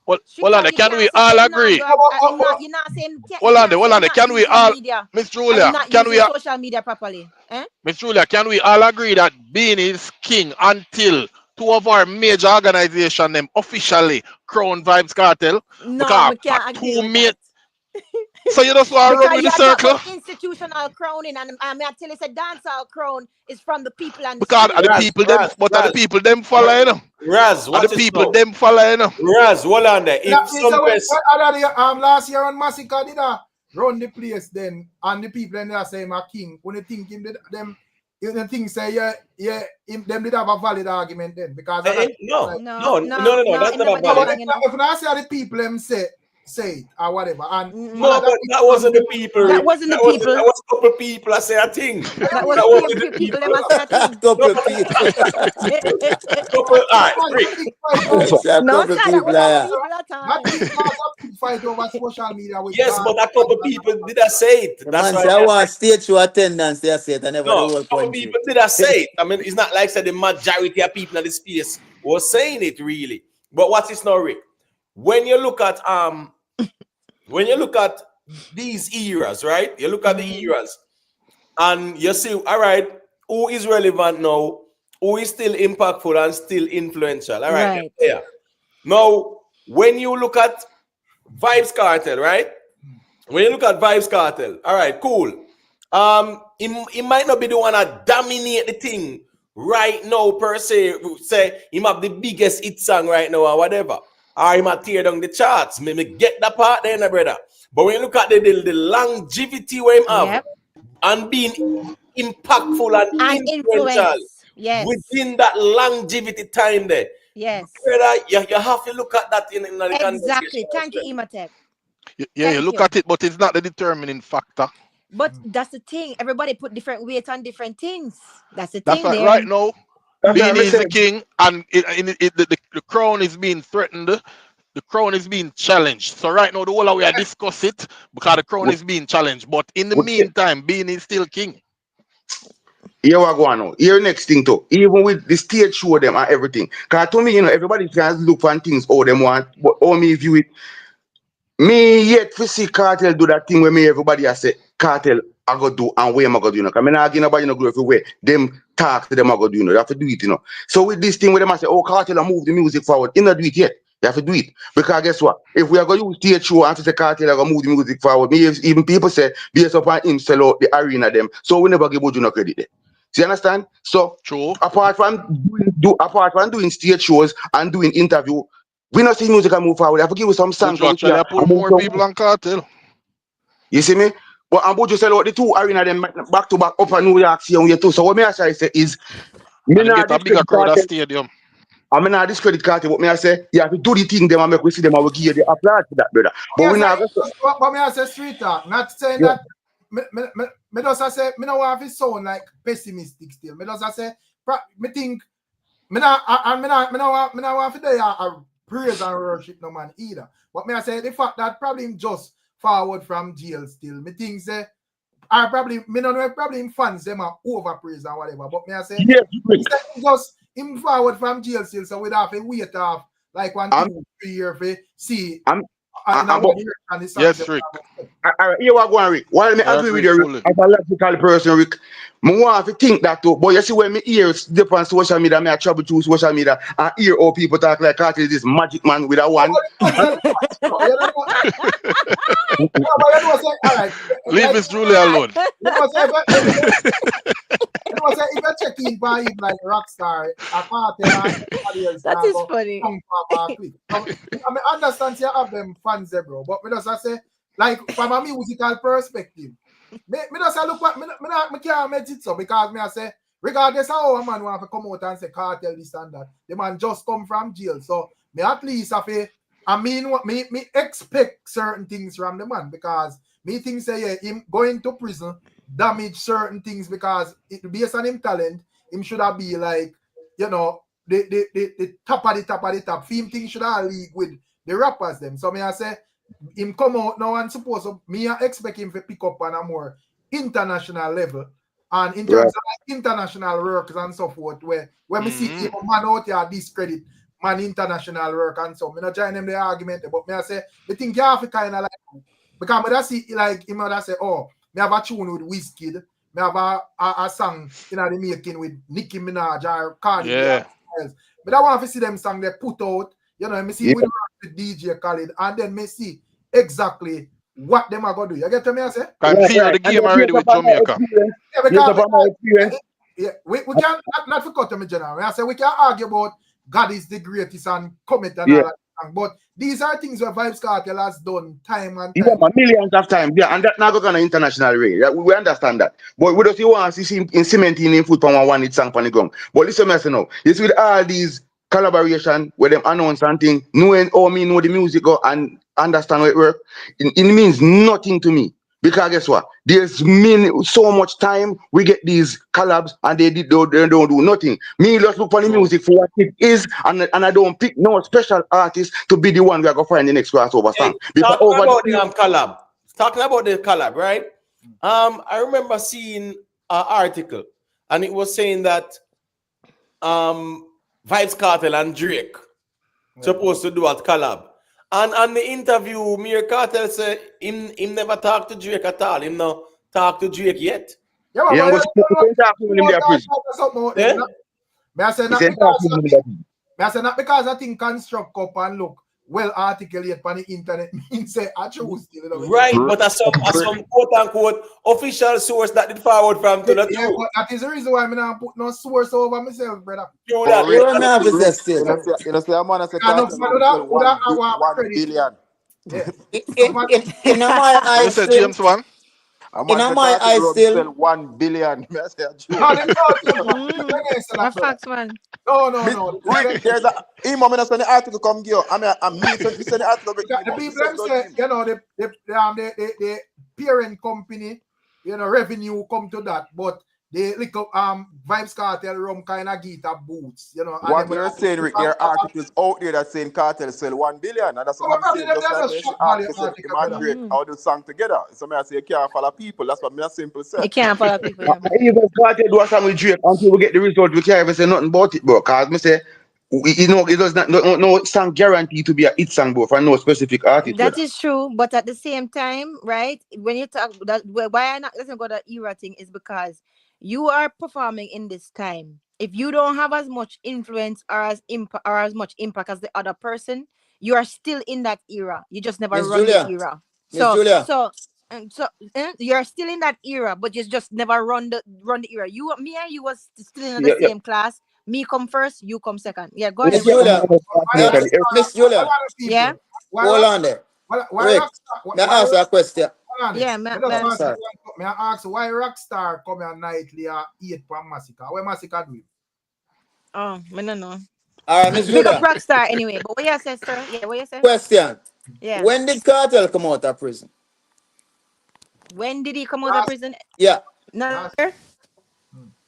Hold on, can we all agree? Hold on, can we all, Miss Julia, can we all, social media properly? Miss Julia, can we all agree that Beanie is king until two of our major organizations them officially crown Vibes Cartel? No, because we can't agree two with main. that. So you just want to run with the circle? Institutional crowning, and I tell you, a dancehall crown is from the people and because the people them, but are the people them following them? Raz, what the people them following them? Raz, hold on there. If last year on Massacre did run the place then, and the people then they say my king. When you think him them, you think say them did have a valid argument then because no, that's not a valid. If I say the people them say it or whatever, and no, but that wasn't the people. That wasn't the people. That was a couple of people. I say a thing. That was the people. Them I say a thing. Couple of people. Couple. All right, Rick. No, sir, that was a people at time. Fight over social media. Yes, but a couple of people did I say it. That's why I want stage show attendance. They say it. I never no, a couple of people did I say it. I mean, it's not like said the majority of people in the space was saying it really. But what is now, Rick? When you look at these eras, right? You look at the eras and you see, all right, who is relevant now, who is still impactful and still influential. All right. Yeah. Now, when you look at Vibes Cartel, right? When you look at Vibes Cartel, all right, cool. He might not be the one that dominate the thing right now per se. Say he might have the biggest hit song right now or whatever. Or he might tear down the charts. Me get that part there, brother. But when you look at the longevity where him have and being impactful and influential within that longevity time there. Yes. Brother, you have to look at that in the exactly. Thank you, Imatep. Yeah, you Thank look you. at it, but it's not the determining factor. But that's the thing. Everybody put different weight on different things. That's the That's thing right. there. Right now, That's what Beanie I is the said. king, and the crown is being threatened. The crown is being challenged. So right now, the whole of we are discuss it because the crown is being challenged. But in the meantime, Beanie is still king. Here we go on now. Here next thing too. Even with the stage show them and everything. Cause to me, everybody can look for things how them want, but how me view it. Me yet to see Cartel do that thing where me everybody has say Cartel I go do and where am I go do, you know. Cause me not give nobody no go everywhere. Them talk to them I go do, you know. You have to do it, you know. So with this thing where them I say, oh Cartel I move the music forward. You not do it yet. You have to do it. Because guess what? If we are going to use stage show and to say Cartel I go move the music forward, me even people say based upon him sell out the arena them. So we never give you no credit there. Do you understand? So True. apart from doing stage shows and doing interview, we not see music and move forward. I have to give you some songs Would you for which we actually are pull more people on Cartel? you see me? But I'm about to sell out the two arena them back to back up in New York City and we too. So what me I say is me And not get a bigger discredit crowd at Cartel. stadium. I mean not discredit Cartel, but me I say you have to do the thing them and make we see them and we give you the applause for that, brother. But we not But me I say street talk, not saying that me just say me no want to sound like pessimistic still. Me just say me think me not want to do a praise and worship no man either. But me I say the fact that probably him just forward from jail still. Me think say I probably me don't know probably him fans them are over praise and whatever. But me I say just him forward from jail still, so we'd have to wait off like 1, 2, 3 years to see. Yes, Rick. Here we go on, Rick. While me agree with you, Rick, as a logical person, Rick, I want to think that too. But you see when me hear dip on social media, me I travel through social media and hear how people talk like Cartel is this magic man with a one. Leave Miss Julia alone. If you check in by him like Rockstar, a Cartel, that is funny. I understand you have them fans there, bro. But me just say, like from a musical perspective, me just say look what me can't make it so because me I say, regardless of how a man want to come out and say Cartel this and that, the man just come from jail. So me at least have a what me expect certain things from the man because me think say yeah, him going to prison damage certain things because it based on him talent, him should have be like, you know, the top of the top of the top. Him thing should have league with the rappers them. So me I say him come out now and suppose me I expect him to pick up on a more international level and in terms of like international works and so forth where me see him man out here discredit man international work and so me not join them the argument but me I say the thing you have to kind of like because me I see like him I say oh me have a tune with Wizkid, me have a song in the making with Nicki Minaj or Cardi. Yeah. But I want to see them song they put out, you know, me see with DJ Khaled and then me see exactly what them are going to do. You get to me I say? Can clear the game already with Jamaica. Yeah, because we can not forget to me general. I say we can argue about God is the greatest and commit and all that. But these are things where Vybz Kartel has done time and time. Yeah, millions of times. Yeah, and that now go on an international way. Yeah, we understand that. But we don't see want to see him in cementing in foot on one hit song on the ground. But listen, I say now, you see with all these collaboration where them announce something, knowing how me know the music go and understand how it work, it means nothing to me. Because guess what? There's so much time we get these collabs and they don't do nothing. Me just look for the music for what it is and I don't pick no special artist to be the one we are going to find the next crossover song. Talking about the collab. Talking about the collab, right? I remember seeing an article and it was saying that Vybz Kartel and Drake supposed to do a collab. And on the interview, Mir Cartel said him never talked to Drake at all. Him no talk to Drake yet. Yeah, but I say not because I think construct up and look well articulated on the internet means say I choose right, but as some quote unquote official source that did forward from to the truth. But that is the reason why I not put no source over myself, brother. You don't have to say still. You know, say I'm on a second 1 billion. In my eyes, James one. A In man say my Cartel eyes rum still. sell 1 billion. Me I say a joke. No, them not them not. What facts, man? No. Rick, there's a email me send the article come give you. I me send the article go give The him. Me people send them go say, give him. you know, the parent company, you know, revenue come to that, but the little Vibes Cartel rum kind of get a boots, you know. And What them you're saying, Rick, there are articles out there that saying Cartel sell 1 billion, and that's what I'm probably saying. them Just like just when the shot value article said, article, brother. immigrate how the song together. So me I say you can't follow people. That's what me a simple say. You can't follow people, yeah. Even Cartel do a song with Drake until we get the result, we can't even say nothing about it, bro. Cause me say, you know, it does not no song guaranteed to be a hit song, bro, for no specific artist, That brother. is true, but at the same time, right? When you talk that, why I not let's go the era thing is because you are performing in this time. If you don't have as much influence or as much impact as the other person, you are still in that era. You just never Miss run the Julia. era. Miss So Julia. so you're still in that era, but you just never run the era. You me and you was still in the Yeah, same class. Me come first, you come second. Yeah, go Miss ahead, yeah, brother. Julia. Miss A lot Julia. of Yeah, people. Why Hold rock? on there. Why Rick, rockstar? may I Why ask you a question? hold on there. yeah, Me just Oh, want sorry. me ask why Rockstar come here nightly at 8 from Massacre? Where Massacre do it? Oh, I don't know. All right, Miss Big up Julia. Rockstar anyway. But what you say, sir? Yeah, what you say? Question. Yeah. When did Cartel come out of prison? When did he come out of prison? Yeah, No.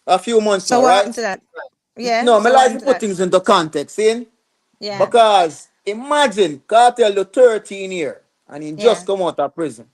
a few months So now, what right? happened to that? Yeah. No, me So what like to happened to put that? things into context, see? Yeah. Because imagine Cartel the 13 year and he Yeah. just come out of prison.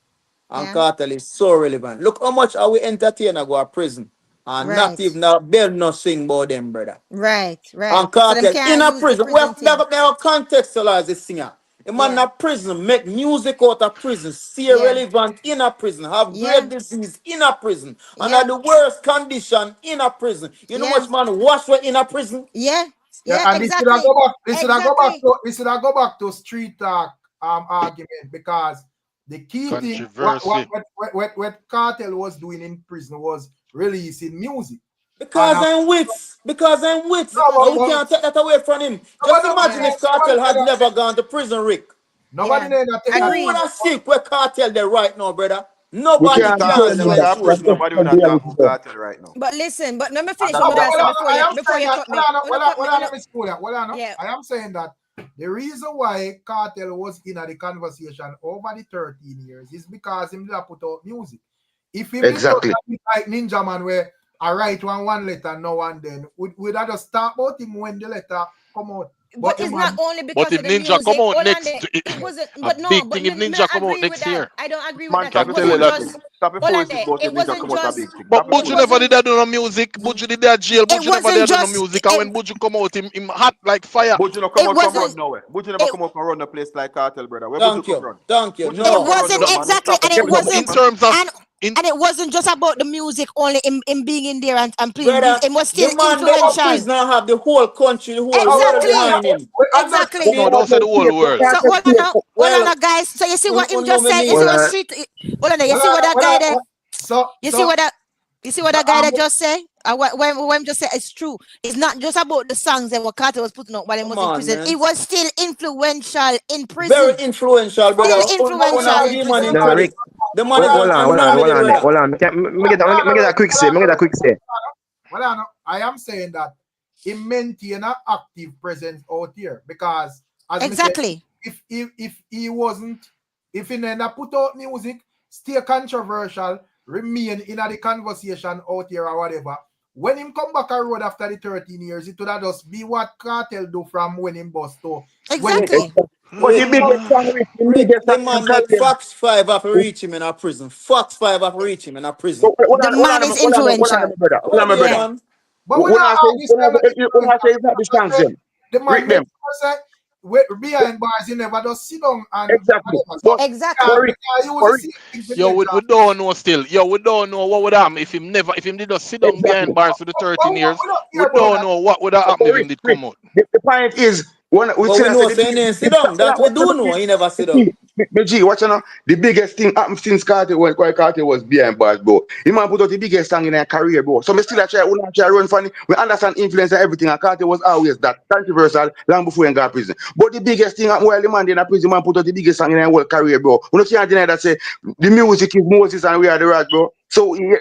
And Yeah. Cartel is so relevant. Look how much our entertainer go to prison. And not Right. even a bell no sing about them, brother. Right. And So them Cartel in can't a use the prison. We prison have thing. to contextualize this singer. A man in Yeah. a prison, make music out of prison, stay Yeah. relevant in a prison, have Yeah. great disease in a prison, and Yeah. at the worst condition in a prison. You know Yeah. much man wash way in a prison? Yeah. Yeah, Yeah. and this should have Exactly. go back. Exactly. This should have go back to street talk argument because the key thing Controversy. what Cartel was doing in prison was releasing music. Because And I'm wits. Because I'm wits. no, And you can't take that away from him. Just imagine Yeah. if Cartel had never gone to prison, Rick. Nobody Yeah. there that take that. Who would Agreed. have sick where Cartel there right now, brother? We Nobody can't can tell Cartel answer them never your that. got truth. That's prison. just Nobody the will not talk reality. about Cartel right now. But listen, but let me And finish that's what Okay, I why. say before I you am saying that. cut me. When you cut me, Well, yeah. I am saying that the reason why Cartel was in the conversation over the 13 years is because him did not put out music. If him did Exactly. like Ninja Man where I write one letter now and then, would I just start about him when the letter come out? But The it's man, not only But because if of the Ninja come music. out Hold on next, there. It wasn't, a but no, big but thing if me Ninja come out agree with next that. year. I don't agree with Man that. It can't Can tell tell you you wasn't that that. thing. just Stop your hold on voices there. about It him. Ninja wasn't come out a just big thing. But Stop your Buju it voices. never wasn't did that do no music. Buju did that jail. it Buju never wasn't did do no just music. And when Buju come out, him hot like fire. Buju no come it out from wasn't run nowhere. Buju never it come out from run a place like Cartel, brother. Where Buju Thank come you. run? Thank you. Buju never it No. come run wasn't No, nowhere, man. Don't exactly stop and it. it Don't stop no. it, In wasn't man. terms of and in and it wasn't just about the music only in being in there and playing music. Brother, It was the still man there a influential. prisoner have the whole country, the whole world Exactly. behind him. Exactly. no, don't say the whole world. So hold on Well, now, guys. So you see what him know just me said? You mean. see what street hold on there. You see what that guy there? so You see what that guy that just said? When just said it's true. It's not just about the songs that Wakata was putting out while he Come was in on, prison. man. It was still influential in Very prison. influential, brother. Still Wanna influential give in the man in prison. No, Rick. credit. The man is Hold on, hold on, hold anointed, on there. brother. Hold on. Me get a quick say. Me get a quick say. well, I am saying that he maintain an active presence out here because, as me said, Exactly. if he wasn't, if he never put out music, stay controversial, remain in the conversation out here or whatever. When him come back a road after the 13 years, it would have just be what Cartel do from when him bust to when Exactly. But the biggest song, Rick, the Rick, biggest the song man in make Cartel. Fox 5 after reach him in a prison. Fox 5 after reach him in a prison. The man is Hold on, influential. my brother. Hold Go on, my there, brother. Yeah. man. but when I When I say it's not the songs, them. the man Rick them. say behind bars, he never does sit down and Exactly. whatever. So Exactly. Rick, you use the same thing to Yo, get we don't know still. Yo, we don't know what would happen if him did not sit down exactly. behind bars for the but 13 we years. don't We care about don't that. know what would have happened if him did Rick, come out. the point is, When we But see we that know the saying sit down. That we do know. He never sit down. G, watch now. The biggest thing happened since Carter when Carter was behind bars, bro. He man put out the biggest song in their career, bro. So me still try run funny. We understand influence and everything, and Carter was always that controversial long before he got prison. But the biggest thing while the man in a prison, man put out the biggest song in their whole career, bro. We can't deny that say the music is Moses and we are the rat, bro. So Him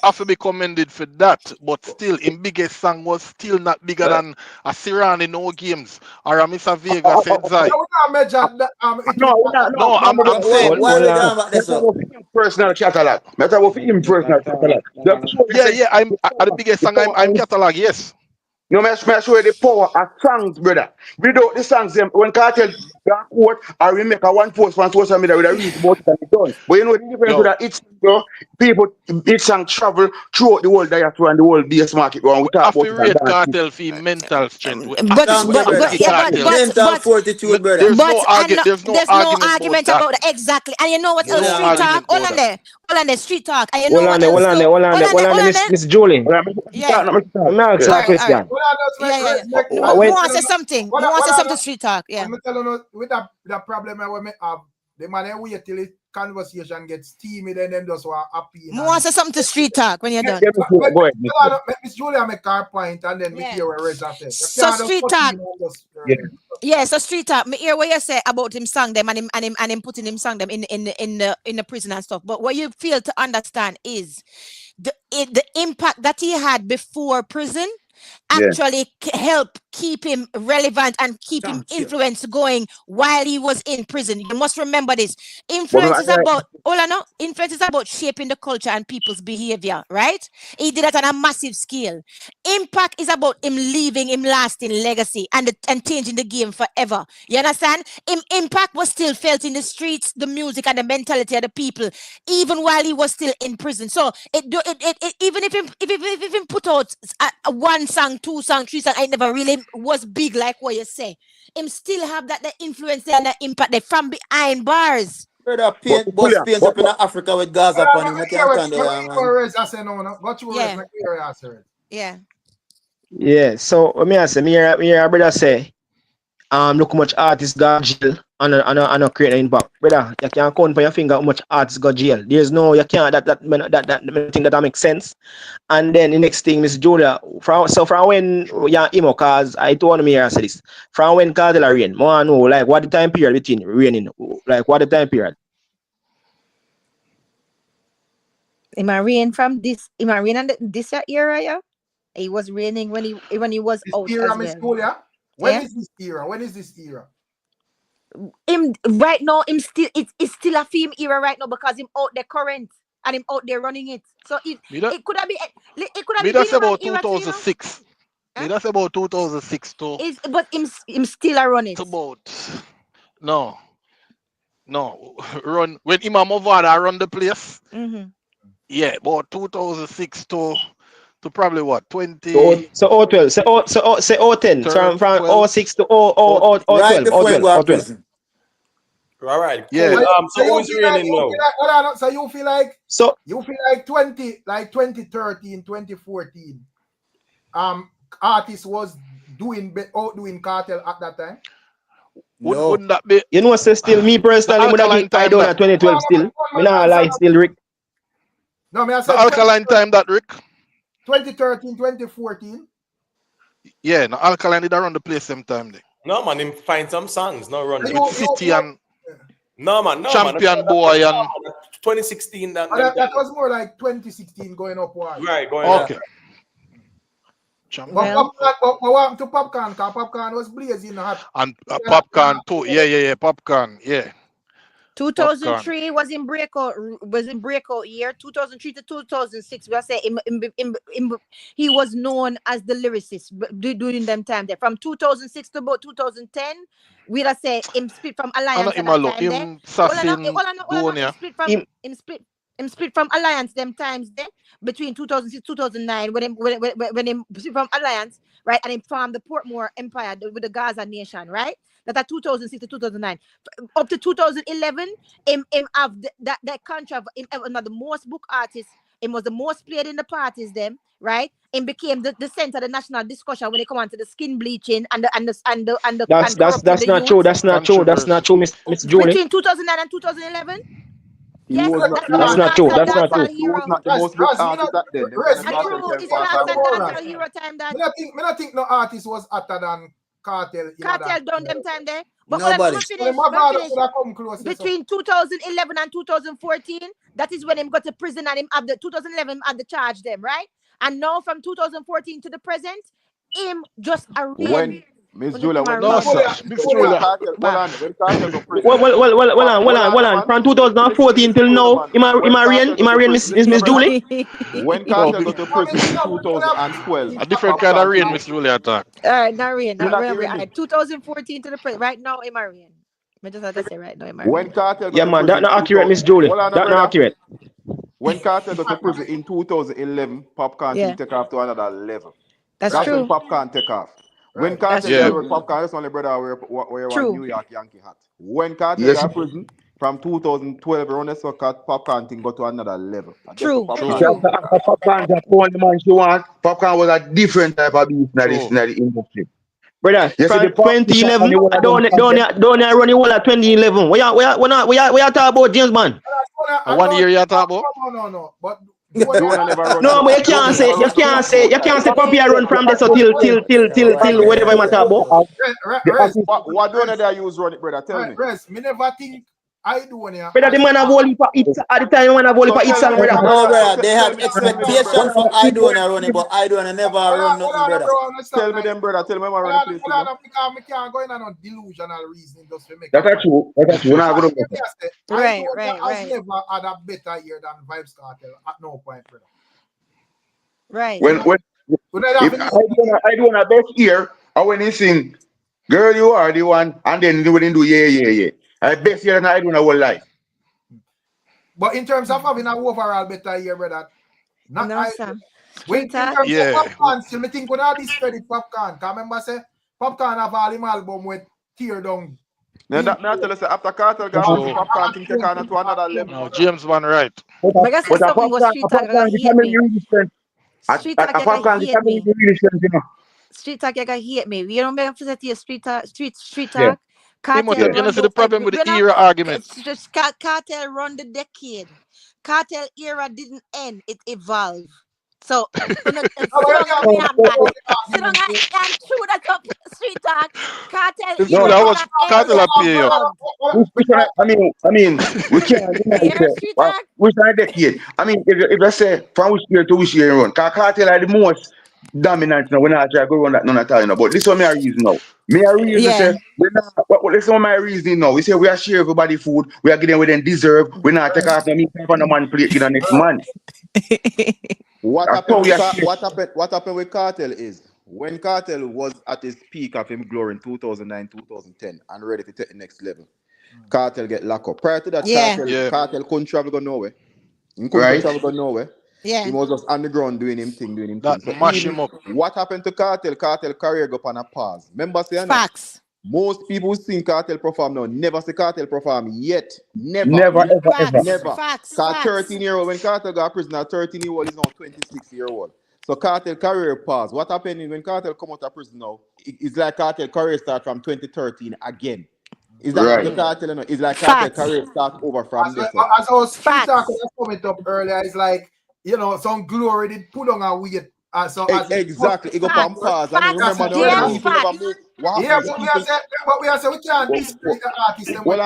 have to be commended for that, but still, him biggest song was still not bigger than a Siran in no games or a Mr. Vegas Edzai. No, I'm saying. Why we down about this? Personal catalog. Matter of him personal catalog. Yeah, I'm the biggest song I'm catalog, yes. No, I show you the power of songs, brother. Without the songs, when Cartel got quote or we make a one post on social media with a reach about it and it's done. But you know the difference with that it's people each song travel throughout the whole diaspora and the whole base market. And we talk about it and Rate dance. Cartel for mental strength. Mental fortitude, brother. There's no argument about that. Exactly. And you know what else? Street talk. Hold on there. Street talk. And you know what else? Hold on there, Miss Julie. Yeah. Question. You want to say something? You want to say something to street talk? Yeah. I'm telling you, with that problem I may have, the man wait till the conversation gets steamy, then them just want happy. You want to say something to street talk when you're done? Go ahead. Miss Julia make her point, and then we hear what Reza says. So street talk. Yeah, so street talk. Me hear what you say about him song them and him putting him song them in the prison and stuff. But what you feel to understand is the impact that he had before prison actually help keep him relevant and keep him influence going while he was in prison. You must remember this. Influence is about shaping the culture and people's behavior, right? He did that on a massive scale. Impact is about him leaving him lasting legacy and changing the game forever. You understand? Impact was still felt in the streets, the music and the mentality of the people, even while he was still in prison. So even if him put out a one song, two song, three song, I never really was big like what you say. Him still have the influence and the impact there from behind bars. Brother, paint up in Africa with Gaza upon him. Yeah. Yeah. So let me ask me here, brother say, look how much artists got jail and create an impact. Brother, you can't count for your finger how much artists got jail. There's no, you can't that thing that makes sense. And then the next thing, Miss Julia, from when emo, cause I told me here I said this. From when KARTEL rain, I know like what the time period between raining, like what the time period. Am I rain from this? Am I rain on this era? Yeah, it was raining when he was this out era, as Miss well. Julia? When is this era? Him right now, him still it's still a film era right now because him out there current and him out there running it. So it could have been that's about 2006. That's about 2006 too. But him still a run it. It's about no run when Mavado run the place. Mm-hmm. Yeah, about 2006 to probably what 20. So 012, so 010 from 06 to 012. Right before you go to prison. All right. Yeah. So who's reigning now? So you feel like 2013, 2014. Artists was outdoing Cartel at that time. No. Wouldn't that be? You know, say still me personally, would have been I done at 2012 still. Me not like still Rick. No, me I said the alkaline time that Rick. 2013, 2014. Yeah, no alkaline did run the place same time there. No man, him find some songs. No run with City and Champion Boy and 2016. That was more like 2016 going upward. Right, going up. Okay. But what happened to Popcorn? Because Popcorn was blazing hot. And Popcorn too. Yeah, Popcorn. Yeah. 2003 was in breakout year. 2003 to 2006, we say he was known as the lyricist during them time there. From 2006 to about 2010, we say him split from Alliance. Him split from Alliance them times there between 2006 2009 when him split from Alliance, right, and him formed the Portmore Empire with the Gaza Nation, right. That at 2006 to 2009, up to 2011, him have that contract. Him one of the most book artists It was the most played in the parties, them, right? It became the center of the national discussion when it come on to the skin bleaching and corrupting That's the not youth. true. That's not true. That's not true, Miss Julie. Between 2009 and 2011. He Yes, was not. that's He when That's was them not not. true. cartel That's not dancehall true. He was hero. not the most booked artist back then. Them kind of And cartel true, them it's pass not away. dancehall hero time that Me not think no artist was hotter than Cartel. cartel done them time there. But Nobody. So finish. Mavado could have come close. Between 2011 and 2014, that is when him got to prison and him at the 2011 at the charge them, right? And now from 2014 to the present, him just When arraigned. Miss When Julia, him when No, arraigned. sir. Cartel, Miss Julia. when Cartel go prison. Hold on. From 2014 till now, When Cartel go to Miss prison, listen, brother. Julie. When No, Cartel go to prison in 2012, a different kind of rain, Miss Julia attack. All right, not rain, you're not not rain. hearing All me. right, 2014 to the present. Right now, him arraigned. I just have to say right now, him When arraigned. Cartel go Yeah, to man, prison, that not accurate, Miss Julie. hold on, That not brother. accurate. When Cartel go to prison in 2011, Popcorn Yeah. thing take off to another level. That's That's when true. Popcorn take off. When Right. Cartel Yeah. get with Popcorn, that's only brother where one True. New York Yankee hat. When Cartel Yes. got to prison, from 2012, around the soccer, Popcorn thing go to another level. And that's True. what True. Popcorn True. After Popcorn just only man she want. Popcorn was a different type of beast in True. the industry. Brother, You see from the politician and 2011, the one of them down there running wall at 2011. We are talking about James Bond. And 1 year you talk about? No. But Jonah never run. No, but you can't say Papi run from this till whatever you talk about. What Jonah they use run it, brother? Tell me. Me never think I do when Brother, the man have only for it at the time when I have only for it song, brother. No, brother, they have expectation for I do wanna run it, but I do wanna never run nothing, brother. Tell me them, brother. Tell me, man, run the place. Me can't go in on no delusional reasoning just to make That's true. That's true. Now go to Right. I've never had a better year than Vibes Cartel at no point, brother. Right. when if I do a best year, I when he sing, girl, you are the one, and then when he do yeah. I best year than I do in a whole life. But in terms of having an overall better year, brother, not No, I. sir. When in terms Yeah. of Popcorn, still me think when I discredit Popcorn. Cause remember say Popcorn have all him album with tear down. Now that me I tell you, say, after Cartel got So- Popcorn thing take on to another level. No, James Bond right. But I say something was street talk. I hate me. Street talk, you Popcorn hate me. really strength, you know. Street talk, you hate me. You don't make to your street talk. Street Yeah. talk. Cartel You know, see the problem with the era argument. It's just cartel run the decade. Cartel era didn't end; it evolved. So, sit down and chew that up. Street talk. Cartel No, era that was Cartel up here. I mean, we can't. Street talk. Which are decade? I mean, if I say from which year to which year you run, because Cartel are the most dominant now. When I try to go run that, none at all, you know. But this one, me a reason now. Me a reason say, listen to my reasoning now. We say we are share everybody food. We are getting what they deserve. We not take off no meat from the man plate in the next man. What happened with Cartel is when Cartel was at his peak of him glory in 2009, 2010 and ready to take the next level. Cartel get locked up. Prior to that, Cartel couldn't travel go nowhere. He couldn't travel go nowhere. Yeah. He was just on the ground doing him thing. That So mash him up. What happened to Cartel? Cartel career go on a pause. Remember saying Facts. most people who seen Cartel perform now never see Cartel perform yet. Never. Never. Facts. 13-year-old, when Cartel got prison at 13-year-old is now 26-year-old. So Cartel career pause. What happened is when Cartel come out of prison now, it's like Cartel career start from 2013 again. It's like the Cartel, you know, it's like Cartel career start over from this. As our street talk was coming up earlier, it's like, you know, some glory did put on a weight. Exactly. It go from pause. And remember now, people never move. Yeah, but we are saying we can't discredit the artist. Well,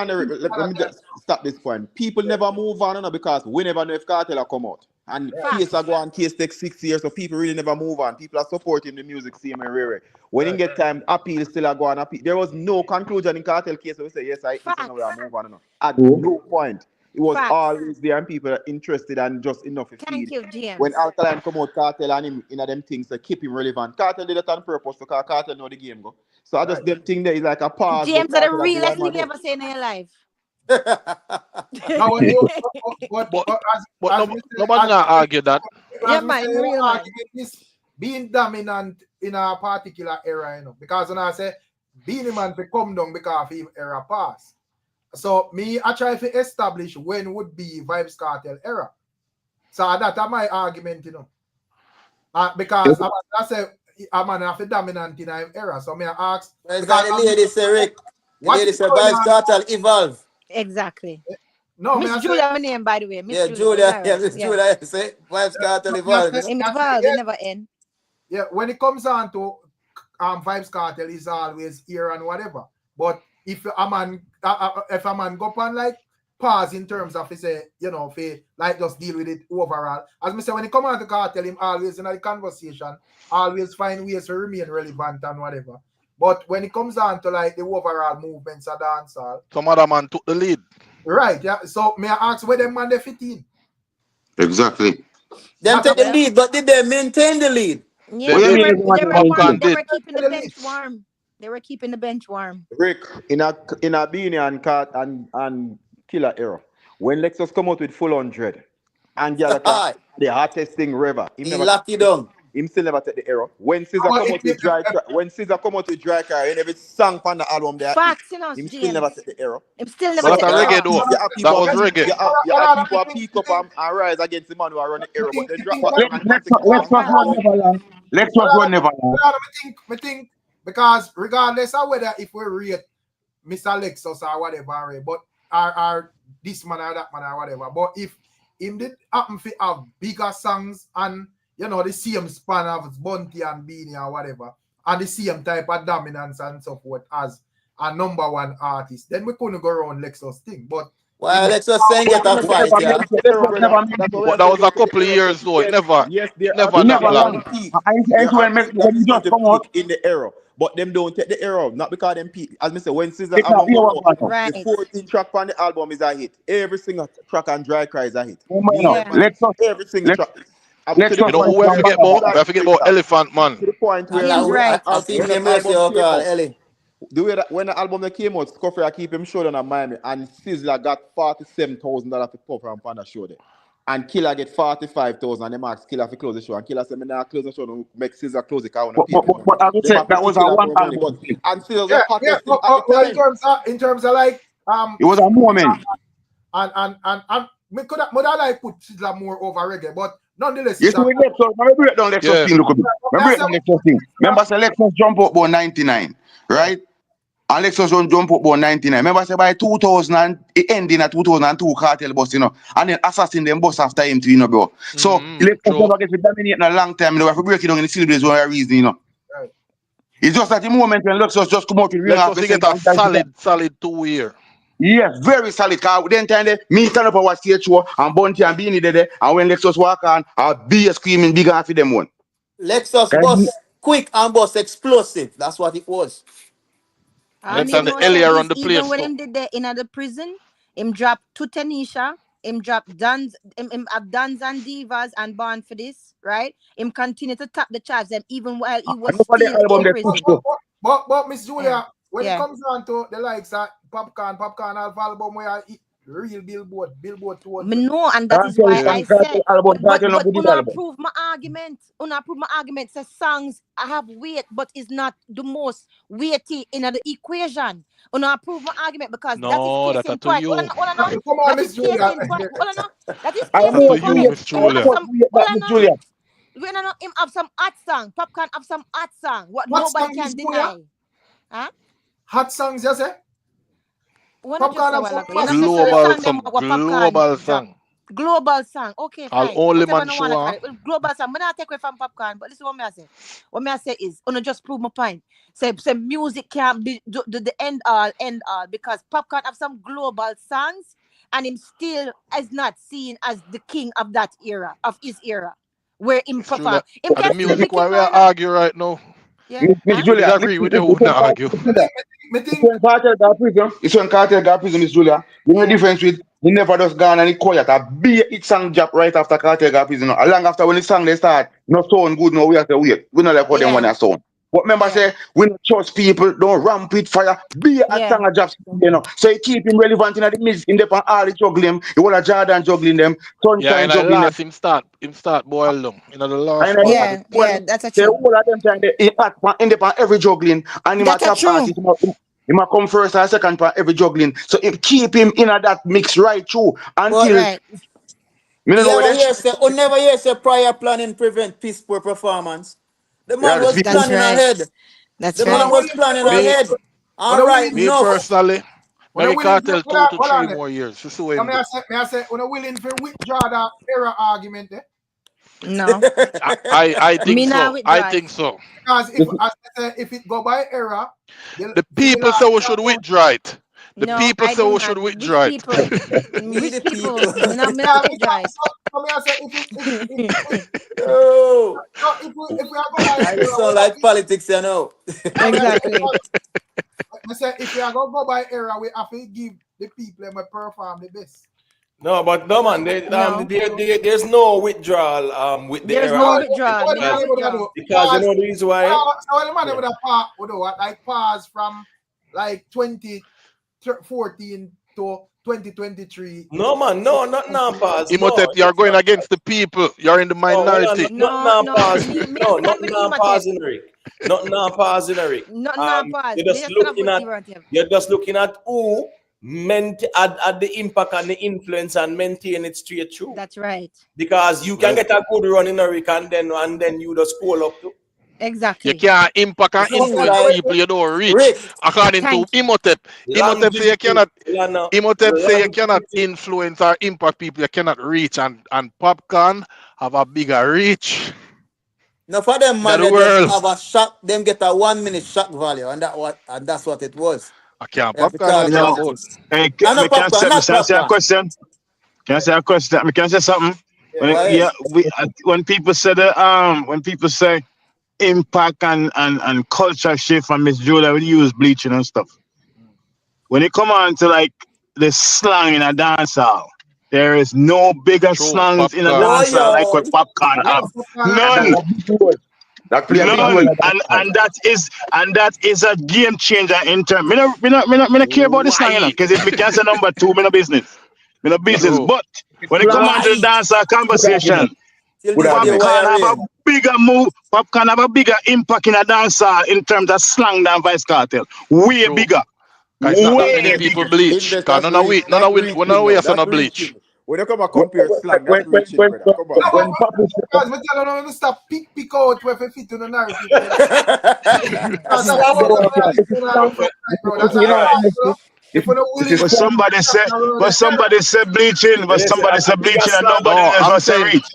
let me just stop this point. People never move on, you know, because we never know if Cartel will come out. And case I go on, case takes 6 years, so people really never move on. People are supporting the music, same and rare. When you get time, appeal still go on. Appeal. There was no conclusion in Cartel case, so we say, yes, I know we are move on. You know. At no point. It was always there and people are interested and just enough to feed. Thank you, James. When Alkaline come out, Cartel and him in them things to keep him relevant. Cartel did it on purpose because Cartel know the game go. So I just them thing there is like a pause. James are the realest thing you ever seen in your life. Nobody not argue that. Yeah, man, real man. Is being dominant in a particular era, you know, because when I say being a man to come down because of him era pass. So me, I try to establish when would be Vibes Cartel era. So that's my argument, you know. Because I say I'm an half dominant in an era. So me ask. Where's that the lady say, Rick? The What lady is say, going Vibes on? Cartel evolve. Exactly. No, Miss me I say, Julia, my name, by the way. Miss Yeah, Julia. Julia. Yeah, Miss Julia say, Vibes Cartel evolve. Him I say, evolve, yeah, it never end. yeah, when it comes on to Vibes Cartel is always here and whatever. But if a man go on like pause in terms of say, you know, like just deal with it overall. As me say, when he come on to Cartel, him always in the conversation, always find ways to remain relevant and whatever. But when it comes on to like the overall movements of dancehall, some other man took the lead. right? Yeah. So may I ask where them man they fit in? Exactly. Them take the lead, but did they maintain the lead? Yeah, they were keeping the bench warm. They were keeping the bench warm. Rick, in a Beanie and Killer era, when Lexus come out with full 100 and the hottest thing ever, he locked it down. Him still never take the error. When Caesar come out with dry car, and every song on the album there, him still never take the error. Him still never take the reggae error. though. That was reggae. You have people pick up and rise against the man who are running error, but they drop back and Let's run never long. I think because regardless of whether if we rate Mr. Lexus or whatever, but or this man or that man or whatever, but if him did happen to have bigger songs and you know the same span of Bunty and Beanie or whatever, and the same type of dominance and so forth as a number one artist, then we couldn't go around Lexus thing. But well, Lexus saying get a fight, yeah. That was a couple of years though. Never that long. When you just come out in the era. But them don't take the error, not because them people. As I say, when Caesar album the 14 track on the album is a hit. Every single track on Dry Cry is a hit. Every single track. You know who we forget about? We forget about Elephant Man. To the point where I see him Ellie. The way that when the album that came out, Scuffy I keep him show down at Miami, and Sizzler got $47,000 to pop from Panda show there. And Killer get 45,000 and they ask Killer to close the show. And Killer said, "Me now close the show, no make Caesar close the car." But I would say that was a one album. And Caesar was hottest thing at the time. in terms of like it was a moment. And me could have like put Sizzler more over reggae, but nonetheless. Yes, we get so. Remember break down Lexus thing. Look at me. Lexus thing. Remember say Lexus jump up about 99, right? And Lexus run jump up about 99. Remember say by 2000 it ending at 2002 Cartel bus, you know, and then Assassin them bus after him too, you know, bro. So Lexus never get to dominate in a long time. You know, we have to break it down in the syllabus one reason, you know. Right. It's just at the moment when Lexus just come out with real Lexus get a solid 2 year. Yes, very solid. Cause then time there, me stand up on our stage show and Bunty and Beanie there, and when Lexus walk on, I'll be screaming big after them one. Lexus bus quick and bus explosive. That's what it was. And the earlier on the place. Even when him did that in the prison, him dropped to Tanisha, him dropped Duns, him have Duns and Divas and Born for This, right? Him continue to tap the charts them even while he was still in prison. But Miss Julia, when it comes down to the likes of Popcorn album where real billboard towards me know, and that is why I said but una prove my argument says songs I have weight but is not the most weighty in the equation. Una prove my argument because that is case in point. That is case in point. That is case in point. When him have some hot song, Popcorn have some hot song. What nobody can deny. Huh? Hot songs, you say? Global song. Okay, fine. I'll only man show global song. I'm not take away from Popcorn, but this is what I say. What I say is, just prove my point. Say music can't be the end all because Popcorn have some global songs, and him still is not seen as the king of that era, of his era, where him perform. The music why we argue right now. Yeah. Miss Julia, I agree with you. Would not argue. It's when Cartel got prison, Miss Julia. You know the difference with he never just gone and he quiet. A big hit song drop right after Cartel got prison. Long after when the song they start, no sound good, no we have to wait. We not like how them when they sound. But remember say we don't trust people, don't ramp with fire. Be a song a drop, you know. So you keep him relevant in the music, in the pan all the juggling. You want a Jordan juggling them, Sunshine juggling them. Him start boil down. You know the last that's a true. All of them time they in the pan every juggling and he might top artist. He might come first and second for every juggling. So if keep him in that mix right through until Me don't know what that shit. Never hear say prior planning prevent peace poor performance. The man Yeah, was the That's planning right. ahead. That's The man right. was planning Me, ahead. When a All right, willing, Me enough. personally, when a maybe willing, cartel hold 2 to 3 on. more years. This is what So him do. may I say, when a willing to withdraw that error argument, No. I think Me now so. I withdraw it. think so. because if as I say, if it go by error, The for the people last say we should withdraw it. The No, people I say do we not. should Rich withdraw it. people. We Rich the people. people. Me not withdraw because it. so me I say Oh, if we are go by I error, sound like politics, you know. no, Exactly. I say if we are going to go by error, we have to give the people them perform the best. no, but no man, No. there's no withdrawal with the There's error no argument withdrawal. Me not withdraw. because you know the reason why. So the man Yeah. would have pause from like 2014 to 2023. No man, no, not now pause. Imhotep, No, you're going against the people. You're in the no, hold on, minority. not No, now no. pause. Me I No, not stand with now Imhotep. pausing, Rick. Not now pausing, Rick. Not now pause. You're Me just I stand up looking with at Imhotep. who meant at the impact and the influence and maintain it straight through. That's right. Because you can get a good run in a Rick and then you just pull up too. Exactly. You can't impact and Seems influence like people you don't reach. Rick. According to Thank you. Imhotep. Imhotep say you cannot Imhotep say you cannot Longevity. influence or impact people you cannot reach, and popcorn have a bigger reach Now for them in man, the they just world. have a shock. Them get a 1 minute shock value, and that's what it was. I can't Yeah, the popcorn call what You it talk as know, it about. is. hey, And no me can popcorn, say, not say a popcorn. question. Can I say a question? Me can say something. Yeah, go ahead. When people say when people say impact and culture shift, and Miss Julia will use bleaching and stuff. When it come on to like the slang in a dance hall, there is no bigger True, slangs in a popcorn. Boy, dance hall like what yo. popcorn have. None. That play a big role None, in that. and that is a game changer in terms. Me not care about the slang, you know, Why? because if me can say number two, me no business. Me no business. True. But when it come on to the Right. dancer conversation, Till Good this day, argument. popcorn have a wiring. bigger move. Popcorn have a bigger impact in a dancer in terms of slang than Vice Cartel. Way True. bigger. Cause it's not that many Way people bigger. bleach. Invest, Cause that's reach. That's reaching we now. are That's no bleach. reaching. When you come and When compare slang, that's when when reaching, when brother. Come on. No, when Papi because we tell them to stop pick out where fit to the narrative. Because that's slang what go up, yeah. we're If it's doing slang, right now. if That's you know how if we're not if willing it's to But slang, somebody said, around but the error. somebody said bleaching, but Listen, somebody said a bigger bleaching, and slang, nobody No, never say reach.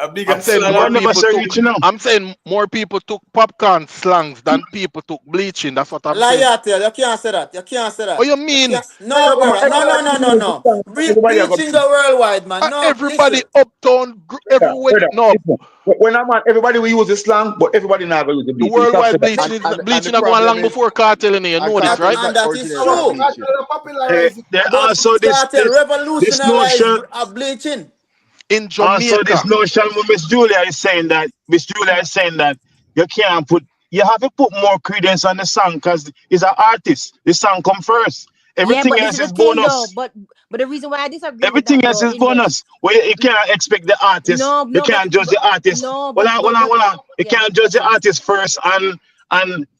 a bigger I'm saying slang. more Nobody never people say took. reach, you know. I'm saying more people took popcorn slangs than people took bleaching. That's what I'm saying. Liar, tell you can't say that. You can't say What that. you You mean? can't. No, brother. No. everybody are Bleaching go worldwide, man. No, Everybody listen. uptown, everywhere. brother, No, listen. When I'm on, everybody will use the slang, but everybody not gonna use the the bleaching. Stop worldwide saying that. And the bleaching are going problem long is, before cartel in here. You and know this, cartel right? is And not that is originally true. bleaching. Popularize it. There But also cartel this revolutionized notion, bleaching. In also Jamaica. this notion with Miss Julia is saying that you can't put, you have to put more credence on the song because it's an artist. The song come first. Yeah, Everything but this else is the is thing though. bonus. But the reason why I disagree with Everything that else though, is Invest. bonus. Well, you can't expect the artist. You No, can't judge the artist. Hold on. You yeah, can't judge the okay. artist first. And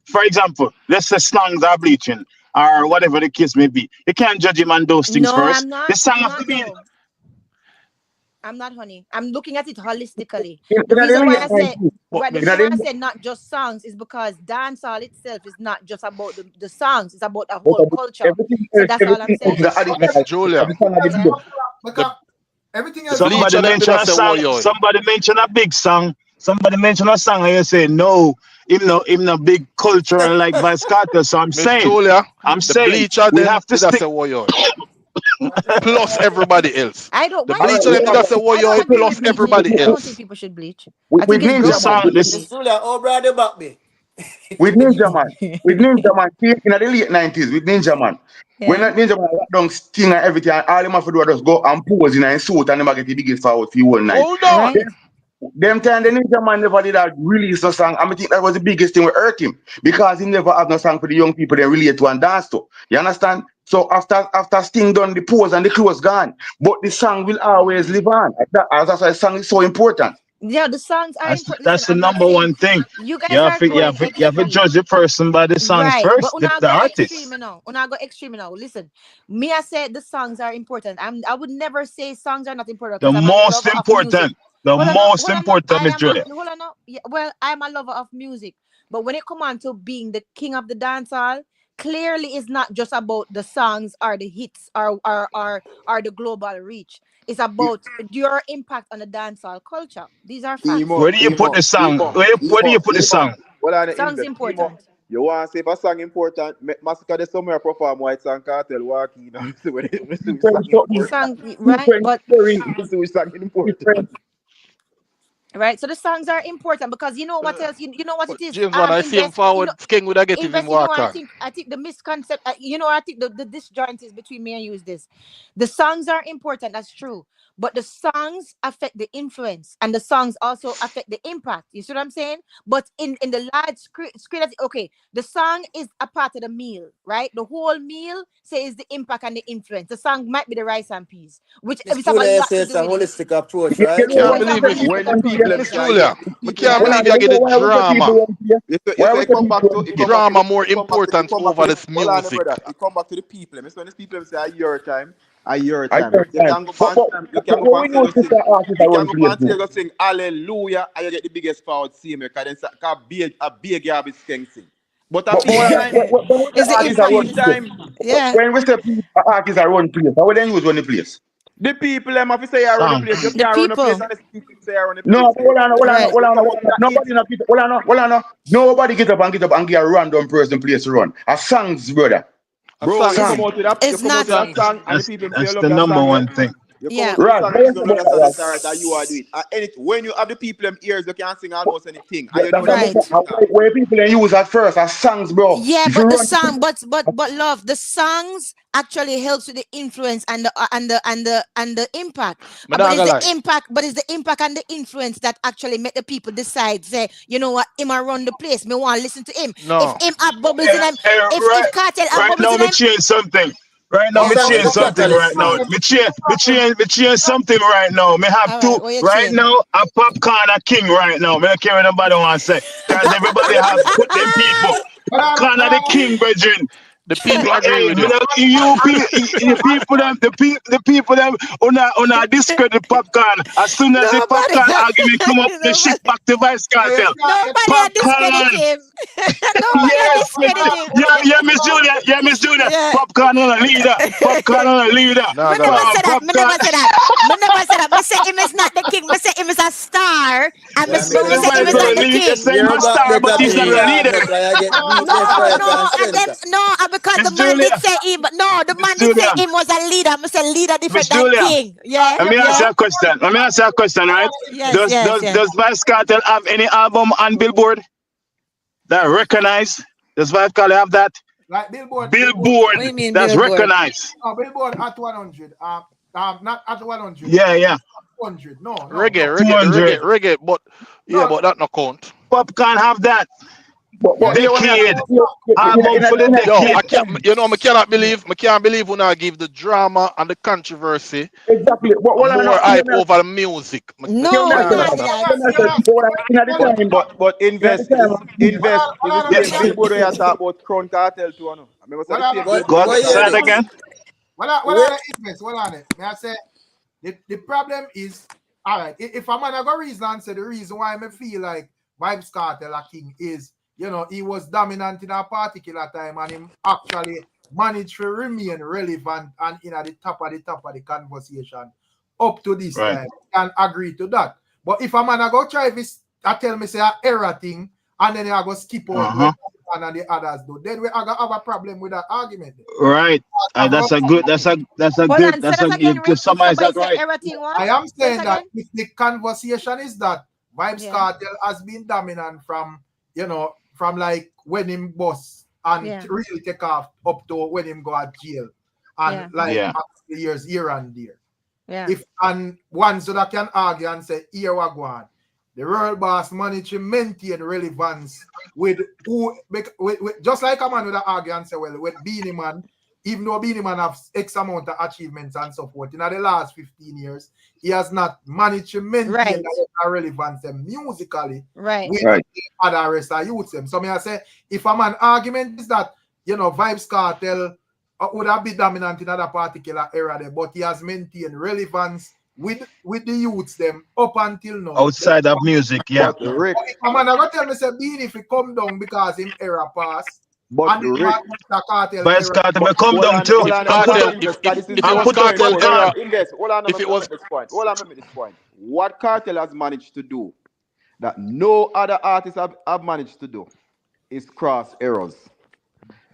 for example, let's say slangs are bleaching or whatever the case may be. You can't judge him on those things No, first. I'm not. The song I'm have to not be. though. I'm not, honey. I'm looking at it holistically. In The the reason why late I say 90s, right, the in the reason why I late- said not just songs is because dancehall itself is not just about the songs, it's about the but whole culture. everything So else, that's all I'm everything else is saying. the Miss additional. Julia, The song are the Yeah. bonus. the, Everything the else. Somebody bleacher them did mention I a say, song. oi, oi. Somebody mention a big song. Somebody mention a song, and you say no. Him no big cultural like Vice Carter. So Miss Julia, the bleacher we them have to did I stick. say, oi, oi. Plus everybody else. I don't The why All right, bleacher people them did I bleach. say, oi, I don't oi, agree plus with bleaching. everybody I don't think else. people should bleach. I with think it's The Ninja good. Man, song. Miss Julia, oh brother back me. with Ninja Man, in the late 90s, with Ninja Man. When Yeah. that Ninja Man locked down Sting and everything, and all him have to do is just go and pose in a suit and never get the biggest forward for you all night. Hold on. Right. Them time the Ninja Man never did that release no song. I think that was the biggest thing that hurt him because he never have no song for the young people they relate to and dance to. You understand? So after Sting done the pose and the clothes gone, but the song will always live on. That's why the song is so important. Yeah, the songs are important. That's Listen, the I'm not number saying one thing. you You guys have are to, you going have to, you have to extreme. judge the person by the songs Right, but first, una the go artist. extreme now. Una go extreme now. Listen, me I said the songs are important. I would never say songs are not important The because I'm a most lover of music. important. The most Hold on, no. important, I Miss am a Julia. hold on, no. Yeah, well, I'm a lover of music, but when it come on to being the king of the dancehall, clearly it's not just about the songs or the hits or the global reach. It's about your impact on the dancehall culture. These are facts. Where do you put the song? Where do you put the song? What are the Songs invest? important. You want to say if a song important, Massacre the somewhere perform white song cartel walk in and say when it song important. Song, right? But Which song important. right, so the songs are important because you know what else, you know what it is, James, man, I see him invest, forward. King would have get him you know, walk on. I think the misconcept, you know, I think the disjoint is between me and you is this: the songs are important, that's true, but the songs affect the influence and the songs also affect the impact. You see what I'm saying? But in the large screen, okay, the song is a part of the meal, right? The whole meal says the impact and the influence. The song might be the rice and peas, which Miss it's have a Julia, you lot say to it's do a with it. holistic approach, I right? can't It's a believe it. When the holistic people approach. them Miss say yeah, Julia, the I people can't them believe you get the drama. you say it come back to Drama more it important come back to over the this hold on, music. brother. It come back to the people. It's when the people them say a year time. You can go you can go and say go sing. You can go and say go sing hallelujah and you get the biggest power see me because a big garbage can sing. But a peak time, It's the a impact. peak time. Yeah. When we say artists are run place, how will they use run the place? The people them have to say I run the Song. place. You The can't run the place people. unless the people say I run the No, place. hold on, hold on, Right. hold You on, come hold up on. with that Nobody not hold on, hold on. Nobody get up and give a random person place to run. A songs, brother. A Bro, song you is come Song. out with that you It's come out not. with that songs. song and the people say you That's love the that number song, yeah? one thing. You come Yeah. out with the Right, song but and you people know don't what understand that it's alright that you are doing. When you have the people them ears, you can sing almost anything. And you that's know the what I'm Right. music saying. at all. Where people they use at first as songs, bro. Yeah, If you but the run song, but love, the songs actually helps with the influence and the impact. Me But not it's gonna the lie. impact, and the influence that actually make the people decide, say, you know what, him a run the place. Me want to listen to him. If No. him have bubbles in Hey, him, hey, if Cartel have right bubbles now, in me him, change something. Right now, The yeah. me song is change the something right catalyst. now. Me change something right now. Me have All to right, what you right change? now a popcorn a king right now. Me don't care what nobody want to say. Cause everybody have put them people. Popcorn are the king, brethren. The people agree Hey, with me you. not, the people them, the people them, on a discredit popcorn. As soon as the Nobody, popcorn argument come up, they nobody, shift back to Vice Cartel. nobody a discredit Popcorn. him. Nobody a Yes, discredit him. yeah, Miss Julia, Miss Julia. Yeah. Popcorn on a leader, popcorn on a leader. Not Me gonna never lie. say that. Me Popcorn. never say that. Me never say that. Me say him is not the king. Me say him is a star. And me, Yeah, So make me a say everybody him is song. not gonna the lead. They king. say him a Hear back star, but better he's not a things, leader. but I get beat left, No, right, no, and and then center. because Miss the man did Julia, say him, but no, the Miss man did say Julia, him was a leader. Me say leader Miss different than Julia. king. Yeah, Let me ask you yeah. a question. Right? Yes, Does yes, does yes. does Vice Cartel have any album on Billboard that recognized? Does Vice Cartel have that? Like Billboard, What do Billboard you mean that's billboard? recognized. Billboard at 100. Not at 100. Yeah. 100. No, no, Reggae, no, reggae, reggae, 200. reggae, but yeah, no. but that no count. Popcorn have that. Yeah, But here when me Decade. in Album a for the Yo, decade. I can't, you know, me can't believe when I give the drama and the controversy exactly. But what I know, more hype over the music. Me yeah, No, we can't can't do do that. that. in a But time, but invest in a time. is the let me same say, billboard where you talk about Crown Cartel too. I know. I remember say the same But billboard Go where on, you but talk hear say it about this. again. music. what Wait, I invest, what on it? May I say, the problem is, all right, if I'm gonna go reason and say the reason why I feel like Vibes Cartel a king is, he was dominant in a particular time and him actually managed to remain relevant and in at the top of the conversation up to this Right. time. Can agree to that. But if I'm gonna go try this, I tell me say a error thing, and then I go skip out Uh-huh. what and the others do, then we are gonna have a problem with that argument. Right. That's a good. That's a Hold on, say that again, you Rick. If summarize somebody that say right. everything what? I am Say it saying that again. if the conversation is that Vibes Yeah. Cartel has been dominant from, from like when him boss and Yeah. really take off up to when him go at jail and Yeah. like Yeah. years here and there. Yeah. If and one so that can argue and say here we go on. The royal boss managed to maintain relevance with who with just like a man with an argue and say, well, with Beanie Man, even though Beenie Man have X amount of achievements and so forth, in the last 15 years, he has not managed to maintain that relevance musically with other rest of youths. So I say, if I'm an argument is that, you know, Vybz Kartel would have been dominant in that particular era there, but he has maintained relevance with the youths them up until now. Outside of music, yeah. But Rick, If I'm gonna tell me say Beenie if he come down because him era pass, but and Rick, Vybz Kartel will come down too. Hold on, If it was Cartel era, hold on, if it was this point. Hold on, this point. What Cartel has managed to do that no other artists have managed to do is cross errors.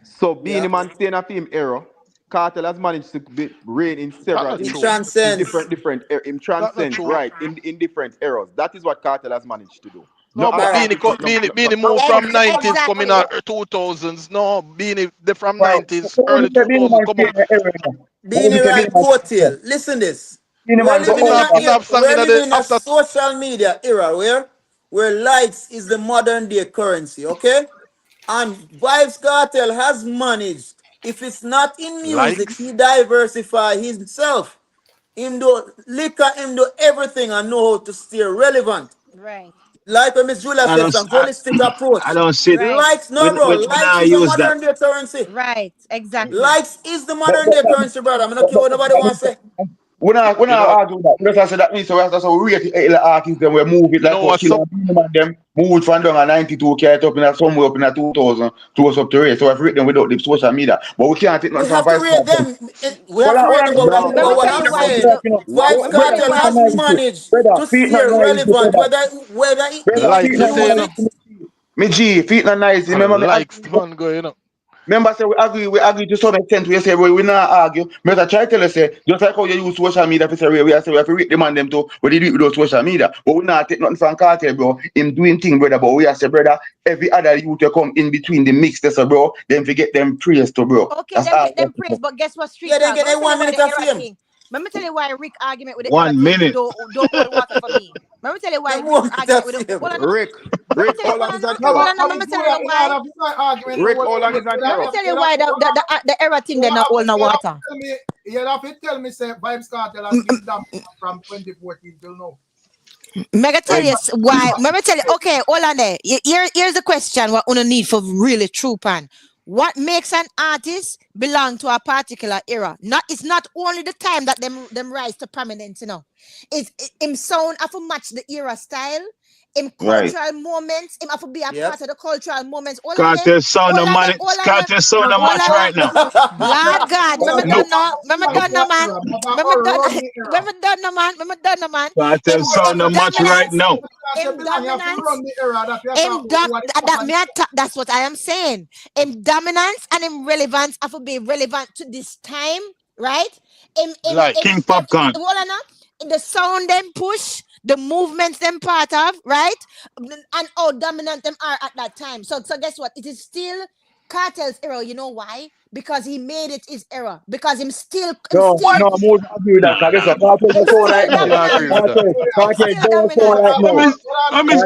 So Beenie Man staying a film error, Cartel has managed to reign in several different right in different eras. That is what Cartel has managed to do. No, but Beenie moved from 90s coming out 2000s. No, Beenie from 90s, early 2000s come up. Beenie right coattail. Listen this. We're living in a social media era where likes is the modern day currency, okay? And Vybz Kartel has managed, if it's not in music, he diversify himself. Him do liquor, him do everything and know how to stay relevant. Right. Like when Miss Julia said, some holistic approach. I don't see likes, no, bro. Likes is the modern day currency. Right, exactly. Likes is the modern day currency, brother. I'm not care what nobody wants to say. We're not arguing that. That's what that means. So that's how we rate the artists. Then we move it like them move from down at 92, carry up in somewhere up in a 2000, close up to rate. So I've rate them without the social media. But we can't take We have to rate them. We have to rate them. But what I'm saying, Vybz Kartel has managed to stay relevant, whether it is music. Me G, feet not nice. Remember me Remember, say we agree to some extent. We say we not argue. Me try to tell you say just like how you use social media to say we have to rate them on them too. We do it with those social media, but we not take nothing from Cartel, bro. Him doing thing, brother. But we have say, brother, every other youth to come in between the mix, this, bro. Then forget them praise to, bro. Okay, then get them praise, but guess what? Street then get 1 minute of fame. Let me tell you why Rick argument with the 1 minute. Don't hold water for me. Let me tell you why Rick argument with the Rick, all on is an error. Let me tell you why the error thing they're not holding the water. You have to tell me, say, Vybz Kartel has been done from 2014 till now. Mega tell you why. Let me tell you, okay, hold on there. Here's the question what we need for really true pan. What makes an artist belong to a particular era? It's not only the time that them rise to prominence, you know. It's him sound have to match the era style, him cultural moments, him have to be a part of the cultural moments. Cartel sound of money. Cartel sound of match right now. Lord God, remember done no man. Cartel sound of match right now. That's what I am saying. In dominance and in relevance have to be relevant to this time, right? Like King Popcorn. The sound them push, the movements them part of, right? And how dominant them are at that time. So guess what? It is still Cartel's era. You know why? Because he made it his era. Because him still. No, I'm more agree with that. Because Cartel is so right now. Miss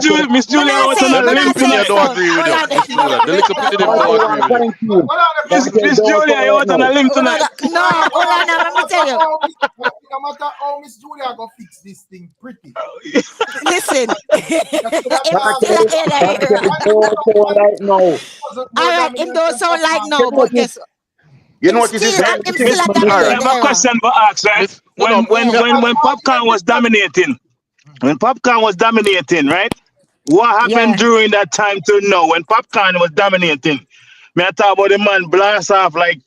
Julia, I want to limp in here. Don't agree with you. The little bit don't agree with you. Miss Julia, I want to limp tonight. No, hold on, let me tell you. No matter how Miss Julia go fix this thing pretty. Listen. All right, it don't sound like no, but guess what? You know what this is? I have a question for ask, right? When Popcorn was dominating, right? What happened during that time to now when Popcorn was dominating? Me I talk about the man blast off like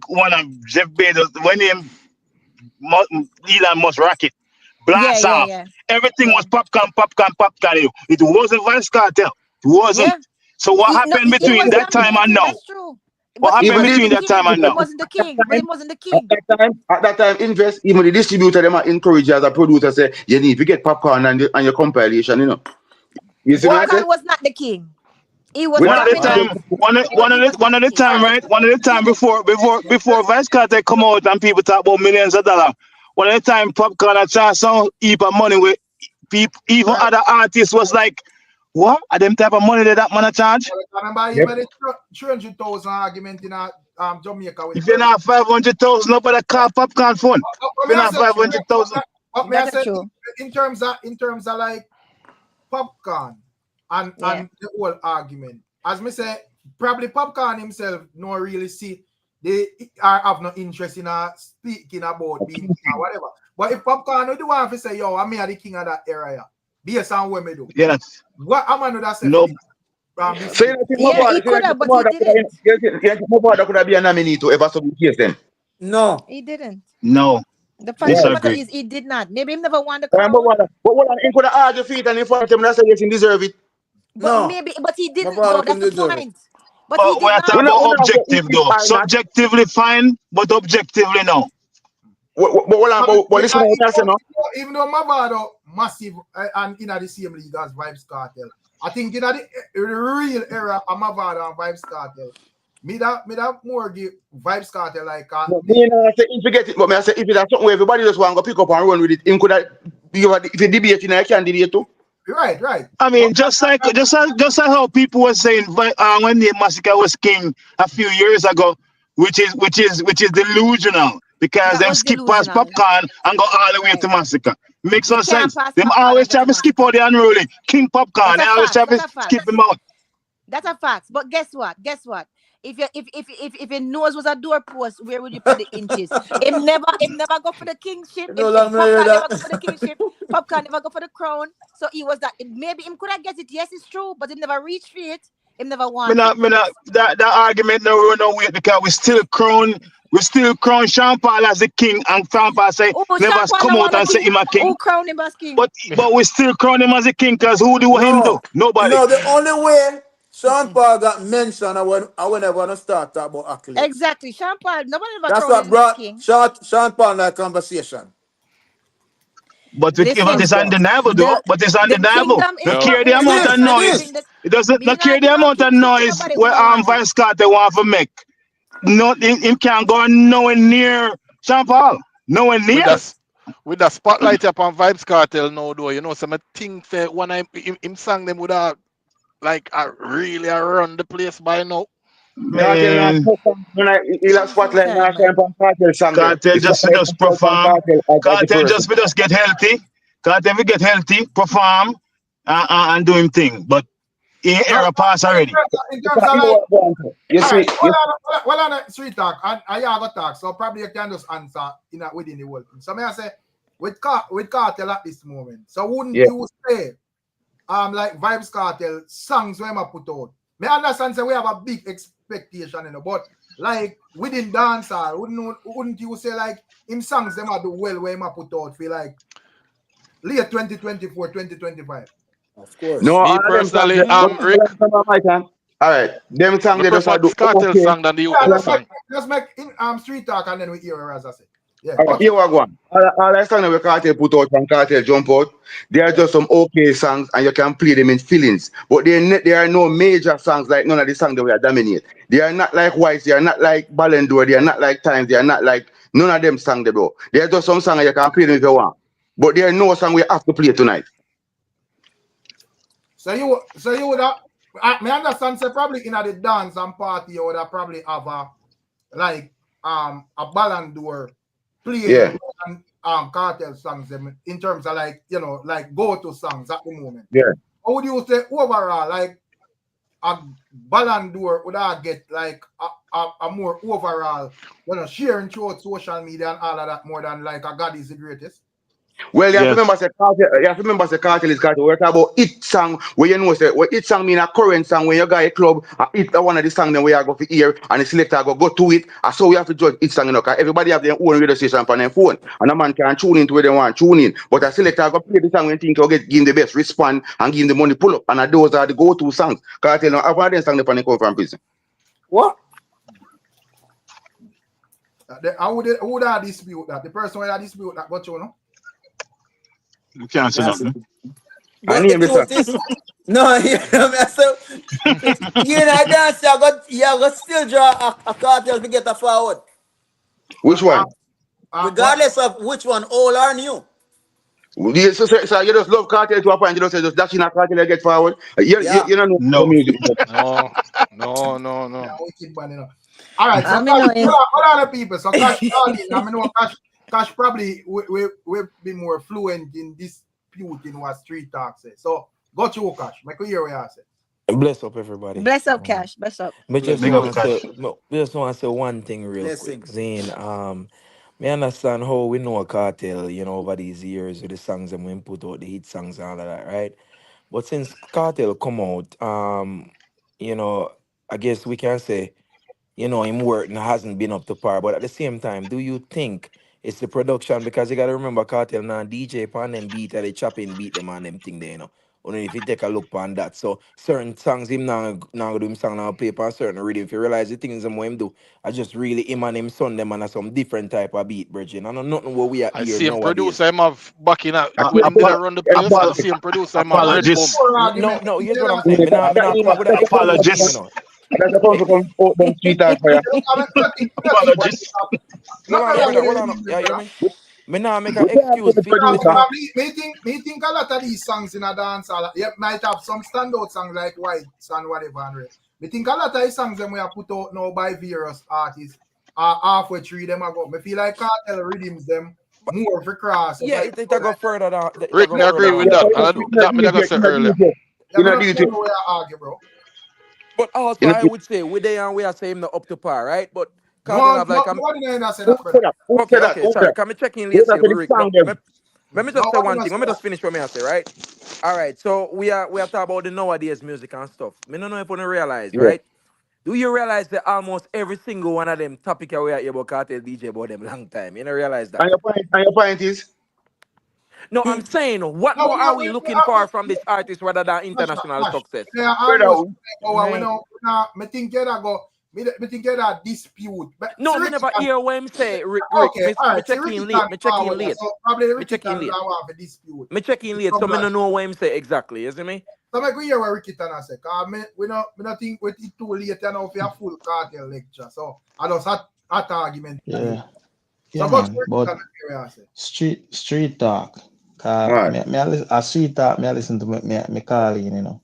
one of Jeff Bezos when him Elon Musk rocket blast off. Everything was popcorn. It wasn't Vybz Kartel. It wasn't. Yeah. So what happened between that time and now? That's true. What happened between that time and now? It wasn't the king. It wasn't the king. At that time, invest. Even the distributor, them are encouraged as a producer. Say you need to get Popcorn and your compilation. You know. You see Popcorn was not the king. He was one at the time, right? One at the time before Vybz Kartel come out and people talk about millions of dollars. One at the time, Popcorn had charged some heap of money with people, even other artists was like What? Are them type of money that man a charge? Remember, Yep. even the 300,000 argument in Jamaica with If you're not 500,000, nobody call popcorn phone. If you're not 500,000. That's true. In terms of like popcorn and the whole argument, as me say, probably popcorn himself no really see they have no interest in speaking about being king or whatever. But if popcorn would do want to say, yo, I'm the king of that area, based on what me do. Yes. What am I do that say? No. So Yeah, he could have, but he didn't. Mavado could have been a nominee to ever submit case then. No. He didn't. No. The fact of the matter Disagree. is he did not. Maybe he never won the crown. But he could have argue for it and inform him that say yes, he deserve it. But maybe, but he didn't. Mavado Though, that's the deserve it. point. But he did We're not. talking about objective though. Subjectively fine, but objectively no. But listen what I say now. Even though Mavado massive and in the same league as Vybz Kartel, I think in the real era of Mavado and Vybz Kartel, me that more give Vybz Kartel like Me I say if you get it, but me I say if it has something where everybody just want to pick up and run with it, him could have if you debate, I can debate too. Right. I mean, just like how people were saying when the massacre was king a few years ago, which is delusional because them skip past popcorn and go all the way to massacre. Makes no sense. Them always try to skip out the unruly king popcorn. They always try to skip him out. That's a fact. But guess what? If your nose was a doorpost, where would you put the inches? Him never go for the kingship. Popcorn never go for the kingship. Popcorn never go for the crown. So he was that. Maybe him could have guessed it. Yes, it's true, but he never reached for it. Him never won. That argument no run no weight because we still crown Sean Paul as the king, and Sean Paul say never come out and say him a king. Who crown him as king? But we still crown him as a king because who do him do? Nobody. No, the only way Sean Paul got mentioned I whenever I start talk about accolades. Exactly. Sean Paul, nobody ever That's crowned what him brought king. Sean Paul in that conversation. But it's undeniable though. But it's undeniable. Not care the amount of noise. It doesn't not care the amount of noise where Vybz Kartel want to make. No, him can't go nowhere near Sean Paul. Nowhere near. With the spotlight up on Vybz Kartel now though, you know, some things that when him sang them would have like really run the place by now. Man. Kartel just perform. Kartel just get healthy. Kartel we get healthy, perform, and do him thing. But in era pass already. In terms of like, well on a street talk, and I have a talk, so probably you can just answer within the world. So may I say with Kartel at this moment. So wouldn't you say like Vybz Kartel songs when I put out? Me understand say we have a big expectation, but like within dancehall, wouldn't you say like him songs them are do well when I put out for like late 2024, 2025? Of course. No, me personally, Rick. All right, them songs they just do Kartel song than the song. Let's make street talk and then we hear as I say. Yeah. All right, here we go. All I songs that Kartel put out and Kartel jump out, they are just some okay songs and you can play them in feelings. But they are no major songs like none of the songs that we are dominate. They are not like Whites, they are not like Ballon d'Or, they are not like Times, they are not like none of them songs they do. They are just some songs you can play them if you want. But there are no song we have to play tonight. So you would have, I understand, so probably in the dance and party you would have probably have a Ballon d'Or play and Kartel songs in terms of like, you know, like go-to songs at the moment. Yeah. How would you say overall, like a Ballon d'Or would I get like a more overall, you know, sharing throughout social media and all of that more than like a God is the greatest? Well, you have to remember the Kartel is Kartel. We're talking about it song where you know say well, it song mean a current song when you got a club, it one of the songs then where you go for ear and the selector go to it. And so we have to judge it song, you know, because everybody have their own radio station on their phone. And a man can tune into where they want to tune in. But a selector go play the song when think you give him the best response and give him the money pull up. And those are the go-to songs. Kartel now have one of them songs they come from prison. What? Who would I dispute that? The person who dispute that, but you know? You can't say nothing. But the truth is, no, you know, dance, you got still draw a Kartel to get a forward. Which one? Regardless of which one, old or new. So you just love cartel to a point, you don't say just dash in a cartel and get forward. Yeah. You don't know the No. music. No. Wicked man, you know. All right, so I mean, Cash, no, it's- what are the people? So Cash, I know Cash probably will be more fluent in disputing what street talk says. So go to Cash. Make you hear what I say. Bless up, everybody. bless up, Cash. Bless up. Me just Big up, want to Cash. say, me just want to say one thing real quick, Blessings. Zane. Me understand how we know a cartel, over these years with the songs and we put out the hit songs and all of that, right? But since cartel come out, you know, I guess we can say, him working hasn't been up to par. But at the same time, do you think it's the production? Because you gotta remember cartel now DJ pan them beat or they chopping beat them and them thing there. Only if you take a look on that. So certain songs him now do him song now play on certain rhythm. If you realize the things him what him do, I just really him and him son them and some different type of beat, bridging. I know nothing what we are I here see him nowadays. producer him have back in when him did I run the place and the same producer him have Red Bum. Apologies. No, here's what I'm saying. Me not come up with an exclusive thing, Apologies. That's supposed to come out them street talk for you. Apologies. Hold on, brother. Hold on. Yeah, you hear me? Me now make an excuse. Me think a lot of these songs in a dance hall, yeah, might have some standout songs like Whites and whatever. And me think a lot of these songs them we have put out now by various artists are halfway through them ago. Me feel like cartel rhythms them more for cross. Yeah, it go further down. Rick, me agree with that. And that me that said earlier. Yeah, me not sure where I argue, bro. But also, I would say we there and we are saying the up to par, right? But No, cartel have like nobody ain't say that, brother. okay, sorry. Can me check in late, say Rick. Let me just say one thing. Let me just finish what me I say, right? All right. So we are talking about the nowadays music and stuff. Me don't know if you realize, right? Do you realize that almost every single one of them topic we are here about cartel DJ about them long time? You don't realize that? And your point is? No, I'm saying, what more are we looking for from this artist rather than international success? Yeah, I know. Me think you go. Me think you dispute. No, me never hear what him say. Rick, Okay, all me right. check in late. Me check in late. So probably the Me Ricky check in late. have a dispute. Me check in late, so me don't know what him say exactly. You see me? So I go hear what Ricky Tana say. Cause we not think it's too late now for a full cartel lecture. So I just had argument. Yeah. So Man, but street talk. I street talk. Me I listen to me Carlin,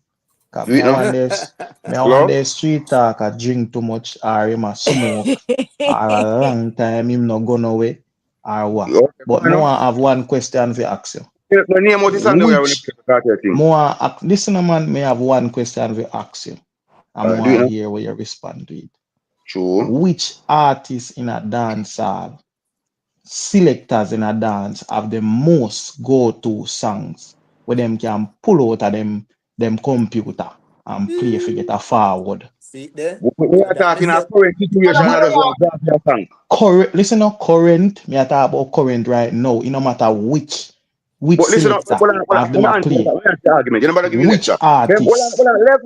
Cause me want this street talk. I drink too much, or him a smoke, or a long time him not go nowhere, or what. But me want have one question for ask you. Listen, man, me have one question for ask you. I want to hear where you respond to it. Sure. Which artists in a dance hall, selectors in a dance, have the most go-to songs where them can pull out of them computer and play for get a forward? See there? We are talking about current situation. Current, listen up, current. Me I talk about current right now. It no matter which selector have them a play. Which artist?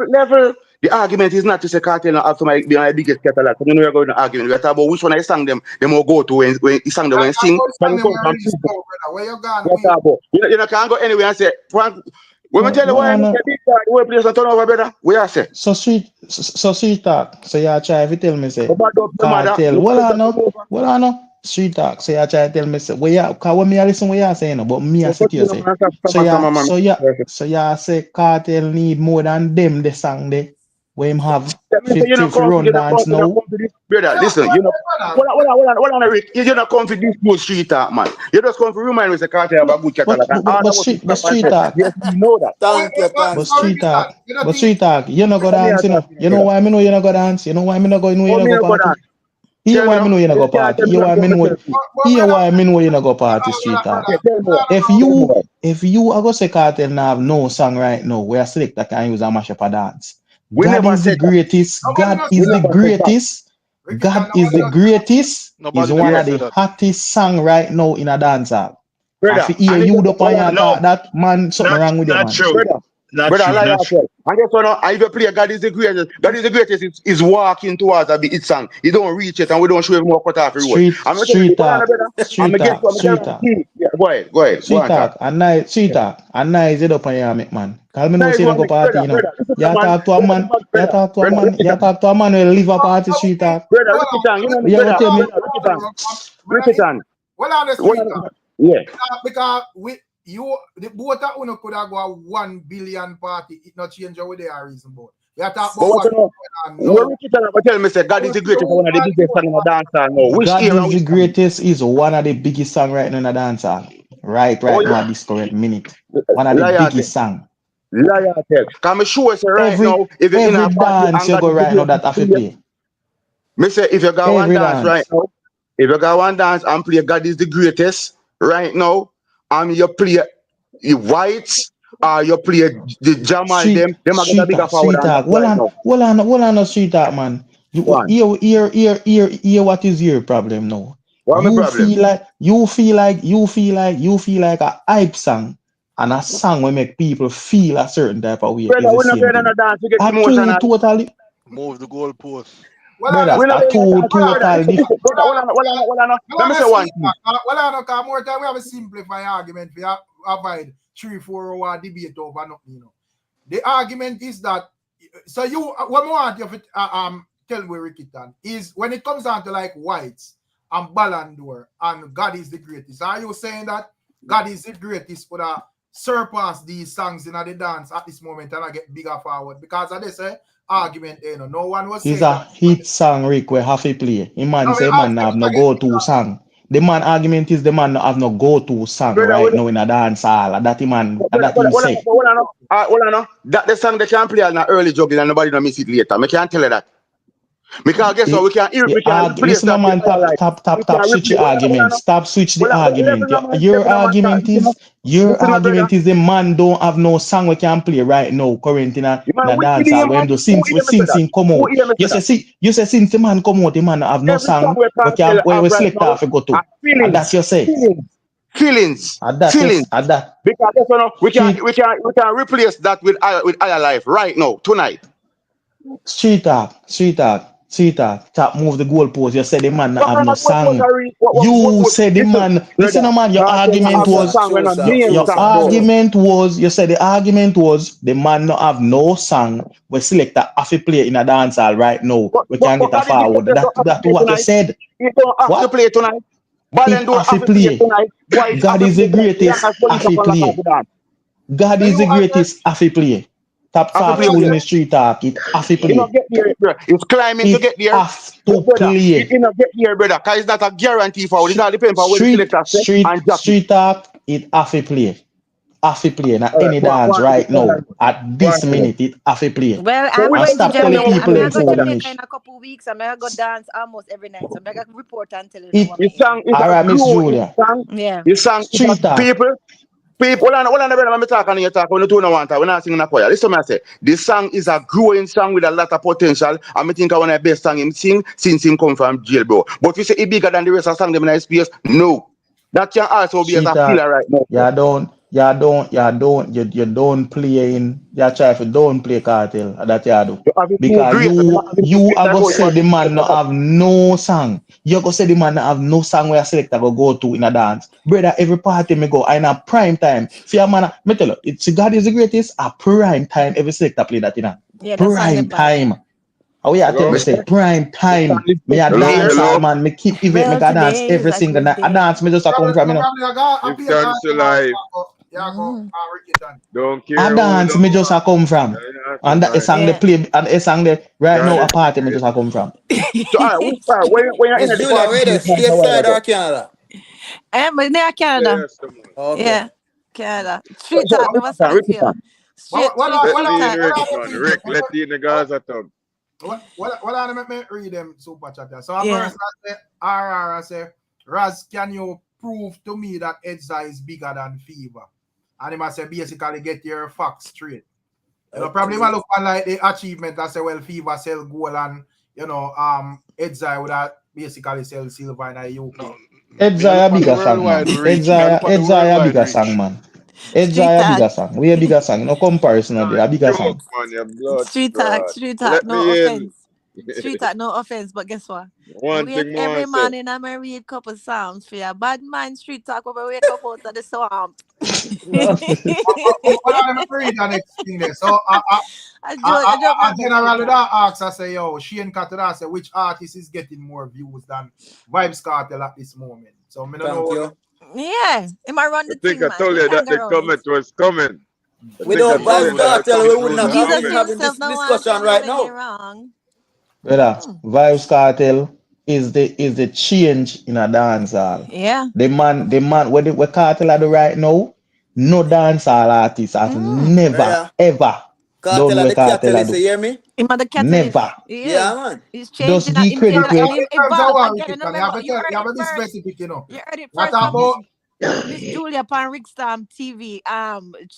Level. The argument is not to say cartel have somebody be my biggest catalog. So we're going to argument. We're talking about which one I sang them will go to when he sang them when sing. Where you gone? You know can't go anywhere and say Frank. When we tell you why the whole place not turn over, brother, we are say. So street talk. So you try to tell me say cartel. Well I know. Street talk. So you try to tell me say cause when me I listen what you saying, but me I sit here say. So you say cartel need more than them the song they where him have 50 run dance now. Brother, listen, what on Rick? You're not come for this good street talk, man. You just come for remind me the cartel have a good catalog. But street talk. Yes, you know that. Thank you, But street talk. You not go dance, you know. You know why me know you not go dance? You know why me not go party? Here why me know you not go party. Here why me know you not go party street talk. If you are go say cartel now have no song right now, where select that can use a mash up a dance. God is the greatest. God is the greatest. God is the greatest. Is one of the hottest song right now in a dance hall. If you hear you up on your talk, that man something wrong with you, man. Brother, I just want to, I even play God is the greatest. God is the greatest is walking towards a bit song. He don't reach it and we don't show him more cut off the road. Street talk. Yeah, go ahead. Street talk. And nice, street talk. And nice it up on your make man. Call me no say no go party, you know. You talk to a man. You talk to a man who live a party street talk. Brother, you tell me. Well, honestly, yeah. because the both of you could have go 1 billion party. It not change how they are reason about. We are talking But about what you know? Where Ricky tell me say God is the greatest, one of the biggest song in the dance hall now. Which God era, is which the song? greatest is one of the biggest song right now in the dance hall. Right Oh now yeah. at this current minute. One of the Loyalty. biggest song. Loyalty. Can me sure say right now, if you're in Every a party dance and you God go is the right now greatest, that have to play. me say if you go one Every dance right dance. now, if you go one dance and play God is the greatest right now, and you play the whites or you play the Jamal them are get a bigger forward Street than that talk. right now. Hold on, no street talk, man. You Go on. hear what is your problem now? What my problem? You feel like a hype song and a song will make people feel a certain type of way Brother, is the we're not same going on a thing. dance to get A two emotional. totally, Move the goalpost. brother, We're not a going on a two dance. Brother, total different. hold on. Let me say one thing. Well, more time we have a simplified argument. We avoid 3-4 hour debate over nothing. You know, the argument is that. So you, what I want you to tell me, Rickitan, is when it comes down to like whites and Ballon d'Or and God is the greatest. Are you saying that God is the greatest would surpass these songs in the dance at this moment and I get bigger forward? Because of this argument, you know, no one was It's saying a that. hit song Rick we have to play. The man No, say man have no go-to song. The man argument is the man no have no go-to song right now in a dance hall. That the man that him say. Hold on. That the song they can play in the early juggling and nobody don't miss it later. I can't tell you that. Because guess what? We can replace Listen, that no with man, other life. We can switch replace. the argument. Stop, switch the argument. Your argument is the man don't have no song we can play right now, current in a dance hall. When do since him come out, you say since the man come out, the man have no Every song song we we can can have we right select now off go to. are And that's feelings. you say. Feelings. And that yes, and that. Because that's we can replace that with other life right now, tonight. Street talk. Stop, move the goalpost. You said the man not What have kind no of goalpost song. are we? You said the man. Listen, Brother, no man. Your now tell me argument have no was. song when I'm million Your song, bro. argument was. You said the argument was the man not have no song. We select a half play in a dance hall right now. We can get a God is the forward. greatest, don't have to That play what you tonight. said. It don't have to What? play tonight. It Ballon d'Or half have to play play. tonight. White have God to is play the tonight. The greatest. youngest police Half up on the play. dance. God is the greatest. Half play. Stop Have to talk play fool in there. the street talk. It half You play. not get there, bro. It's climbing to It get there. have to But brother, play. it not get there, brother. Cause it's not a guarantee for it. It all depends on where the selector say and drop it. Street talk, it have to play. Have to play. Now All right, any dance right now, at go on, this minute, it have to play. Well, So I'm which And going to stop song telling you Jamaica. want to I'm people play? gonna them go to foolish. Jamaica in a couple weeks. I'm gonna go dance almost every night. So I'm gonna report and tell you It what His I hear. song is all a right, Miss grow. His Julia. song, Yeah. his song is a Street talk. people. Hold on, brother. Let me talk and you talk. When you don't want to, we're not singing a choir. Listen, to me, I say, this song is a growing song with a lot of potential. And I think one of the best song him sing since him come from jail, bro. But if you say he bigger than the rest of the song them in his space, no. That can also be as Street a talk. filler right now. You don't play in. You try to don't play cartel. That you do. You have it too Because great. You have it too you great. are That's gonna how you say want the man no to have no song. You gonna say the man no have no song where a selector go to in a dance. Brother, every party me go in a prime time. See a man, me tell you, it's God is the greatest. A prime time every selector play that in a Yeah, that song prime them bad. time. How you tell Me me say, say prime this song time? is Me a me dance here. all man. Me keep event. Me Well, can dance today is every a single good night. A day. dance me just a come from you know. A dance me just a come from. And that is song they Yeah. play and a song they right now a party me just a come from. So, all right, when you're in Miss the Julia, party, where the stateside or Canada? But near Canada. Okay. Yeah. Canada. Street So, talk, never sing for you. Street talk. Well, I make me read them super chat. So a Yeah. person say, RR say, Raz, can you prove to me that Edza is bigger than Fever? And he must say, basically get your facts straight. You know, probably might look on like the achievement and say, well, Fever sell gold and you know, Edza would have basically sell silver in the UK. No, me I Edza look a on the bigger song man. worldwide reach. Me I look on the Edza a worldwide bigger song reach. man. Street Edza a talk. bigger song. We a bigger song. No comparison of it. A bigger song. Street talk, no offense. Street talk, no offense, but guess what? I wake every morning and I read couple psalms for you. Bad mind street talk when I wake up out of the swamp. Well, I'm read the next thing there. So I joke, my generally street that asks, I say, yo, Shane Carter say which artist is getting more views than Vibes Cartel at this moment. So I don't Thank know. you. Yeah, him I run the I think thing, I man. told You you can't that go the around it. comment was coming. I think I Without told Vibes you that Cartel, we comment wouldn't was have Jesus coming. been having himself this no one discussion tell you right when you're now. wrong. Brother, Vibes Cartel is the change in a dance hall. Yeah. The man what Cartel are do right now, no dance hall artist has never Brother, ever done Cartel are what the Cartel are catalyst, you do. hear me? Him are the catalyst. Never. He Yeah, is. man. He's Just changing that. give Him change credit that. where Him In terms of evolve. what, Again, and you remember, have to you tell, heard you have it to be first. specific, you know. You heard it What first from about Miss Julia upon Ricstormtv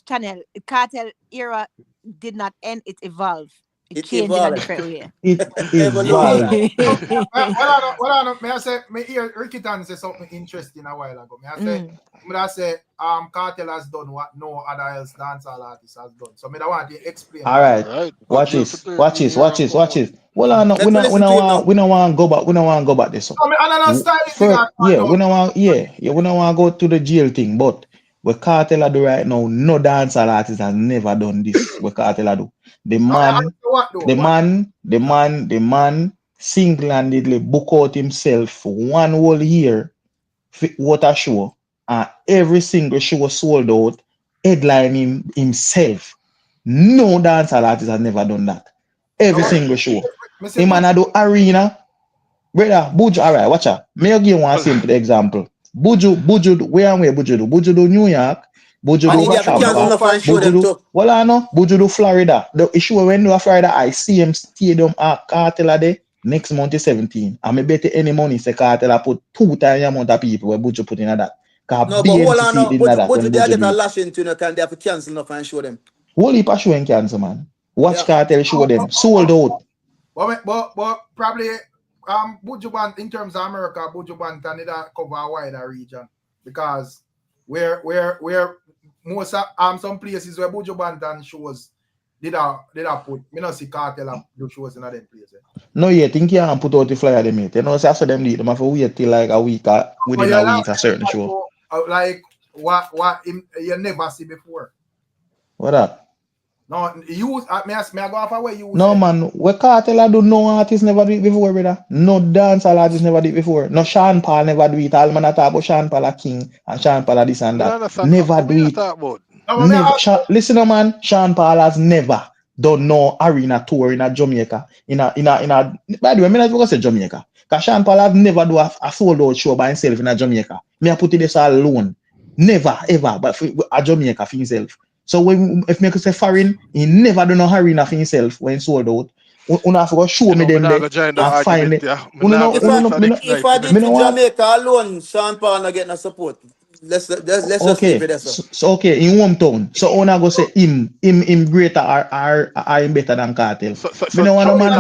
channel. Cartel era did not end, it evolved. It It changed in a evolved. different way. it Evolution. evolved. well, I know, may I say, me hear Ricky Tan say something interesting a while ago. May I say, Cartel has done what no other else dancehall artist has done. So me da want to explain All why. right. Watch this. Watch this. Watch this. Watch this. Well, Make we listen to him now. we don't want to go back. We don't want to go back this one. I mean, I don't style thing First, I can't we don't want. We don't want to go to the jail thing. But what Cartel do right now, no dancehall artist has never done this. What Cartel do, the man single-handedly book out himself for one whole year, water show, and every single show sold out, headline himself. No dancehall artist has never done that. Every single show. Him and do arena. Brother, Buju, all right, watch out. May I give one simple example. Buju, where Buju do? Buju do New York, Buju And do he have to cancel Tampa, enough and show Buju them do, too. well, I know, Buju do Florida. The issue when do Florida, I see him stadium at Cartel day, next month is 17. I may bet any money say Cartel I put 2 times the amount of people where Buju put in that. Because No, but hold on BMCC now. did But that when they Buju get do a it. lash into you, can they have to cancel enough and show them? Whole heap of show in cancer, man. Watch Yeah. Cartel show them. Sold out. But probably Buju Banton in terms of America, Buju Banton need to cover a wider region because where most of some places where Buju Banton shows did I put me not see Cartel do shows in them places. No, you think you can put out the flyer them yet. You know, so after them do it, them have to wait till like a week or within a week a certain show. Like what you never see before. What that? No, you may I go off away you No say. man, what Cartel do no artist never do it before, brother. No dancehall artist never do it before. No Sean Paul never do it. All man talk about Sean Paul a king and Sean Paul a this and that. Never do it. Never. Listen, no, man. Sean Paul has never done no arena tour in a Jamaica. By the way, I'm not going to say Jamaica. Because Sean Paul has never do a sold out show by himself in a Jamaica. Me I put it this all alone. Never ever, but for a Jamaica for himself. So when if me say foreign, he never do no arena for himself when sold out. Una have to show me them there and find it. If I did for Jamaica alone, Sean Paul not get no support. Let's just leave it there. So okay, in hometown. So I go say him greater or him better than Cartel. Me no want a man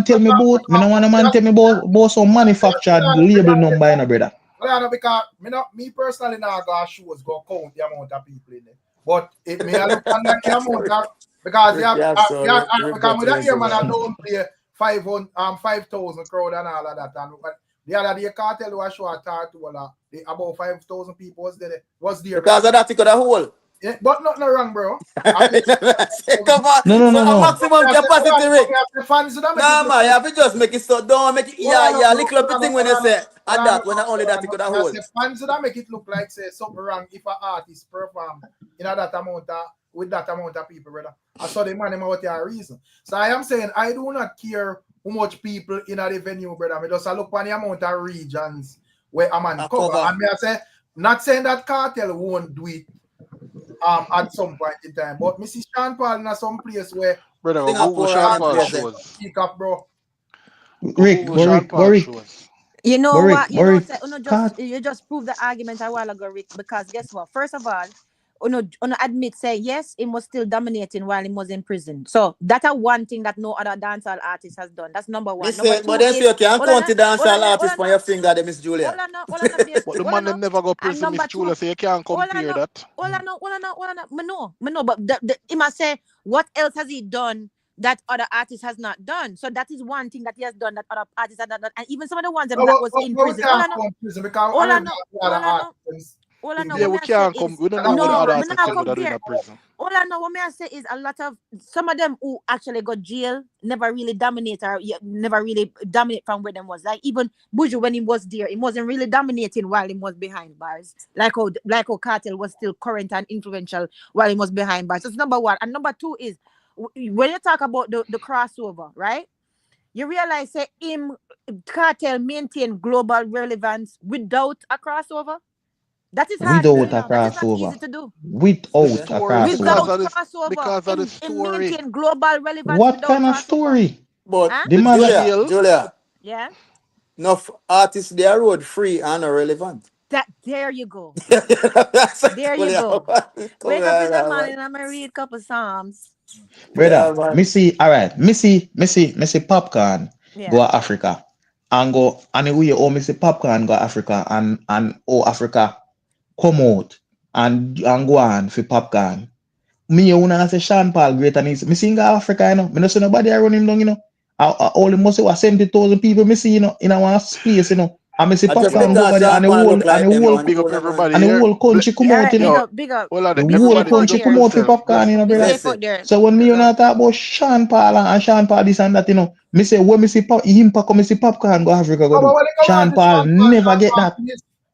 tell me about. Me no want a man tell me about some manufactured label number, you know, brother. Well, because me personally now go shows go count the amount of people in there. But it may look under the amount of because because with that year man I don't play 5,000 crowd and all of that. And the other day Cartel was show a Tartola, about 5,000 people was there. Because of that, you got a hole. Yeah, but nothing wrong, bro. Come on. No. Maximum capacity rate. Nah, man, you have to just make it so. Don't make it. Yeah, lick up the thing when you say at that. When only that you could have hold. Fans that make it look like say something wrong if an artist perform in that amount of with that amount of people, brother. I saw the man him out there a reason. So I am saying I do not care how much people in the venue, brother. I just look on the amount of regions where a man cover. And me I say not saying that Cartel won't do it. At some point in time, but Mrs. Sean Paul in some place where Google Sean Paul shows. Speak up, bro. Rick. You know Rick, what? You just proved the argument a while ago, Rick. Because guess what? First of all, admit say yes, he was still dominating while he was in prison. So that's one thing that no other dancehall artist has done. That's number one. But then you can't count the dancehall artist on your finger, Miss Julia. But the man them never go prison, Miss Julia, so you can't compare that. No. But he must say what else has he done that other artists has not done. So that is one thing that he has done that other artists have not done. And even some of the ones that was in prison. All I know Yeah, what we me I say can't come. is We don't know what the no, other me artists not them would have done in compare. a prison. All I know what me I say is a lot of some of them who actually got jail never really dominate or never really dominate from where them was. Like even Buju when he was there, he wasn't really dominating while he was behind bars. Like how Cartel was still current and influential while he was behind bars. That's number one. And number two is when you talk about the crossover, right? You realize that Cartel maintain global relevance without a crossover. That is hard to do, Without you a know. That is not easy crossover. to do. Without a Without crossover. crossover, Because of the in story. maintain global relevance What without kind of crossover. story? But Huh? The man Julia, Yeah. enough artists they are road free and irrelevant. There you go. That's There you Julia. go. Come Wake up in the on, man. morning, I'm gonna read a couple psalms. Yeah, brother, man. Missy, all right, Missy Popcorn go Yeah. Africa and go and we oh Missy Popcorn go Africa and oh Africa come out and go on for Popcorn. Me you wanna say Sean Paul great and me sing Africa, you know. Me no see nobody run him down, you know. I only must say what 70,000 people me see, you know, in one space, you know. And me see I just Popcorn go over because there and Sean the Paul whole look like them, Yo, man. big up Hold on, man. everybody and the here. whole country come All out, right, you big know. Yo, up, big up. hold on, The Be whole safe everybody out big country up come there. out for yourself. Popcorn, you know, Be brother. safe Listen, out there. So when me you listen. not talk about Sean Paul and Sean Paul this and that, you know, me say when me see him pack me see Popcorn go Africa go But do. when it come on Sean to Paul never get that.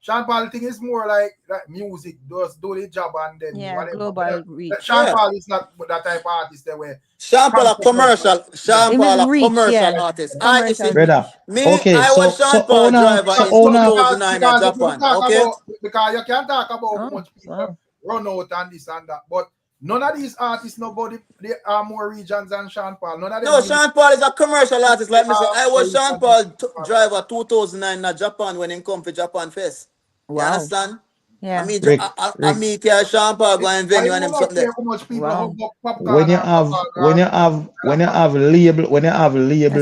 Sean Paul thing is more like music, does do the job and then Yeah, whatever. global But reach. Sean Yeah. Paul is not that type of artist that way. Sean Paul a commercial. Sean Him is Paul a reach, commercial yeah. artist. I you Commercial see, Brother. reach. Okay, I was Sean so Paul driver so in owner 2009 at Because if you Japan. talk Okay. about, because you can talk about how Oh, much people wow. run out and this and that, but none of these artists, nobody, they are more regions than Sean Paul. None of them No, music Sean Paul is a commercial artist. Like me say, I more was regions Sean than Paul Sean Paul. driver 2009 at Japan when he come for Japan Fest. You Wow. understand? I Yeah. meet Rick, I Rick, meet Sean Paul going I venue and them don't something there. care how much people Wow. hug up popcorn when you or have popcorn That's label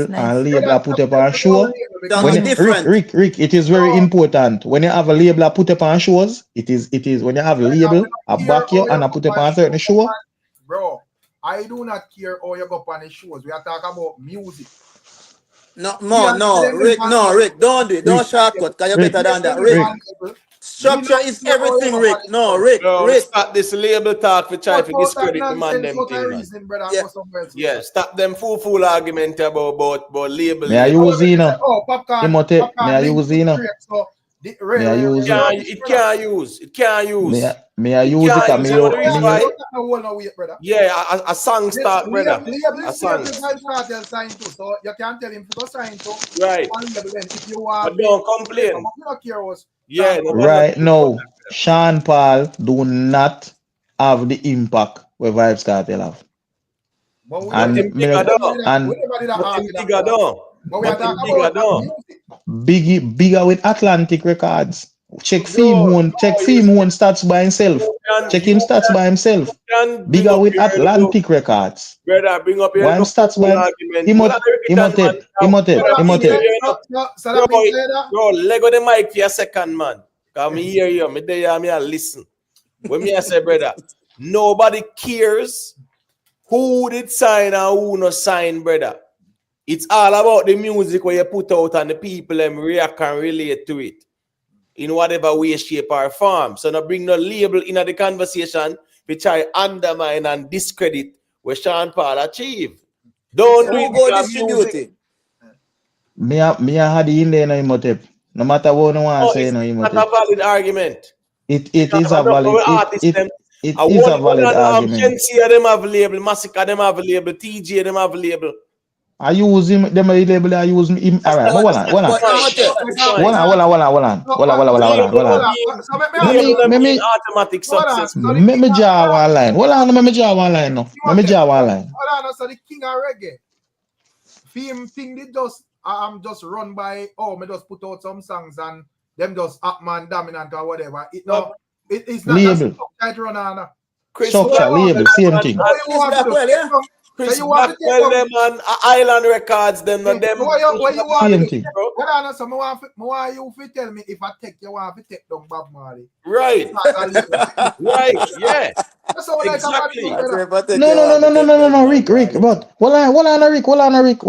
nice. I put up on show. Sound When are you, Mm-hmm. different. Rick, it is very important. When you have a label I put up on shows, it is when you have a label I care back you how you and I go put up on on certain show, show. bro. I do not care how you go on the shows. We are talking about music. Rick, don't do it. Don't shortcut, because you're better than that. Rick, We structure not is care how you everything, go Rick. on the No, show. Rick. Stop this label talk for try to Out that discredit the man nonsense them out thing, of man. reason, brother, and Yeah. go somewhere else. Yeah, stop them fool argument about label. May I use Zeno? Oh, popcorn May I link use with Zeno? Drake, so May I use It can't use. It can't use. May I It use it? can't use. You know the reason why? no weight, brother. Yeah, a song start, brother. Label A is here song. to sign cartel sign too, so you can't tell him to go sign to Right. one label then if you want But don't complain. but we don't care us. Yeah, Right now, Sean Paul do not have the impact where Vibes Cartel have. But we But him bigger though. But him bigger though. But we are talking about music. Bigger with Atlantic Records. Check Fame One stats by himself. Check him stats by himself. Bigger with Atlantic Records. Brother, bring up Why your him stats by argument. Bro, Lego the mic for a second, man. Cause me hear you, me there, me listen. When me I say, brother, nobody cares who did sign and who no sign, brother. It's all about the music where you put out and the people them react and relate to it in whatever way, shape, or form. So now bring no label in the conversation which I undermine and discredit what Sean Paul achieved. Don't do it go because distribute it. Me I had in there no Imhotep. No matter what no one say no Imhotep. It's not a valid argument. It is a valid it is a valid argument. Shensia them have label, Massacre them have label, TJ them have label. I use him, them label, I use him. All right, hold on. Let me automatic success. Let me draw one line. Let me draw one line now. Let me draw one line. Hold on, so the king of reggae. Film thing they just run by, me just put out some songs and them just up man dominant or whatever. It's not label. Tight run on. Structure, label, same thing. Chris Blackwell, them on Island Records, them on them. What you want same to thing. Hold on, so I want you to tell me if I take you want to take down Bob Marley. Right. Right, yeah. Exactly. No, Rick. But hold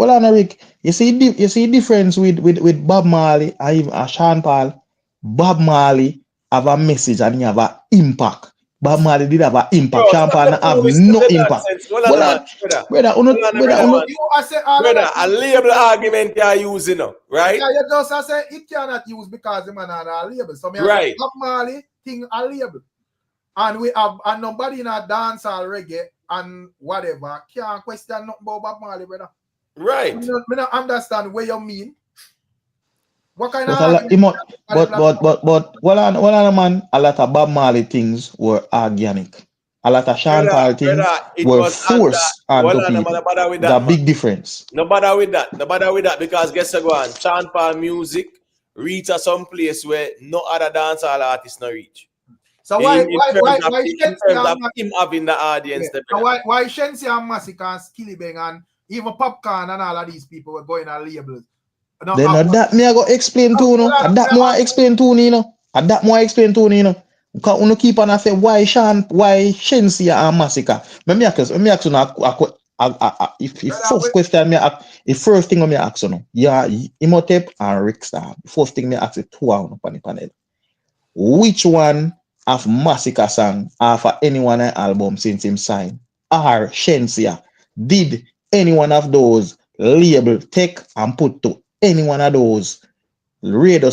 on, Rick. You see difference with Bob Marley and even Sean Paul. Bob Marley have a message and he have an impact. Bob Marley did have an impact. Bro, Sean stop Paul the have foolish no the impact. nonsense. Hold on, man. Brother, Brother, a label argument you are using, right? Yeah, you just say it cannot use because the man had a label. So me Right. say Bob Marley thing a label. And we have and nobody in a dance or reggae and whatever can't question nothing about Bob Marley, brother. Right. Me not understand what you mean. What kind of but what on man, a lot of Bob Marley things were organic. A lot of Sean Paul things it were was forced onto people. no bother with The that, big man. difference. No bother with that. No bother with that because guess what? Sean Paul music reach a some place where no other dancehall artist no reach. So in terms of him having the audience. Yeah. So why Shensi and Massacre and Skilly Bang and even Popcorn and all of these people were going on labels? No, Then that me I go explain to you know. And that more I explain to you know. And that more I explain to you know. Because you keep on say why Shensi and Massacre. Me ask you now if first question me ask, the first thing me ask you know. Yeah, Imhotep and Rickstorm. First thing me ask you two on the panel. Which one of Massacre song for anyone an album since him signed? Or Shensia? Did any one of those label take and put to any one of those radio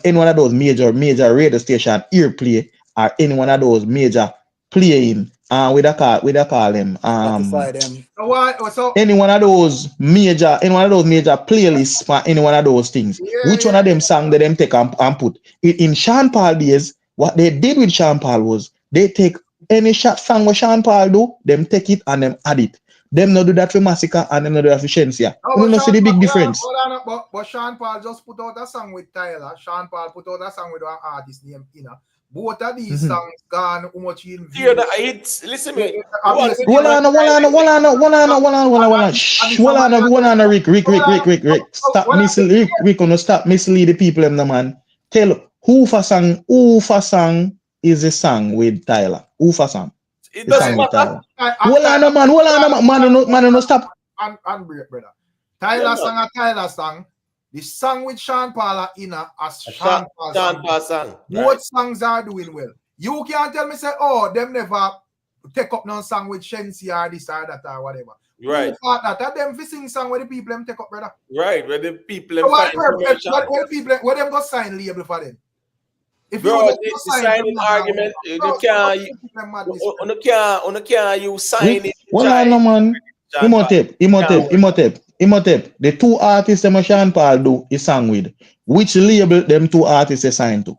any one of those major radio station earplay or any one of those major playing with a call them Spotify them. any one of those major playlists for any one of those things. Which one of them song that them take and put in Sean Paul days? What they did with Sean Paul was they take any song what Sean Paul do, them take it and them add it. Them not do that for Massacre and them not do that for Shensia. You don't see the big difference. But Sean Paul just put out a song with Tyler. Sean Paul put out a song with an artist named Ina. Both of these songs gone how much in views. Listen me. Hold on, Rick. Stop mislead Rick, gonna stop mislead the people in the man. Tell who for song is a song with Tyler. Who for song? It doesn't matter. Hold on, man, no stop. And break, brother. Tyler song a Tyler song. The song with Sean Paul Ina as Sean Paul song. Both songs are doing well. You can't tell me say, oh, them never take up no song with Shensi or this or that or whatever. Right. That them sing song where the people them take up, brother. Right, where the people so what them go sign label for them? If bro, the signing argument, you can't you sign it. Hold on, man. Imhotep. The two artists them Sean Paul do is song with. Which label them two artists assigned to?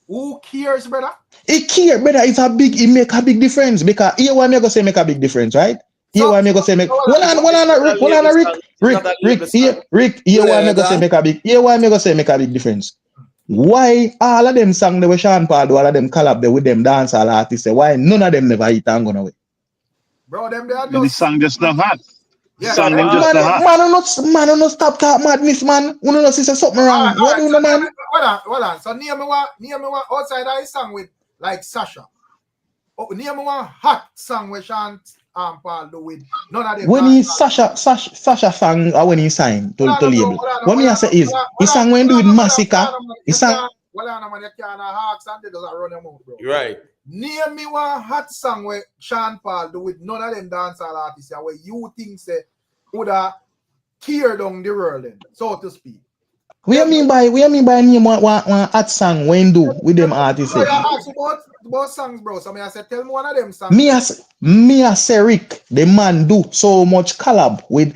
Who cares, brother? It care, brother. It make a big difference because here why me go say make a big difference, right? Here why me go say make. Hold on, Rick. Here why me go say make a big. Here why me go say make a big difference. Why all of them song they were Sean Paul do all of them collab there with them dancehall artists? Why none of them never hit and gone away? Bro, them they are just... The song just not hot. Yeah, song them just not hot. Man, no stop talk madness, man. You know see something wrong. What do you know, man? Hold on. So near me one outside that song with like Sasha. Oh, near me one hot song with Sean Paul do with none of them. When he Sasha sang or when he signed to label. What me I say is he sang when do with Massacre. He sang. Well, man, you can't hawks and they just run them out, bro. Right. Name me one hot song where Sean Paul do with none of them dancehall artists where you think say would have tear down the world then, so to speak. What you mean by name one hot song when do with them artists? I ask about songs, bro. So I say tell me one of them songs. Me I say Rick, the man do so much collab with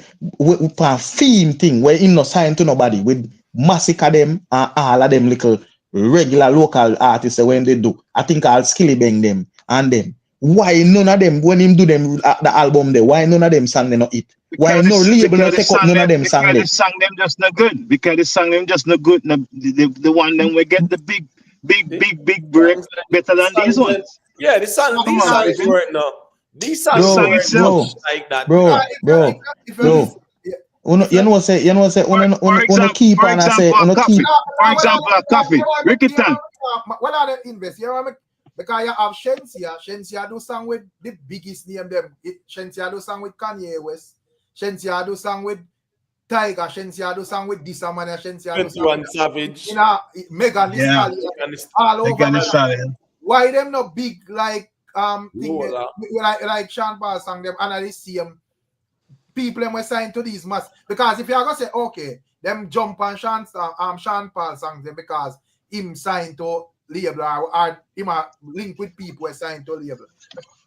a theme thing where he no sign to nobody with Massacre them and all of them little regular local artists when they do. I think I'll Skilly Bang them and them. Why none of them when him do them the album there? Why none of them song they not it? Why no label not take up none of them song there? Because the song them just not good. Because the song them just not good. The one them we get the big break better than these ones. Yeah, these songs work now. These songs like that. Bro. You know say keep on I say keep. For example, a coffee. Ricketton. What are the invest? You know, because you have Shensia do song with the biggest name them. Shensia do song with Kanye West. Shensia do song with Tiger, Shensia do song with this man, Shensia do song 21 Savage. You know, Megan Thee Yeah. Stallion, all over. Megan Thee Stallion. Why them not big like thing Lola. like Sean Paul sang them and the same people them were signed to these mass because if you are gonna say okay, them jump on Sean Paul songs them because him signed to label or him a link with people who signed to label.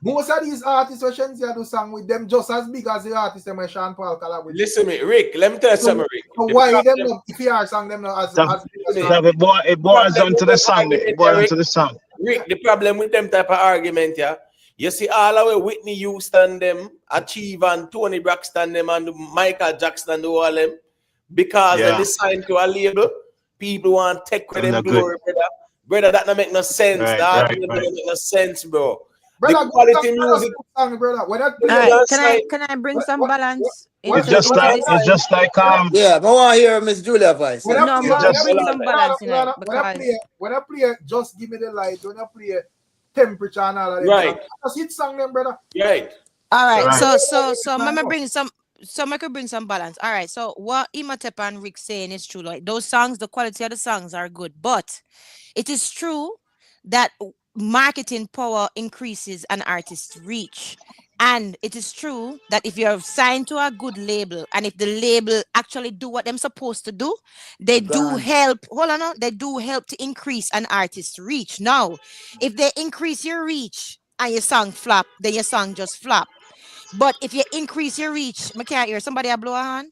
Most of these artists who Shensia do song with them just as big as the artists them where Sean Paul collab with. Listen me, Rick, let me tell you something, Rick. So why them not, if you are song them not as It boils down to the song. It boils down to the song. Rick, the problem with them type of argument, yeah. You see all the way Whitney Houston them, Achieve and Tony Braxton them and Michael Jackson and all them because they signed to a label, people want to take credit and glory, brother. Brother, that don't make no sense. Right, That right, don't right. make no sense, bro. Brother, The quality music. Can I bring some balance? It's just like Yeah, but I want to hear Miss Julia voice. No, bring some balance in it because when I play, just give me the light. When I play temperature and all of that, Right. just hit song them, brother. Right. all right. Right. So I'm gonna bring some. So I could bring some balance. All right. So what Imhotep and Rick saying is true. Like those songs, the quality of the songs are good, but it is true that marketing power increases an artist's reach. And it is true that if you're signed to a good label and if the label actually do what they're supposed to do, they do help. Hold on, they do help to increase an artist's reach. Now, if they increase your reach and your song flop, then your song just flop. But if you increase your reach, I can't hear somebody a blow a hand.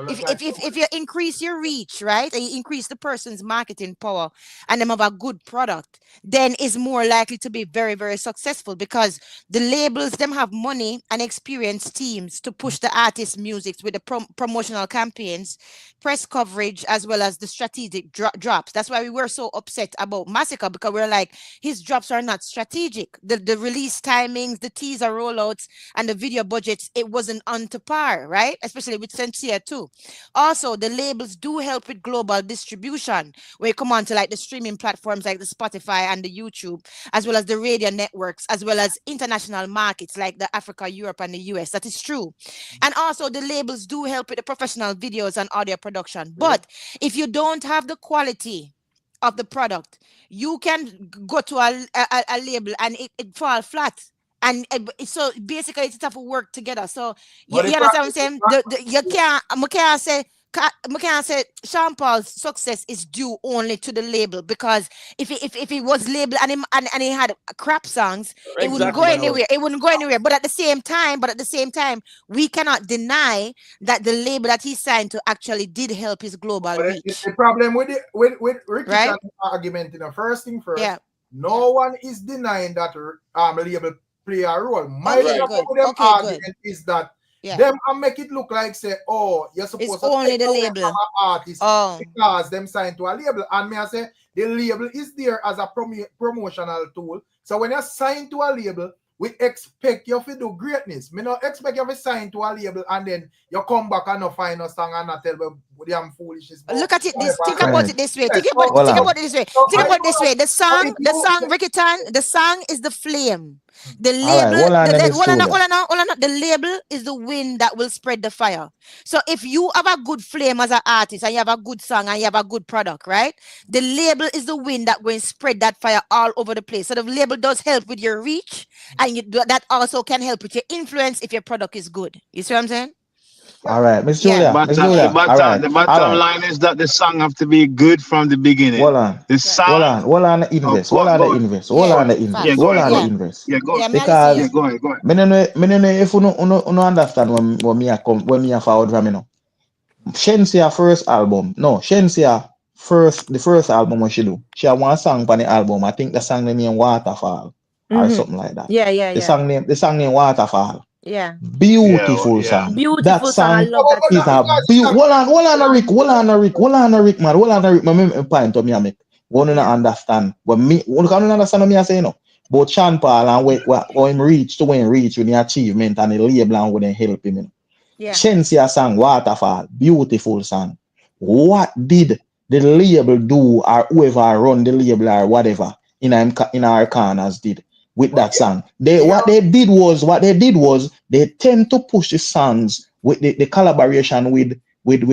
If you increase your reach, right, and you increase the person's marketing power and them have a good product, then it's more likely to be very, very successful because the labels them have money and experienced teams to push the artist's music with the promotional campaigns, press coverage, as well as the strategic drops. That's why we were so upset about Massacre because we're like, his drops are not strategic. The release timings, the teaser rollouts, and the video budgets, it wasn't on to par, right? Especially with Sensia too. Also, the labels do help with global distribution when you come on to like the streaming platforms like the Spotify and the YouTube, as well as the radio networks, as well as international markets like the Africa, Europe, and the US. That is true. And also the labels do help with the professional videos and audio production. But if you don't have the quality of the product, you can go to a label and it fall flat. And so basically it's tough to work together. So you understand what I'm saying? You can't say Sean Paul's success is due only to the label because if he was labeled and he had crap songs, it wouldn't go anywhere. It wouldn't go anywhere. But at the same time, we cannot deny that the label that he signed to actually did help his global reach. The problem with Ricky argument, you know, first thing first, no one is denying that label play a role. My argument is that them and make it look like say, oh, you're supposed it's to only the label artist because them signed to a label. And me I say the label is there as a promotional tool. So when you're signed to a label, we expect you to do greatness. Me not expect you to sign to a label and then you come back and not find a song and not tell me damn foolishness. Look at it think about it this way. Think about it this way. Think about it this way. The song, Rickitan, the song is the flame. The label, the label is the wind that will spread the fire. So if you have a good flame as an artist and you have a good song and you have a good product, right? The label is the wind that will spread that fire all over the place. So the label does help with your reach, and that also can help with your influence if your product is good. You see what I'm saying? All right, Miss Julia. But Miss Julia. the bottom line is that the song have to be good from the beginning. Hold on. The song. Hold on the invest. Hold on the invest. Hold on the invest. Hold on the invest. Yeah, go. Because go ahead. me no know if you no understand when me a forward from me now. Shensia first album. No, Shensia the first album what she do. She have one song on the album. I think the song name Waterfall or something like that. Yeah. The song name Waterfall. Yeah. Beautiful song. Beautiful that song. I love that is song. Hold on, Rick, man. Hold on, me point to me a make. One don't understand. But me, one can't understand what me I say no. But Sean Paul and when him reach with the achievement and the label and when they help him. You know. Yeah. Shensia song Waterfall, beautiful song. What did the label do or whoever run the label or whatever in our corners did? with that song. What they did was they tend to push the songs with the collaboration with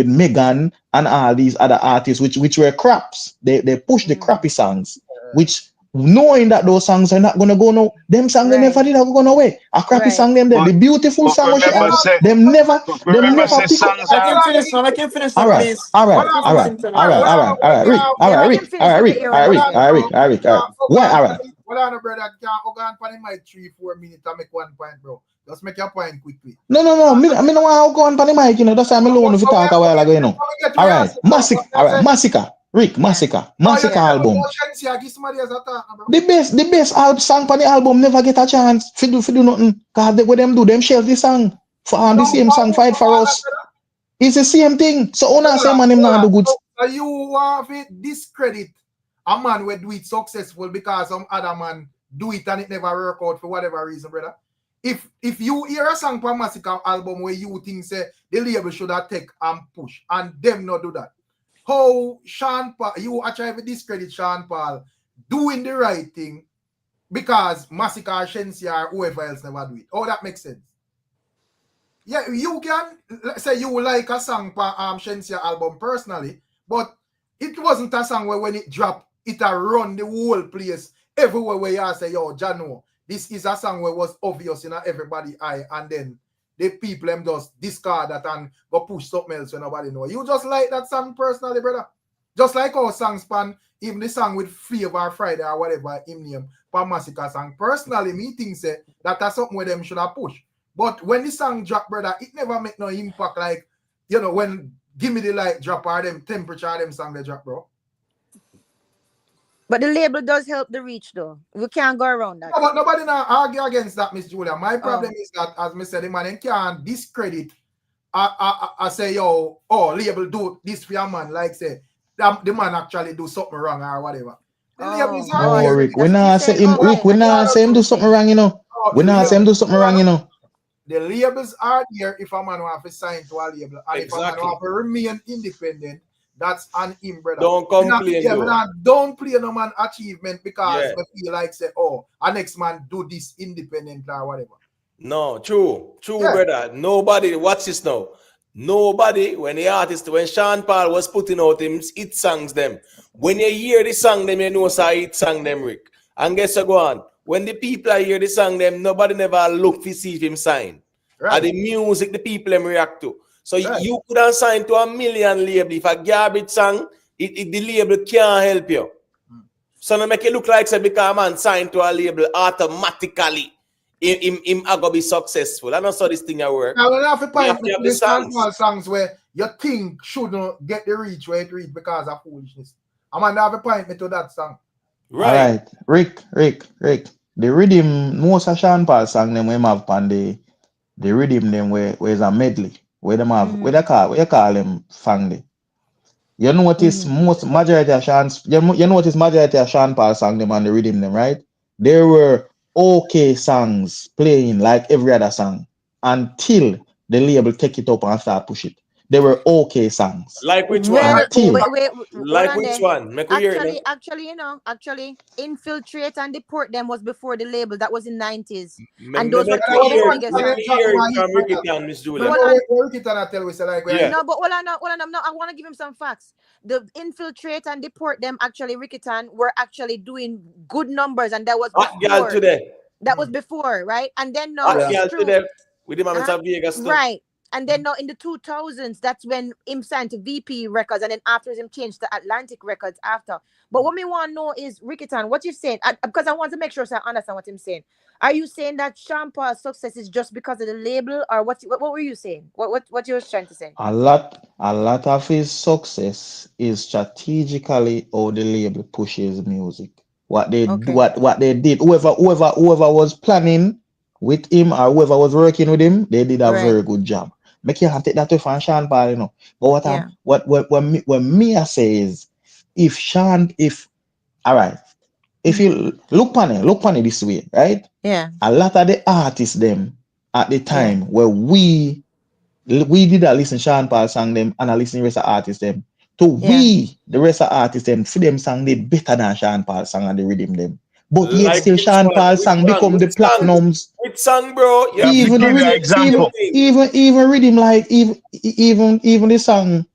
Megan and all these other artists, which were craps. They push the crappy songs, which knowing that those songs are not gonna go no, them songs they never did go nowhere. A crappy song them there, the beautiful song what she have, them never pick up. I can finish now. I can finish now, All right, please. all right, all right, all right, all right, all right, Rick, all right, Rick, all right, Rick, all right, Rick, all right, Rick, all right, Rick, all right. Why, all right. Well, I know, brother, can't go on for my 3-4 minutes to make 1 point, bro. Just make your point quickly. No, me no want to go on the mic, you know. That's why I'm alone if you talk a while ago, you know. All right, Massacre, Rick, Massacre album. The best song on the album never get a chance to do nothing. Cause what them do, them shelve the song for the same song Fight for Us. It's the same thing. So on say man him not do good. So you want to discredit a man will do it successful because some other man do it and it never work out for whatever reason, brother. If you hear a song from Massacre album where you think say the label should have take and push and them not do that, how Sean Paul, you actually discredit Sean Paul doing the right thing because Massacre, Shensia, or whoever else never do it? Oh, that makes sense. Yeah, you can say you like a song from Shensia album personally, but it wasn't a song where when it dropped, it run the whole place everywhere where you say, yo, Jano, this is a song where it was obvious in everybody's eye, and then the people them just discard that and go push something else when nobody know. You just like that song personally, brother. Just like our song span, even the song with Flavor Friday or whatever him name, for Massacre song. Personally, me think say that's something where them should have pushed. But when the song drop, brother, it never make no impact like, you know, when Give Me the Light drop or them Temperature, them song they drop, bro. But the label does help the reach, though. We can't go around that. No, but nobody now argue against that, Miss Julia. My problem is that, as I said, the man can't discredit. I say, yo, label do this for your man. Like say, the man actually do something wrong or whatever. The labels are Rick, we not say him. Rick, we not say him do something wrong, you know. We not say him do something wrong, you know. The labels are there if a man wants to sign to a label, and if a man wants to remain independent. That's an him, brother. Don't complain. Don't play no man achievement because we feel like say, oh, a next man do this independent or whatever. No, true, brother. Nobody, watch this now. Nobody, when Sean Paul was putting out his hit songs, them. When you hear the song, them, you know it's a hit song, them, Rick. And guess what, go on. When the people hear the song, them, nobody never look to see if him sign. Right. And the music, the people them react to. So you could have signed to 1 million label. If a garbage song, the label can't help you. So now make it look like say because a man signed to a label automatically, him going to be successful. I know how this thing work. Now we have to find the songs where you think shouldn't get the reach where it reach because of foolishness. I man have a point me to that song. Right. All right. Rick. The rhythm, most of Sean Paul song them we have on the rhythm them where is a medley. Where them have where you call them family. You notice majority of Sean Paul song them and the rhythm them, right? There were okay songs playing like every other song until the label take it up and start push it. They were okay songs. Like which one? Like which one? Actually, Infiltrate and Deport them was before the label. That was in 90s. And those were the biggest. No, but I want to give him some facts. The Infiltrate and Deport them, actually, Ricketon were actually doing good numbers, and that was before. That was before, right? And then no, with the Vegas stuff. Right. And then now in the 2000s, that's when him signed to VP Records, and then afterwards him changed to Atlantic Records after. But what me want to know is, Ricketon, what you're saying, because I want to make sure I understand what I'm saying. Are you saying that Sean Paul's success is just because of the label, or what were you saying? What you were trying to say? A lot of his success is strategically how the label pushes music. What they did, whoever was planning with him or whoever was working with him, they did a very good job. Make you have to take that away from Sean Paul, you know. But what me say is, if you look on it this way, right? Yeah. A lot of the artists them at the time where we did a listen Sean Paul song them and a listen the rest of artists them. The rest of artists them for them song they better than Sean Paul song and the rhythm them. but yet Like still which Sean one? Paul Which song song? become the Which song? platinums. Which song, bro? You have to Even the give an rhythm, example. even rhythm like even the song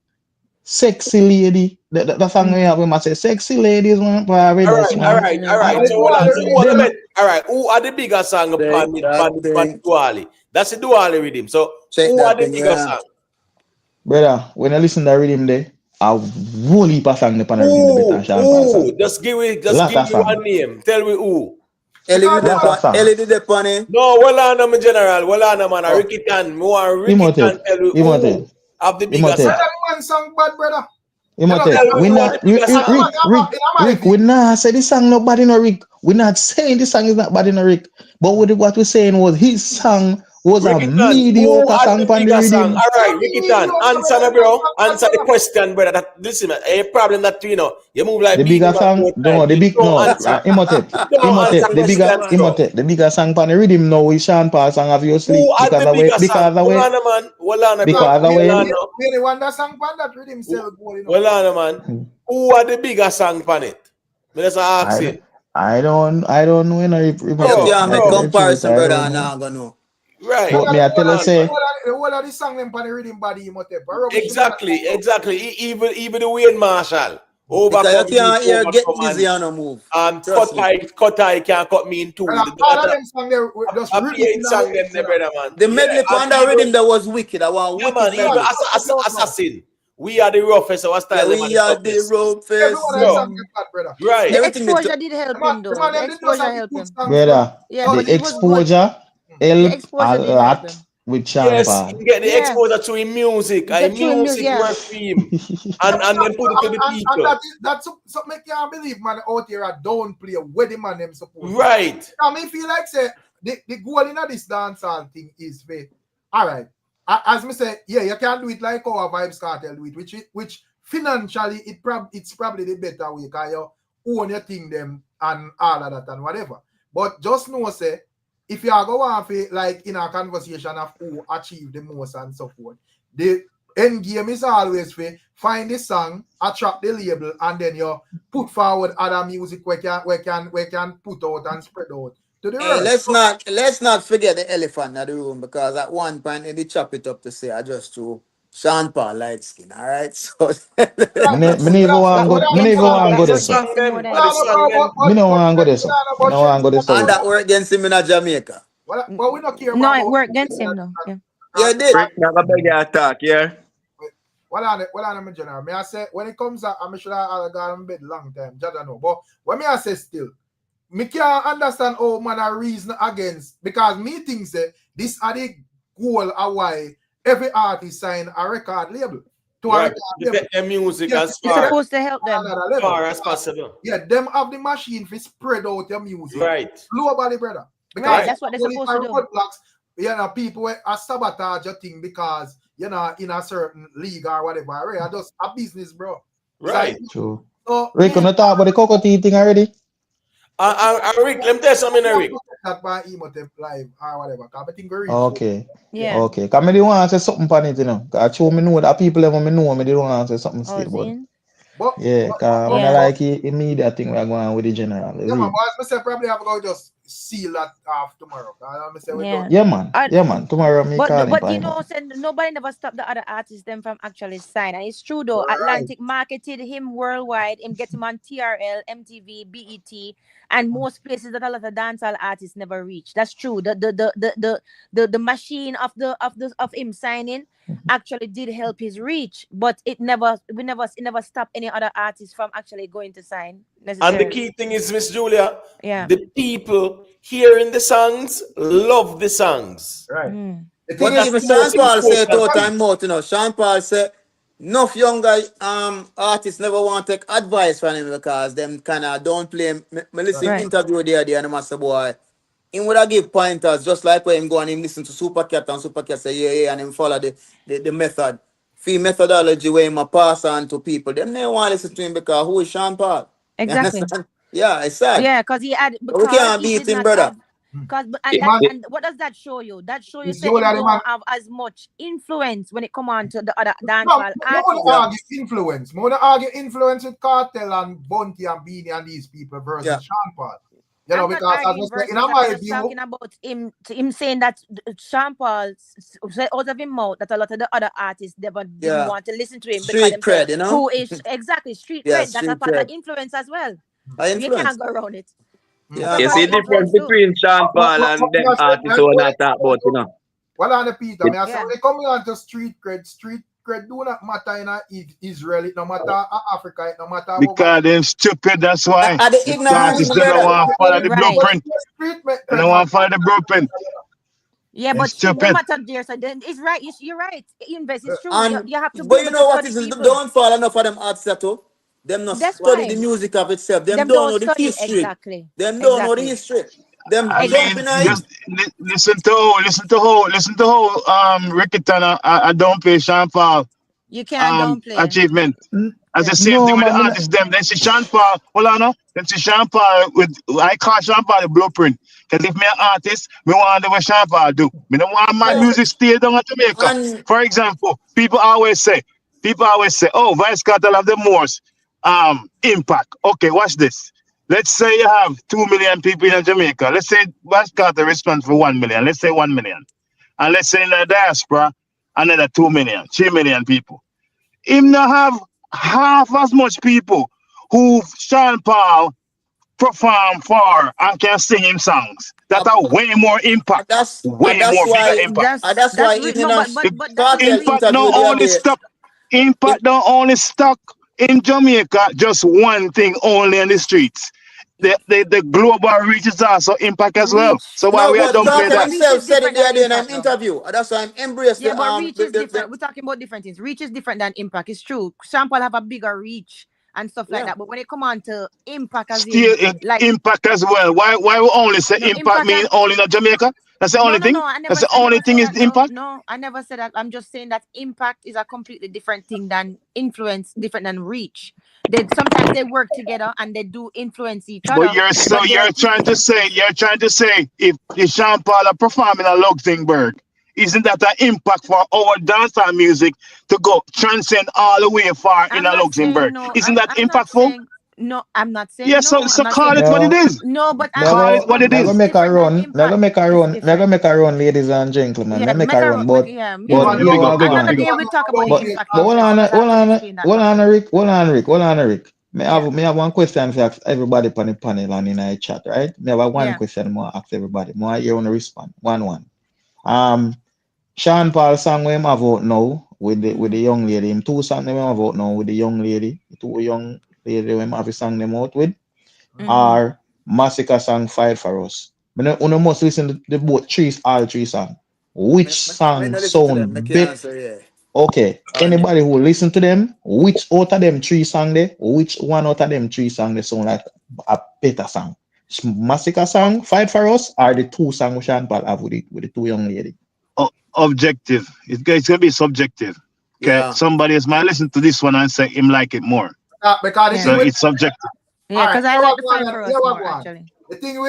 Sexy Lady. The song we have when I say Sexy Ladies one paradise All one. right. So hold on. So who are the all right? Who are the bigger song Shake that pan thing. Duali? That's the Duali rhythm. So Shake who are that the thing, bigger yeah. song? Brother, when I listen to the rhythm there, I whole heap of song upon the rhythm the better than Sean Paul song. Just give Lot me of song. one name. Tell me who. Lot of song. Ellie did the funny. No, well on my general, well on man. A Ricky Tan, more Ricky Tan. Tell me who have the bigger song. One song, bad brother. We not Rick, we not say this song not bad in a Rick. We're not saying this song is not bad in a Rick. But what we're saying was his song was a Ricky Tan, who mediocre had song the on the bigger song? rhythm. All right, Ricky Tan, answer me, bro. Answer the question, brother. Listen, man, a problem that you know, you move like The beagle bigger man song, both time. You don't answer. You don't answer questions, bro. the bigger song on the rhythm now is Sean Paul song obviously Who had the bigger song? Well on, man. Well on, bro. Well on, no. Really want that song pan that rhythm sell gold, you know. Well on, man. Who had the bigger song pan it? Me just ask you. I don't know when I You can't make comparison, brother, and I'm gonna know. Right. But me I tell you say What are the song them pan the rhythm body you must have? Exactly. Even the Wayne Marshall. Overcome Because you can't hear Get Busy and on a move. cut I can't cut me in two. All of them song there just a P8 song them there, brother, man. The medley on the rhythm that was wicked. I want Yeah, wicked man, even medley. Assassin. We are the roughest, our style. Yeah, we are the roughest. Right. The exposure did help him, though. The exposure helped him. brother, Yeah, the it was good. exposure The helped exposure a did help lot him. with Sean Yes, Paul. you get the exposure to his music. And Get to him, music yeah. work for him. and then put it to the people. That's something I can't believe, man, out here don't play where the man them support. Right. I mean, feel like say the goal in this dancehall thing is for all right. As me say, yeah, you can do it like our Vibes Cartel do it, which financially it's probably the better way because you own your thing them and all of that and whatever. But just know say if you are going to like in a conversation of who achieve the most and so forth, the end game is always for find the song, attract the label, and then you put forward other music we can put out and spread out to the Hey, rest. let's not forget the elephant in the room because at one point they chop it up to say I just threw Sean Paul light skin. All right, so Me never want to go there, so. Me no want to go there, so. Me no want to go there, so. And that work against him in Jamaica. But we don't care No, about it worked against him, though. Yeah. Yeah, it did. Rick, now go beg your attack, yeah? Well on my general. May I say when it comes to I'm sure I'll go in bed long time. Just don't know. But when me I say still, me can't understand how man a reason against because me think say this are the goal of why every artist sign a record label. To Right. To get their music as It's far supposed to help them. as possible. Yeah, them have the machine to spread out your music. Right. Globally, brother. Because Right, that's what they're supposed to do. roadblocks, you know, people are sabotage your thing because you're not in a certain league or whatever. Right? Just a business, bro. Right. True. So, Rick, you talk about the cocoa tea thing already? Rick, let me tell you something, Rick. That by email live or whatever. I think we reach. Okay. Yeah. Okay. Because I don't want to say something on it, you know. Because I show me know that people ever me know me, they don't want to say something straight about it. Yeah, because I like the immediate thing we're going with the general. Yeah, man, but I probably have to go just seal that off tomorrow. Yeah, man. Tomorrow me call him. But you know, nobody never stopped the other artists them from actually sign. And it's true though. Atlantic marketed him worldwide. Him get him on TRL, MTV, BET, and most places that a lot of dancehall artists never reach. That's true. The machine of him signing actually did help his reach, but it never stopped any other artist from actually going to sign necessarily. And the key thing is, Miss Julia, yeah, the people hearing the songs love the songs. Right. But even Sean Paul said out and mouth, you know. Sean Paul said enough younger artists never want to take advice from him because them kind of don't play him. Me listen interview there and master boy. Him would have give pointers just like when him go and him listen to Supercat and Supercat say yeah and him follow the method. Fee methodology where him a pass on to people. Them they want to listen to him because who is Sean Paul? Exactly. Yeah, it's sad. Yeah, because he had we can't beat him, brother. And what does that show you? That show you say he don't have as much influence when it come on to the other dancehall artists. More argue influence with Cartel and Bunty and Beanie and these people versus Sean Paul. You know, I'm not because as I arguing said, in verses. I'm my just view, talking about him saying that Sean Paul said out of his mouth that a lot of the other artists didn't Yeah. want to listen to him because Street them say cred, you know? who is exactly street Yeah, cred. That's a street part of cred. influence as well. I You influence. can't go around it. Yeah, That's You a see part the of difference influence too. between Sean Paul and them artists who are not talk about, you know. well, on the Peter, It- me I say, when they come on to street cred do not matter in Israel, it no matter Africa, it no matter Because them stupid, that's why. Are the The ignorance, artists my they don't brother? want to follow the Right. blueprint. They don't want to follow the blueprint. Yeah, They're but street no stupid. matter there. So then it's right. You're right. Invest. It's true. And You have to be but you able know to what study is the people. downfall enough of them artists at all? Them not That's study why the music of itself. Them them don't don't know the study history. exactly. Them don't know the Exactly. history. Them I jumping mean, on just it. listen to Ricketton. I don't play Sean Paul You can't downplay. achievement. As the Yeah. same No, thing with the man. artists, them. They see Sean Paul. Hold on, no. They see Sean Paul with. I call Sean Paul the blueprint. Because if me an artist, me want to do what Sean Paul do. Me don't want my Yeah. music stay down in Jamaica. And For example, people always say, oh, Vice Cartel have the most impact. Okay, watch this. Let's say you have 2 million people in Jamaica. Let's say Vice Cartel responds for 1 million. Let's say 1 million. And let's say in the diaspora, another 2 million, 3 million people. Him not have half as much people who Sean Paul perform for and can sing him songs that are way more impact, that's way that's more bigger why impact. that's why even no, in a but that is Cartel Impact interview don't the other only day. stuck. Impact don't only stuck in Jamaica. Just one thing only in the streets. The global reach is also impact as well. reach. So why No, we But but don't play Cartel that? reach himself is said it different the than other day in an impact, though. interview. That's why I'm embrace Yeah, the but reach is different. We're talking about different things. Reach is different than impact. It's true. Sean Paul have a bigger reach and stuff like yeah. that. But when it come on to impact, as Still in like impact as well. Why we only say no impact impact mean have only in Jamaica? That's the only thing. no. That's the I only never thing said is that. the impact. No, I never said that. I'm just saying that impact is a completely different thing than influence, different than reach. Sometimes they work together and they do influence each But other. But you're trying to say if Sean Paul are performing a Luxembourg, isn't that an impact for our dancehall music to go transcend all the way far in I'm a not saying Luxembourg? no. Isn't that I'm not impactful? saying no. I'm not saying Yeah, no. I'm so not saying call it what it No, is. no. But Call it what it me go is. it's make a different than run. impact. It's Me go different. make a run, ladies and gentlemen. Me Yeah, make a run, yeah, me but Yeah, too. you big up, are big go up, Another on. big up. day we'll talk about the impact But influence because I have to explain that hold properly. on, Rick. Hold on, Rick. Yeah, Me have one question for ask everybody on the panel and in our chat, right? Me have one yeah. question more ask everybody. More you want to respond. One. Sean Paul song we have out now with the young lady. Him two songs we have out now with the young lady. The two young lady we have a song them out with. Are Massacre song Fight for Us. You must listen to the both all three songs. Which Might song not listen to them. I sound can't better? answer, yeah. Okay. All right. Anybody who listen to them, which out of them three songs there, which one out of them three songs they sound like a better song? Massacre song, Fight for Us, or the two songs we Sean Paul have with the two young lady? Objective. It's gonna be subjective. Okay. Yeah. Somebody else might listen to this one and say him like it more. Because the Yeah. So thing with it's subjective. Yeah, because I here like what the Fight for Us more one. actually. The thing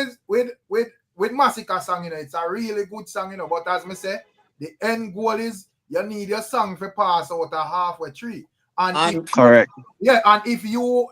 with Massacre song, it's a really good song, but as me say, the end goal is you need your song to pass out a halfway tree. And Correct. and if you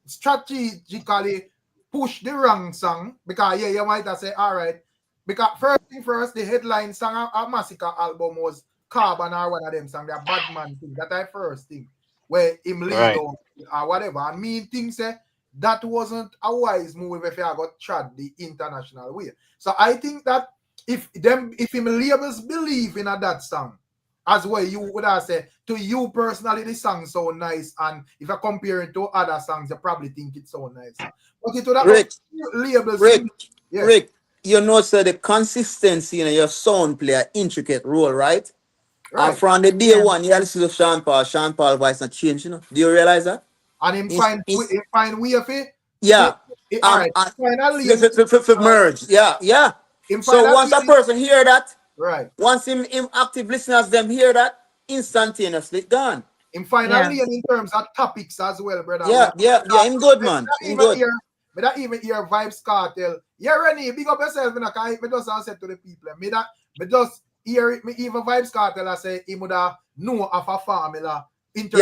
strategically push the wrong song, because you might have say, all right, because first thing first, the headline song of Massacre album was Carbon or one of them songs, the Bad Man thing. That's the first thing. Where him lead or whatever. And me think say that wasn't a wise move if I got tried the international way. So I think that if him labels believe in that song, as well, you would have said to you personally, the song so nice, and if I compare it to other songs, you probably think it's so nice. But it would have labels. Rick, you know, so the consistency in your sound play an intricate role, right? And from the day one, you listen to Sean Paul voice not change, you know. Do you realize that? And him find way of it. Yeah. Merge. Yeah. So once a person hear that, right. Once him active listeners them hear that, instantaneously gone. In finally and in terms of topics as well, brother. Yeah, him good, man. Him good. Me that even hear Vibes Cartel. Yeah, Rennie, big up yourself, me just say to the people. Me just hear it, me even Vibes Cartel I say he would have know of a formula. And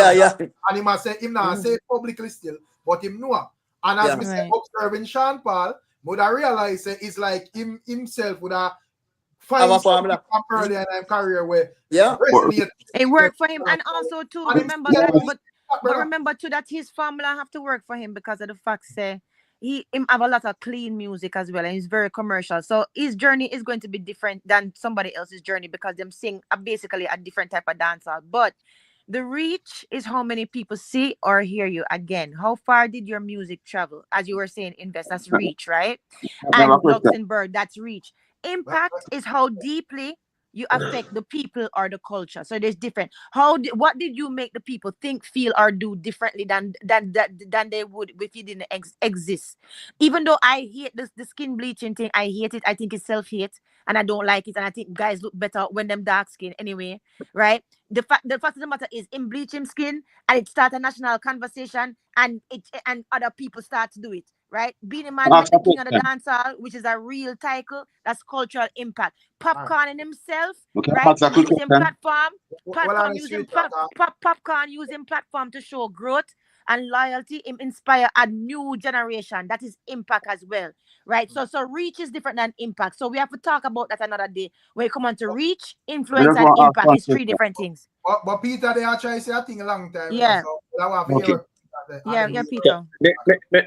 he must say him now say it publicly still, but him know. And as me say, observing Sean Paul, But I realize it's like himself would have Have a find something formula. from early in his career where Yeah. resonate. It worked for him, and also too And remember him that, still but remember too that his formula have to work for him because of the fact say him have a lot of clean music as well, and he's very commercial. So his journey is going to be different than somebody else's journey because them sing basically a different type of dancehall. But the reach is how many people see or hear you. Again, how far did your music travel? As you were saying, Invest, that's reach, right? And Luxembourg, that's reach. Impact is how deeply you affect the people or the culture. So there's different. What did you make the people think, feel, or do differently than they would if you didn't exist? Even though I hate the skin bleaching thing, I hate it. I think it's self-hate, and I don't like it. And I think guys look better when them dark skin anyway, right? The fact of the matter is, in bleaching skin, and it starts a national conversation, and other people start to do it. Right, Beenie Man met the king of the dancehall, which is a real title. That's cultural impact. Popcorn in himself, right? Using popcorn using platform to show growth and loyalty, inspire a new generation. That is impact as well, right? So reach is different than impact. So we have to talk about that another day. When you come on to reach, influence, and impact is three different things. But Peter, they are trying to say a thing a long time. Yeah. So I want to hear. Yeah, Peter.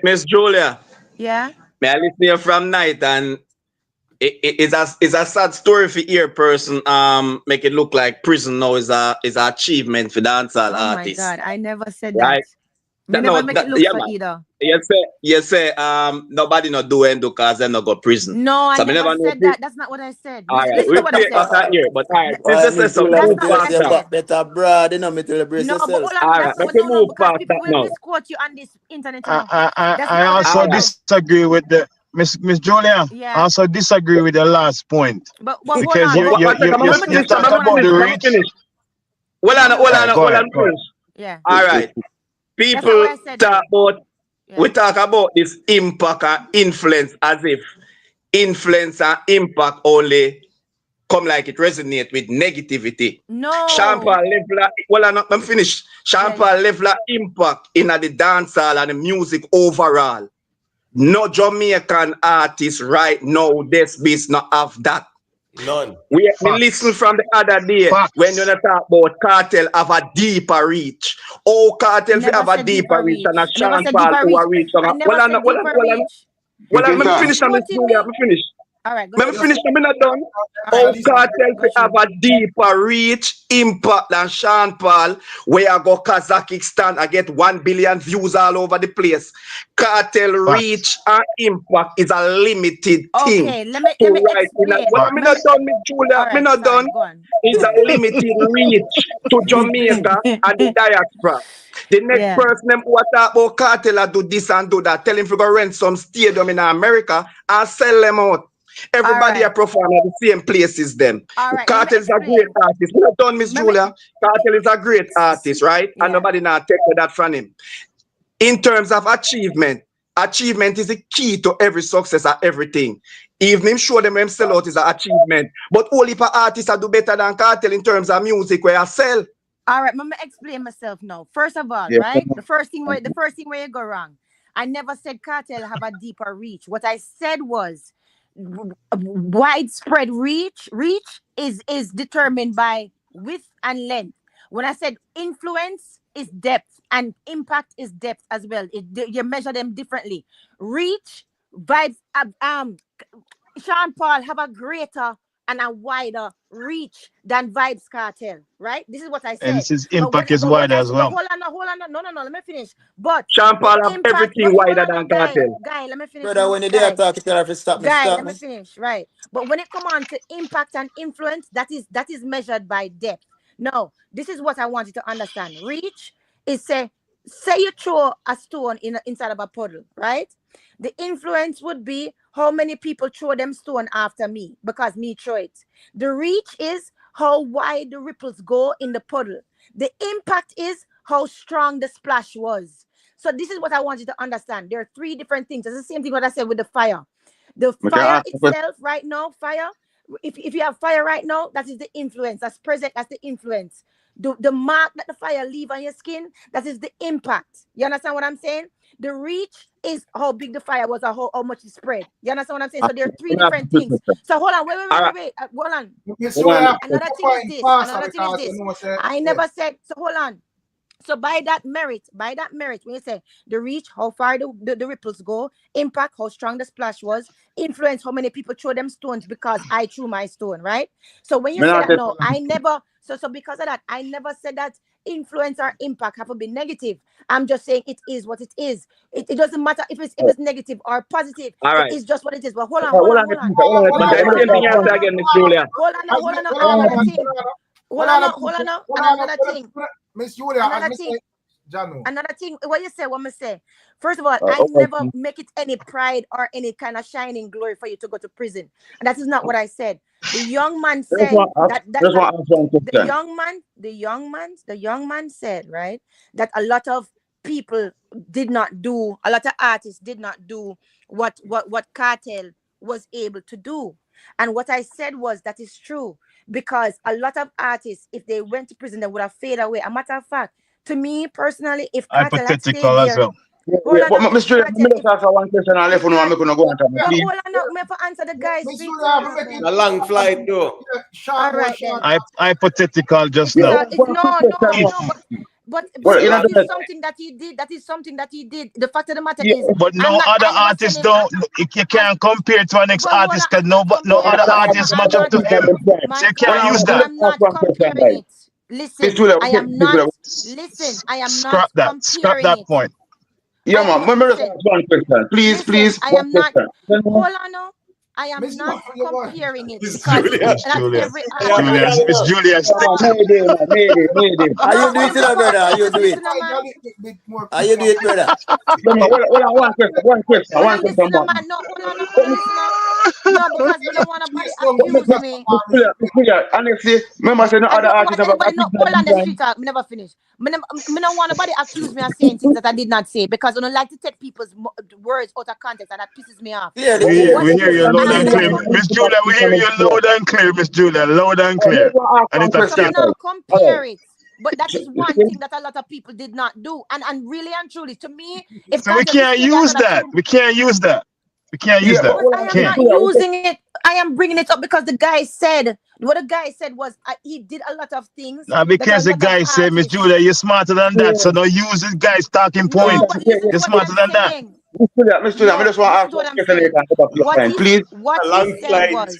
Miss Julia. Yeah. May I listen here from night, and it's a sad story for ear person. Make it look like prison now is a achievement for dancehall artists. Oh my God, I never said right? that. Never make it look for either. You say nobody not do it because they not go prison. No, so I never said that. That's not what I said. All right, Listen to what I said. But all right, That's move past that. Better broad, you know, me to brace yourself. But hold on, that's not move because past people that will now. misquote you on this internet. I also disagree with the Miss Julia. Yeah. I also disagree with the last point. But because hold on. you talk about the reach. Hold on. Yeah. All right. People talk about we talk about this impact and influence as if influence and impact only come like it resonate with negativity. No. Sean Paul level I'm finished. Sean Paul level impact in the dancehall and the music overall. No Jamaican artist right now, this beast not have that. None. We listen from the other day when you talk about KARTEL have a deeper reach. Oh, KARTEL have a deeper reach and a Sean Paul who a reach. Well, I'm finished. All right, let me finish. I'm not done. Oh, KARTEL have a deeper reach, impact than Sean Paul, where I go Kazakhstan, I get 1 billion views all over the place. KARTEL reach and impact is a limited thing. Okay, let me explain. I'm not done, Miss Julia. I'm not done. It's a limited reach to Jamaica and the diaspora. The next person them who talk about KARTEL do this and do that, tell him to go rent some stadium in America and sell them out. Everybody are perform at the same places them. KARTEL is a great artist. We're not done, Miss Julia. KARTEL is a great artist, right? And nobody now take that from him. In terms of achievement is the key to every success and everything. Even him show them him sell out is an achievement. But only for artists do better than KARTEL in terms of music where I sell. All right, let me explain myself now. First of all, right? The first thing where you go wrong. I never said KARTEL have a deeper reach. What I said was widespread reach is determined by width and length. When I said influence is depth and impact is depth as well. You measure them differently. Reach, vibes, Sean Paul have a greater and a wider reach than Vybz KARTEL, right? This is what I said. And his impact is wider as well. Hold on. No, let me finish. But Sean Paul have everything wider than KARTEL. Guy, let me finish. Brother, when they are talking, tell her stop me. Let me finish. Right. But when it come on to impact and influence, that is measured by depth. No, this is what I want you to understand. Reach is say you throw a stone inside of a puddle, right? The influence would be how many people throw them stone after me because me throw it. The reach is how wide the ripples go in the puddle. The impact is how strong the splash was. So this is what I want you to understand. There are three different things. It's the same thing what I said with the fire. The fire itself right now, if you have fire right now, that is the influence. That's present. That's the influence. The mark that the fire leave on your skin, that is the impact. You understand what I'm saying? The reach is how big the fire was, or how much it spread. You understand what I'm saying? So there are three different things. So hold on, wait. Hold on. Another thing is this. I never said, so hold on. So by that merit, when you say the reach, how far the ripples go, impact, how strong the splash was, influence how many people throw them stones because I threw my stone, right? So when you say that, no, I never, so because of that, I never said that influence or impact have to be negative. I'm just saying it is what it is. It doesn't matter if it's negative or positive. It is just what it is. But hold on. Hold on, same thing you say again, Miss Julia. Hold on, another thing. Another thing. Miss Julia, Another thing, what you say, what I say. First of all, I never make it any pride or any kind of shining glory for you to go to prison. And that is not what I said. The young man said the young man said, right, that a lot of people did not do, a lot of artists did not do what KARTEL was able to do. And what I said was that is true, because a lot of artists, if they went to prison, they would have faded away. A matter of fact, to me personally, if KARTEL had stayed there, Mr. Julia, let me just ask one question and let you know I'm going to go on time. Please. Hold on, I'm going to answer the guys. A long flight though. All right then. Hypothetical just now. But that is something that he did. That is something that he did. The fact of the matter is, but no other artists don't. You can't compare to an ex-artist because no other artist match up to him. So you can't use that. I'm not comparing it. Listen, I am not. Listen, I am not comparing Scrap that point. Yeah, man. Let me just ask one question. Please. I am not. Hold on now. I am not comparing it because Miss Julia, maybe. Are you do it, brother? Are you do it? Are you do it, brother? One question. No, hold on. No, because we don't want nobody accuse me. Honestly, remember saying no other artists have hold on, the street talk. Me never finish. Me don't want nobody accuse me of saying things that I did not say, because I don't like to take people's words out of context, and that pisses me off. Yeah, we hear you loud and clear, Miss Julia. We hear you loud and clear, Miss Julia. Loud and clear. And it's a step. Compare it. But that is one thing that a lot of people did not do, and really and truly, to me, if so we can't use that. We can't use that. I am not using it. I am bringing it up because the guy said what the guy said was he did a lot of things. Now, because the guy said, Miss Julia, you're smarter than that, so don't use this guy's talking point. You're smarter than that. Miss Julia, I just want to ask one question. Please. What he said was,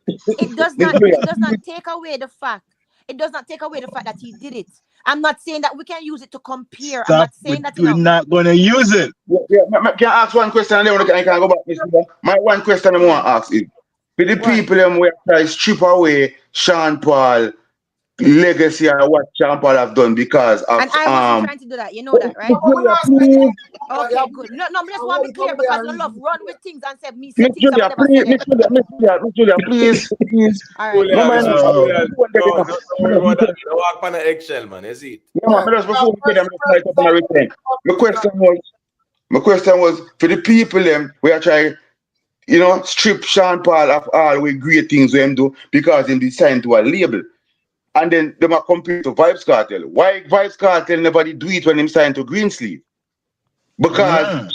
it does not take away the fact. It does not take away the fact that he did it. I'm not saying that we can use it to compare. I'm not saying that we're not going to use it. Can I ask one question and then I can go back, Miss Julia? My one question I want to ask is, for the people who try to strip away Sean Paul legacy and what Sean Paul have done because of and I wasn't trying to do that, you know that, right? Okay, good. No, I just want to be clear because I love run with things and say me say Miss things Julia, please. All right. Walk on the eggshell, man. Is it? No, man, just before we them right up on everything. My question was for the people we are trying, strip Sean Paul of all we great things we do because he signed to a label. And then they might compare to VYBZ Kartel. Why VYBZ Kartel never did do it when he signed to Greensleeve? Because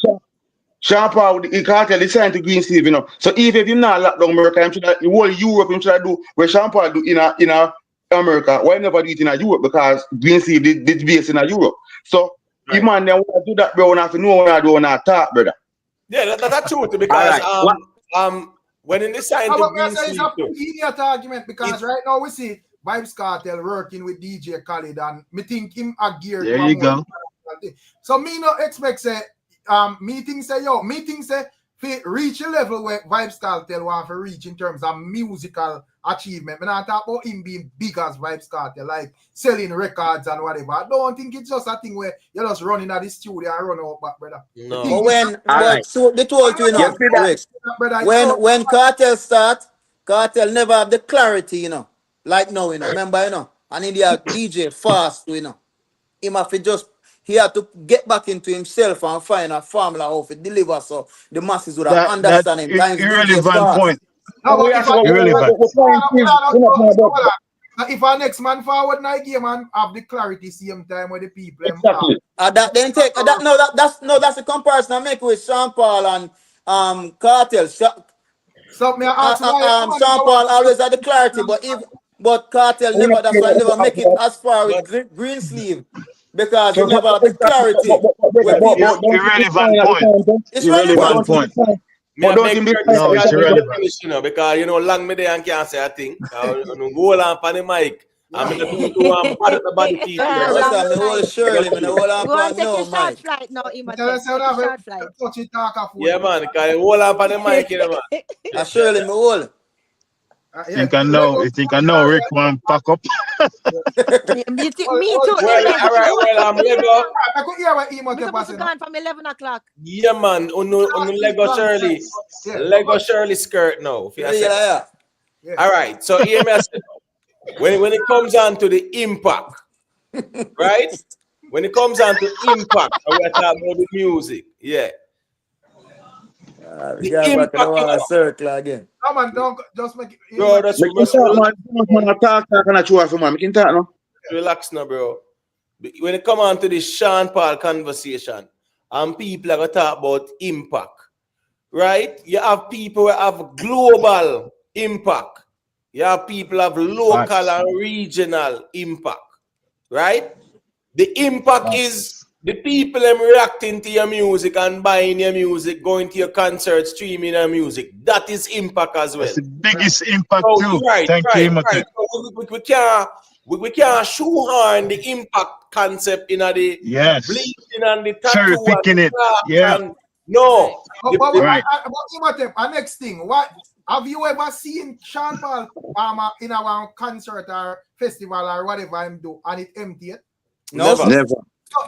Sean Paul, the Kartel is signed to Greensleeve, So even if you not lock down America, the whole Europe, him should do where Sean Paul do in America. Why never do it in Europe? Because Greensleeve did base in Europe. So if man then want to do that, bro, we have to know what I do on our talk, brother. Yeah, that's true. Because when in the sign to Greensleeve, it's a idiot argument because right now we see VYBZ Kartel working with DJ Khaled, and me think him a gear. There you go. So me no expect say me think say fi reach a level where VYBZ Kartel want to reach in terms of musical achievement. Me not talk about him being big as VYBZ Kartel, like selling records and whatever. I don't think it's just a thing where you're just running at the studio and run out back, brother. No. But so they told you, when Kartel start, Kartel never have the clarity, like now, remember, and in the DJ fast, him have to he had to get back into himself and find a formula how to deliver so the masses would understand him. Irrelevant point. No, but Irrelevant. if our next man forward in the game and have the clarity same time with the people. Exactly. That then take that's a comparison I make with Sean Paul and Cartel. So me ask why Sean Paul always had the clarity, but Cartel never. That's why I never make it as far with Green Sleeve because he never have the clarity. Irrelevant point. It's relevant point. But don't him no, it's irrelevant. Because you know, long me there and can't say a thing. Go on pan the mic. I'm gonna do one bad at the body people. Listen, me hold Shirley, me hold on pan no mic. Flight now, Yeah, man, because hold on pan the mic here, man. Shirley, me hold. You think I know Rick want pack up? Me too. All right, I'm Lego. I could hear what Emo was gone from 11 o'clock. Yeah, man, on Lego Shirley. Lego Shirley skirt now. Yeah. All right, so hear me say, when it comes on to the impact, right? When it comes on to impact, we are talking about the music, yeah. The impact of circle again. No man, don't just make it. Bro, that's relax now, bro. When it come on to this Sean Paul conversation, and people are gonna talk about impact, right? You have people who have global impact. You have people who have local and regional impact, right? The impact is the people reacting to your music and buying your music, going to your concert, streaming your music. That is impact as well. That's the biggest impact too. Right, Thank you, right. So we can't shoehorn the impact concept in the bleaching and the tattoo. Cherry picking it. Yeah. No. Our next thing, what have you ever seen Sean Paul in our concert or festival or whatever I'm do and it empty? Never.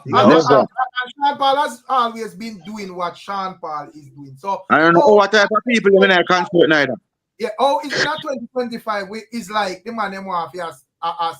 Sean Paul has always been doing what Sean Paul is doing. So I don't know what type of people in a concert neither. Yeah, it's not 2025. It's like the man them want to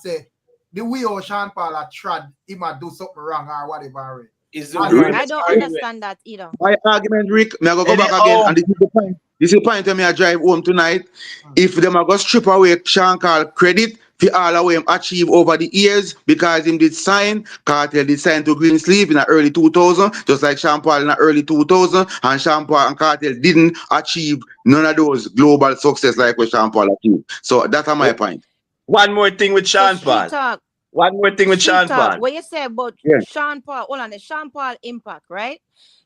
say the way how Sean Paul a trad, he might do something wrong or whatever. I don't understand that either. My argument, Rick, me go back again, and this is the point. This is the point when I drive home tonight. If them are going to strip away Sean Paul credit for all the way him achieve over the years because him did sign, Cartel did sign to Green Sleeve in the early 2000, just like Sean Paul in the early 2000, and Sean Paul and Cartel didn't achieve none of those global success like what Sean Paul achieved. So that's my point. One more thing with Sean Paul. One more thing with Sean Paul. What you say about Sean Paul, hold on, the Sean Paul impact, right?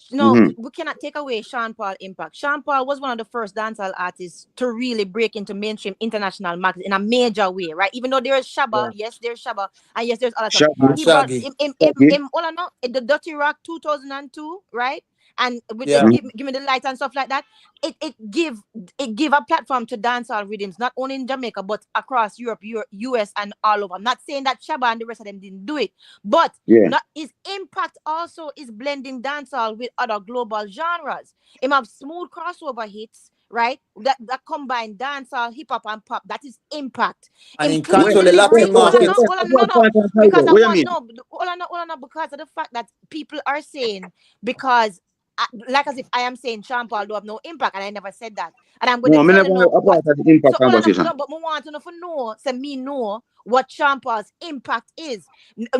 No, we cannot take away Sean Paul impact. Sean Paul was one of the first dancehall artists to really break into mainstream international markets in a major way, right? Even though there is Shabba, yes, there's Shabba, and yes, there's other stuff. He brought the Dirty Rock 2002, right? And with the give me the light and stuff like that, it give a platform to dancehall rhythms, not only in Jamaica but across Europe, US, and all over. I'm not saying that Shabba and the rest of them didn't do it, but his impact also is blending dancehall with other global genres. He have smooth crossover hits, right? That combine dancehall, hip hop, and pop. That is impact. And in control the Latin market. Because of the fact that people are saying like as if I am saying Sean Paul do have no impact, and I never said that. And I'm going to tell you about the impact conversation. No, but I want to know, know what Sean Paul's impact is,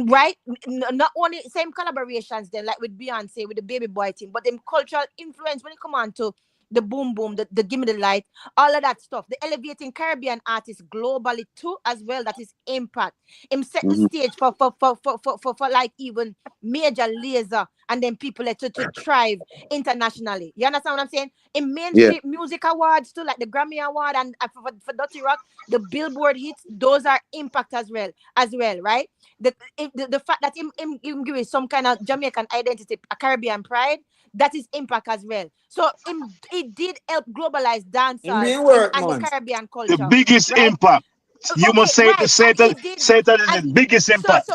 right? Not only same collaborations then, like with Beyonce, with the Baby Boy team, but them cultural influence when it come on to the boom boom, the give me the light, all of that stuff. The elevating Caribbean artists globally too, as well. That is impact. Him set the stage for like even major laser and then people to thrive internationally. You understand what I'm saying? In mainstream music awards too, like the Grammy Award and for Dirty Rock, the Billboard hits, those are impact as well, right? The fact that him giving some kind of Jamaican identity, a Caribbean pride, that is impact as well. So it did help globalize dancehall and the Caribbean culture. The biggest impact. You must say that is the biggest impact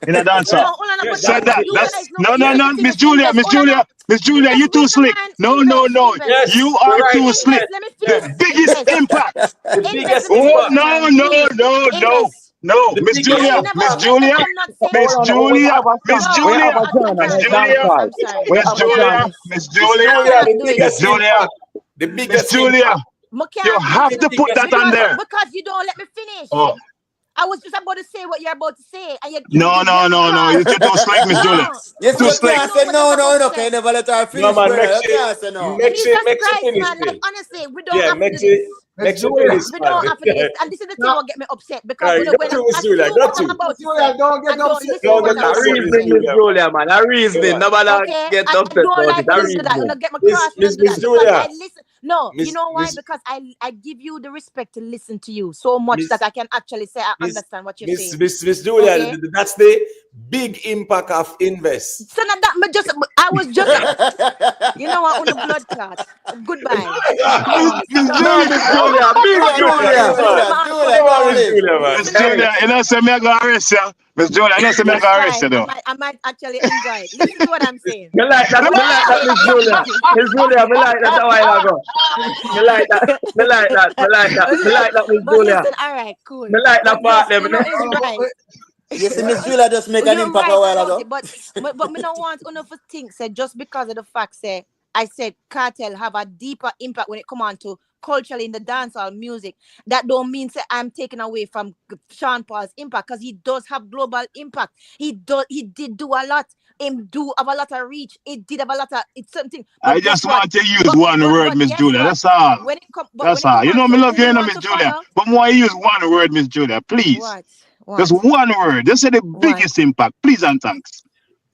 in a dancehall. Say that. No, Miss Julia, you too slick. No. Yes, you are too slick. The biggest impact. No, Miss Julia, the biggest Julia. You have to put that on there. Because you don't let me finish. Oh. I was just about to say what you're about to say, and you No. You're too slick, Miss Julia. Yes, Too you slick. can't say no. Can you never let her finish, brother? You can't say no. Jesus Christ, man. Like, honestly, we don't have to do this. We don't have to do this. And this is the thing that get me upset because when I assume what I'm about to say and don't listen to what I'm reasoning, Miss Julia, man. A reasoning. Nobody get upset about it. A reasoning. Get my cross and do that because I listen. No, you know why? Because I give you the respect to listen to you so much that I can actually say I understand what you're saying. Miss Julia, that's the big impact of invest. So I was just, you know what, on the blood clot. Goodbye. Miss Julia, Miss Julia, you know, say me I go arrest you. Miss Julia, you know, say me I go arrest you though. I might actually enjoy it. Listen to what I'm saying. Me like that, Miss Julia. Miss Julia, me like that a while ago. Me like that, Miss Julia. Listen, all right, cool. Me like that part them. You know, it's right. You see, Miss Julia just make an impact a while ago. But me don't want enough to think, say, just because of the fact, say, I said Kartel have a deeper impact when it come on to culturally in the dancehall music. That don't mean say I'm taking away from Sean Paul's impact, because he does have global impact. He did do a lot. Him do have a lot of reach. It did have a lot of it's something. I just want to use one word, Miss Julia. That's all. That's all. You know me love you, Miss Julia. But more I use one word, Miss Julia, please. Just one word. Just say the biggest impact. Please and thanks.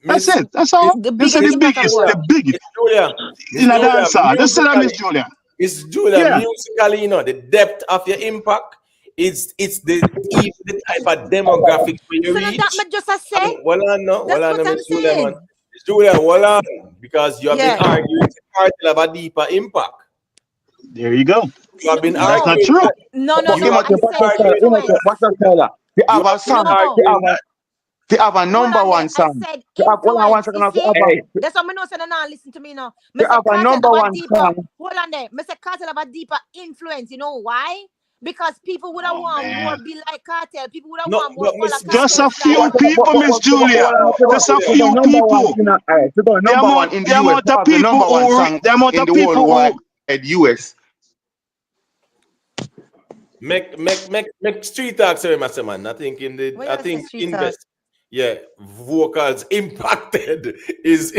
That's it. That's all. Just say the biggest. The biggest. Julia. In a dancer. Just say that, Miss Julia. Miss Julia, musically, you know, the depth of your impact, it's the type of demographic when you reach. That me just say. Well, Miss Julia, man. Miss Julia, well, because you have been arguing Kartel have a deeper impact. There you go. You have been That's arguing. not true. No. They have a song. They have a number one song. That's what I know. So now listen to me now. They have a number one song. Hold on there. Mr. Kartel have a deeper influence. You know why? Because people would have want more be like Kartel. People would have want more follow Kartel. Just a few people, Miss Julia. Just a few people. The amount of people who US. Make street talk, sorry, Master Man. I think invest. Yeah, vocals impacted is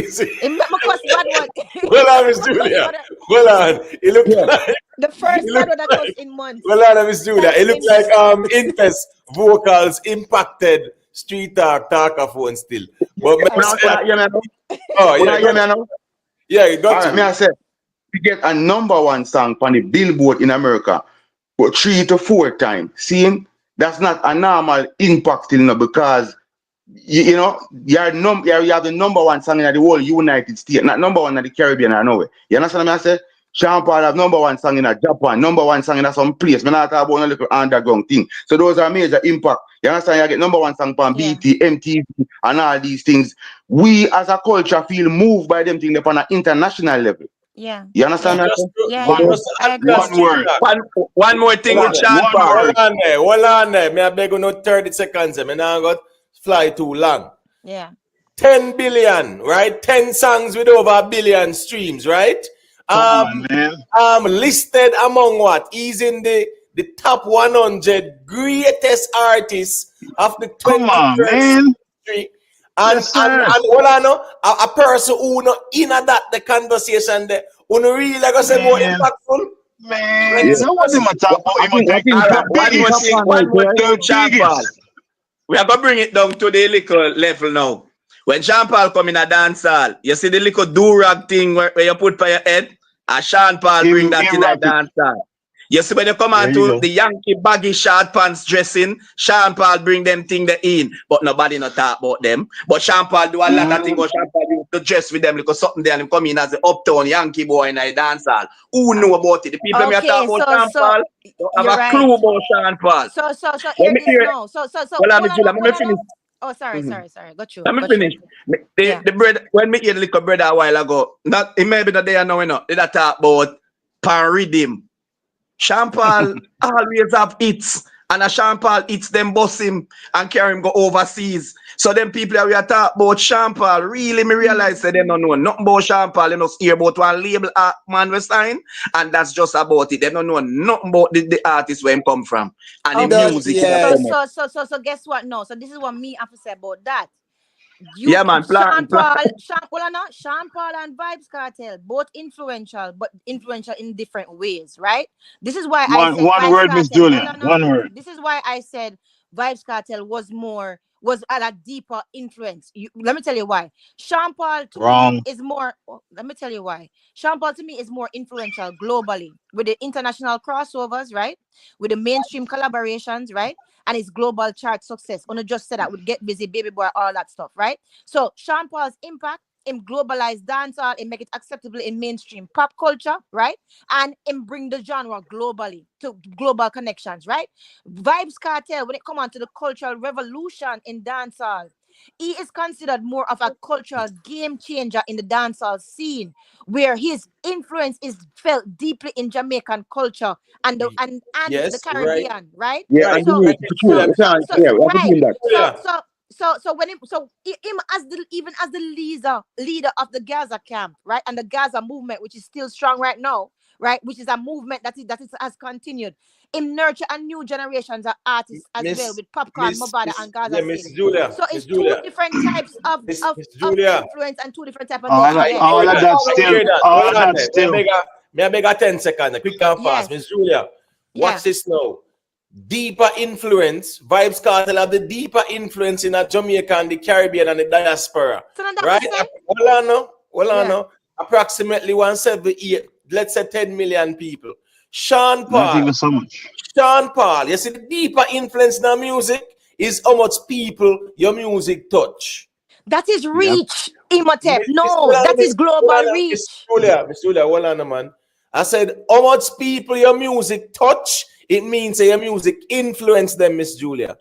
well on, Miss Julia. Well on. It looked like the first one that was in months. Well on, Miss Julia. It looked like invest vocals impacted street talkaphone still. But yeah, you got to. Me I said we get a number one song on the Billboard in America, but 3 to 4 times. Seeing that's not a normal impact, you know, because you know, you have the number one song in the whole United States, not number one in the Caribbean, I know it. You understand what I say? Sean Paul have number one song in Japan, number one song in some place. I'm not talking about a little underground thing. So those are major impact. You understand? You get number one song on BT, MTV, and all these things. We as a culture feel moved by them things on an international level. Yeah. You understand that? Yeah. One word. One more thing with Sean Paul. Hold on there. Me I beg you no 30 seconds. Me now got fly too long. Yeah. 10 billion, right? 10 songs with over 1 billion streams, right? Listed among what? He's in the top 100 greatest artists of the 21st century. And what I know, a person who not in that the conversation there, who no really like I say more impactful. Man, so what am I talking about? One more thing, Sean Paul. We are going to bring it down to the little level now. When Sean Paul come in a dance hall, you see the little do-rag thing where you put by your head? And Sean Paul bring that in the dance hall. You see when you come on to the Yankee baggy short pants dressing, Sean Paul bring them thing there in, but nobody not talk about them. But Sean Paul do a lot of things, but Sean Paul used to dress with them because something there and him come in as the uptown Yankee boy in a dance hall. Who know about it? The people me talk about Sean Paul don't have a clue about Sean Paul. So here it is now. So well, let me finish. Oh, sorry. Got you. Let me finish. The bread, when me eat little bread a while ago, it may be the day I know, did I talk about pan rhythm. Sean Paul always have hits, and a Sean Paul hits them, bust him, and carry him go overseas. So them people that we are talking about Sean Paul, really me realize that they don't know nothing about Sean Paul. They just hear about one label man we sign, and that's just about it. They don't know nothing about the artist where him come from and the Okay. music that come up. So guess what? No. So this is what me have to say about that. Yeah, man. Sean Paul and Vybz Kartel, both influential, but influential in different ways, right? This is why I said one Vybz word, Miss Kartel. Julia. One word. This is why I said Vybz Kartel was at a deeper influence. Let me tell you why. Sean Paul to me is more. Let me tell you why. Sean Paul to me is more influential globally with the international crossovers, right? With the mainstream collaborations, right? And his global chart success. Ona just said that would Get Busy, Baby Boy, all that stuff, right? So Sean Paul's impact in globalized dancehall and make it acceptable in mainstream pop culture, right? And in bring the genre globally to global connections, right? Vybz Kartel, when it comes on to the cultural revolution in dancehall, he is considered more of a cultural game changer in the dancehall scene, where his influence is felt deeply in Jamaican culture and the Caribbean, right? Yeah, and So when him as the leader of the Gaza camp, right, and the Gaza movement, which is still strong right now, right, which is a movement that has continued. Him nurture a new generations of artists as well with Popcorn, Mavado, and Gaza City. So it's two different types of influence and two different types of all of that still. May I beg a 10 seconds, quick and fast. Miss Julia, watch this now. Deeper influence, Vybz Kartel have the deeper influence in Jamaica and the Caribbean and the diaspora. Right? Hold on. Approximately 178, let's say 10 million people. Sean Paul. Not even so much. Sean Paul, you see the deeper influence in the music is how much people your music touch. That is reach, Imhotep. No, that is global reach. Miss Julia, hold on, man. I said how much people your music touch, it means that your music influence them, Miss Julia.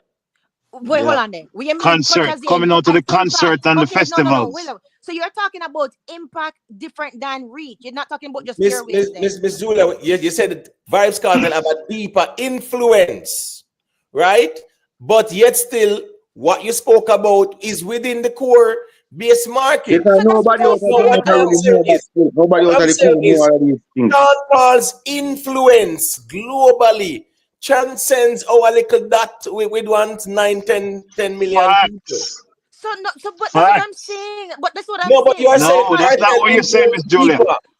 Wait, hold on there. Concert, coming out to the concert and the festivals. No. So you're talking about impact different than reach. You're not talking about just Miss Julia, you said that Vybz Kartel have a deeper influence, right? But yet still, what you spoke about is within the core base market. Nobody else Sean Paul's influence globally transcends our little dot with 10 million people. But that's what I'm saying. But that's what I'm saying. But you are saying that's not what you're saying, Miss Julia.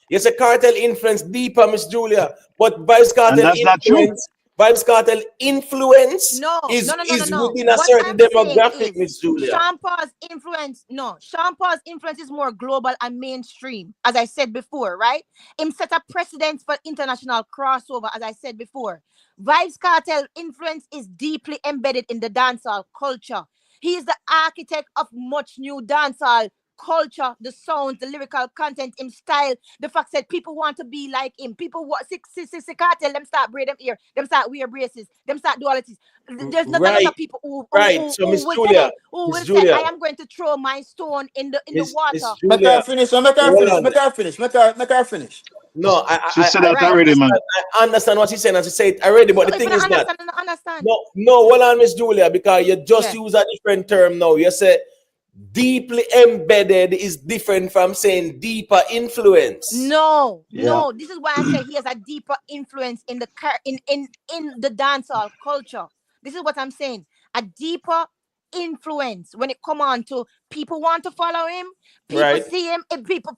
Yes, a Kartel influence deeper, Miss Julia. But Vybz Kartel that's not true. Vybz Kartel influence is within a certain demographic, Miss Julia. Sean Paul's influence is more global and mainstream, as I said before, right? Him set a precedence for international crossover, as I said before. Vybz Kartel influence is deeply embedded in the dancehall culture. He is the architect of much new dancehall culture, the sounds, the lyrical content, him style, the fact that people want to be like him. People want Kartel, them start braid them ear, them start wear braces, them start do all of this. There's not a lot of people who will say, I am going to throw my stone in the water. Make her finish. No, she said that already, man. I understand what she's saying, and she said it already, but the thing is that no, hold on, Miss Julia, because you just use a different term now. You say deeply embedded is different from saying deeper influence. No, this is why I say he has a deeper influence in the dancehall culture. This is what I'm saying. A deeper influence when it come on to people want to follow him, people see him, people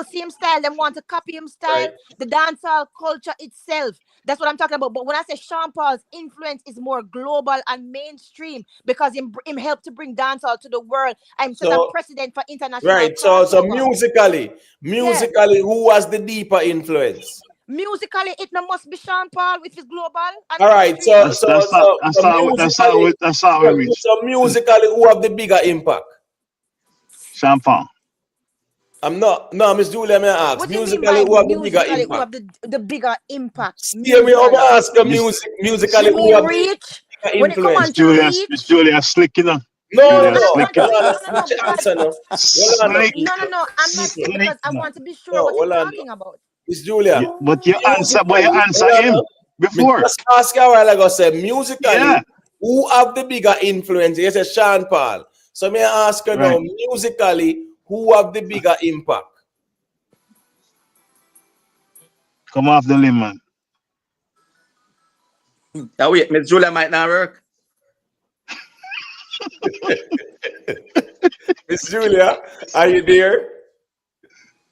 see him style, them want to copy him style, the dancehall culture itself. That's what I'm talking about. But when I say Sean Paul's influence is more global and mainstream, because him helped to bring dancehall to the world and set a precedent for international. Right. So musically, who was the deeper influence? Musically, it must be Sean Paul with his global. All right, that's how we reach. So musically, who have the bigger impact? Sean Paul. Miss Julia, may I ask? Musically, who have the bigger impact? Who have the bigger impact? Hear me over ask musically who have the bigger influence? Miss Julia, slick it on. No, I'm not because I want to be sure what you're talking about. Miss Julia. But you answer him. before. Just ask you a while ago, say musically, who have the bigger influence? You said Sean Paul. So may I ask you now, musically, who have the bigger impact? Come off the limb, man. Now wait, Miss Julia might not work. Miss Julia, are you there?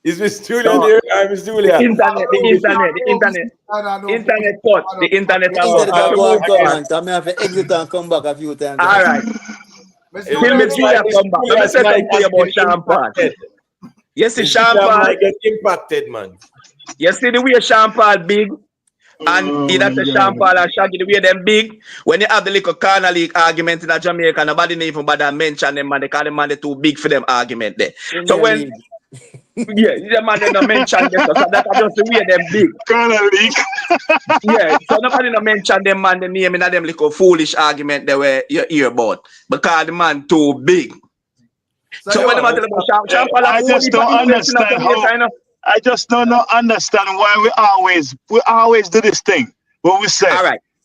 Is Miss Julia there? I'm Miss Julia. The internet cut. The internet The internet have to go move and cut, on. man. So I may have to exit and come back a few times. All right. Till Miss Julia come back. Let me say something to you about Sean Paul. You see Sean Paul might get impacted, man. You see the way Sean Paul big, and either the Sean Paul and Shaggy, the way them big. When you have the little corner league argument in Jamaica, nobody even bother mention them, man. They call them man, they too big for them argument there. So when the man they don't mention this, so that's just the way them big. Corner league. So nobody don't mention them man, the name in them little foolish argument they were you hear about because the man too big. So when the man tell about Sean Paul, I just don't understand how. I just don't understand why we always do this thing. What we say,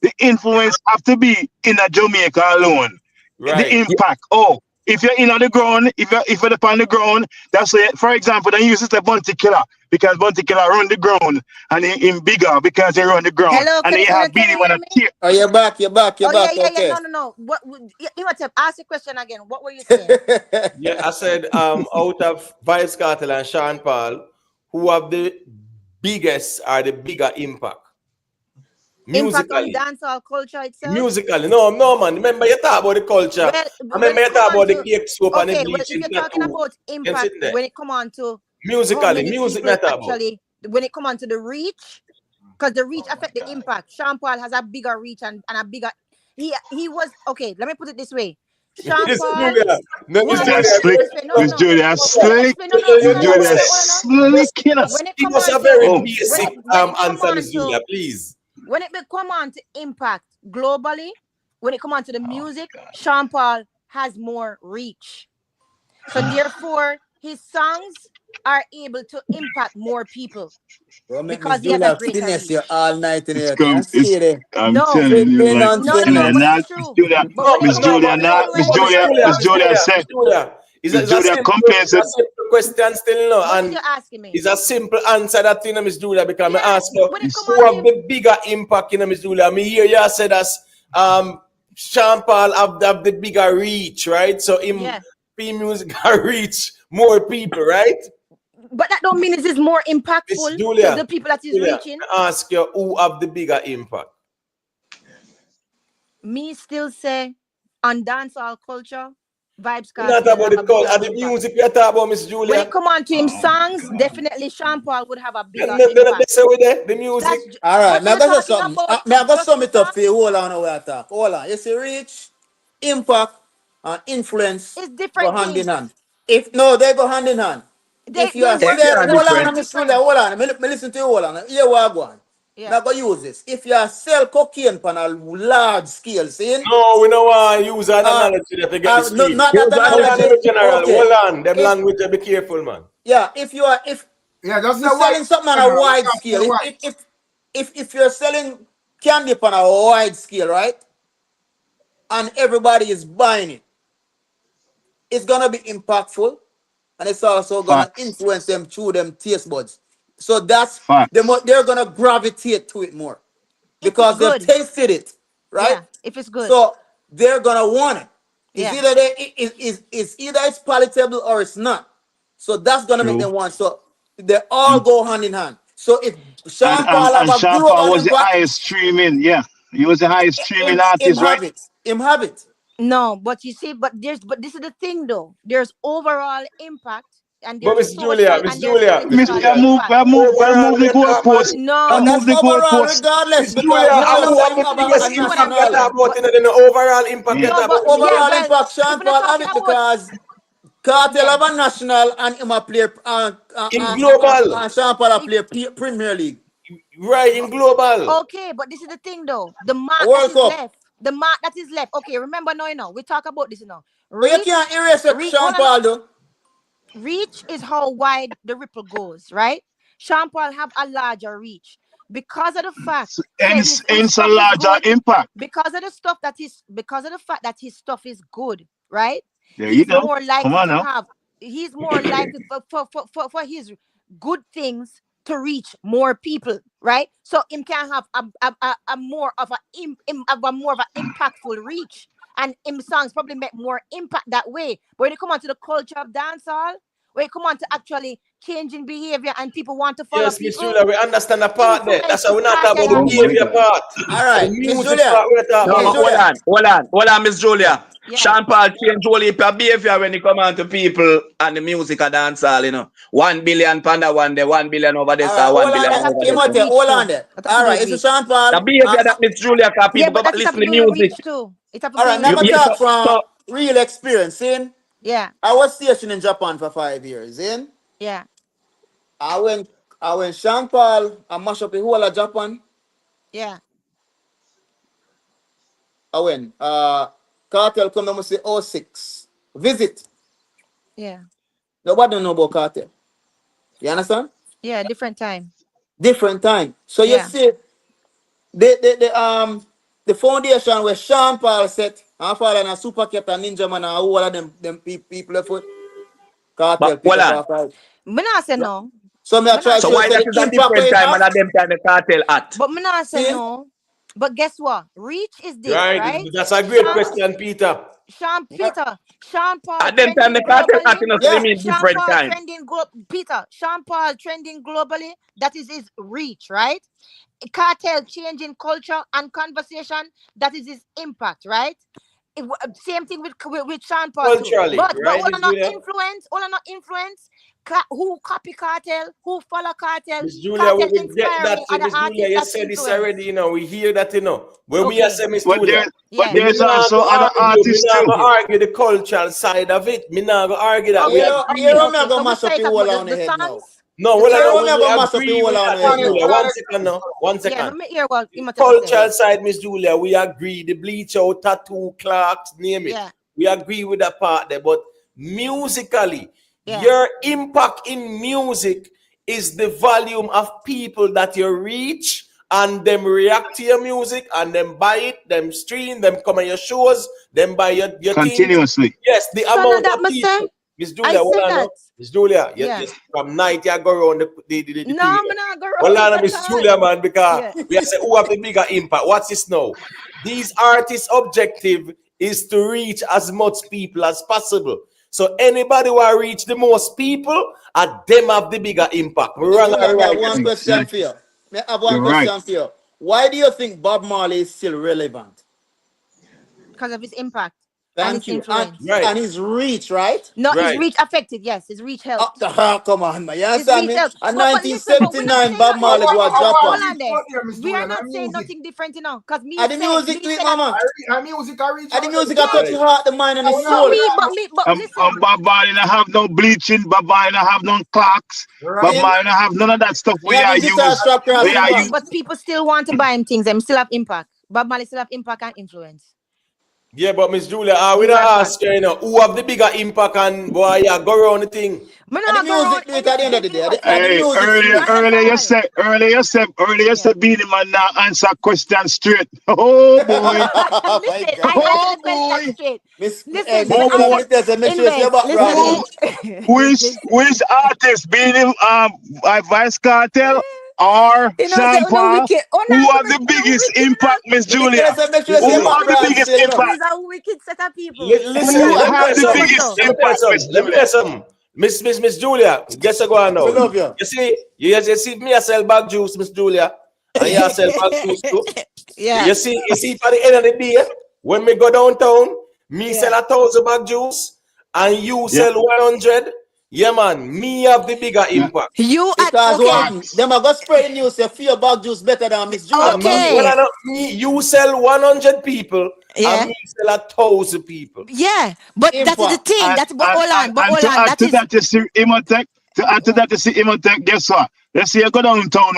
the influence have to be in a Jamaica alone. The impact. If you're in on the ground, if you're upon the ground, that's it. For example, then you use the Bounty Killer because Bounty Killer run the ground and he bigger because they run the ground. Hello, and then you have Beanie when Oh, you're back. Yeah. No. What? You want to ask the question again? What were you saying? I said out of VYBZ Kartel and Sean Paul, who have the biggest or the bigger impact? Impact on dancehall culture itself? Musically. No, man. Remember you talk about the culture. Remember you talk about the cake soap and the bleaching. Well, if you're talking about impact when it come on to musically, music actually, when it come on to the reach, because the reach affect the impact. Sean Paul has a bigger reach and a bigger. He was okay. Let me put it this way. Sean Paul. Miss Julia slick. Give us a very basic answer, Miss Julia, please. When it come on to impact globally, when it come on to the music, Sean Paul has more reach. So therefore, his songs are able to impact more people. Because he has a greater reach. You all night in here. I'm telling you, like, Miss Julia said. Miss Julia complains. Question still no, and it's a simple answer that thing, Miss Julia, because I ask you who have the bigger impact in Miss Julia. I hear you said as Sean Paul have the bigger reach, right? So music reach more people, right? But that don't mean it is more impactful to the people that is reaching. I ask you who have the bigger impact. Me still say on dancehall culture. VYBZ Kartel. Not about the culture, the music you talk about, Miss Julia. When it come on to him songs, definitely Sean Paul would have a bigger impact. The music. All right, I'm going to sum it up for you. Hold on, hold on. You see, reach, impact, and influence go hand in hand. If no, they go hand in hand. If you are hold on, Miss Julia, hold on. Me listen to you. Hold on. Here we are going. Not gonna use this. If you sell cocaine on a large scale, see? No, we don't want to use an analogy that they get the street. Not that analogy. General. Okay. Hold on, them language, be careful, man. Yeah, if you're selling something on a wide scale, if you're selling candy on a wide scale, right? And everybody is buying it, it's gonna be impactful, and it's also gonna influence them through them taste buds. So that's they're gonna gravitate to it more because they've tasted it, right? Yeah, if it's good. So they're gonna want it. It's either it's palatable or it's not. So that's gonna make them want. So they all go hand in hand. So if Sean Paul was the highest streaming, he was the highest streaming artist, right? Him have it. No, but you see, but this is the thing though. There's overall impact. And Miss Julia, move the goalpost. No, move the goalpost. Regardless, overall impact. Overall impact, Sean Paul have it because KARTEL have a national and him a player in global. And Sean Paul a player Premier League. Right, in global. Okay, but this is the thing though. The mark that is left. The mark that is left. Okay, remember now, we talk about this now. But you can't erase Sean Paul though. Reach is how wide the ripple goes, right? Sean Paul have a larger reach. because of the fact Hence a larger impact. because of the stuff that is because of the fact that his stuff is good, right? There you go. More likely Come on to now. have he's more likely for his good things to reach more people, right? So him can have a more of a more of an impactful reach, and him songs probably make more impact that way. But when you come on to the culture of dancehall, when you come on to actually changing behavior and people want to follow Yes, Miss people, Julia, we understand the part there. That's why we're not talking about the influence behavior part. All right, The Miss music Julia. part we're talking No, about. hold on, Miss Julia. Yeah. Sean Paul change whole heap of behavior when he come on to people and the music and dancehall, you know. 1 billion panda one day, 1 billion over there, All sir, right, 1 hold on billion there. over there. Timothy, hold on there. All right, it's a Sean Paul. The behavior that Miss Julia can Yeah, people but go that is listen have to to do with music. reach too. It have to All do right, with now I'm reach. talk from real experience, in. Yeah. I was stationed in Japan for 5 years, in. Yeah. I went Sean Paul and mash up the whole of Japan. Yeah. I went Cartel come and say 06. Visit. Yeah. Nobody know about Cartel. You understand? Yeah, different time. Different time. So you Yeah. see the foundation where Sean Paul set and father and Super Cat and Ninja Man and all of them people left with Cartel pick up our Me not say no. So me I try So to why say that the is a impact different we time have. and them time the cartel at? But me not say See? no. But guess what? Reach is this, Right? right? That's a great question, Peter. Sean Paul At them time trending the cartel at, globally. you know, so they mean Sean different Paul time. trending Peter. Sean Paul trending globally. That is his reach, right? Cartel changing culture and conversation. That is his impact, right? Same thing with Sean Paul too. Culturally, But right, all are Miss not Julia? influence. All are not influence. Who copy Cartel? Who follow Cartel? Miss Julia, Cartel we get that. inspiring other Miss Julia, artists. you That's said this influence. already, you know. We hear that, you know. When we Okay. are saying Miss But Julia, Yeah. there's me nah also go other argue, me artists nah too. go argue the cultural side of it. Me nah go argue that. We You agree. know me I go So we mash up say the talk whole about on the the head now. songs. No, You well, know we me I go mash up the agree whole with on that, the Miss head Julia. now. 1 second now. 1 Yeah, second. let me hear what The Imhotep say. cultural side, Miss Julia, we agree. The bleach out, tattoo, clocks, name it. Yeah. We agree with that part there. But musically, Yeah. your impact in music is the volume of people that you reach and them react to your music and them buy it, them stream, them come on your shows, them buy your things. Continuously. Yes, the So now amount that of must say, people. Miss I Julia, say hold on that. now. Miss Julia, Yeah. yes, from night you go around the thing. No, I'm not go Well, around on, at Miss all. Julia, man, because Yeah. we have said who have the bigger impact. What's this now? These artists' objective is to reach as much people as possible. So anybody who reach the most people, and them have the bigger impact. We wrong Julia, or me have right? one question for you. Me have one You're right. question for you. Why do you think Bob Marley is still relevant? Because of his impact Thank and his you. influence. And his reach, right? No, his Right. reach affected. Yes, his reach helped. Come on, man. You His understand reach me? helped. In But listen, but we're not 1979, saying Bob nothing Marley different. was Japan. Hold on there. We are not saying nothing different, you know. Because me And the said, music me to it, said that. mama. And music I reach And the out music them. I touch the heart, the mind, and the But soul. listen. Bob Marley don't have no bleaching, Bob Marley don't have no clocks, Bob See? Marley don't have none of that stuff Me have him guitar strap across his back. But people still want to buy him things. Them still have impact. Bob Marley still have impact and influence. Yeah, but Miss Julia, we don't ask you, you know, who have the bigger impact and boy, yeah, go around the thing. And the music do it at the end of the day. And the Hey, music earlier you said Beanie Man now answer question straight. Oh boy. Listen, I answered the question straight. Listen, make sure your back Who is artist Beanie Vice Cartel or You know, Sean say, Paul? wicked. Who have the biggest impact, Miss Julia? Who have the biggest impact? These are wicked set of people. Listen, Who let me have tell the you biggest something. impact, Miss Let me Julia? tell you something. Miss Julia, guess what going on now? I love you. You see me I sell bag juice, Miss Julia. And you sell bag juice too. Yeah. You see by the end of the day, when we go downtown, me sell 1,000 bag juice and you sell 100. Yeah, man, me have the bigger impact. Because what? Them are going to spread the news say fear bag juice better than Miss Julia. You sell 100 people and me sell 1,000 people. Yeah, but that is the thing. That's but hold on. To add to that, you see Imhotep. Guess what? Let's say you go downtown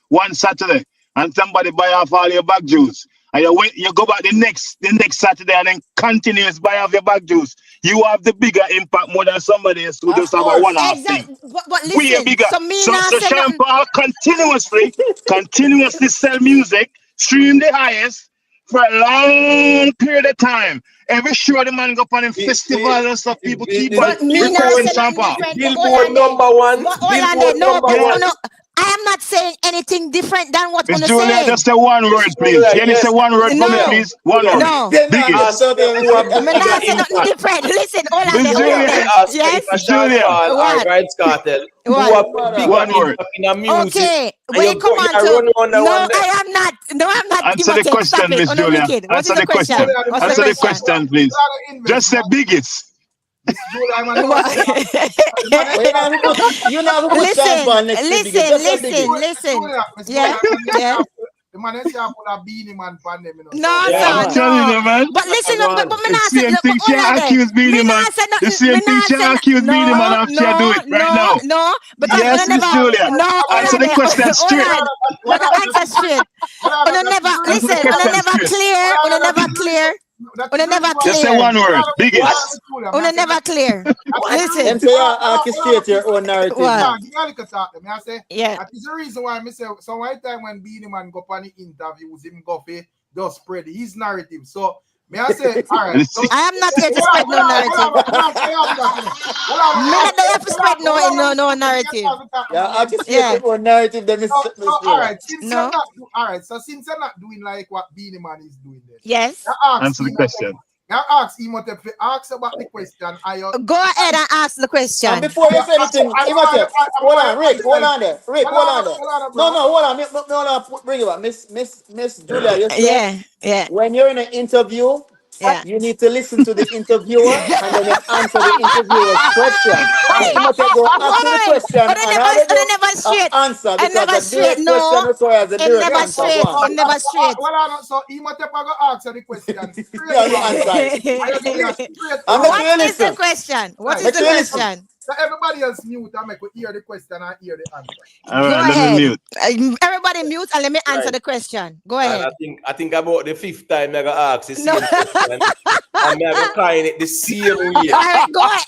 one Saturday and somebody buy off all your bag juice and you go back the next Saturday and then continuous buy of your bag juice. You have the bigger impact more than somebody else who just have a one-off thing. Exactly. But We are listen, bigger. so me So not say Sean nothing. Paul continuously sell music, stream the highest for a long period of time. Every show the man go up on him festival and stuff, people keep on But me not recording say Sean nothing Paul. different. Billboard #1. But hold on Billboard there. No, but #1. no, I am not saying anything different than what Miss you're Julia, saying. just say one word, please. Can you say one word for me, No, please? One word. no. Biggest. Me not say nothing different. Listen, hold on Miss there. Hold on Julia. there. Ask Yes. if Sean Julia. Paul or What? Vybz Kartel who What? have the bigger One word. impact in the music. Okay, And when you it come go, on you to run around that no, one there. I am not. No, I'm not. Answer the Imhotep, stop question, it. Miss On the Julia. wicked. What is Answer the the question? question. What's the Answer the question? question, please. Just say biggest. You never put Sean Paul next to the biggest. Just say biggest. Listen. Yeah, yeah. The man say I put a beanie man pan them, No, I'm sir, telling no. you, man. But listen, but me The not say, same but thing she hold on there. accused Me Beanie Man. not say The nothing. same Me thing not she say accused Beanie Man of she do it right now. no. Because Yes, we Miss never. Julia. No, hold Answer on the there. question straight. Hold on. Let me answer straight. Una never Answer the listen. Una question never straight. clear. Una never clear. Una never Just say clear. one word. Biggest. Una never clear. Listen. Them say you orchestrate your own narrative. What? Yeah. That is the reason why I say so one time when Beanie Man go on the interviews, him go for just spread his narrative. So may I say, all right. So, I am not here to spread no narrative. Me not there to spread no narrative. Yeah, orchestrate your own narrative. Then all right. Since No. you're not all right. So since you're not doing like what Beanie Man is doing, then Yes. Answer the question. I ask Imhotep to ask about the question. Go ahead and ask the question. And before you say anything, Imhotep, hold on, Rick, hold on there. Rick, hold on there. No, hold on. No, bring it back. Miss Julia, you say yeah. when you're in an interview, yeah, you need to listen to the interviewer and then you answer the interviewer's question. So Imhotep go ask you the question and all they do answer because a direct question requires a direct answer. Go on. Never straight. Well, so Imhotep go answer the question. Yeah, you answer it. What is the question? What is the question? So everybody else mute and make we hear the question and hear the answer. All Go right, ahead. let me mute. Everybody mute and let me answer the question. Go ahead. And I think about the 5th time I got asked the same question. And I got kind it the same way. All right, go ahead.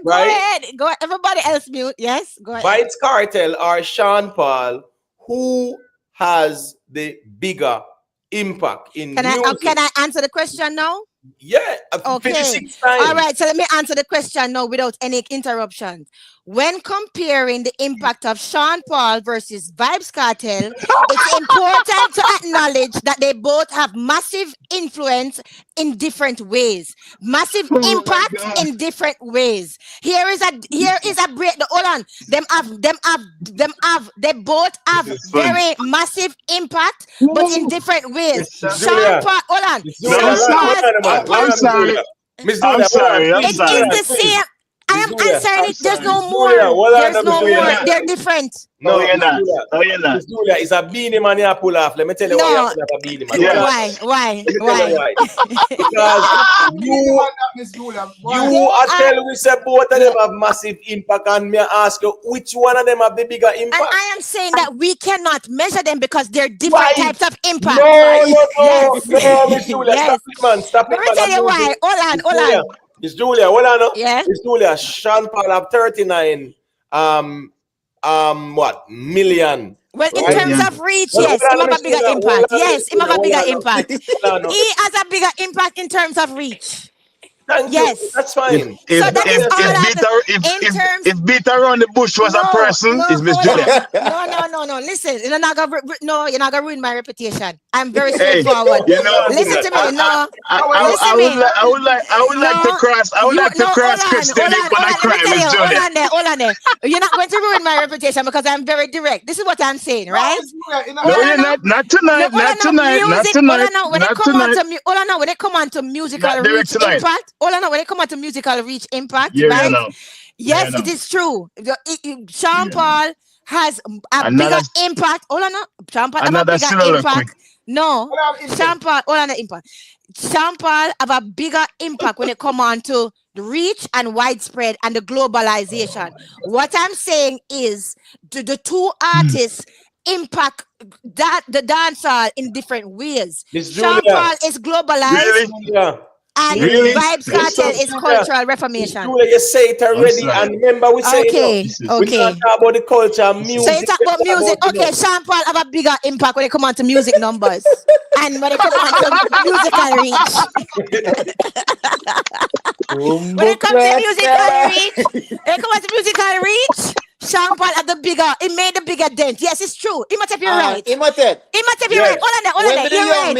Right? Go ahead. Everybody else mute. Yes, go ahead. VYBZ Kartel or Sean Paul, who has the bigger impact in music? Can I answer the question now? Yeah, okay. 56 times. All right, so let me answer the question now without any interruptions. When comparing the impact of Sean Paul versus VYBZ Kartel, it's important to acknowledge that they both have massive influence in different ways. Massive impact in different ways. Here is a break. Hold on. They both have very massive impact, but in different ways. Sean Paul, hold on. I'm sorry. It is the same. I am answering it. There's no more. There's no more. They're different. No, you're not. No, you're not. Miss Julia, it's a Beanie Man you pull off. Let me tell you why you pull off a Beanie Man. Yeah. Why? Because you are telling me say both of them have massive impact, and me ask you which one of them have the bigger impact. And I am saying that we cannot measure them because they're different types of impact. No, Miss Julia, stop it, Let me tell you why. Hold on. Miss Julia, hold on. Yeah. Miss Julia, Sean Paul have 39 million. Well, in terms of reach, yes, he have a bigger impact. Yes, he have a bigger impact. He has a bigger impact in terms of reach. Yes, that's fine. If beat around the bush was a person, it's Miss Julia. No. Listen, you're not gonna ruin my reputation. I'm very straightforward. Listen to me. No, I would like to cross Christian when I cry, Miss Julia. Hold on there. You're not going to ruin my reputation because I'm very direct. This is what I'm saying, right? No, you're not tonight. Not tonight. When it come on to musical reach impact. When it come on to musical reach impact, right? Yes, it is true. Sean Paul has a bigger impact. Sean Paul have a bigger impact. No, Sean Paul, impact. Sean Paul have a bigger impact when it come on to the reach and widespread and the globalization. What I'm saying is the two artists impact that the dancehall in different ways. Miss Sean Julia. Paul is globalized. Really? Yeah. And Really? Vibes Cartel is cultural reformation. Julia, you say it already, Outside. and remember we say Okay, it. We okay. talk about the culture and So you music. talk about music. Okay, Sean Paul have a bigger impact when it come on to music numbers. And when it come on to musical reach. When it comes to musical reach, Sean Paul had the bigger, it made the bigger dent. Yes, it's true. He must have been right. He must have. He must have been right. Hold on, When you're right.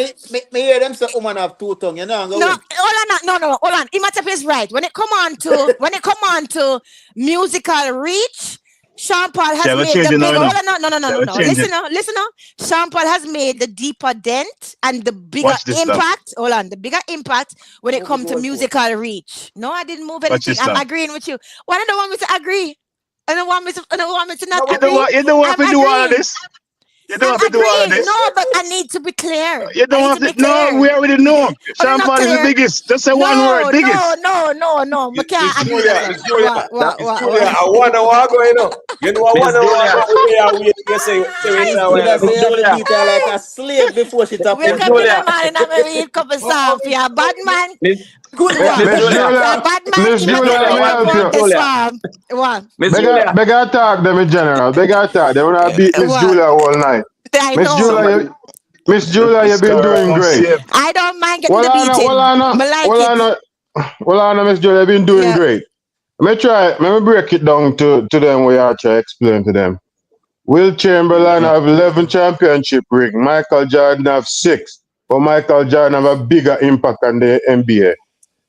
me hear them say woman have two tongues, you know, No, hold on. He must have is right. When it come on to musical reach, Sean Paul has made the bigger. Hold on, no. Listen now. Sean Paul has made the deeper dent and the bigger impact. Hold on, the bigger impact when it comes to musical reach. No, I didn't move anything. I'm agreeing with you. Why don't you want me to agree? I don't want me to not agree. You don't want to do all of this. You don't have to do all of this. No, but I need to be clear. You don't have to. No, we already know. Sean Paul is the biggest. Just say one word, biggest. No. I can't agree. Julia, I wonder what going on. You know, I wonder what you say. Julia like a slave before she tap Wake up in the morning and read a couple songs for your bad man. Good one. Bad man. Miss Julia, Beg her talk them in general. Beg her talk. They wanna beat Miss Julia all night. Miss Julia, you've been doing great. I don't mind getting the beating. Well, Anna, Miss Julia, you've been doing great. Let me break it down to them where I try to explain to them. Will Chamberlain have 11 championship ring. Michael Jordan have 6. But Michael Jordan have a bigger impact on the NBA.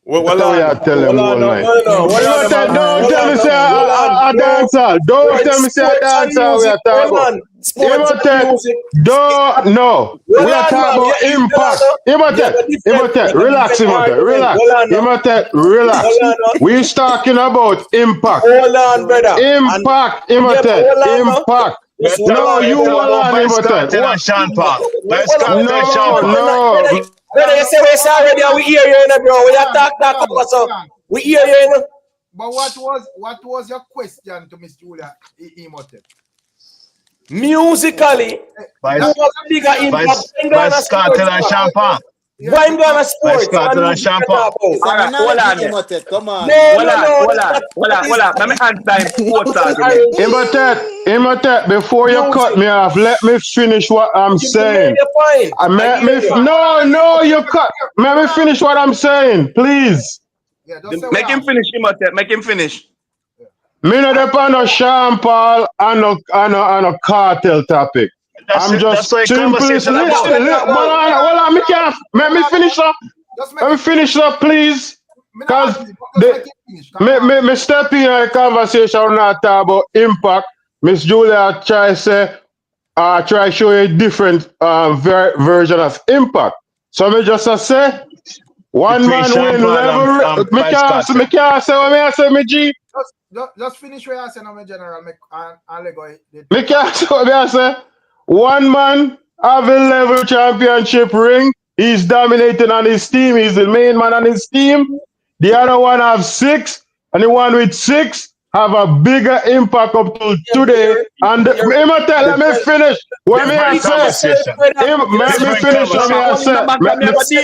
That's how I tell them all night. Don't tell me say a dancer. Don't tell me say a dancer we are talking about. No. We are talking about impact. Relax. Relax. We're talking about impact. Hold on, brother. Impact. No, you hold on, Imhotep. Sean Paul. No. Brother, you say we already, we hear you, bro. We attack that cover, so we hear you. But what was your question to Miss Julia Imhotep? Musically, Vice KARTEL and Sean Paul. Why I'm gonna sports? KARTEL and Sean Paul. Alright, hold on. Come on. Hold on. Let me answer sports argument. Imhotep, before you cut me off, let me finish what I'm saying. No, you cut. Let me finish what I'm saying, please. Make him finish, Imhotep. Make him finish. Me no depend on Sean Paul and a KARTEL topic. I'm just simply listen. Hold on, let me finish up. Let me finish up, please. Because me step in a conversation not talk about impact. Miss Julia try to show you a different version of impact. So me just say one man win level. Me can't say what me say, me G. Just finish what I say now, my general. I'll go. Me can't say what I say. One man have a level championship ring. He's dominating on his team. He's the main man on his team. The other one have 6, and the one with 6 have a bigger impact up to today. And let me finish. What me I say? Let me finish. What me I say?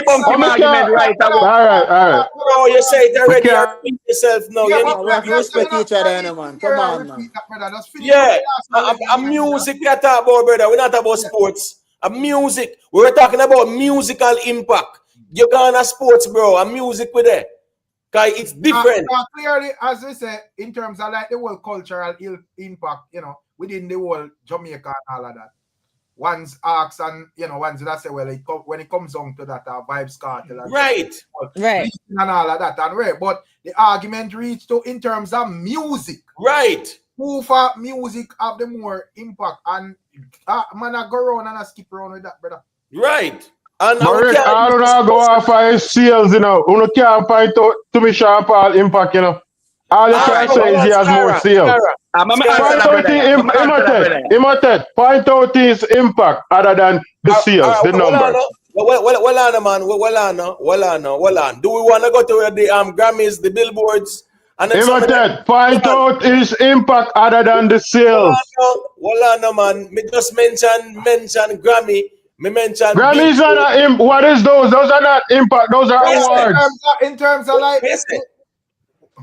All right. No, you say it already. You repeat yourself now. We have to respect each other, man. Come on, man. Yeah, a music we are talking about, brother. We're not about sports. A music. We're talking about musical impact. You're gonna sports, bro. A music with it. Cause it's different. Clearly, as we say, in terms of like the whole cultural impact, within the whole Jamaica and all of that. One's asks and one's that say, well, when it comes on to that Vibes KARTEL and right, and all of that, but the argument reached to in terms of music, right? Who for music have the more impact and man, I go around and I skip around with that, brother. Right. But Rick, I don't go off of his sales, You can't point out to me Sean Paul impact, All you can say is he has more sales. Imhotep, point out his impact other than the sales, the numbers. Well on. Do we want to go to the Grammys, the billboards, And then Imitate, point out his impact other than the sales. Hold on, man. Me just mention Grammy. Me mention Grammys are not what is those? Those are not impact, those are awards. In terms of like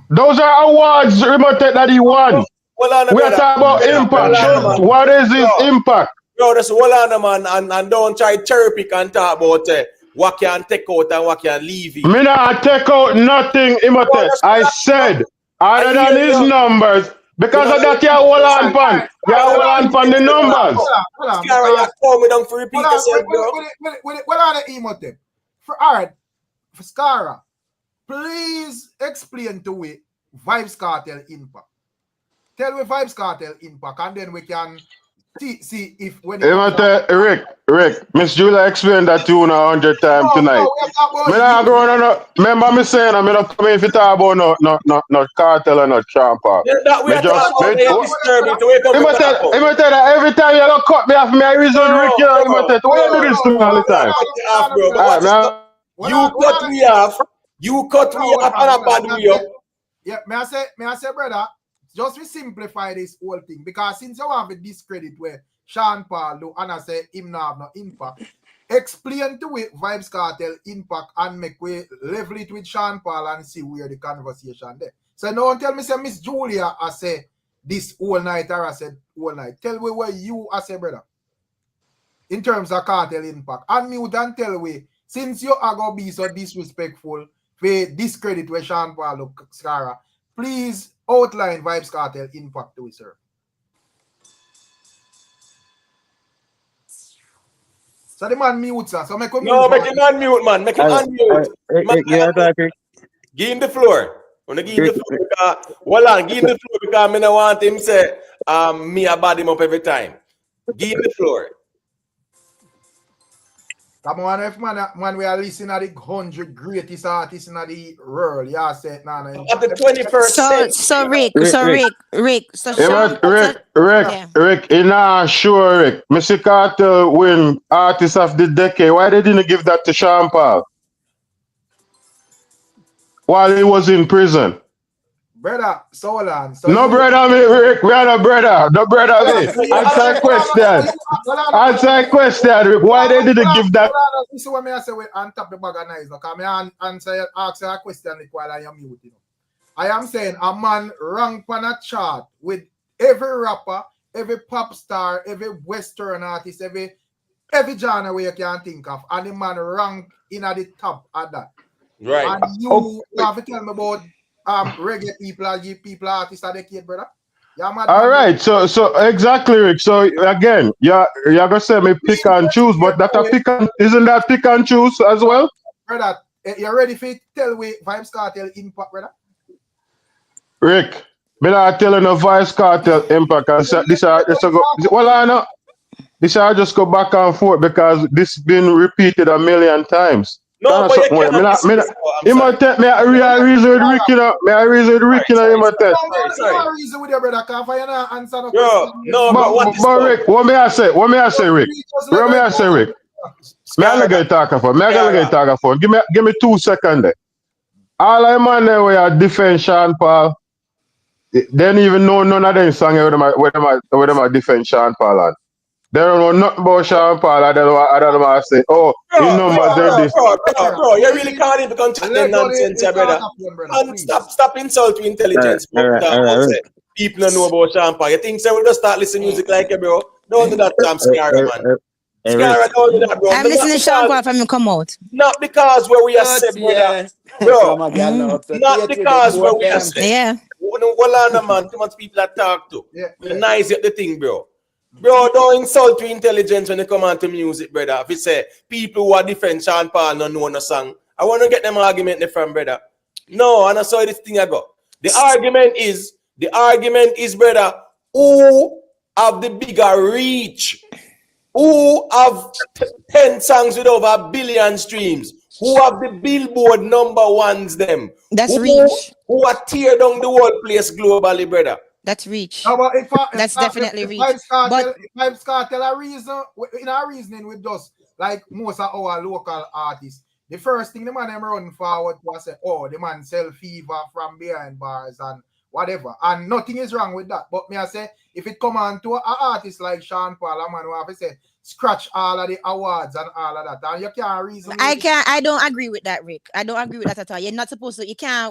those are awards, Imitate, that he won. We are talking about impact. What is his impact? Bro, just hold on, man, and don't try cherry pick and talk about what can take out and what can leave in. Me not take out nothing, Imitate. I said, other than his numbers, because of that, you hold on pan. You hold on pan the numbers. Scara, you call me down for repeat yourself, bro. What are the emotive? Alright, for Scara, please explain to me Vybz Kartel impact. Tell me Vybz Kartel impact, and then we can see if when Rick, Miss Julia explained that to you 100 times tonight. Remember me saying I'm not coming if you talk about no cartel and no tramper. Every time you don't cut me off, me I reason Rick, you know, why you do this to me all the time? You cut me off and a bad way. Yeah, may I say, brother, just to simplify this whole thing, because since you have a discredit where Sean Paul do and I say him not have no impact, explain to it Vybz Kartel impact and make we level it with Sean Paul and see where the conversation there. So don't tell me say Miss Julia I say this whole night or I said whole night. Tell me where you I say, brother, in terms of cartel impact. Unmute and tell me, since you are gonna be so disrespectful for discredit where Sean Paul look Scara, please outline Vybz Kartel impact to it, sir. So the man mute, sir. So make him make him unmute, man. Make him unmute. Give him the floor. When I give him the floor, because hold on, give him the floor because I don't want him say me a bad him up every time. Give him the floor. Come on, if man we are listening to the 100 greatest artists in the world, yeah, say it now. At the 21st century. So Rick, Rick, sure, Rick. Mr. Cartel win Artist of the Decade. Why they didn't give that to Sean Paul while he was in prison? Brother, so on. No, brother, Rick, we are no brother. No, brother, me. Answer a question. Answer a question, Rick. Why they didn't give that? This is what I say on top the bag of nice. Because I ask a question while I am mute. I am saying a man rank on a chart with every rapper, every pop star, every Western artist, every genre where you can think of, and the man rank in at the top of that. Right. And you have to tell me about reggae people, artists of the decade, brother. Yeah, all right, so exactly, Rick. So again, you're gonna say me pick and choose, but isn't that pick and choose as well? Brother, you ready for it? Tell me Vybz Kartel impact, brother? Rick, me not telling no Vybz Kartel impact. This I just go back and forth because this been repeated a million times. No, but you cannot. He might take me a reason with Rick, you know. Me a reason with Rick, you know. He might take. No reason with your brother. Can't find an answer. But Rick, what may I say, Rick? What may I say, Rick? Me I get talking for. Give me 2 seconds there. All I man there where I defend Sean Paul. They don't even know none of them songs where them I defend Sean Paul on. They don't know nothing about Sean Paul. I don't know what I say. Oh, his numbers are this. Bro, you really can't even contact them nonsense, brother. And stop insulting intelligence. People don't know about Sean Paul. You think so? We'll just start listening to music like you, bro. Don't do that, I'm scared, man. Scared, don't do that, bro. I'm listening to Sean Paul from you come out. Not because where we are said, brother. Bro, not because where we are said. Yeah. Hold on, man. Too much people that talk to. Nice at the thing, bro. Bro, don't insult your intelligence when you come on to music, brother. If you say people who are defend Sean Paul don't know no song, I want to get them argument from, brother. No, and I saw this thing I got. The argument is, brother, who have the bigger reach? Who have 10 songs with over 1 billion streams? Who have the Billboard #1s them? That's reach. Who are tear down the whole place globally, brother? That's reach. No, but that's definitely reach. Vybz Kartel a reason in our reasoning with us, like most of our local artists. the first thing the man them run forward to say, oh, the man sell fever from behind bars and whatever. And nothing is wrong with that. But me I say, if it come on to an artist like Sean Paul, a man who have to say, scratch all of the awards and all of that. And you can't reason. I don't agree with that, Rick. I don't agree with that at all. You're not supposed to,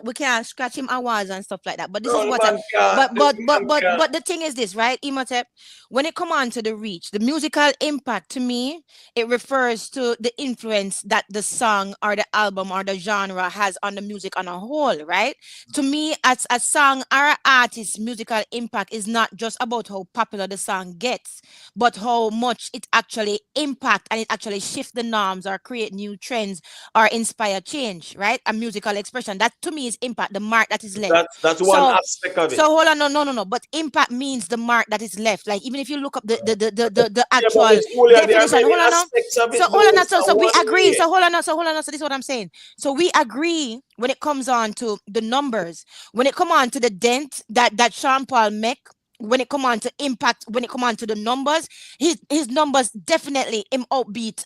we can't scratch him awards and stuff like that. But this is what but the thing is this, right? Imhotep, when it come on to the reach, the musical impact, to me, it refers to the influence that the song or the album or the genre has on the music on a whole, right? To me, as a song or an artist's musical impact is not just about how popular the song gets, but how much it actually impact and it actually shift the norms or create new trends or inspire change, right? A musical expression. That to me is impact, the mark that is left. That's one aspect of it. So hold on, no. But impact means the mark that is left. Like even if you look up the actual definition, hold on now. So hold on now. So we agree. So hold on now. So this is what I'm saying. So we agree when it comes on to the numbers, when it come on to the dent that Sean Paul make. When it come on to impact, when it come on to the numbers, his numbers definitely outbeat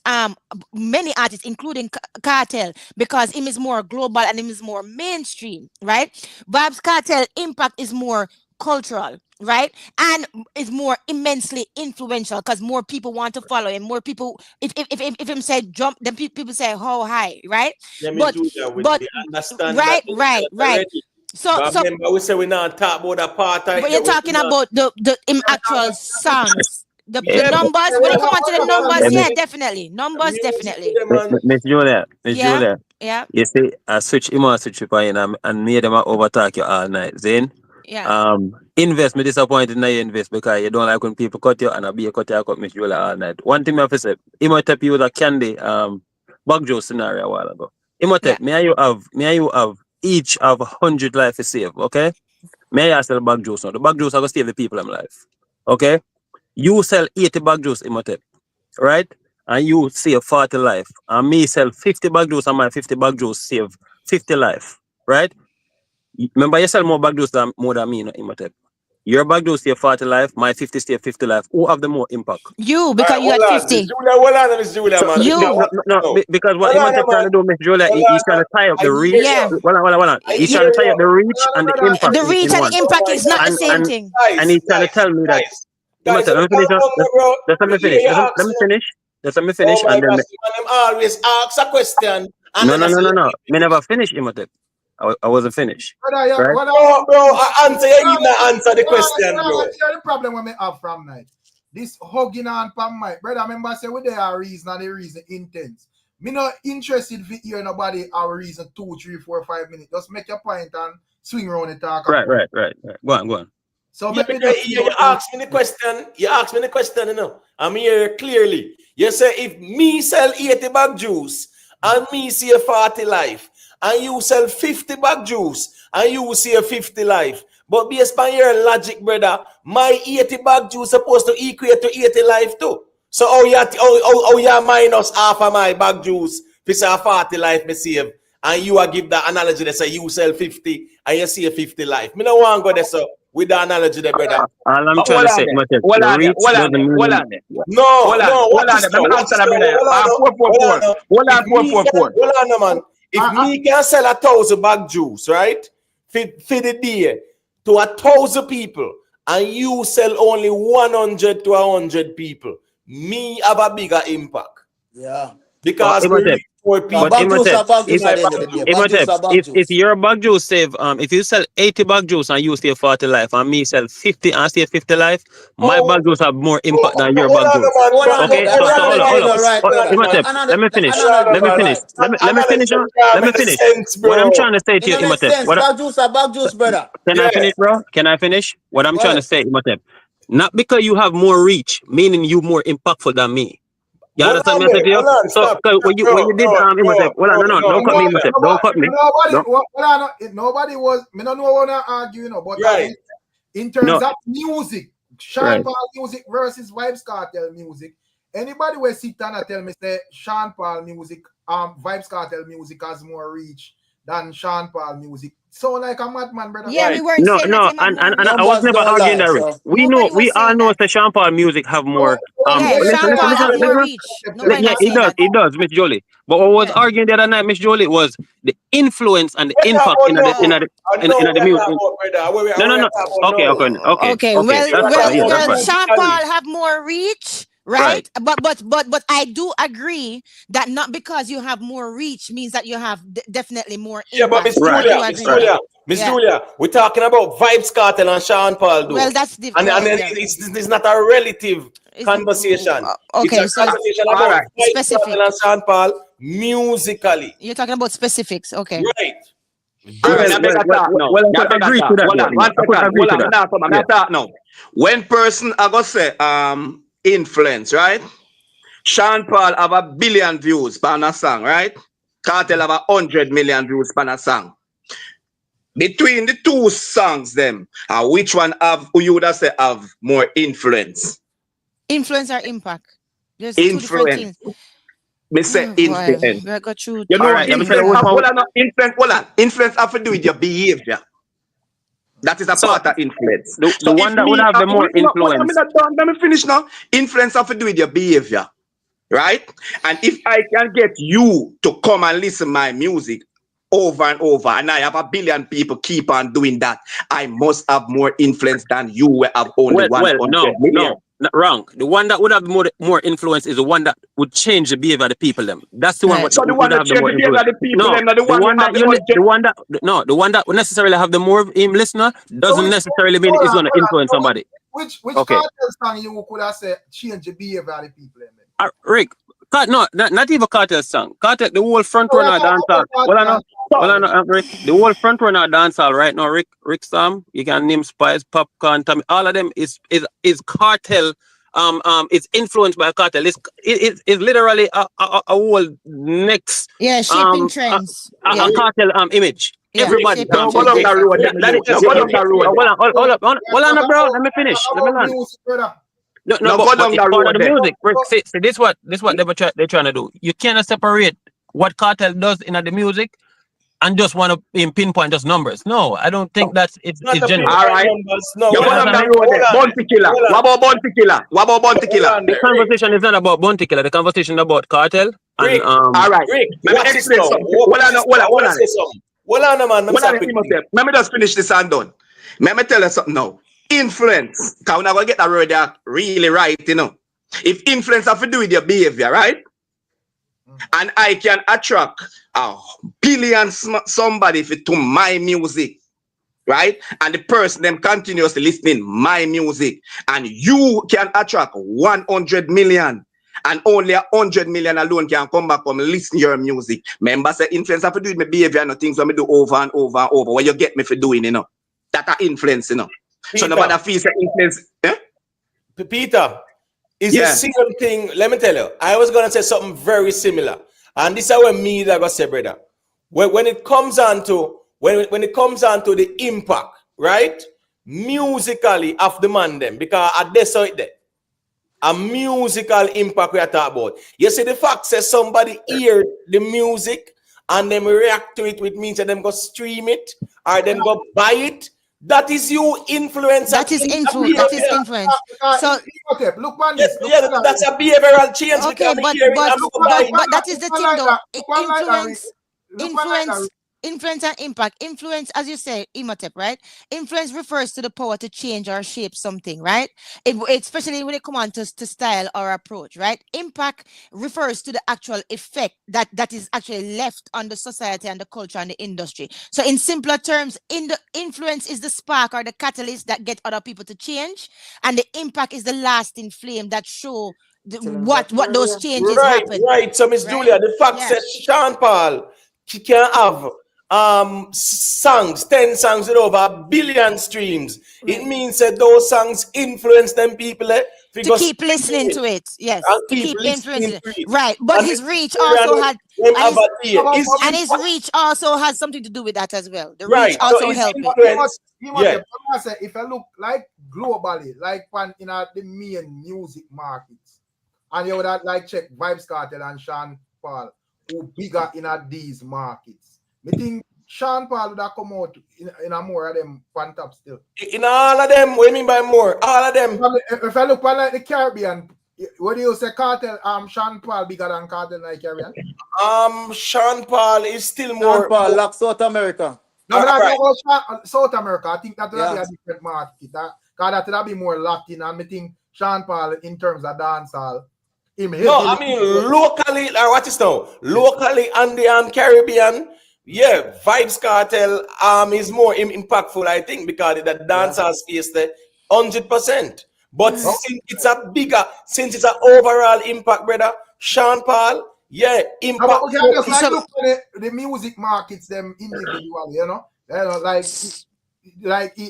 many artists, including KARTEL, because him is more global and him is more mainstream, right? Vybz Kartel impact is more cultural, right? And is more immensely influential because more people want to follow him. More people, if him say jump, then people say how high, right? Yeah, but we understand right. Already. So remember, we say we not talk about apartheid. But you're talking about the actual songs, the numbers. When it come on to the numbers, yeah, definitely. Numbers, definitely. Miss Julia, Yeah. You see, I switch in and made them overtalk you all night. Then, yeah. Invest me disappointed in you invest because you don't like when people cut you and I be a cut you cut Miss Julia all night. One thing I have to say, Imhotep you the candy Bagjo scenario a while ago. Imhotep, may you have each of 100 life to save, okay? May I sell bag juice now? The bag juice are gonna save the people in life. Okay? You sell 80 bag juice, Imhotep, right? And you save 40 life. And me sell 50 bag juice and my 50 bag juice save 50 life. Right? Remember you sell more bag juice than me, Imhotep. Your bag juice save 40 life, my 50 save 50 life. Who have the more impact? You, because you had 50. Miss Julia, man. No, because what Imhotep trying to do, Miss Julia, he's trying to tie up the reach. He's trying to tie up the reach and the impact. The reach and the impact is not the same thing. And he's trying to tell me that. Let me finish. Let me finish. And then always ask a question. No. Me never finish, Imhotep. I wasn't finished. Right? Bro, answer the question, bro. The problem when me have from night. This hugging on from my brother. Remember, say we there are reason and the reason intense. Me not interested in hear nobody our reason 2, 3, 4, 5 minutes. Just make your point and swing around and talk. Right. Go on. So you ask me the question. You ask me the question, you know. I'm here clearly. You say if me sell 80 bag juice and me see a 40 life, and you sell 50 bag juice and you see a 50 life. But based on your logic, brother, my 80 bag juice supposed to equate to 80 life too. So you minus half of my bag juice for say 40 life me save. And you are give that analogy that say you sell 50 and you see a 50 life. Me no want to go there so with the analogy there, brother. All I'm trying to say, Imhotep, hold on. Hold on, man. If me can sell 1,000 bag juice, right, for the day to 1,000 people, and you sell only 100 to 100 people, me have a bigger impact. Yeah. Because If your bag juice save if you sell 80 bag juice and you save 40 life and me sell 50 and save 50 life, my bag juice have more impact than your bag juice. Okay, so hold on. Let me finish. What I'm trying to say to you, Imhotep. Bag juice, brother. Can I finish, bro? Can I finish? What I'm trying to say, Imhotep. Not because you have more reach, meaning you more impactful than me. You understand me? So when you did Imhotep, don't cut me, Imhotep. Don't cut me. Nobody was. Me don't know what I argue, but in terms of music, Sean Paul music versus Vybz Kartel music. Anybody will sit down and tell me say Sean Paul music, Vybz Kartel music has more reach than Sean Paul music. So like a madman, brother. Yeah, we weren't No, saying that no, him have more and I reach. was Numbers never don't arguing lie, that, Rick. so We know, Nobody we was all saying know that. that Sean Paul music have more. Yeah, Listen, Sean Paul have more listen. reach. Nobody Yeah, was it saying does, that. it does, Miss Jolie. But what was Yeah. arguing the other night, Miss Jolie, was the influence and the We talk impact about in no. I know the we are music. talking about, brother. No, no, We are no. talking about Okay, no. Okay, okay. well, That's We are fine. well, talking Yeah, about that's well, fine. Sean musically. Paul have more reach, right? Right. But I do agree that not because you have more reach means that you have definitely more Yeah, but impact. I do agree with that. Yeah. Julia, we're talking about Vibes Cartel and Sean Paul, though. Well, that's And then yeah. it's not a relative conversation. It's Okay, a so conversation all about right. Vibes Specific. Cartel and Sean Paul musically. You're talking about specifics. Okay. Right. All right, I beg a talk now. Well, I I could beg a agree to talk. that, Hold though. on, one I could second. agree Hold to on, that. I'm Yeah. not talk now. When person I go say influence, right? Sean Paul have 1 billion views on a song, right? Cartel have 100 million views on a song. Between the two songs, them, which one who you would have say have more influence? Influence or impact? There's two different Influence. things. Me say Oh, boy, influence. we got you. You know, All right, let me tell you influence which have one. hold on. Influence have to do with your behavior. That is a So part of influence. the So if one that would me, have the more let me influence. not done. Let me finish now. Influence have to do with your behavior, right? And if I can get you to come and listen my music over and over, and I have 1 billion people keep on doing that, I must have more influence than you will have only Well, 100 no, million. wrong. The one that would have more influence is the one that would change the behavior of the people. Them. That's the one Right. So that the would one that have the change more the behavior influence. of the people, No, them, not the the one you one have that the 100. the one that would necessarily have the more listener So doesn't necessarily mean hold it's on, going to hold on. influence So somebody. which Okay, cartel song you could have said change the behavior of the people? Rick. No, not even Cartel song. Cartel, the whole front So we are runner talking dancehall. about Well, I know. Well, I cartel. know, Rick. The whole front runner dancehall right now, Rickstorm. You can name Spice, Popcorn, Tommy. All of them is Cartel. It's influenced by Cartel. It's literally a whole next Yeah, shaping trends. Yeah. a Cartel image. Yeah, Everybody shaping No, go trends. down that road, them that you. is No, go down that road. hold on, bro. Let me finish. Let me About land. music, brother. No, No, go but down it's that part of road the there. music. Rick, see, this what they're trying to do. You cannot separate what Cartel does in the music and just want to pinpoint just numbers. No, I don't think it's Not a genuine. All right. numbers. No, You You go down understand that me? road there. Bounty killer. Hold on. What about bounty killer? What about bounty killer? The conversation is not about Bounty Killer. The conversation is about Cartel and All right. Rick, Let me watch this explain now. something. Watch this now. I want to Hold say something. Hold on, man. Let me stop it. Let me just finish this and done. Let me tell you something now. Influence. Because we're not going to get that word there really right, you know. If influence have to do with your behavior, right? And I can attract a billion somebody to my music, right? And the person them continuously listening my music, and you can attract 100 million, and only 100 million alone can come back and listen to your music. Remember, say influence have to do with my behavior and things that I do over and over and over. What you get me for doing, you know? That are influence, you know. So nobody feels the influence. Eh? Peter, it's the same thing. Let me tell you. I was gonna say something very similar, and this is what me that I say, brother. When it comes on to when it comes on to the impact, right? Musically of the man them, because I decide that a musical impact we are talking about. You see, the fact says somebody hear the music and them react to it, which means that them go stream it or them go buy it. That is you influence. That is influence. That is influence. So look man, this. That's a behavioral change. Okay, but that is the thing though. Influence and impact. Influence, as you say, Imhotep, right? Influence refers to the power to change or shape something, right? Especially when it comes on to style or approach, right? Impact refers to the actual effect that is actually left on the society and the culture and the industry. So in simpler terms, influence is the spark or the catalyst that get other people to change, and the impact is the lasting flame that show what those changes happen. Right. So Miss Julia, the fact says Sean Paul, he can have 10 songs with over 1 billion streams. It means that those songs influence them people to keep listening to it. Yes, and to keep influencing listening to it. right. But And his reach also had and his reach also has something to do with that as well. The Right. reach also helped it. If I look like globally, like in the main music markets, and you would have like check Vibes Cartel and Sean Paul, who bigger in these markets. I think Sean Paul would have come out in a more of them fan top still. In all of them, what do you mean by more? All of them. If I look at like the Caribbean, what do you say, Cartel? Sean Paul bigger than Cartel in the Caribbean? Sean Paul is still Sean more. Paul like South America. No, but I talk about South America. I think that will be a different market. Because that will be more Latin, and I think Sean Paul in terms of dancehall. No, I mean locally, what is now? Locally and the Caribbean, yeah, Vibes Cartel is more impactful, I think, because the dancehall space there, 100%. But since it's since it's an overall impact, brother, Sean Paul, yeah, impact. No, but we can just look at the music markets them individually, you know, like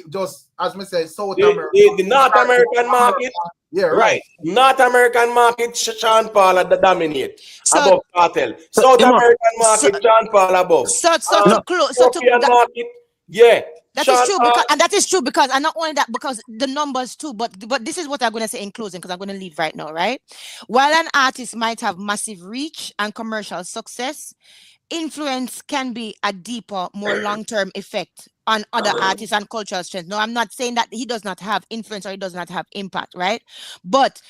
just as me say, South America, the North American market. Yeah, right. North American market, Sean Paul dominate above Cartel. South American market, Sean Paul above. European market, yeah. That is true because, and that is true because, and not only that, because the numbers too, but this is what I'm going to say in closing, because I'm going to leave right now, right? While an artist might have massive reach and commercial success, influence can be a deeper, more long-term effect on other artists and cultural strength. No, I'm not saying that he does not have influence or he does not have impact, right? But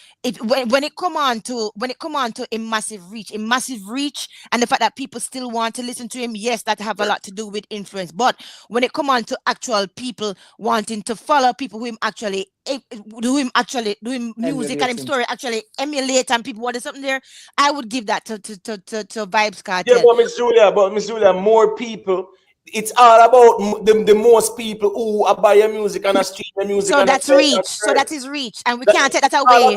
when it come on to a massive reach, and the fact that people still want to listen to him, yes, that have a lot to do with influence. But when it come on to actual people wanting to follow people who him actually doing music and him story actually emulate, and people wanted something there, I would give that to Vibes Cartel. Yeah, but Miss Julia, more people. It's all about the most people who are buying music and stream the music. So that's reach. So that is reach, and we can't take that away.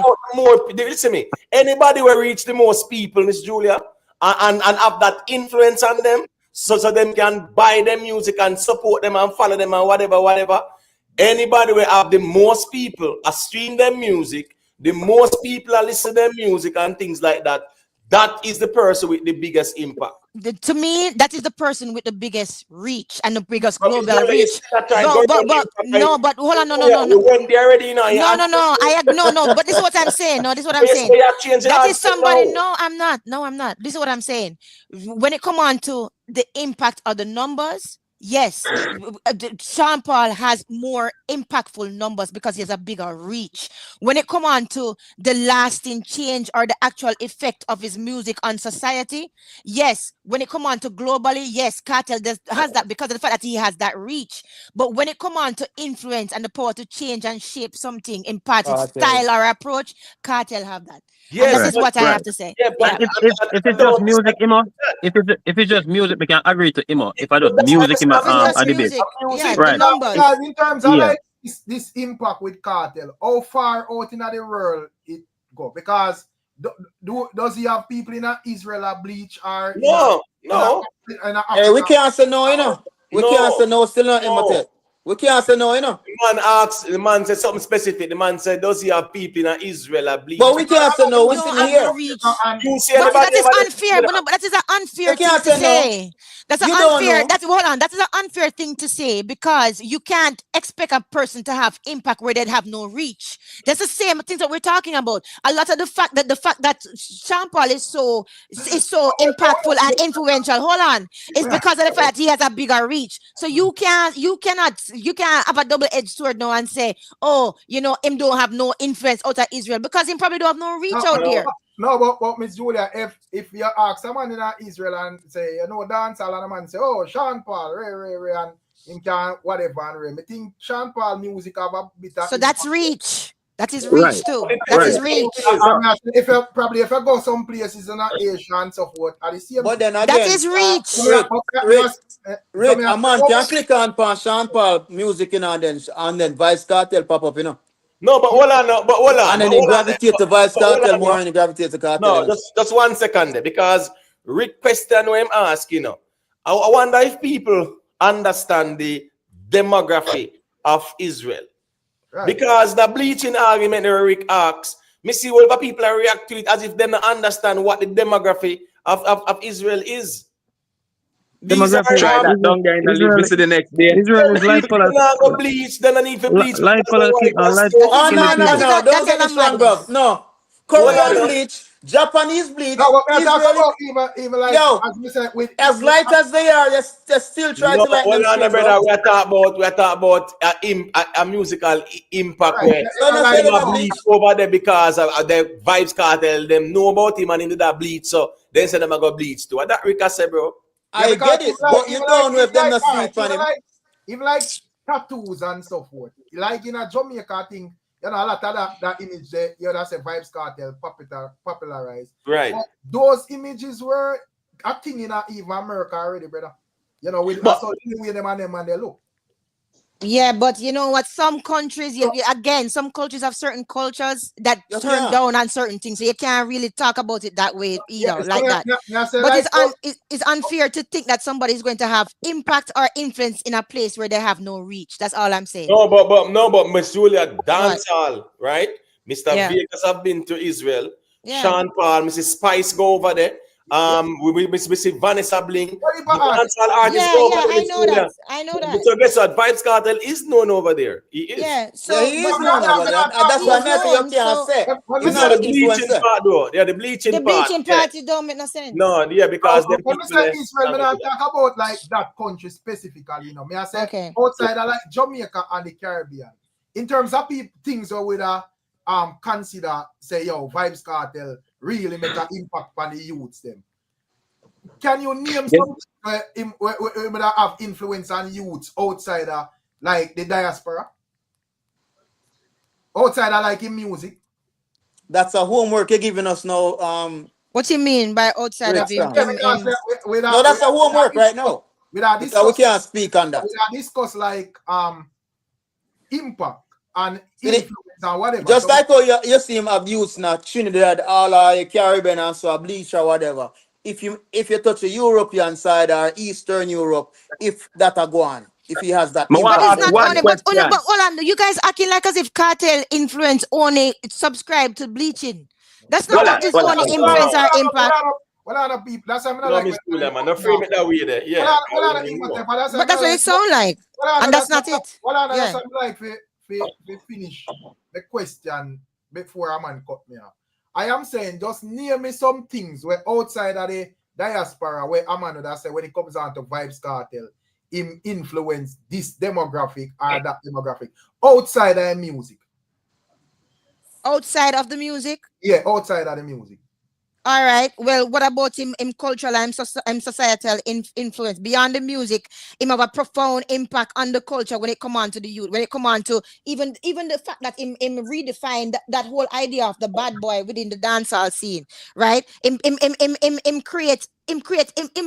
Listen to me. Anybody will reach the most people, Miss Julia, and have that influence on them, so them can buy their music and support them and follow them and whatever. Anybody will have the most people stream their music, the most people are listen to their music and things like that. That is the person with the biggest impact. To me, that is the person with the biggest reach and the biggest global reach. But hold on, no. You went there already, no. No. But this is what I'm saying. No, this is what I'm saying. That is somebody. No, I'm not. This is what I'm saying. When it come on to the impact of the numbers, yes, Sean Paul has more impactful numbers because he has a bigger reach. When it come on to the lasting change or the actual effect of his music on society, yes. When it come on to globally, yes, Cartel has that because of the fact that he has that reach. But when it come on to influence and the power to change and shape something in part its style or approach, Cartel have that. Yes, and that is what I have to say. Yeah, but if it's just music, Imo, if it's just music, we can agree to Imo. If I just music, Imo, a debate. Yeah, right. Because in terms of like this impact with Cartel, how far out in the world it go? Because does he have people in Israel or Bleach or no? Hey, we can't say no, you know. We can't say no, still not in We can't say no, you know. The man said something specific. The man said, does he have people in Israel or Bleach? But we can't say no, we're sitting here. But that is unfair. But that is an unfair thing to say. That's an unfair. That is an unfair thing to say because you can't expect a person to have impact where they'd have no reach. That's the same things that we're talking about. A lot of the fact that Sean Paul is so impactful and influential. Hold on, it's because of the fact that he has a bigger reach. So you can't have a double-edged sword now and say, oh, you know, him don't have no influence out of Israel because him probably don't have no reach out there. No, but Miss Julia, if you ask someone in Israel and say, you know, dancehall, and a man say, oh, Sean Paul, Ray, and him can whatever, and Ray. I think Sean Paul music have a bit of... So that's reach. That is reach too. That is reach. If you go some places in Asia and so forth, are the same. But then again, that is reach. Rick, a man can click on Sean Paul music, you know, and then Vice Cartel pop up, you know. No, but hold on. And then he gravitate to Vice Cartel more and he gravitate to Cartel. No, just 1 second there, because Rick question what I'm asking, you know. I wonder if people understand the demography of Israel. Right. Because the bleaching argument that Rick asks, me see all the people react to it as if they don't understand what the demography of Israel is. Demography down there in the league. We see the next day. Israel is life politics. Go bleach, then I need to bleach. No. Don't get me wrong, bro. No. Korean bleach. Japanese bleach, No, what I talk Israeli. about even like Yo, as we said with as light as they are, they still try No, to lighten them hold on, skin, brother. bro. We are talking about a musical impact right, where So no like, say him them a a bleach bleach. over there because of the Vibes Cartel. Them know about him and into that bleach, so then say them a go bleach too. What that Rika say, bro? yeah, I because get it, but you don't know if them not sleep on him. even like tattoos and so forth. Like in a Jamaica thing, you know, a lot of that image there, you know, that's a Vibes Cartel popularized. Right. But those images were a thing in even America already, brother. You know, with But- so the way them and they look. Yeah, but you know what? Some countries, again, some countries have certain cultures that You turn can't. down on certain things, so you can't really talk about it that way either, so like that. say But like, it's unfair to think that somebody is going to have impact or influence in a place where they have no reach. That's all I'm saying. No, but Miss Julia dancehall, right? Mr. Yeah. Vegas have been to Israel. Yeah. Sean Paul, Mrs. Spice go over there. We see Vanessa Bling. The dancehall artists Yeah, go over yeah, there. I know that. I know that. So guess what? Vibes Cartel is known over there. He is. Yeah, so Yeah, he is known over there. And that's why I say you can't say. It's He's not not the an bleaching influencer. part though. Yeah, the bleaching the part. bleaching Yeah. party don't make no sense. No, yeah, because them when we people say there Israel, stand we up don't talk about like that country specifically, you know. Me I say outside of like Jamaica and the Caribbean. In terms of things where we consider say yo Vibes Cartel really make an impact on the youths them. Can you name some where have influence on youths outside of like the diaspora? Outside of like in music? That's a homework you're giving us now. What you mean by outside of him? No, that's a homework right now. Because we can't speak on that. We are discuss like impact and influence and whatever. Just like how you see him abuse now, Trinidad, all Caribbean and so a bleach or whatever. If you touch the European side or Eastern Europe, if that a go on, if he has that But impact. it's not only, but hold on, you guys acting like as if Cartel influence only subscribe to bleaching. That's not what is only influence or impact. What other people? That's what I No, like. Miss Julia, man. No frame it that way there. Yeah. But that's what it sound like. And that's not it. That's what I like to finish the question before a man cut me off. I am saying just name me some things where outside of the diaspora where a man would say when it comes down to Vibes Cartel, him influence this demographic or that demographic outside of music. Outside of the music? Yeah, outside of the music. All right. Well, what about him cultural and societal influence beyond the music? Him have a profound impact on the culture when it come on to the youth. When it come on to even the fact that him redefine that whole idea of the bad boy within the dancehall scene, right? Him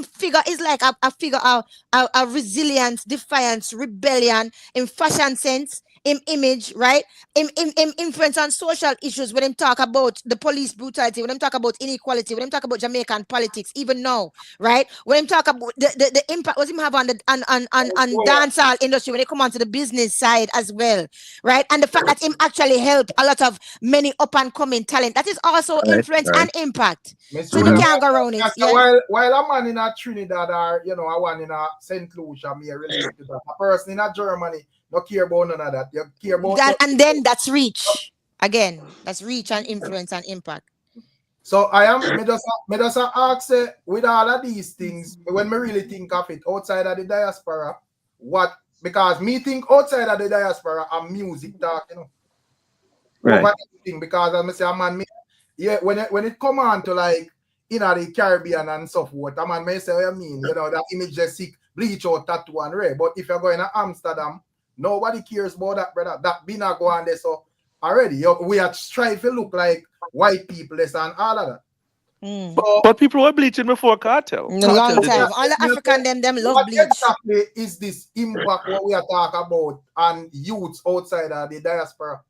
figure is like a figure of a resilience, defiance, rebellion in fashion sense. Image, right? Influence on social issues when them talk about the police brutality, when them talk about inequality, when them talk about Jamaican politics, even now, right? When them talk about the impact what him have on the dancehall industry when they come on to the business side as well, right? And the fact that him actually help a lot of many up and coming talent, that is also influence and impact. So you can't go around it. Yeah. While a man in a Trinidad or a one in a St. Lucia may relate to that, a person in a Germany no care about none of that. You care about that, and then that's reach. Again, that's reach and influence and impact. So I am me just ask with all of these things, when me really think of it outside of the diaspora, what because me think outside of the diaspora and music talk, you know. Right. Over everything, because as I say, man, when it come on to like the Caribbean and so forth, a man may say what I mean, that image just sick, bleach out tattoo and red. But if you're going to Amsterdam, nobody cares about that, brother. That be not go on there. So already we are trying to look like white people and all of that. But people were bleaching before Cartel. Long time. All the African them love bleach. Exactly is this impact what we are talking about on youths outside of the diaspora?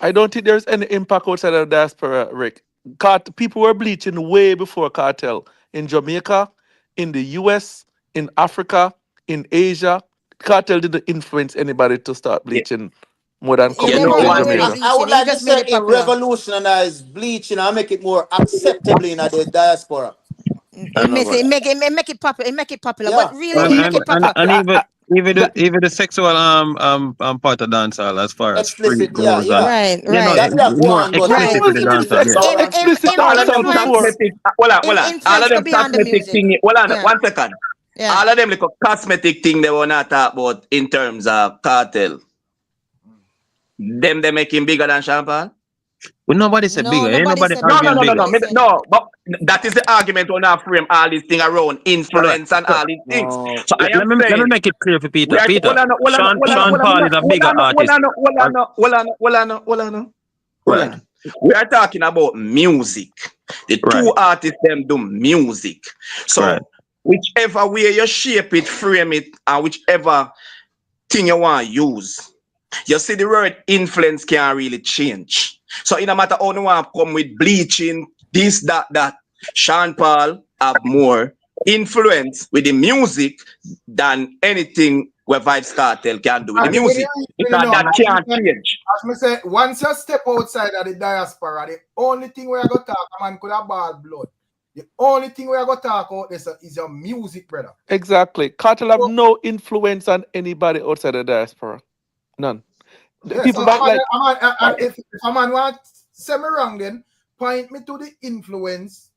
I don't think there's any impact outside of the diaspora, Rick. People were bleaching way before Cartel. In Jamaica, in the US, in Africa, in Asia. Cartel didn't influence anybody to start bleaching more than couple people in Jamaica. I would like to say it revolutionize bleaching and make it more acceptable in the diaspora. Make it popular. Yeah. But really, make it popular. even the sexual part of dancehall as far as free Explicit, yeah, goes and yeah. Right, you know right. That yeah, go more on, but Right. explicit was with the even dancehall. Yeah. Him, him, explicit him All of them dancehall before. influence, cosmetic. Hold on, hold him on. All influence of go them beyond the cosmetic music. thing. Hold on, Yeah. 1 second. Yeah. All of them little cosmetic thing they wanna talk about in terms of cartel. Them they make him bigger than Sean Paul? Well, nobody said No, bigger. Ain't nobody nobody said No, no, bigger. arguing no, no, bigger. no. Nobody saying that. No, but that is the argument on our frame all this thing around Right. influence and So, all these things. no. So I am let me saying make it clear for we Peter. are Peter, Sean Paul is a bigger artist. hold Right. on. We are talking about music. The Right. two artists them do music. Right. So whichever way you shape it, frame it, and whichever thing you want to use, you see the word influence can really change. So it no matter how you want to come with bleaching, this, that, Sean Paul have more influence with the music than anything where Vybz Kartel can do with the And music. Because that can't change. as me say, once you step outside of the diaspora, the only thing we are going to talk, a man could have ball blood. The only thing we are going to talk about is your music, brother. Exactly. Cartel have no influence on anybody outside the diaspora. None. The Yes, people so back like if a man want to say me wrong, then point me to the influence.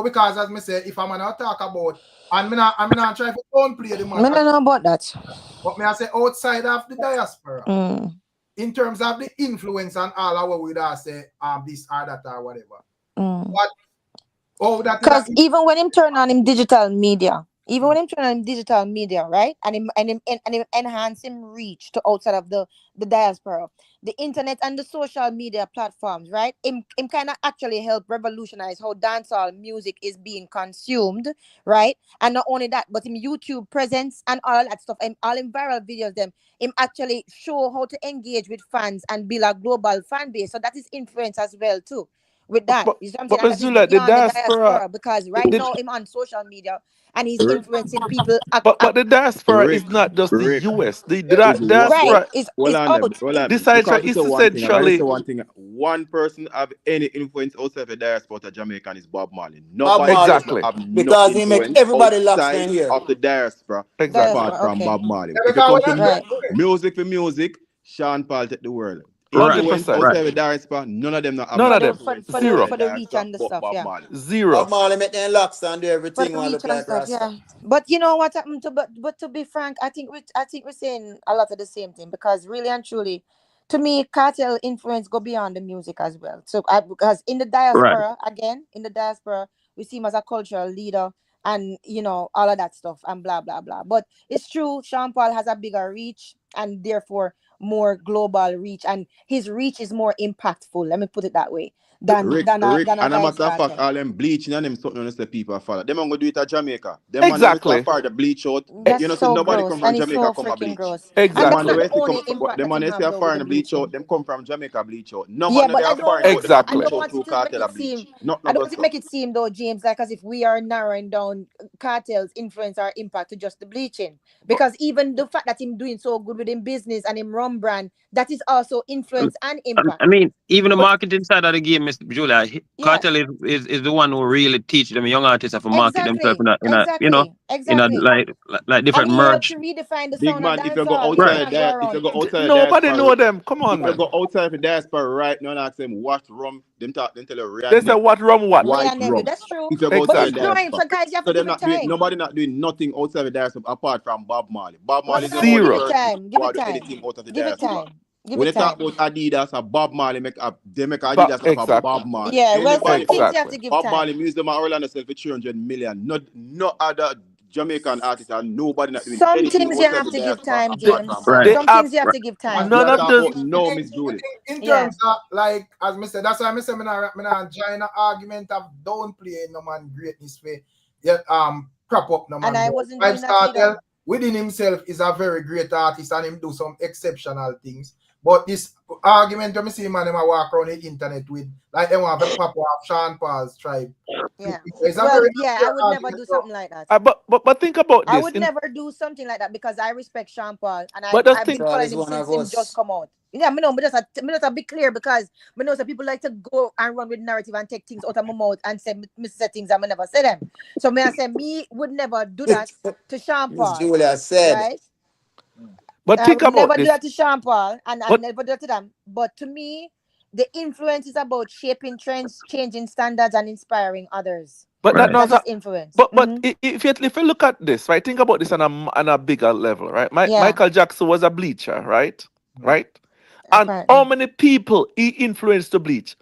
Because as me say, if a man talk about, and I'm not trying to downplay the I man, don't know about that. but me I say outside of the diaspora, in terms of the influence and all our we da say this or that or whatever. But Because even when him turn on him digital media, right, and him enhance him reach to outside of the diaspora, the internet and the social media platforms, right, him kind of actually help revolutionize how dancehall music is being consumed, right, and not only that, but him YouTube presence and all that stuff, and all him viral videos, them him actually show how to engage with fans and build a global fan base. So that is influence as well too. With that, you see what I'm saying? And that is Zula, the beyond the diaspora. diaspora, because right now I'm on social media and he's influencing people. But the diaspora Rick, is not just the Rick. US. The Is what? Right, diaspora is Hold on, out. hold on. decides Because is it's a one thing. I gotta say essentially one thing. One person have any influence outside of the diaspora of Jamaica and is Bob Marley. Bob Nobody Marley. else exactly have no Because he make influence everybody locks outside in here. of the diaspora exactly. apart Diaspora, from okay. Bob Marley. Yeah, If you because come when to Right. music for music, Sean Paul take the world. Right. Influence 100%. outside of the diaspora, none of them not have None no of For the them. influence outside Zero. the for the reach diaspora and the but stuff, Bob yeah. Marley. Bob Zero. Marley make them locks and do For everything the one reach look and like stuff, Rasta. yeah. But you know what happened to but to be frank, I think we're saying a lot of the same thing, because really and truly, to me, cartel influence go beyond the music as well. So because in the Right. diaspora, again, we see him as a cultural leader and all of that stuff and blah blah blah. But it's true, Sean Paul has a bigger reach and therefore more global reach, and his reach is more impactful. Let me put it that way than Rick, than a and a Vybz matter of fact, Kartel. all them bleaching and them something on the people follow. Them gonna do it at Jamaica. Them man always Exactly. start part the bleach out. That's You know, see so nobody gross, come from and it's Jamaica so come a freaking bleach. gross. And Them that's man not Exactly. the always come only impact them that man him they say have a though with the foreign bleach out, bleaching. them come from Jamaica bleach out. No Yeah, man but they I are don't foreign want out them a I Exactly. bleach don't out want it through to make cartel a it bleach. seem Not I no don't go want to so. make it seem though, James, like as if we are narrowing down cartels influence or impact to just the bleaching. Because even the fact that him doing so good with him business and him rum brand, that is also influence and impact. I mean, even the But marketing side of the game, Mr. Julia, Yeah. Cartel is the one who really teach them young artists how to market themselves in a Exactly. like And different he helped merch. to redefine the Big sound of man, if you go dancehall. You Right. outside cannot go that, if you around go it. outside the nobody diaspora, know them. Come if on, you man. go outside the diaspora right now and ask them what rum, them talk, them tell you They say redneck, what rum what. Roy white and nephew, rum. that's true. If you go But outside it's the Exactly. growing, diaspora. so guys, you have So to they're give it not doing, time. nobody not doing nothing outside the diaspora apart from Bob Marley. Bob Well, Marley is the only Zero. person give who it do time. anything out of the Give it diaspora. time. Give When it they talk time. about Adidas or Bob Marley, they make Adidas off of Exactly. Bob Marley. Yeah, well, some Anybody but things you have Exactly. to give Bob Marley time. music them are Orlando sell for 300 million. No other Jamaican artist and nobody not doing Some anything things you outside have the to give diaspora time, apart from James. Bob Right. They Some Marley. have things you have to give And time. we none are of talking the about no, Miss Julie. in Yeah. terms of like as Mr. That's why I say me not join an argument of downplay no man greatness for yet prop up no man. And I But wasn't doing Vybz that either. Kartel within himself is a very great artist and him do some exceptional things. But this argument when me see man them a walk around the internet with like they want to pop off Sean Paul's tribe. Yeah. It's a Well, very yeah, I fair would never argument. do So, something like that. but think about I this. would never do something like that because I respect Sean Paul and But just I've think been following him since him just come out. Yeah, me know, me just a be clear because me know some people like to go and run with narrative and take things out of my mouth and say me say things and me never say them. So me I say me would never do that to Sean Miss Paul. Julia said. Right? But I think would about never do this. that to Sean Paul, and I'd But never do that to them. But to me, the influence is about shaping trends, changing standards, and inspiring others. but that That knows is influence. but if you look at this, right, think about this on a bigger level, right? Yeah, Michael Jackson was a bleacher, right? Right? And apparently. how many people he influenced to bleach?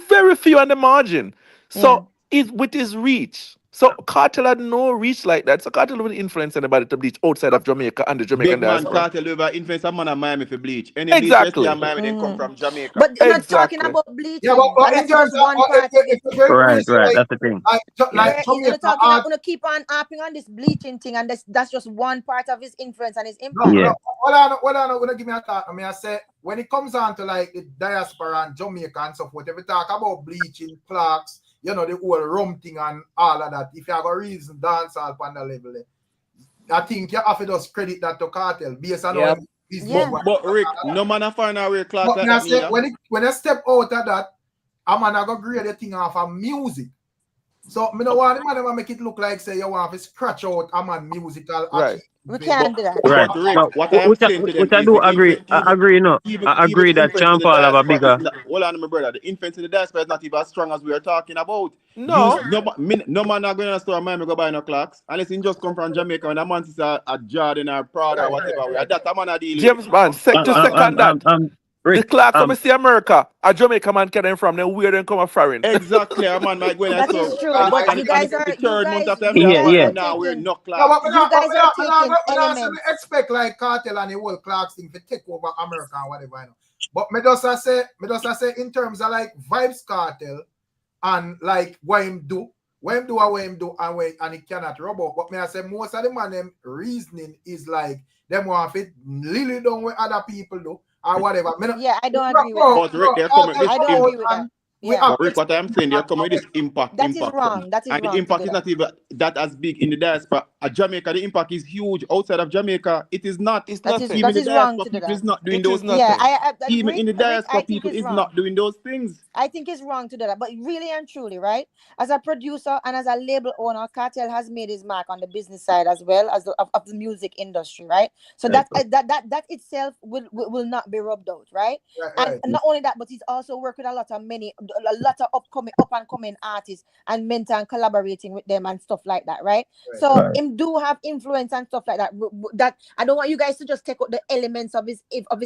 Very few on the margin. Yeah. So with his reach. So Cartel had no reach like that. So Cartel wouldn't influence anybody to bleach outside of Jamaica and the Jamaican Big man, diaspora. Cartel over influence a man of Miami for bleach. Any bleach you see Exactly. in Miami, then come from Jamaica. But you're not talking Exactly. about Yeah, bleaching. but And in that's terms just of one part of it. it's a very Right, reason right. That's the thing. like You're Jamaica talking. art. I'm gonna keep on harping on this bleaching thing, and that's just one part of his influence and his No, impact. Yeah. what I know, gonna give me a thought. I mean, I say when it comes on to like the diaspora and Jamaica and so forth, if we talk about bleaching, clocks, you know, the whole rum thing and all of that, if you have a reason dance all on the level, I think you have to just credit that to Cartel based on how his business. But Rick, no man a find out where clock But like me I that say neither. when I step out of that, I'm gonna go grade the thing off of music. So me no want the man ever make it look like say you want to scratch out a man musical Right. We can't do that. Right. But Rick, No, what I am saying to them which I is do the agree. I agree, no. I even agree the that influence in Sean the Paul have a diaspora bigger. is not, hold on, my brother. The influence in the diaspora is not even as strong as we are talking about. No. No man not going to the store in Miami go buy no clocks unless he just come from Jamaica when a man is a Jordan or Prada or whatever. That a man a deal with. James Bond, to second that. The clock from see America, a Jamaica man can them from them weird and come a foreign. Exactly, a man might go in a That store. is true, but you guys are the third month of them you guys diaspora, are them now wear taking. no No, clocks. but You guys are taking elements. expect like Cartel and the whole Clarks thing to take over America and whatever. You know. But me just say in terms of like Vibes Cartel and like what him do and it cannot rub out. But me I say most of the man them reasoning is like them want to fit lily down with other people do or whatever. I don't agree with that. But Rick, they're coming with this I don't agree with that. Yeah. But Rick, what I'm saying, they're coming with this impact. That is wrong. That is and wrong. the impact is not even that as big in the diaspora. At Jamaica, the impact is huge. Outside of Jamaica, it is not. It's that nothing. Is wrong to do people that. is not doing It those is things. nothing. Yeah, Even in the diaspora, I think people it's is wrong. not doing those things. I think it's wrong to do that, but really and truly, right? As a producer and as a label owner, Cartel has made his mark on the business side as well as of the music industry, right? So that itself will not be rubbed out, right? And not only that, but he's also worked with a lot of up and coming artists and mentor and collaborating with them and stuff like that, right? So him do have influence and stuff like that. That I don't want you guys to just take out the elements of his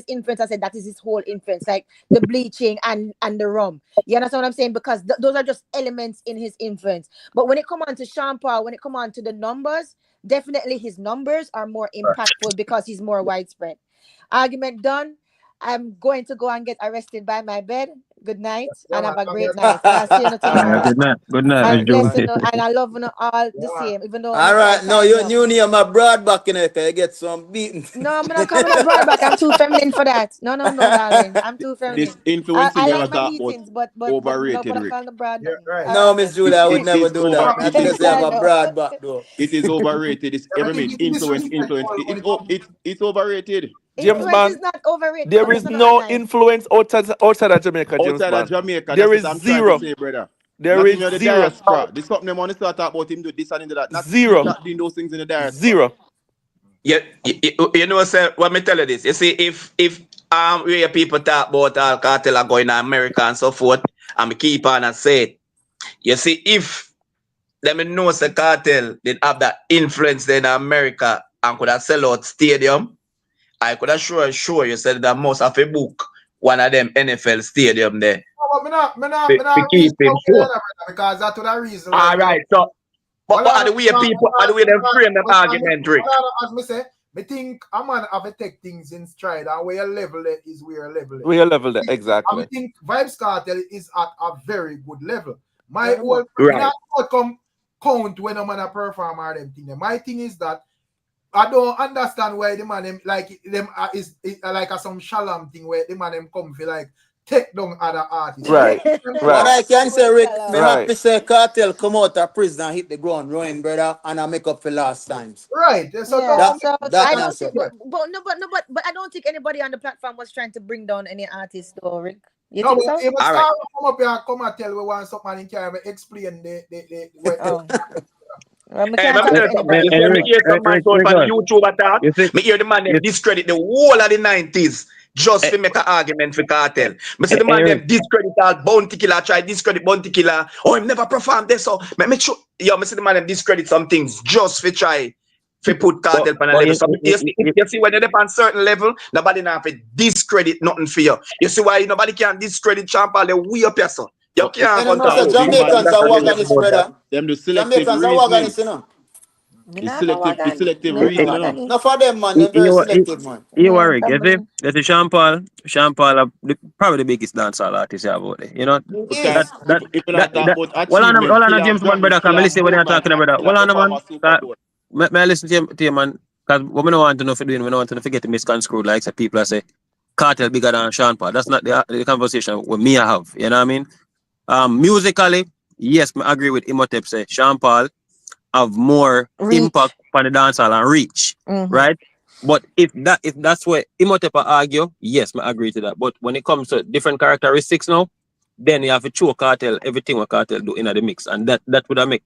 influence and say that is his whole influence, like the bleaching and the rum. You understand what I'm saying? Because those are just elements in his influence. But when it come on to Sean Paul, when it come on to the numbers, definitely his numbers are more impactful because he's more widespread. Argument done. I'm going to go and get arrested by my bed. Good night and have a great night. And I'll see you tomorrow. Good night. Good night, And Miss bless Josie. you, and I love you all the same. Even though All right, no, you need my broad back in it. You get some beating. No, I'm not coming up broad back. I'm too feminine for that. No, darling. I'm too feminine. This influencing I you like my about beatings, but overrated, no, Rick. call the broad back. No, Miss Julia, I would never do that. It I is just have a broad back though. It is overrated. It's every minute influence. It's overrated. James Bond, is not overrated. there is no influence outside of Jamaica, James Outside Bond. of Jamaica, There is that's what I'm zero. trying to say, brother. There not is even the zero. diaspora. This something they want to start talk about him do this and do that. Not Zero. Not doing those things in the diaspora. Zero. Yeah, you know, sir. Let me tell you this. You see, if we hear people talk about all cartel are going to America and so forth, and we keep on and say it. You see, if let me know the cartel did have that influence in America and could have sell out stadium, I could have sure you said that most of a book one of them NFL stadium there. Me not keep him sure. Because that's the reason. All right, so but are the way people are the way them frame them argument, Rick? As me say, me think a man have to take things in stride, and where you level it is where you level it. We are level there, exactly. I think Vibes Cartel is at a very good level. My whole right. not come count when a man a perform or them thing. My thing is that I don't understand why the man them like them is like some shalom thing where the man them come for like take down other artists. Right. What I can say, Rick, me Right. happy say Cartel come out of prison and hit the ground running, brother, and I make up for last times. Right. So I don't think, but I don't think anybody on the platform was trying to bring down any artist, though, Rick. You think so? If come up here, come and tell we want something and can explain the Me Hey, can't let me talk tell to you something. anybody. You see, me Eric, hear some man Eric, talk on record. YouTube attack. You see, Me hear the man them you, discredit the whole of the 90s just to make an argument for cartel. Me see the man Eric, them discredit all Bounty Killer, try discredit Bounty Killer. Oh, him never performed this. So me sure, yo, me see the man them discredit some things just for try for put cartel on a but level. So you see when you're up on certain level, nobody now have to discredit nothing for you. You see why nobody can discredit Champal the way up here, so. You But can't And you come know, talk say about big man, Jamaicans are understand anything wagonist, about that. brother. them do selective Jamaicans are reasoning. wagonist, you know. Me It's not a selective. It's wagon. selective Me not a reasoning, you know. wagon. Not for them, man. They're very you, selective, man. you Eric, you see, Probably. you see Sean Paul, probably the biggest dancehall artist you have out there. You know, It Because that, is. that, if you not that, talk that, about well, achievement, on still a have James Bond, Grammy, brother, still can I have listen when gold you're man, talking about that? still have Well, on a perform man, a Super Bowl. may I listen to you, man, because what we don't want to know for doing, we don't want to forget to misconstrue, like, say, people that say, Cartel bigger than Sean Paul. That's not the conversation with me I have, you know what I mean? Musically, yes, I agree with Imhotep, say, Sean Paul have more impact Reach. on the dancehall and reach, Mm-hmm. right? But if that's where Imhotep argue, yes, I agree to that. But when it comes to different characteristics now, then you have to show Cartel everything what Cartel do in the mix, and that would have make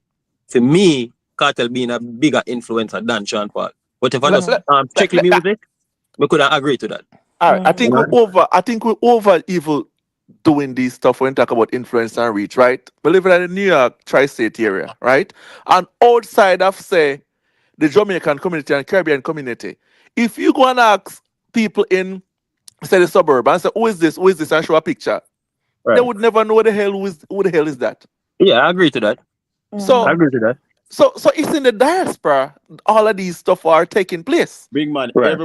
for me Cartel being a bigger influencer than Sean Paul. But if I just check the music, we could agree to that. All right, I You think know? we're over evil doing these stuff when we talk about influence and reach, right? We live in the New York tri-state area, right? And outside of say the Jamaican community and Caribbean community, if you go and ask people in say the suburb and say who is this, and show a picture, they Right. would never know who the hell is that. Yeah, I agree to that. I So agree to that. so it's in the diaspora all of these stuff are taking place. Big man, Right.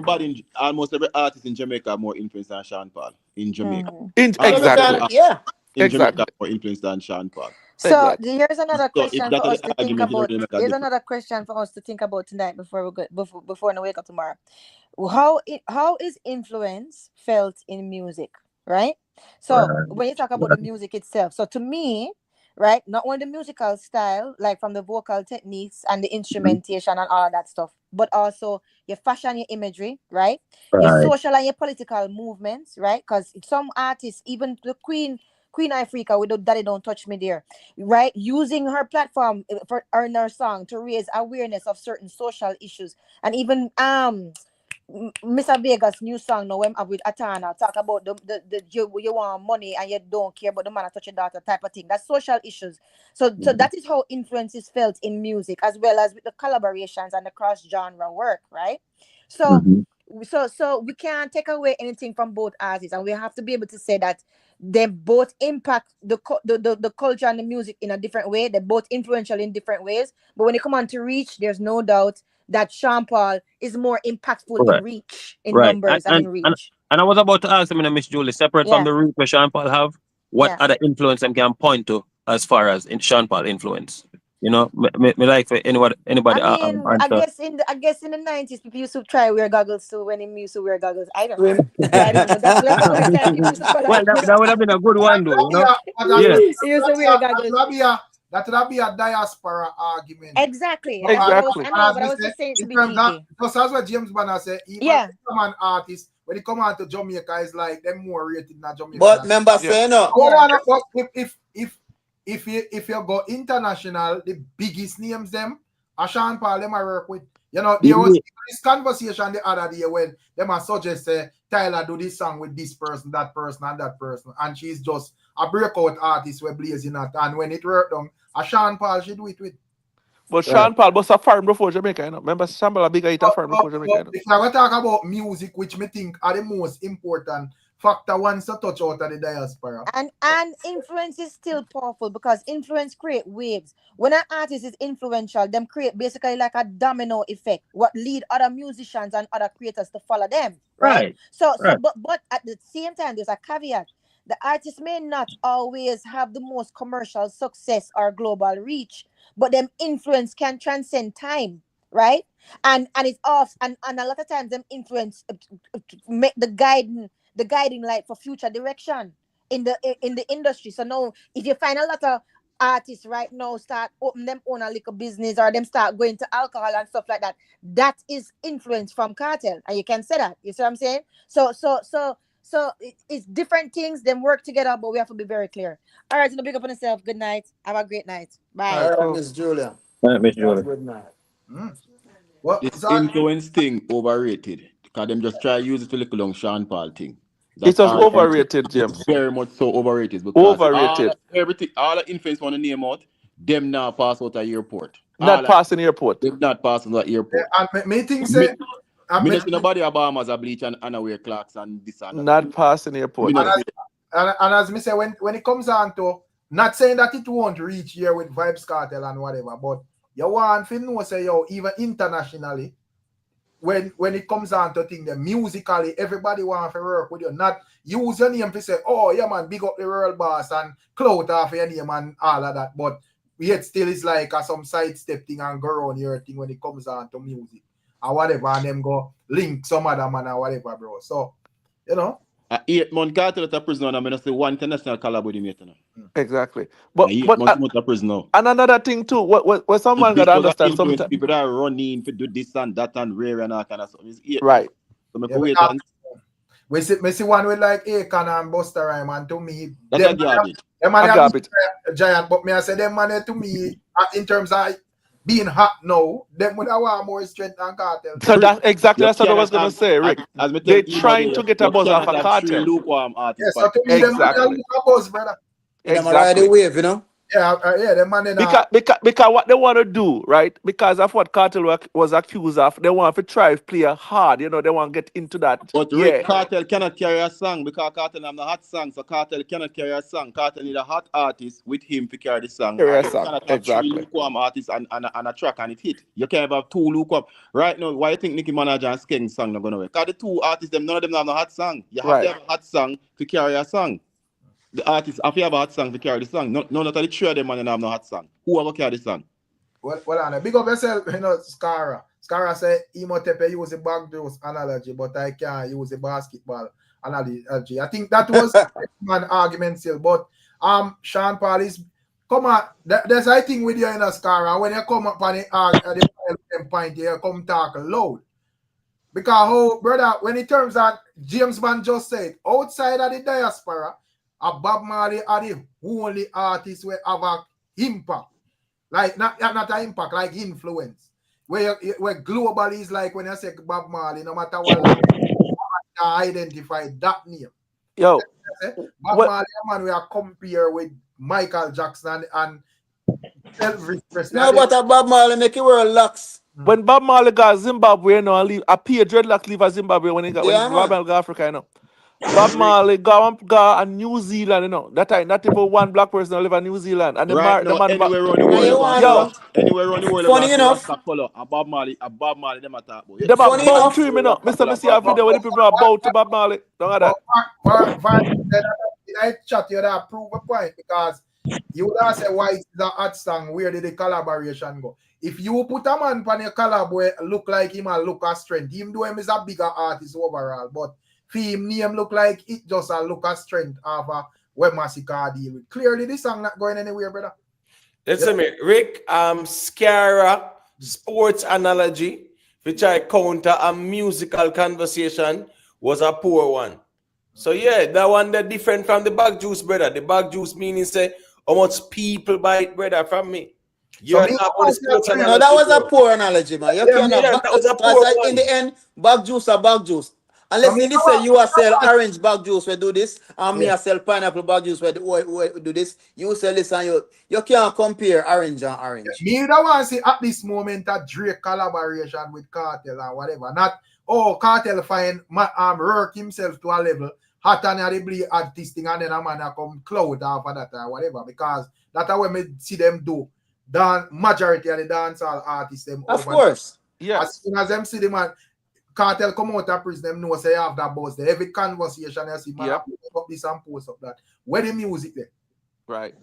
almost every artist in Jamaica have more influence than Sean Paul. In Jamaica. Exactly. Yeah. In Jamaica, Exactly. more influence than Sean Paul. So Exactly. here's another So if question that for is us the to think argument, it about. don't make a Here's difference. another question for us to think about tonight before we go before we wake up tomorrow. How is influence felt in music, right? So when you talk about the music itself, so to me, right, not only the musical style, like from the vocal techniques and the instrumentation and all of that stuff, but also your fashion, your imagery, right? Your Right. social and your political movements, right? Because some artists, even the Queen Ifrica with the Daddy Don't Touch Me There, right? Using her platform for earn her song to raise awareness of certain social issues. And even Mr. Vegas' new song now when with Atana talk about the you want money and you don't care about the man that touch your daughter type of thing. That's social issues. So that is how influence is felt in music, as well as with the collaborations and the cross genre work, right? So so we can't take away anything from both artists, and we have to be able to say that they both impact the culture and the music in a different way. They're both influential in different ways. But when it come on to reach, there's no doubt that Sean Paul is more impactful in Right. reach, in Right. numbers, and in reach. And I was about to ask him, Miss Julie, separate from Yeah, the root where Sean Paul have, what yeah. other influence them can point to as far as in Sean Paul influence? You know, me like for anybody I mean, I answer. guess in the 90s, people used to try wear goggles too when he used to wear goggles. I don't know. Well, I don't know. That's the only time people used to follow Well, him. that would have been a good one, though. You know. Yeah. He used to wear goggles. That would be a diaspora argument. Exactly. No, Exactly. I know, but I we was say, just saying to in be terms of, cheeky. because that's what James Banner said, even Yeah. some an artist, when they come out to Jamaica, is like them more rated than Jamaica. But member say no. Hold on, but if you go international, the biggest names them, Sean Paul them I work with. You know, there was this conversation the other day when them I suggest Tyler do this song with this person, that person, and that person, and she's just a breakout artist we're blazing at, and when it worked on, Sean Paul should do it with. But Sean Paul was a foreign before Jamaica, you know. Remember Sean Paul a bigger hit a foreign before Jamaica, you know. If I talk about music, which me think are the most important factor once you touch out of the diaspora. And influence is still powerful because influence create waves. When an artist is influential, them create basically like a domino effect, what lead other musicians and other creators to follow them. Right? So but at the same time, there's a caveat. The artist may not always have the most commercial success or global reach, but them influence can transcend time, right? And it's off and a lot of times them influence make the guiding light for future direction in the industry. So now if you find a lot of artists right now start open them own a little business or them start going to alcohol and stuff like that, that is influence from Cartel, and you can say that. You see what I'm saying? So it's different things, them work together, but we have to be very clear. All right, so big up on yourself. Good night. Have a great night. Bye. All right, Miss Julia. That's good man. What? This influence thing overrated. Because them just try to use it to look long Sean Paul thing. It That's was all. overrated, It's James. very much so overrated because Overrated. everything, all the influence want to name out, them now pass out at airport. Not passing airport. Them not passing at airport. And me think say, Me not see nobody Obama's a bleach and wear clocks and this and that. Not passing airport. And as me say, when it comes on to, not saying that it won't reach here with Vybz Kartel and whatever, but you want to know, say, yo, even internationally, when it comes on to things, musically, everybody want to work with you. Not use your name to say, oh, yeah, man, big up the world boss and clout off your name and all of that. But yet still is like some sidestep thing and go around your thing when it comes on to music or whatever, and them go link some other man or whatever, bro. So, you know. 8 months Kartel at a prison and I'm going to say one international collab with him yet. Exactly. But 8 months out of prison now. And another thing too, what someone got to understand sometimes. People that are running to do this and that and rare and all kind of stuff. Right. So yeah, wait and we see one with like Akon and Busta Rhymes, and to me, that's a garbage. Them man garbage. Giant, but me I say them man to me in terms of being hot now, them would have more strength than Kartel. So that's exactly that's what I was gonna say, Rick. They're trying to get a buzz off a Kartel. Yes, so to me, them man a buzz, brother. Exactly. Wave, you know. Yeah, them man because what they want to do, right? Because of what Kartel was accused of, they want to try to play hard. You know, they want to get into that. But Rick, Kartel cannot carry a song because Kartel have the hot song, so Kartel cannot carry a song. Kartel need a hot artist with him to carry the song. Carry a song. Cannot have 3 lukewarm artists and a track and it hit. You can't have 2 lukewarm. Right now, why you think Nicki Minaj and Skeng song not gonna work? Because the 2 artists, none of them have a hot song. You have to have a hot song to carry a song. The artist, if you have a hot song to carry the song, none of the 3 of them man have no hot song. Who ever carry the song? Well, big up yourself, you know, Scara. Scara said, Emotepe use a backdoors analogy, but I can't use a basketball analogy. I think that was an argument still, but Sean Paul is, come on, there's I think with you in a Scara, when you come up on the point, you come talk loud. Because, brother, when it turns out, James Bond just said, outside of the diaspora, Bob Marley are the only artists who have an impact. Like, not an impact, like influence. Where globally is like when I say Bob Marley, no matter what language, you identify that name. Yo. Bob Marley, man, we are compare with Michael Jackson and Elvis. No, but Bob Marley make it world lax. When Bob Marley got Zimbabwe, you know, and leave, Pierre Dreadlock leave Zimbabwe when he got Bob Marley got Africa, you know. Bob Marley go and New Zealand, you know. That time, not even one black person live in New Zealand. And anywhere around the world. Anywhere around the world. Funny enough. Bob Marley, them attack. Them are bound to him, you know. Mr. See a video where the people are bound to Bob Marley. Don't have that. I chat you that prove a point because you would have said why is the hot song, where did the collaboration go? If you put a man on your collab where look like him and look at strength, him do him is a bigger artist overall, but for him name look like it just a look at strength of where Massacre deal with. Clearly this song not going anywhere, brother. Listen me, Rick, Scara sports analogy, which I counter a musical conversation, was a poor one. So yeah, that one that different from the bag juice, brother. The bag juice meaning say how much people buy it, brother, from me. No, that was a poor analogy, man. You cannot. That was a poor one. In the end, bag juice are bag juice. Unless you say you are sell orange bag juice, we do this, and me I sell pineapple bag juice, we do this. You sell this, and you can't compare orange and orange. Me don't want to see at this moment a Drake collaboration with Kartel or whatever. Not Kartel find work himself to a level hotter than the bleed artist thing, and then a man come cloud after that or whatever. Because that's how we see them do. The majority of the dancehall artists them. Of course, yeah. As soon as them see the man. Kartel come out of prison, them know say have that buzz there. Every conversation I see, man, up this and post up that. Where the music there? Right.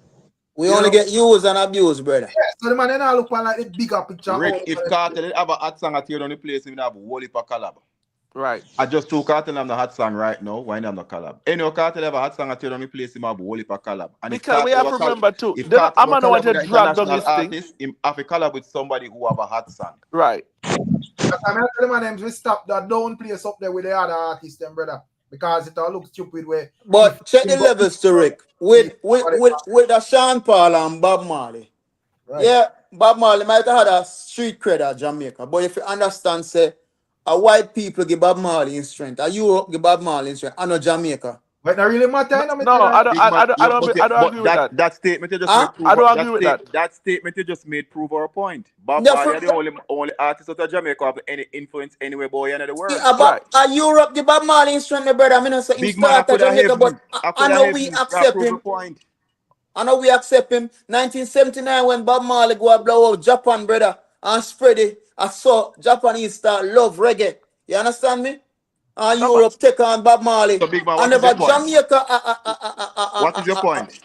We only get used and abused, brother. Yeah, so the man then I look like a bigger picture. Rick, if Kartel have a hot song at here on the place, we have a whole heap of collab. Right. I just took Kartel have the hot song right now. Why not the collab? Any Kartel have a hot song at here on the place, we have a whole heap of collab. And because we have to remember too. If I'm gonna want to drag down this artist, thing. Have a collab with somebody who have a hot song. Right. I'm not telling them to stop that. Don't place up there with the other artists, them brother, because it all looks stupid. Way. But check the levels to Rick with the Sean Paul and Bob Marley. Right. Yeah, Bob Marley might have had a street cred at Jamaica, but if you understand, say, a white people give Bob Marley in strength, a Europe give Bob Marley in strength, and a Jamaica. But not really matter, No, I don't. Big man, yeah, I but don't agree with that. that statement you just Huh? made prove I don't agree with that. that statement you just made prove our point. Bob Yeah, Marley are the only artist out of Jamaica have any influence anywhere boy in the see, world. about a Europe give Bob Marley in strength, my brother. I mean, I say him Big man, I start at could have Jamaica, but heaven. I I could have know we heaven. That accept prove the him. point. I know we accept him. 1979 when Bob Marley go and blow out Japan, brother, and spread it. I saw Japanese start love reggae. You understand me? And Europe take on Bob Marley. So big man, And what is your about point? Jamaica, What is your point?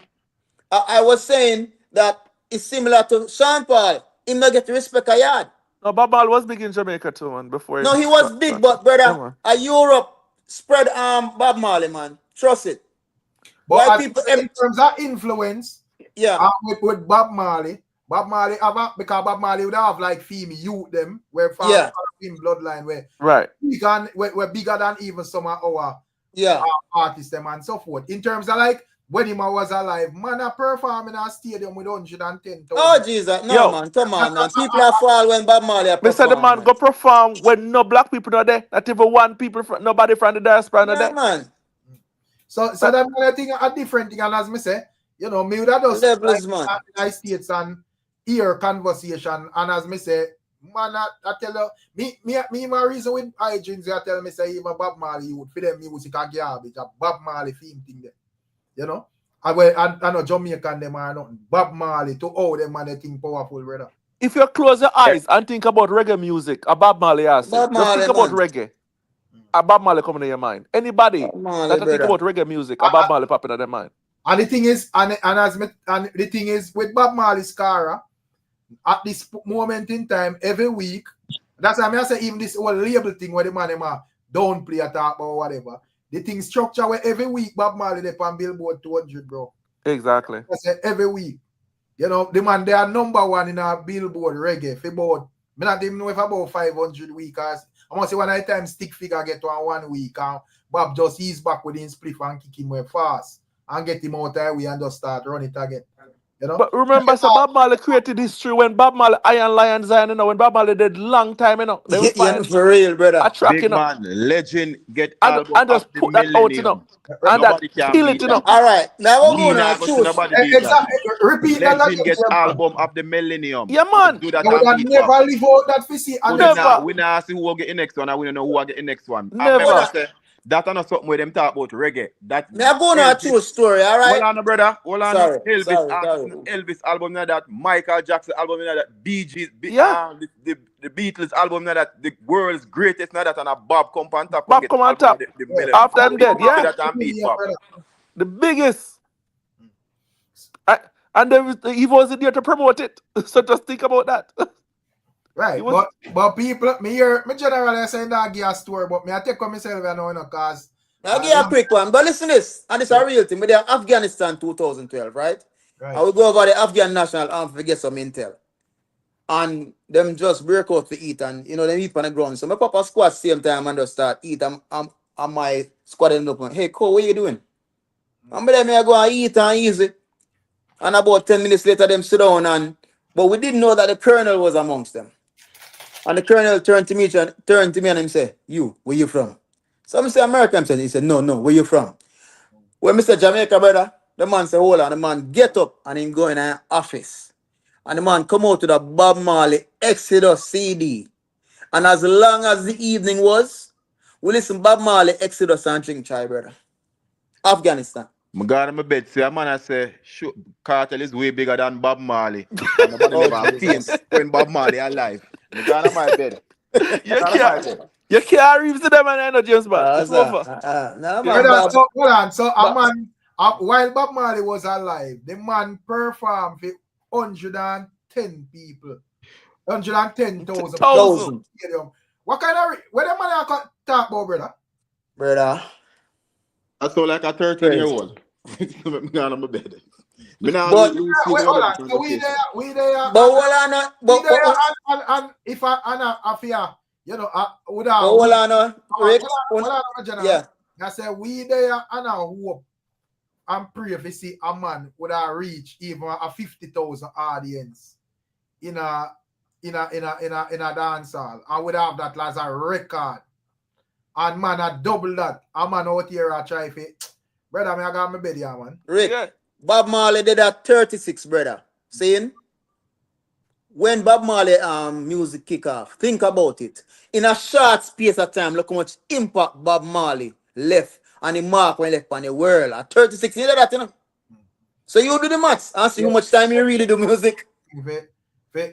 I was saying that it's similar to Sean Paul. He not get the respect I had. No, Bob Marley was big in Jamaica too, man. Before No, he he was big, but yeah, brother, man. Europe spread Bob Marley, man. Trust it. But White people, in terms of influence, yeah, with Bob Marley because Bob Marley would have like female youth them where from yeah, in bloodline where right, we're bigger than even some of our yeah, artists them and so forth. In terms of like when he was alive, man, I perform in a stadium with 110,000. oh Jesus, no Yo, man, come on, man. People are fall when Bob Marley me say the perform, man man. go perform when no black people not there. Not even one people, nobody from the diaspora not Yeah, there. man. So that another thing, a different thing, and as me say, you know, me would have just Levels, man. United States and hear conversation, and as me say, man, I tell you, me my reason with hygiene, I tell me say even Bob Marley youth for them music a garbage, a Bob Marley theme thing there, you know. I know Jamaican them are nothing. Bob Marley to all them man they think powerful, brother. If you close your eyes and think about reggae music, a Bob Marley has it. Bob Just think Marley, about man. reggae. A Bob Marley coming in your mind. Anybody Bob Marley, that think brother. about reggae music, a Bob Marley popping in their mind. And the thing is, and the thing is with Bob Marley's Cara, at this moment in time, every week, that's why I say even this whole label thing where the man don't play a talk or whatever. The thing structure where every week Bob Marley they on Billboard 200, bro. Exactly. I say every week. You know, the man they are number one in our Billboard reggae for about, I not even know if about 500 weeks. I must say one time stick figure get to 1 week and Bob just ease back with his spliff and kick him way fast and get him out of way and just start run it again. You know? But remember, so Bob Marley created history when Bob Marley Iron Lion Zion, you know, when Bob Marley did long time, you know. They will find for real, brother. a track, Big you know. man, legend get And album just of the put that out, you know. millennium. And Nobody that can kill beat it, you that. know. All right, now we're Me going nah to go see choose. nobody beat that. Exactly. Repeat that Legend again. get album of the millennium. Yeah, man. Do that I would and have beat never back. live out that for see. So Never. we nah see who will get the next one and we don't know who will get the next one. And Never. remember, say, that are not something where them talk about reggae. That Now going to choose story, all right? Hold on, brother. Hold on. Sorry, Elvis album now that, Michael Jackson album now that, Yeah. the Beatles album now that, the world's greatest now that, and a Bob come on top. Bob come on top. After them dead, yeah. That and beat Bob. The biggest. And he wasn't there to promote it. So just think about that. Right, but people, me generally saying that give a story, but me I take on myself and know, cause I'll give you a quick one, but listen this, and it's a real thing. But they're Afghanistan 2012, right? I will go over the Afghan national anthem to get some intel. And them just break out to eat, and you know, them eat on the ground. So my papa squat same time and just start eat. I'm my squad end up, hey, Cole, what you doing? And then I go and eat and easy. And about 10 minutes later, them sit down, but we didn't know that the colonel was amongst them. And the colonel turned to me and him say, you, where you from? So I say, American. He said, no, where you from? When Mr. Jamaica, brother, the man say, hold on, the man get up and him go in an office. And the man come out to the Bob Marley Exodus CD. And as long as the evening was, we listen Bob Marley Exodus and drink chai, brother. Afghanistan. I got in my bed, say, a man I say, Cartel is way bigger than Bob Marley. And nobody never faint when Bob Marley alive. I got in my bed. You can't revisit them and I know James Bond. It's over. So hold on. So a man, while Bob Marley was alive, the man performed for 110 people. 110,000. What kind of what the man talk about, brother? Brother. I saw like a 13-year-old. I'm going on my bed. But hold on. So we there. But hold on. And if I fear, you know, would have. Hold on, Rick. Yeah. I said we there and I hope and pray if you see a man would have reached even a 50,000 audience in a dance hall. I would have that as a record. And man, I double that. A man out here I try for brother, I got my bed here, man. Rick, Bob Marley did that 36, brother. Saying when Bob Marley music kick off, think about it. In a short space of time, look how much impact Bob Marley left and the mark when he left on the world. At 36, you know that, you know? So you do the maths and see how much time you really do music.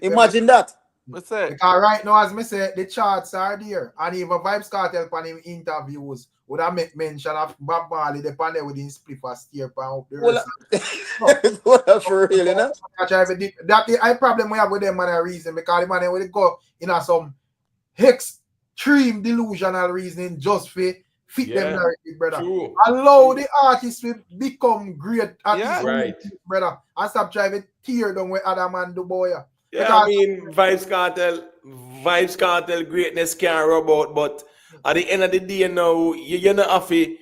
Imagine that. Because right now, as me say, the charts are there. And even Vybz Kartel on him interviews would have make mention of Bob Marley, the panel with his split for steer up the for real, you know? That is a problem we have with them, man, a reason. Because the man will go in some extreme delusional reasoning just for fit them narrative, brother. True. Allow the artists to become great at this right, brother. And stop trying to tear down with other man do boy. Yeah, because I mean, Vybz Kartel greatness can't rub out, but at the end of the day, now you're not have to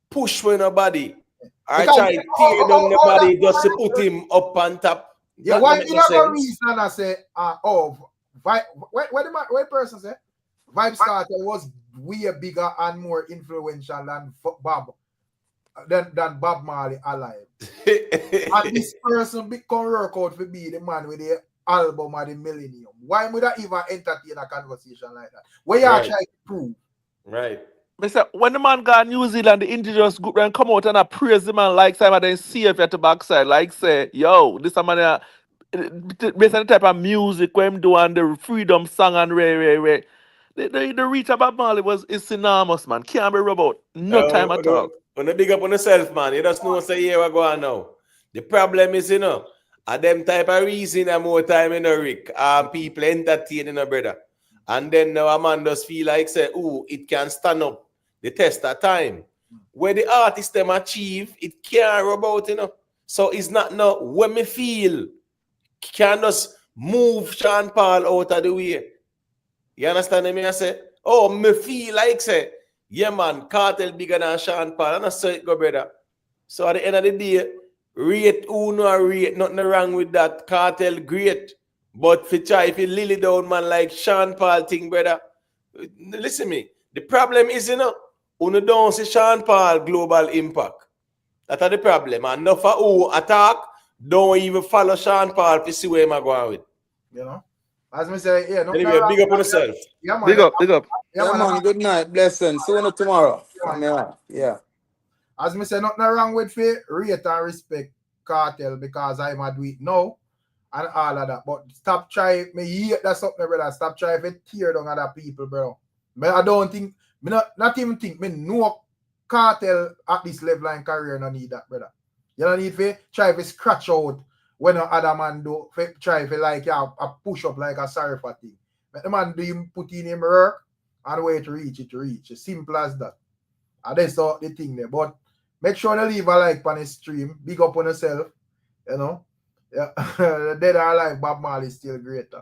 push for nobody. I try to tear down nobody just to put him up on top. Yeah, why you not go reason I say, what person say? Vybz Kartel was way bigger and more influential than Bob Marley alive. And this person become work out to be the man with the album of the millennium. Why would I even entertain a conversation like that? What you are trying to prove? Right. Mister, when the man got New Zealand, the indigenous group and come out and I praise the man like Simon then see if at the backside, like say, yo, this man based on the type of music when him do and the freedom song and the reach about Marley is enormous, man. Can't be rubbed out. No time at all. When you big up on yourself, man, you just know say here we go on now. The problem is, at them type of reason and more time in a Rick, people entertaining a brother. And then now a man just feel like say, oh, it can stand up the test of time. Where the artist them achieve, it can't rub out, So it's not now when me feel can just move Sean Paul out of the way. You understand me? I say, oh, me feel like say, yeah man, Kartel bigger than Sean Paul. And I say it go, brother. So at the end of the day, rate no rate, nothing wrong with that. Kartel great. But if you lily down man like Sean Paul thing, brother, listen me. The problem is, you don't see Sean Paul global impact. That's the problem. And enough of who attack, don't even follow Sean Paul to see where I'm going with. As me say, yeah, anyway, big up on yourself. Yeah, man. Big up. Yeah, man. Good night. Blessings. See you tomorrow. Yeah. As me say, nothing wrong with rate and respect Kartel because I'm a do it now and all of that. But stop trying, me hate that something, brother. Stop trying to tear down other people, bro. I don't think, not even think, me know Kartel at this level in career no need that, brother. You don't need to try to scratch out when no other man do, try to like a push up like a sorry for thing. But the man do him put in him work and wait to reach it. It's simple as that. And that's all the thing there. But make sure to leave a like on the stream. Big up on yourself. Yeah. Dead or alive, Bob Marley is still greater.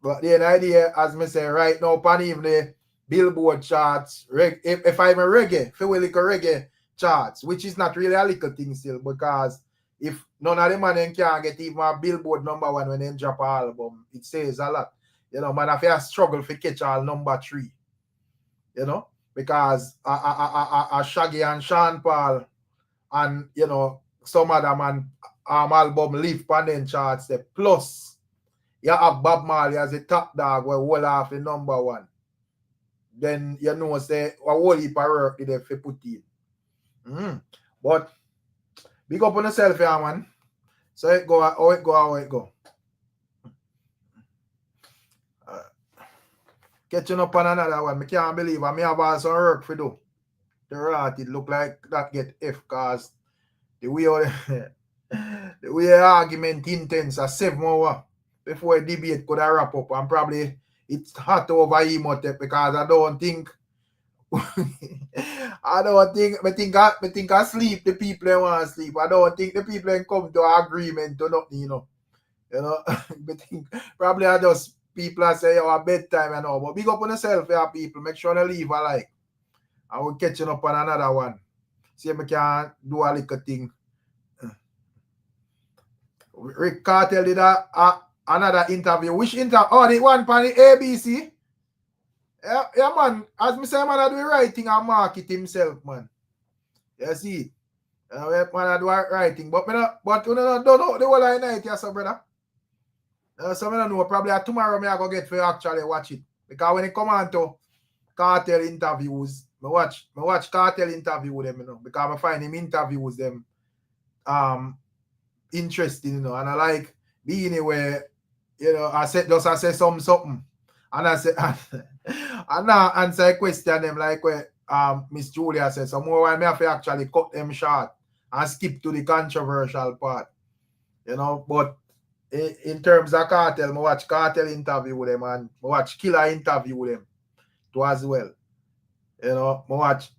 But the idea, as me say, right now, upon even the Billboard charts, if I'm a reggae, if we like a reggae charts, which is not really a little thing still, because if none of them man can get even a Billboard #1 when they drop an album, it says a lot. Man, I feel struggle to catch all #3. Because Shaggy and Sean Paul and some other man album live on them charts there. Plus you have Bob Marley as a top dog where all off the #1. Then say a whole heap of work they put in. But big up on yourself, yeah, man. So it go. Catching up on another one. I can't believe I have some work to do. The rat, it look like that get F cause the way argument intense at 7 hours before a debate could wrap up, and probably it's hot over Emotep because I think I sleep the people that want to sleep. I don't think the people that come to agreement to nothing, I think probably I just people are say our bedtime and all, but big up on yourself, yeah, people. Make sure to leave a like. I will catching up on another one. See if I can do a little thing. Rick Kartel did a another interview. Which interview? Oh, the one for the ABC. Yeah, man. As me say, man, I do the right thing and market himself, man. You see? Man, I do the right thing. But you don't know the whole of the night, yes, brother. So I don't know. Probably tomorrow I go get to actually watch it. Because when it come on to Cartel interviews, I watch Cartel interview them, you know, because I find him interviews them interesting, you know, and I like being where, you know, I say something and I say and now answer a question them like where Miss Julia says some more why me have to actually cut them short and skip to the controversial part, you know. But in terms of Cartel, I watch Cartel interview with them and I watch Killer interview with them too as well. You know, I watch.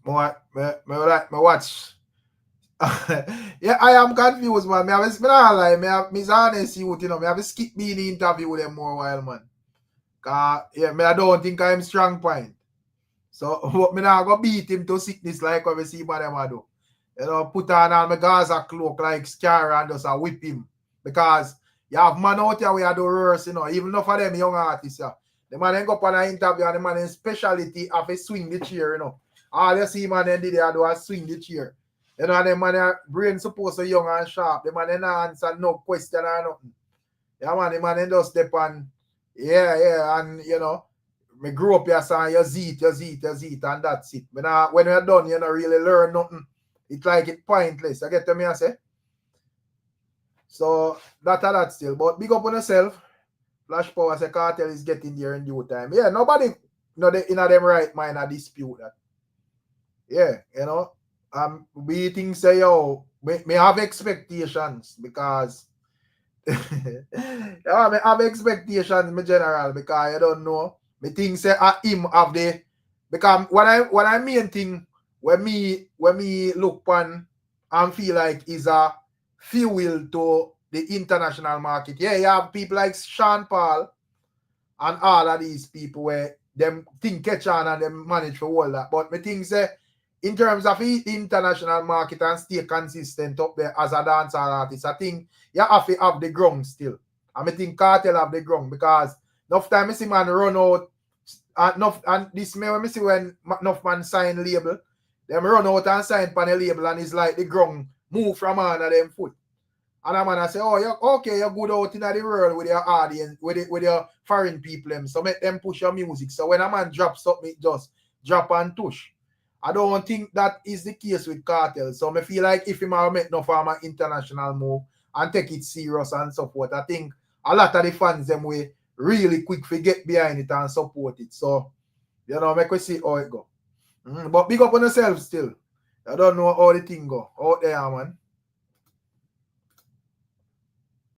Yeah, I am confused, man. I have honest youth, you know, I have to skip being the interview with them more while, man. Yeah, I don't think I'm strong point. So but me now go beat him to sickness like what we see by them do. You know, put on all my Gaza cloak like Scar and just whip him. Because you have man out here we are the worst, you know, even enough of them young artists, yeah. The man then go up on an interview and the man in speciality have a swing the chair, you know. All you see man then did they do a swing the chair. You know, the man brain supposed to young and sharp. The man then answer no question or nothing. Yeah, man, the man then just step on, yeah, and you know, me grew up here saying you zit, and that's it. When you're done, you don't really learn nothing. It's like it's pointless. You get to me, I say? So that still. But big up on yourself. Flash Power say Cartel is getting there in due time. Yeah, nobody in them right mind a dispute that. Yeah, you know. We think say yo, me have expectations because yeah, me have expectations, me general, because I don't know. Me think say him have the because what I main thing when me look on and feel like is a fuel to the international market. Yeah, you have people like Sean Paul and all of these people where them think catch on and them manage for all that. But me think say in terms of the international market and stay consistent up there as a dancer artist, I think you have to have the ground still. And I think Cartel have the ground because enough time I see man run out and this may when I see when enough man sign label, them run out and sign pan a label and it's like the ground move from under them foot. And a man I say, oh, you're good out in the world with your audience, with your foreign people. So make them push your music. So when a man drops something, just drop and touch. I don't think that is the case with Cartel. So I feel like if he might make no farmer international move and take it serious and support, I think a lot of the fans them way really quick to get behind it and support it. So, you know, make we see how it go. But big up on yourself still. I don't know how the thing go out there, man.